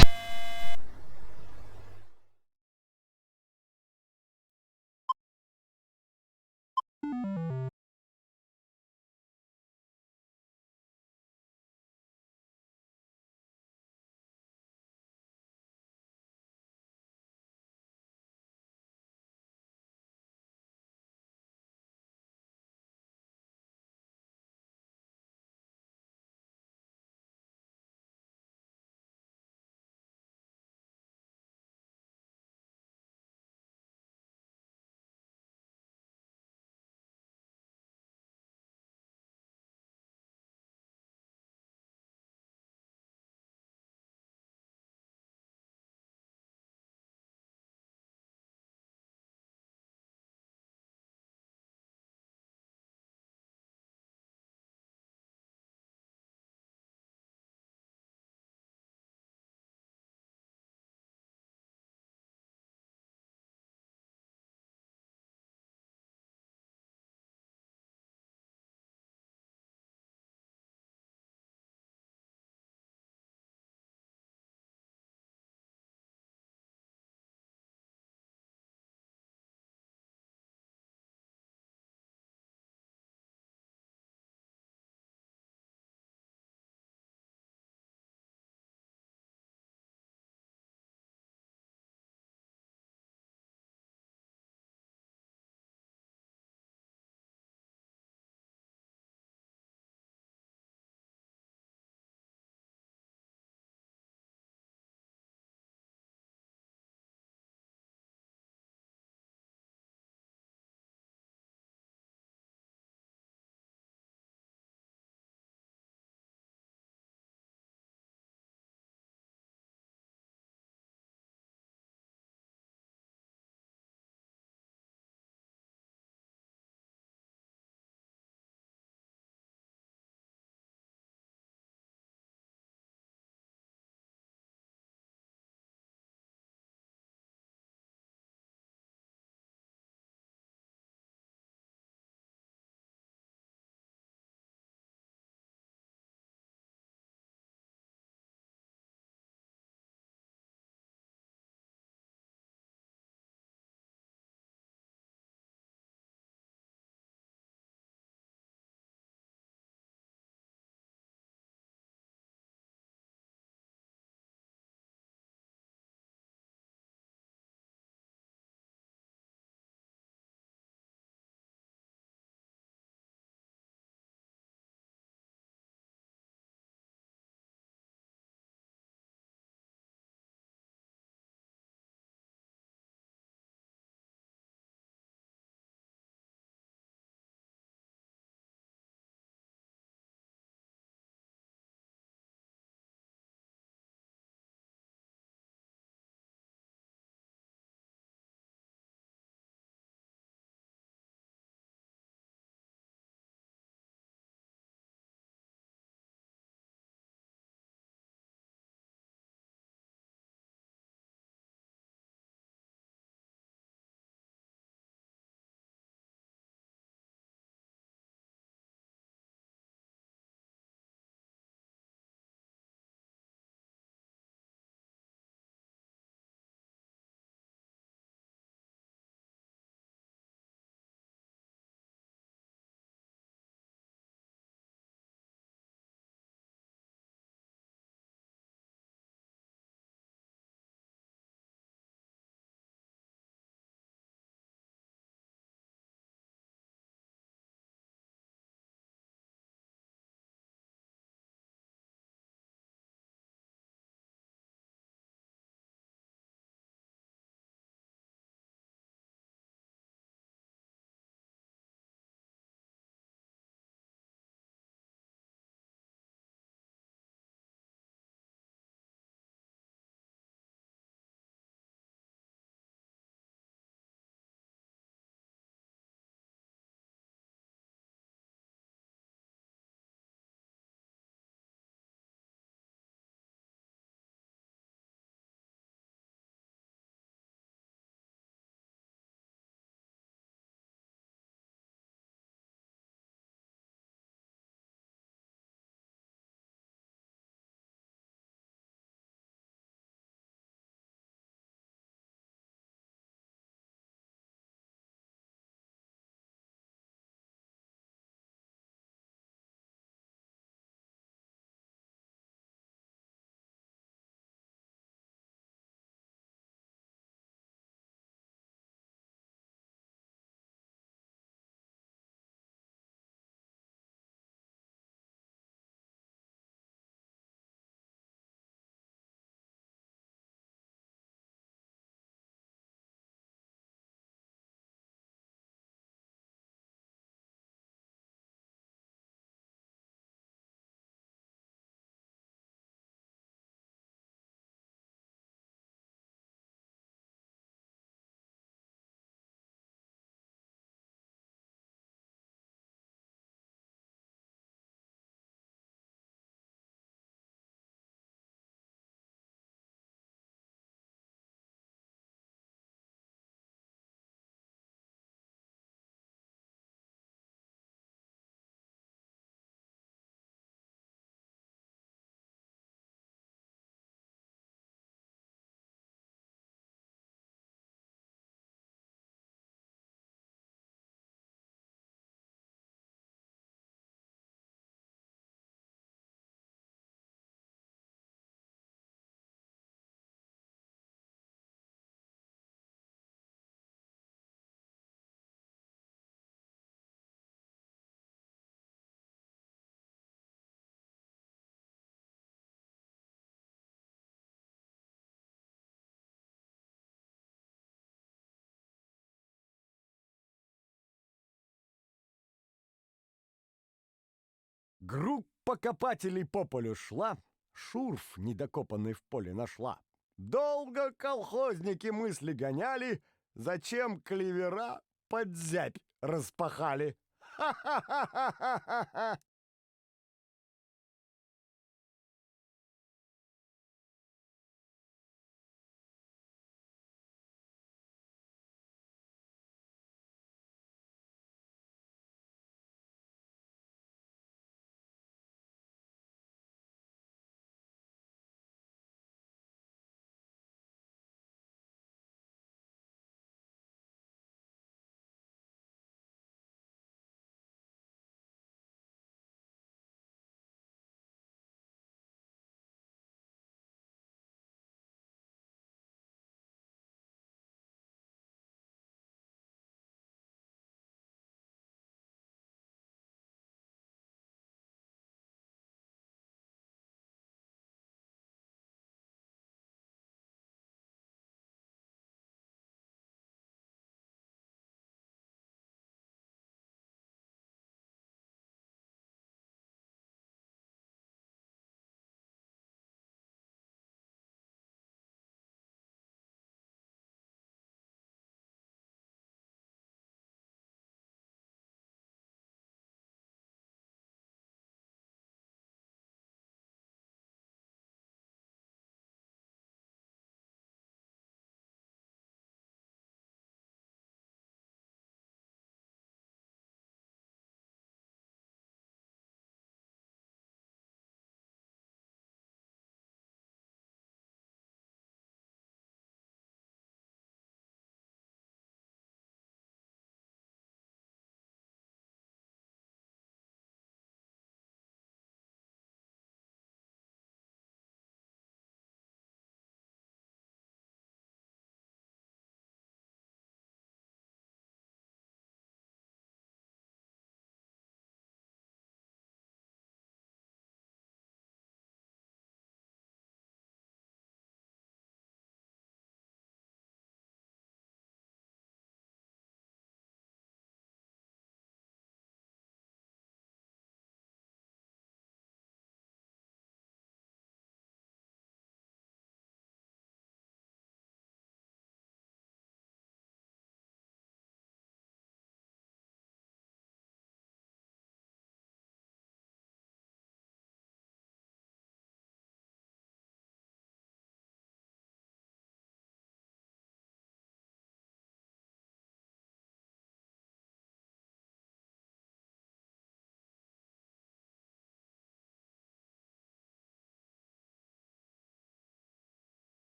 Группа копателей по полю шла, шурф недокопанный в поле нашла. Долго колхозники мысли гоняли, зачем клевера под зябь распахали. Ха-ха-ха-ха-ха-ха!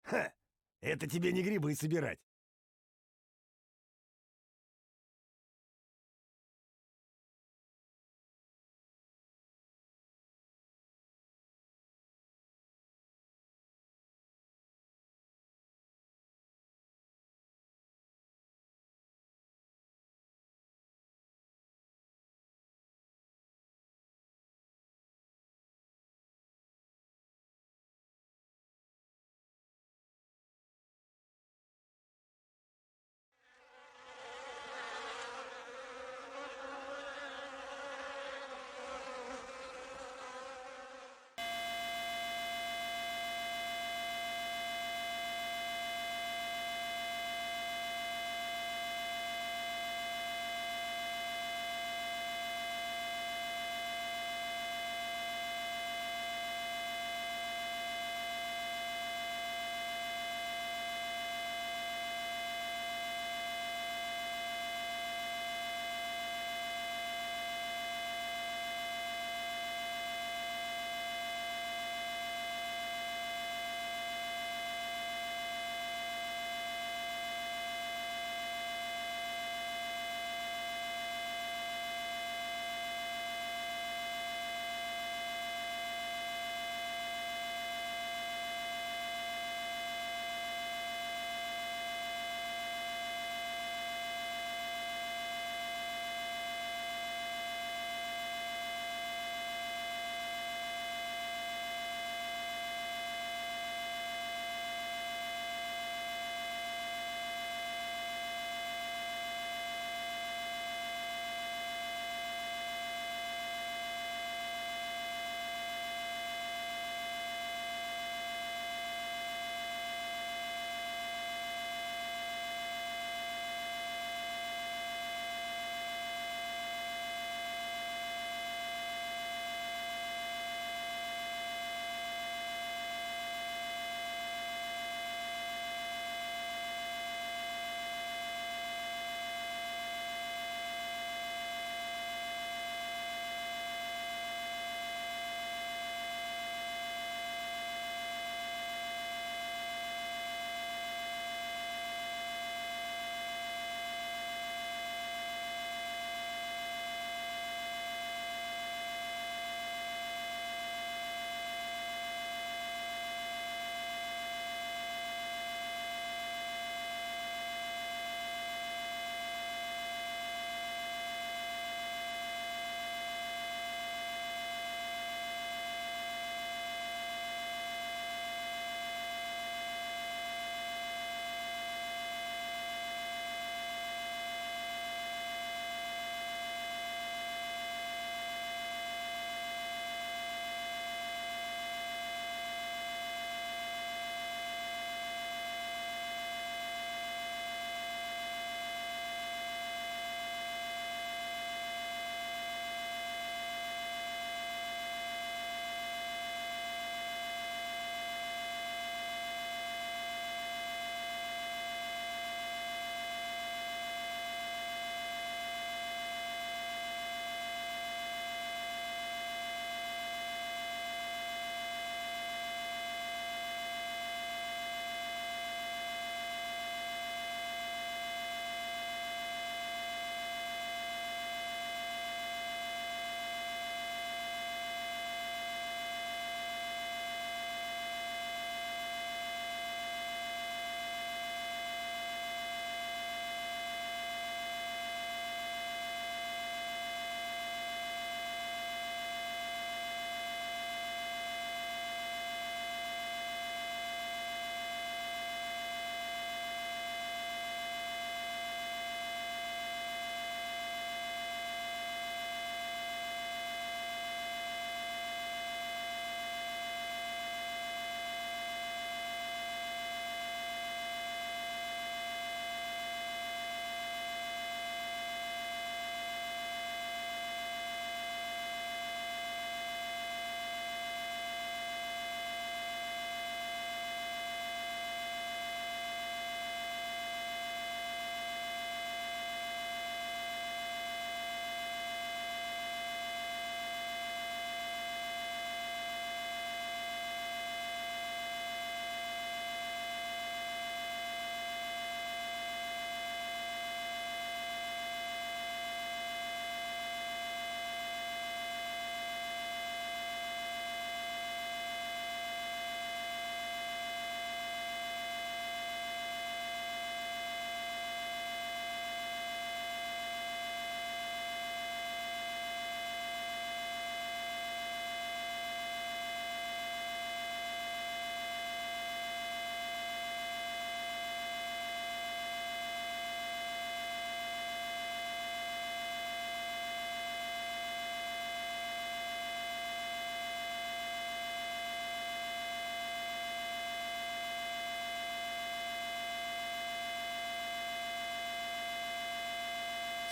Ха! Это тебе не грибы собирать.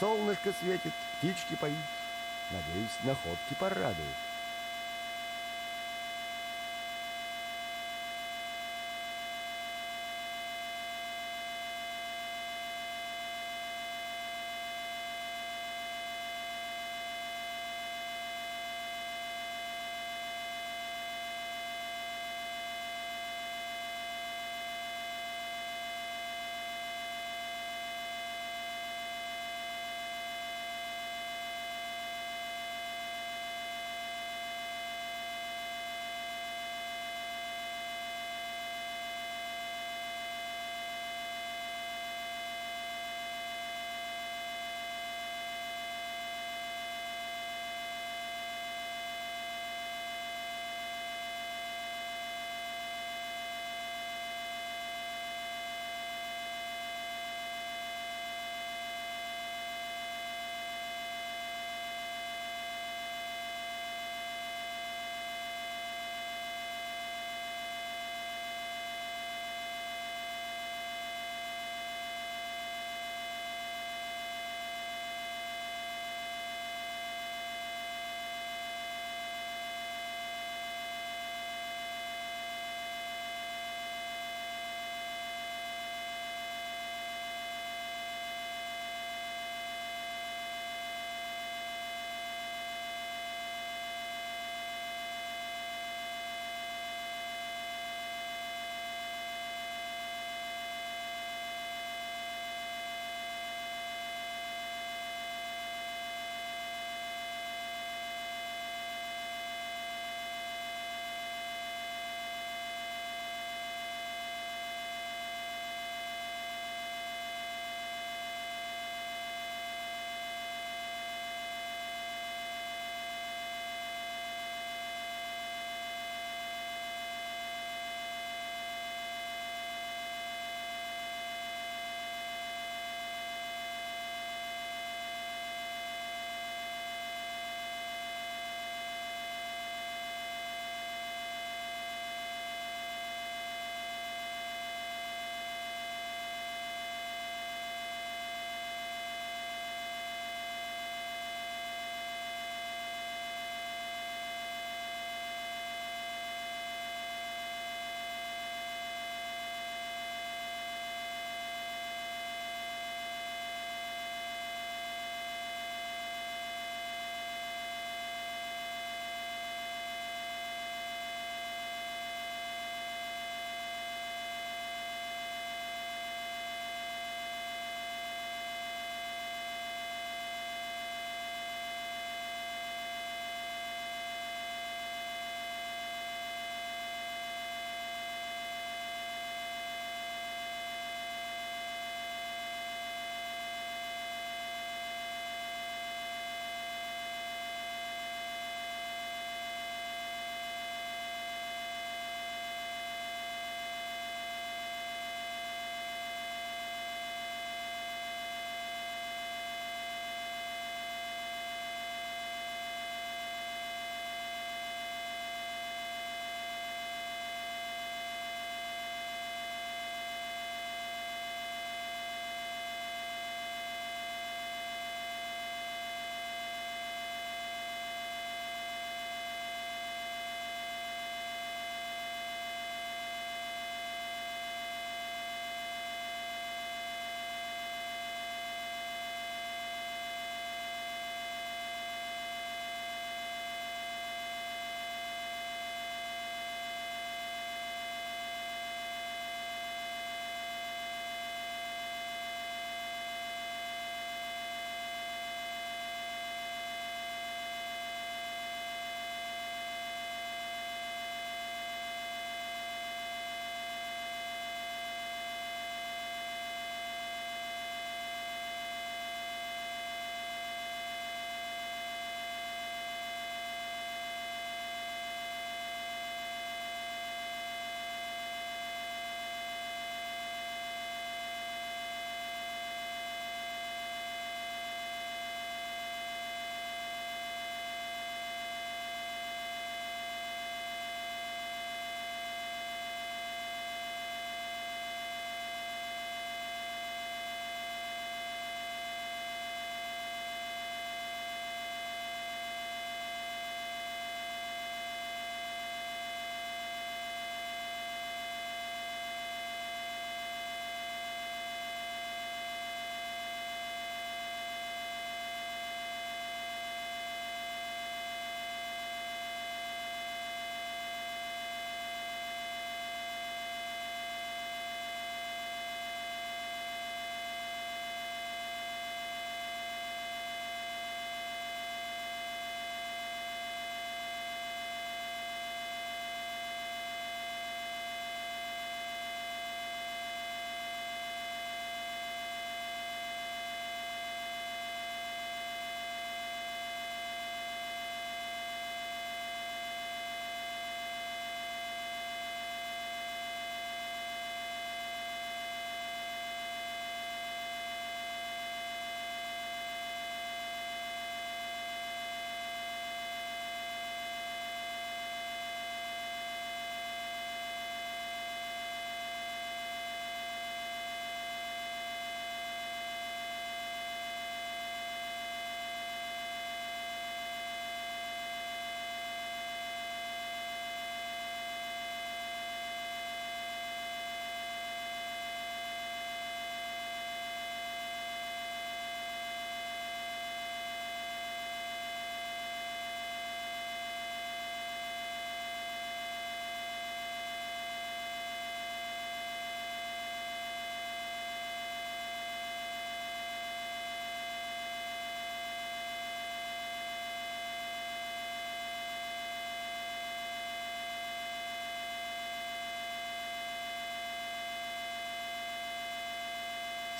солнышко светит, птички поют. Надеюсь, находки порадуют.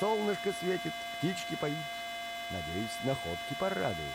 солнышко светит, птички поют. Надеюсь, находки порадуют.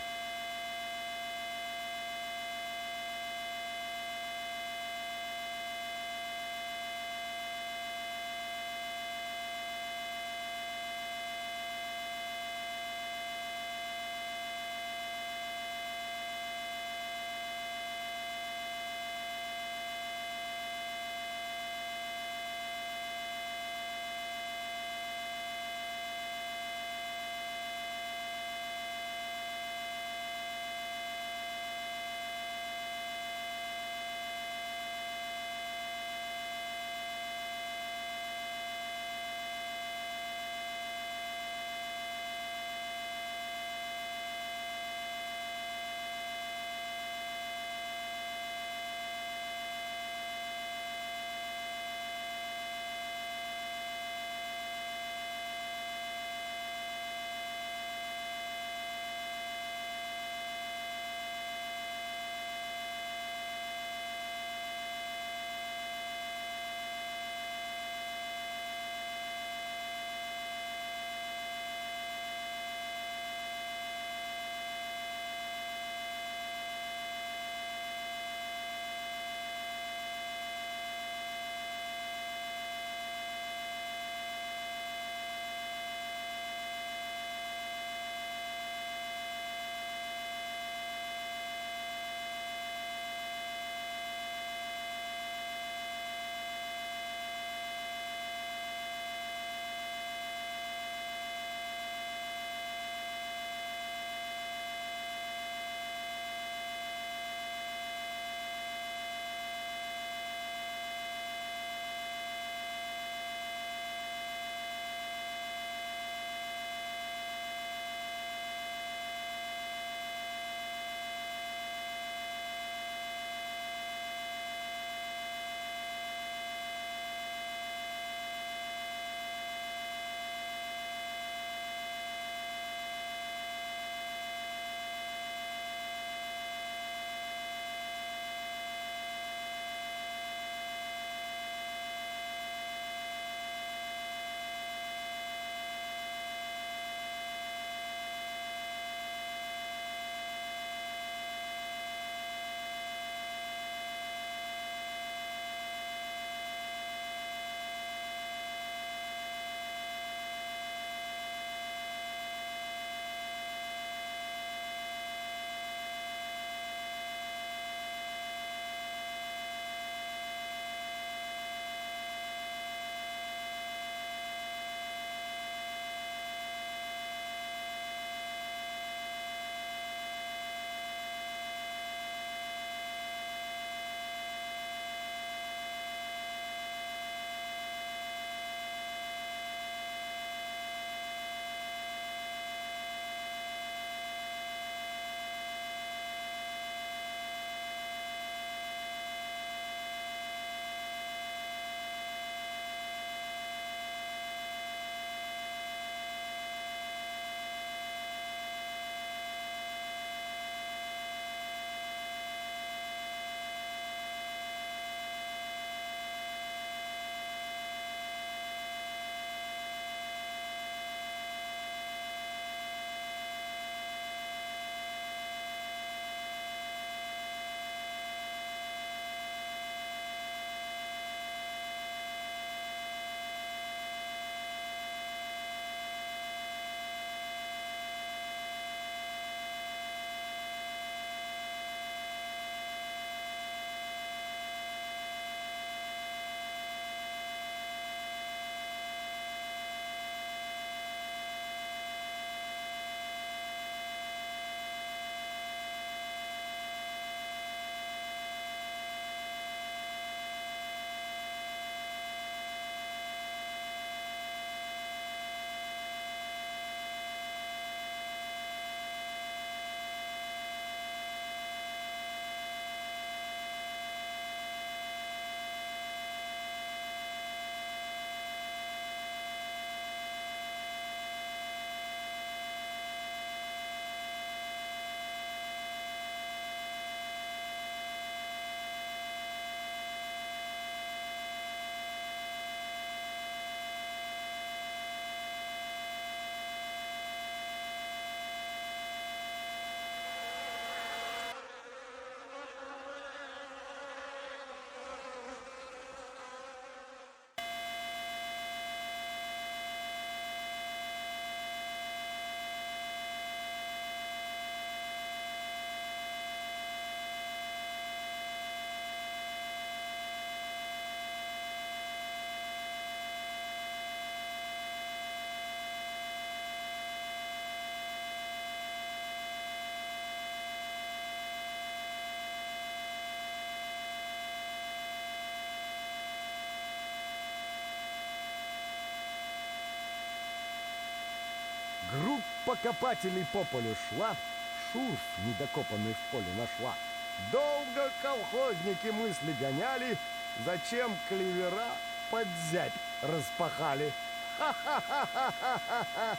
Группа копателей по полю шла, шурф недокопанный в поле нашла. Долго колхозники мысли гоняли, зачем клевера под зябь распахали. Ха-ха-ха-ха-ха-ха!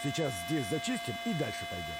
Сейчас здесь зачистим и дальше пойдем.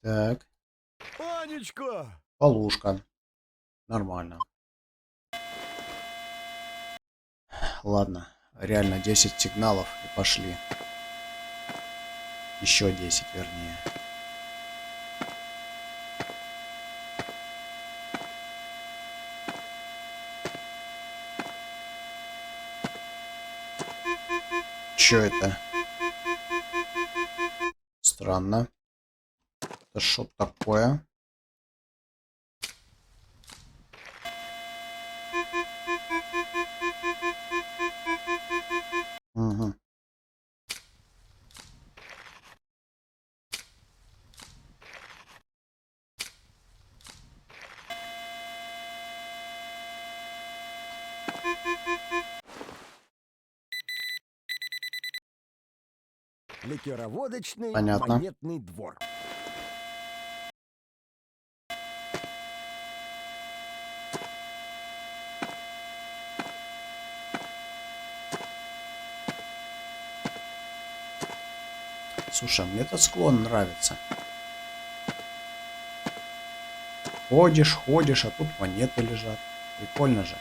Так, Анечка! полушка. Нормально. Ладно, реально 10 сигналов и пошли. Еще 10, вернее. Чё это? Странно. Это что такое? Угу. Ликероводочный Понятно. монетный двор. Слушай, мне этот склон нравится. Ходишь, ходишь, а тут монеты лежат. Прикольно же.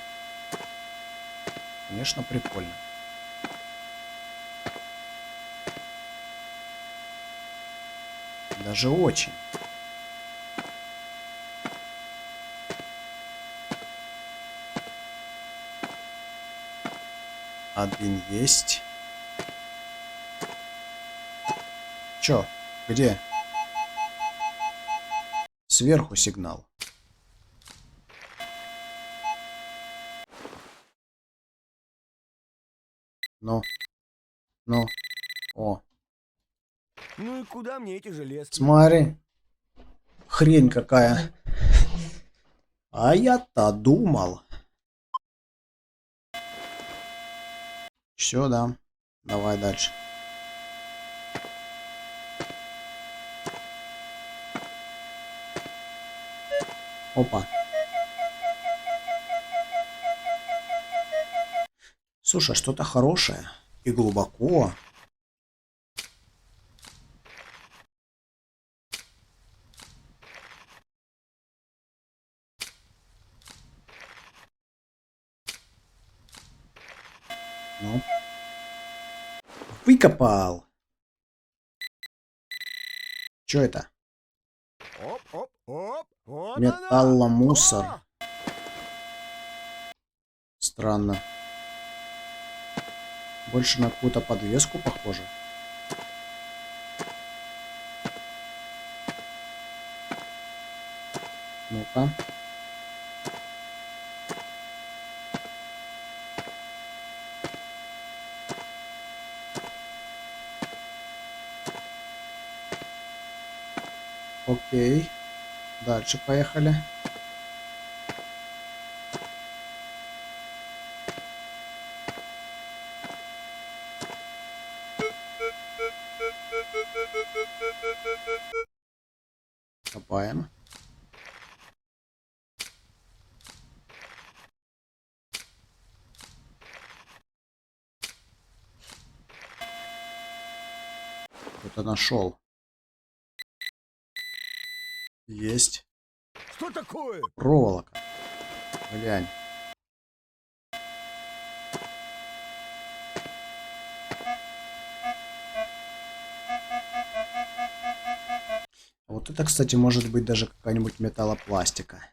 Конечно, прикольно. Даже очень. Один есть. Чё? Где? Сверху сигнал. Ну. Ну. О. Ну и куда мне эти железки? Смотри. Хрень какая. А я-то думал. Все, да. Давай дальше. Опа. Слушай, что-то хорошее. И глубоко. Ну. Выкопал. Что это? Оп, оп, оп. Вот Металломусор. она. О! Странно. Больше на какую-то подвеску похоже. Ну-ка. Окей. Дальше поехали. Копаем. Кто-то нашел. Есть. Что такое? Проволока. Глянь. Вот это, кстати, может быть даже какая-нибудь металлопластика.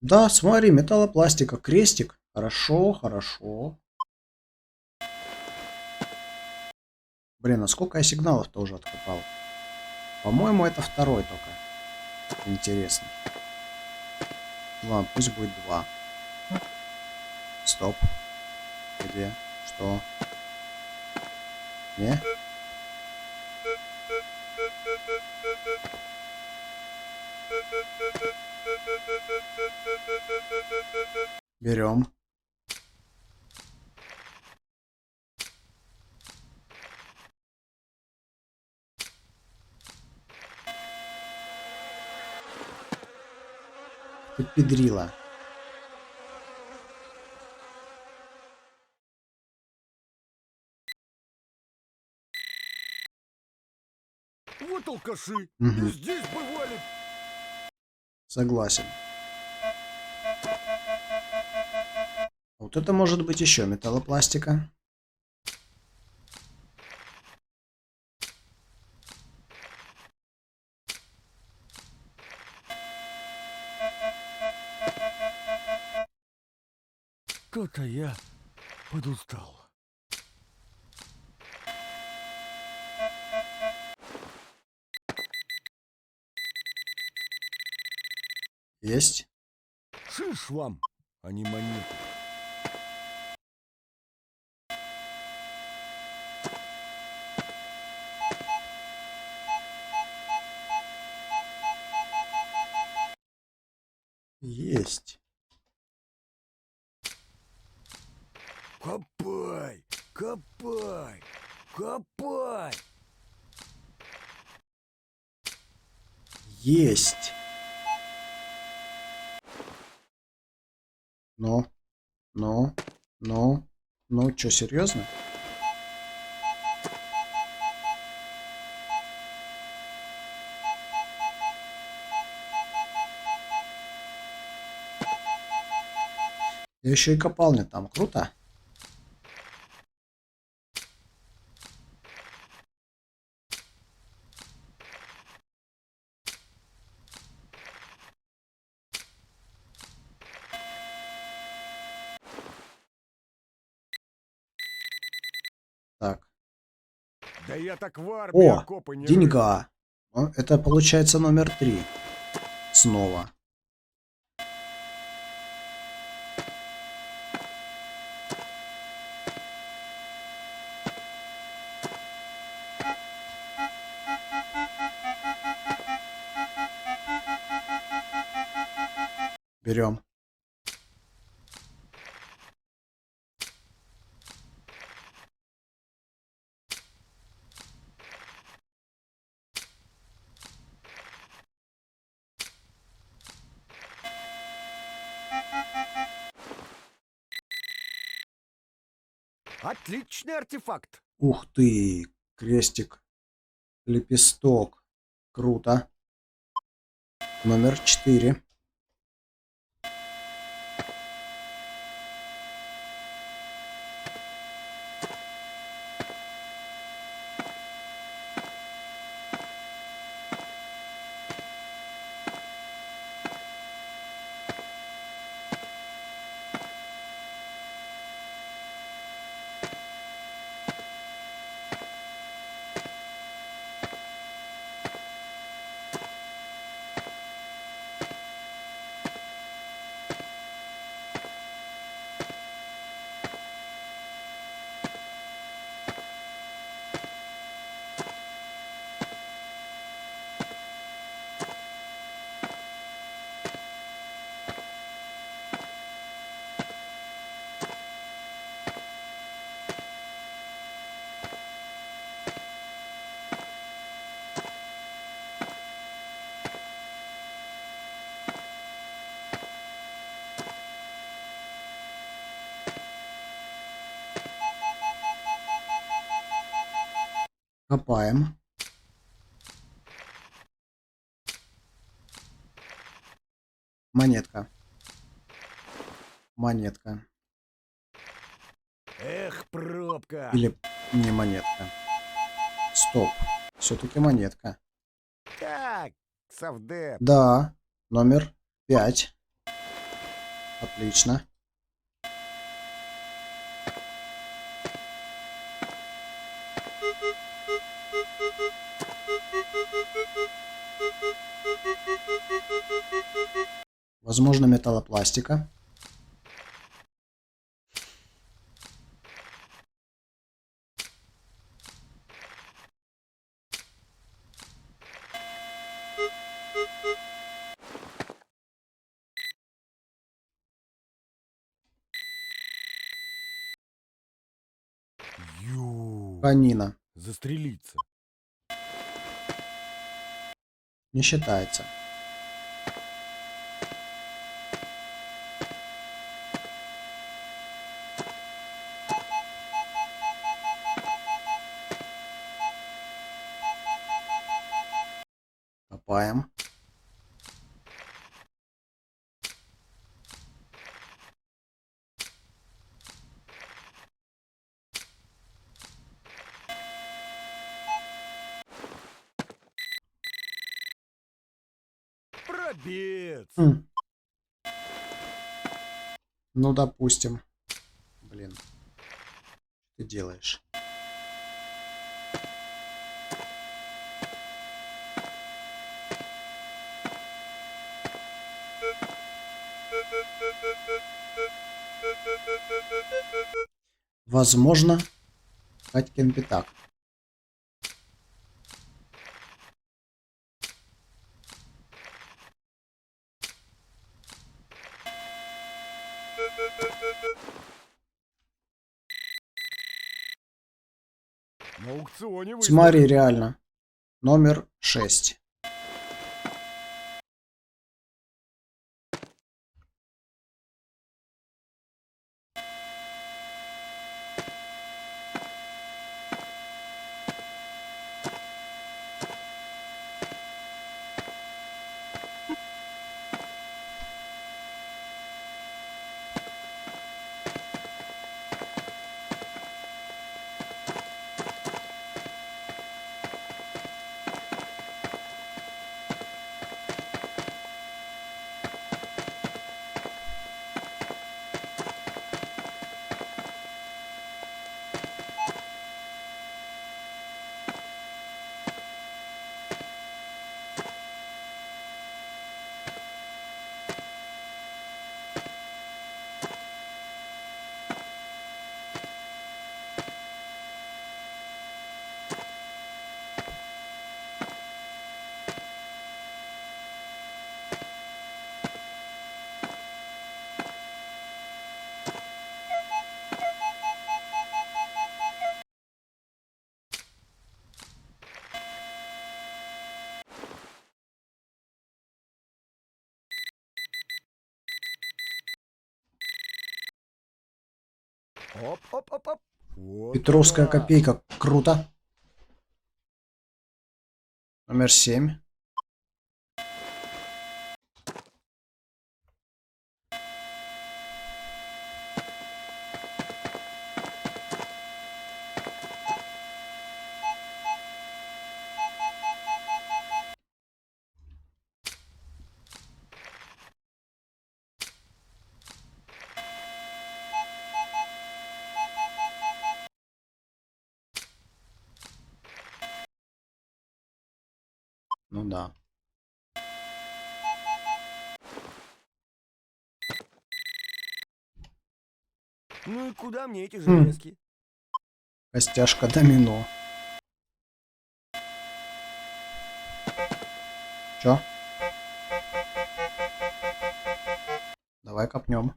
Да, смотри, металлопластика, крестик. Хорошо, хорошо. Блин, а сколько я сигналов-то уже откопал? По-моему, это второй только. Интересно. Ладно, пусть будет 2. Стоп. Где? Что? Не? Берем. Ты педрила. Вот алкаши. Мгм. И здесь бывали. Согласен. Вот это может быть еще металлопластика. Что-то я подустал. Есть. Шиш вам, а не монеты. Есть. Копай, копай, копай. Есть. Ну, ну, что, серьезно? Я еще и копал не там. Круто. Так. Да я так в армии О, окопы не деньга. Это получается номер 3. Снова. Берем. Отличный артефакт. Ух ты. Крестик. Лепесток. Круто. Номер 4. Копаем. Монетка. Монетка. Эх, пробка. Или не монетка. Стоп. Все-таки монетка. Так, совдеп. Да. Номер 5. Отлично. Возможно, металлопластика. Ю. Конина. Застрелиться. Не считается. Копаем. Пробец. Хм. Ну, допустим. Блин. Что ты делаешь? Возможно, Катькин пятак. На аукционе выставка. Смотри, реально. Номер 6. Оп, оп, оп, оп. Вот Петровская она. копейка. Круто. Номер 7. Ну да. Ну и куда мне эти железки? Костяшка домино. Чё? Давай копнем.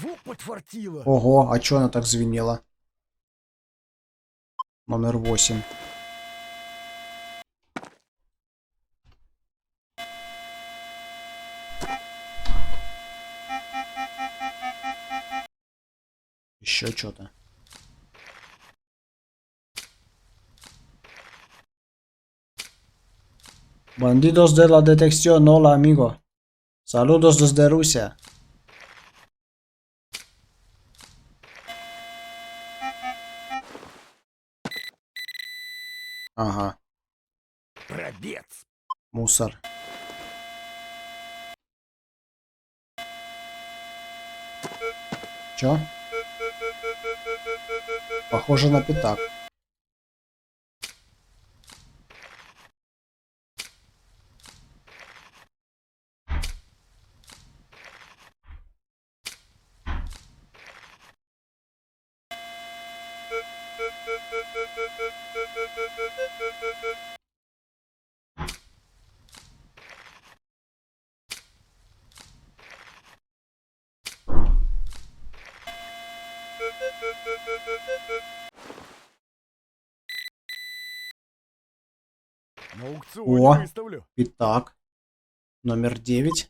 Во, подфартило. Ого, а чё она так звенела? Номер 8. Еще что-то. Bandidos de la detección, hola amigo. Saludos desde Rusia. Ага, Пробец. мусор. Чё? Похоже на пятак. На аукционе О. выставлю. Пятак. Номер 9.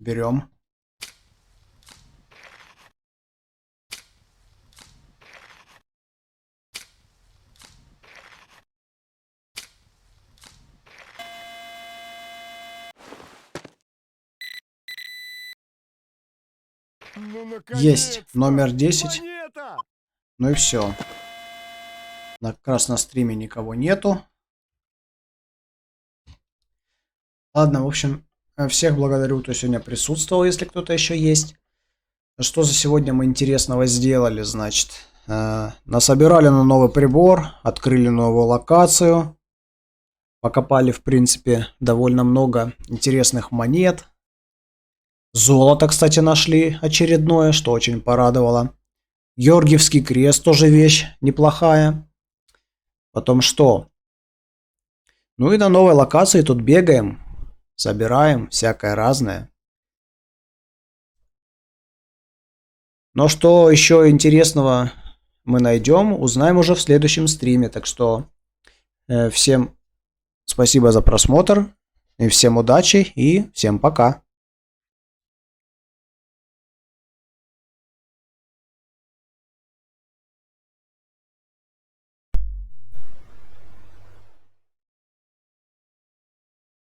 Берем. Ну, Есть. наконец-то! Номер 10. Монета! Ну и все. Как раз на стриме никого нету. Ладно, в общем, всех благодарю, кто сегодня присутствовал, если кто-то еще есть. Что за сегодня мы интересного сделали, значит? Насобирали на новый прибор, открыли новую локацию. Покопали, в принципе, довольно много интересных монет. Золото, кстати, нашли очередное, что очень порадовало. Георгиевский крест тоже вещь неплохая. Потом что? Ну и на новой локации тут бегаем, собираем всякое разное. Но что еще интересного мы найдем, узнаем уже в следующем стриме. Так что всем спасибо за просмотр, и всем удачи и всем пока.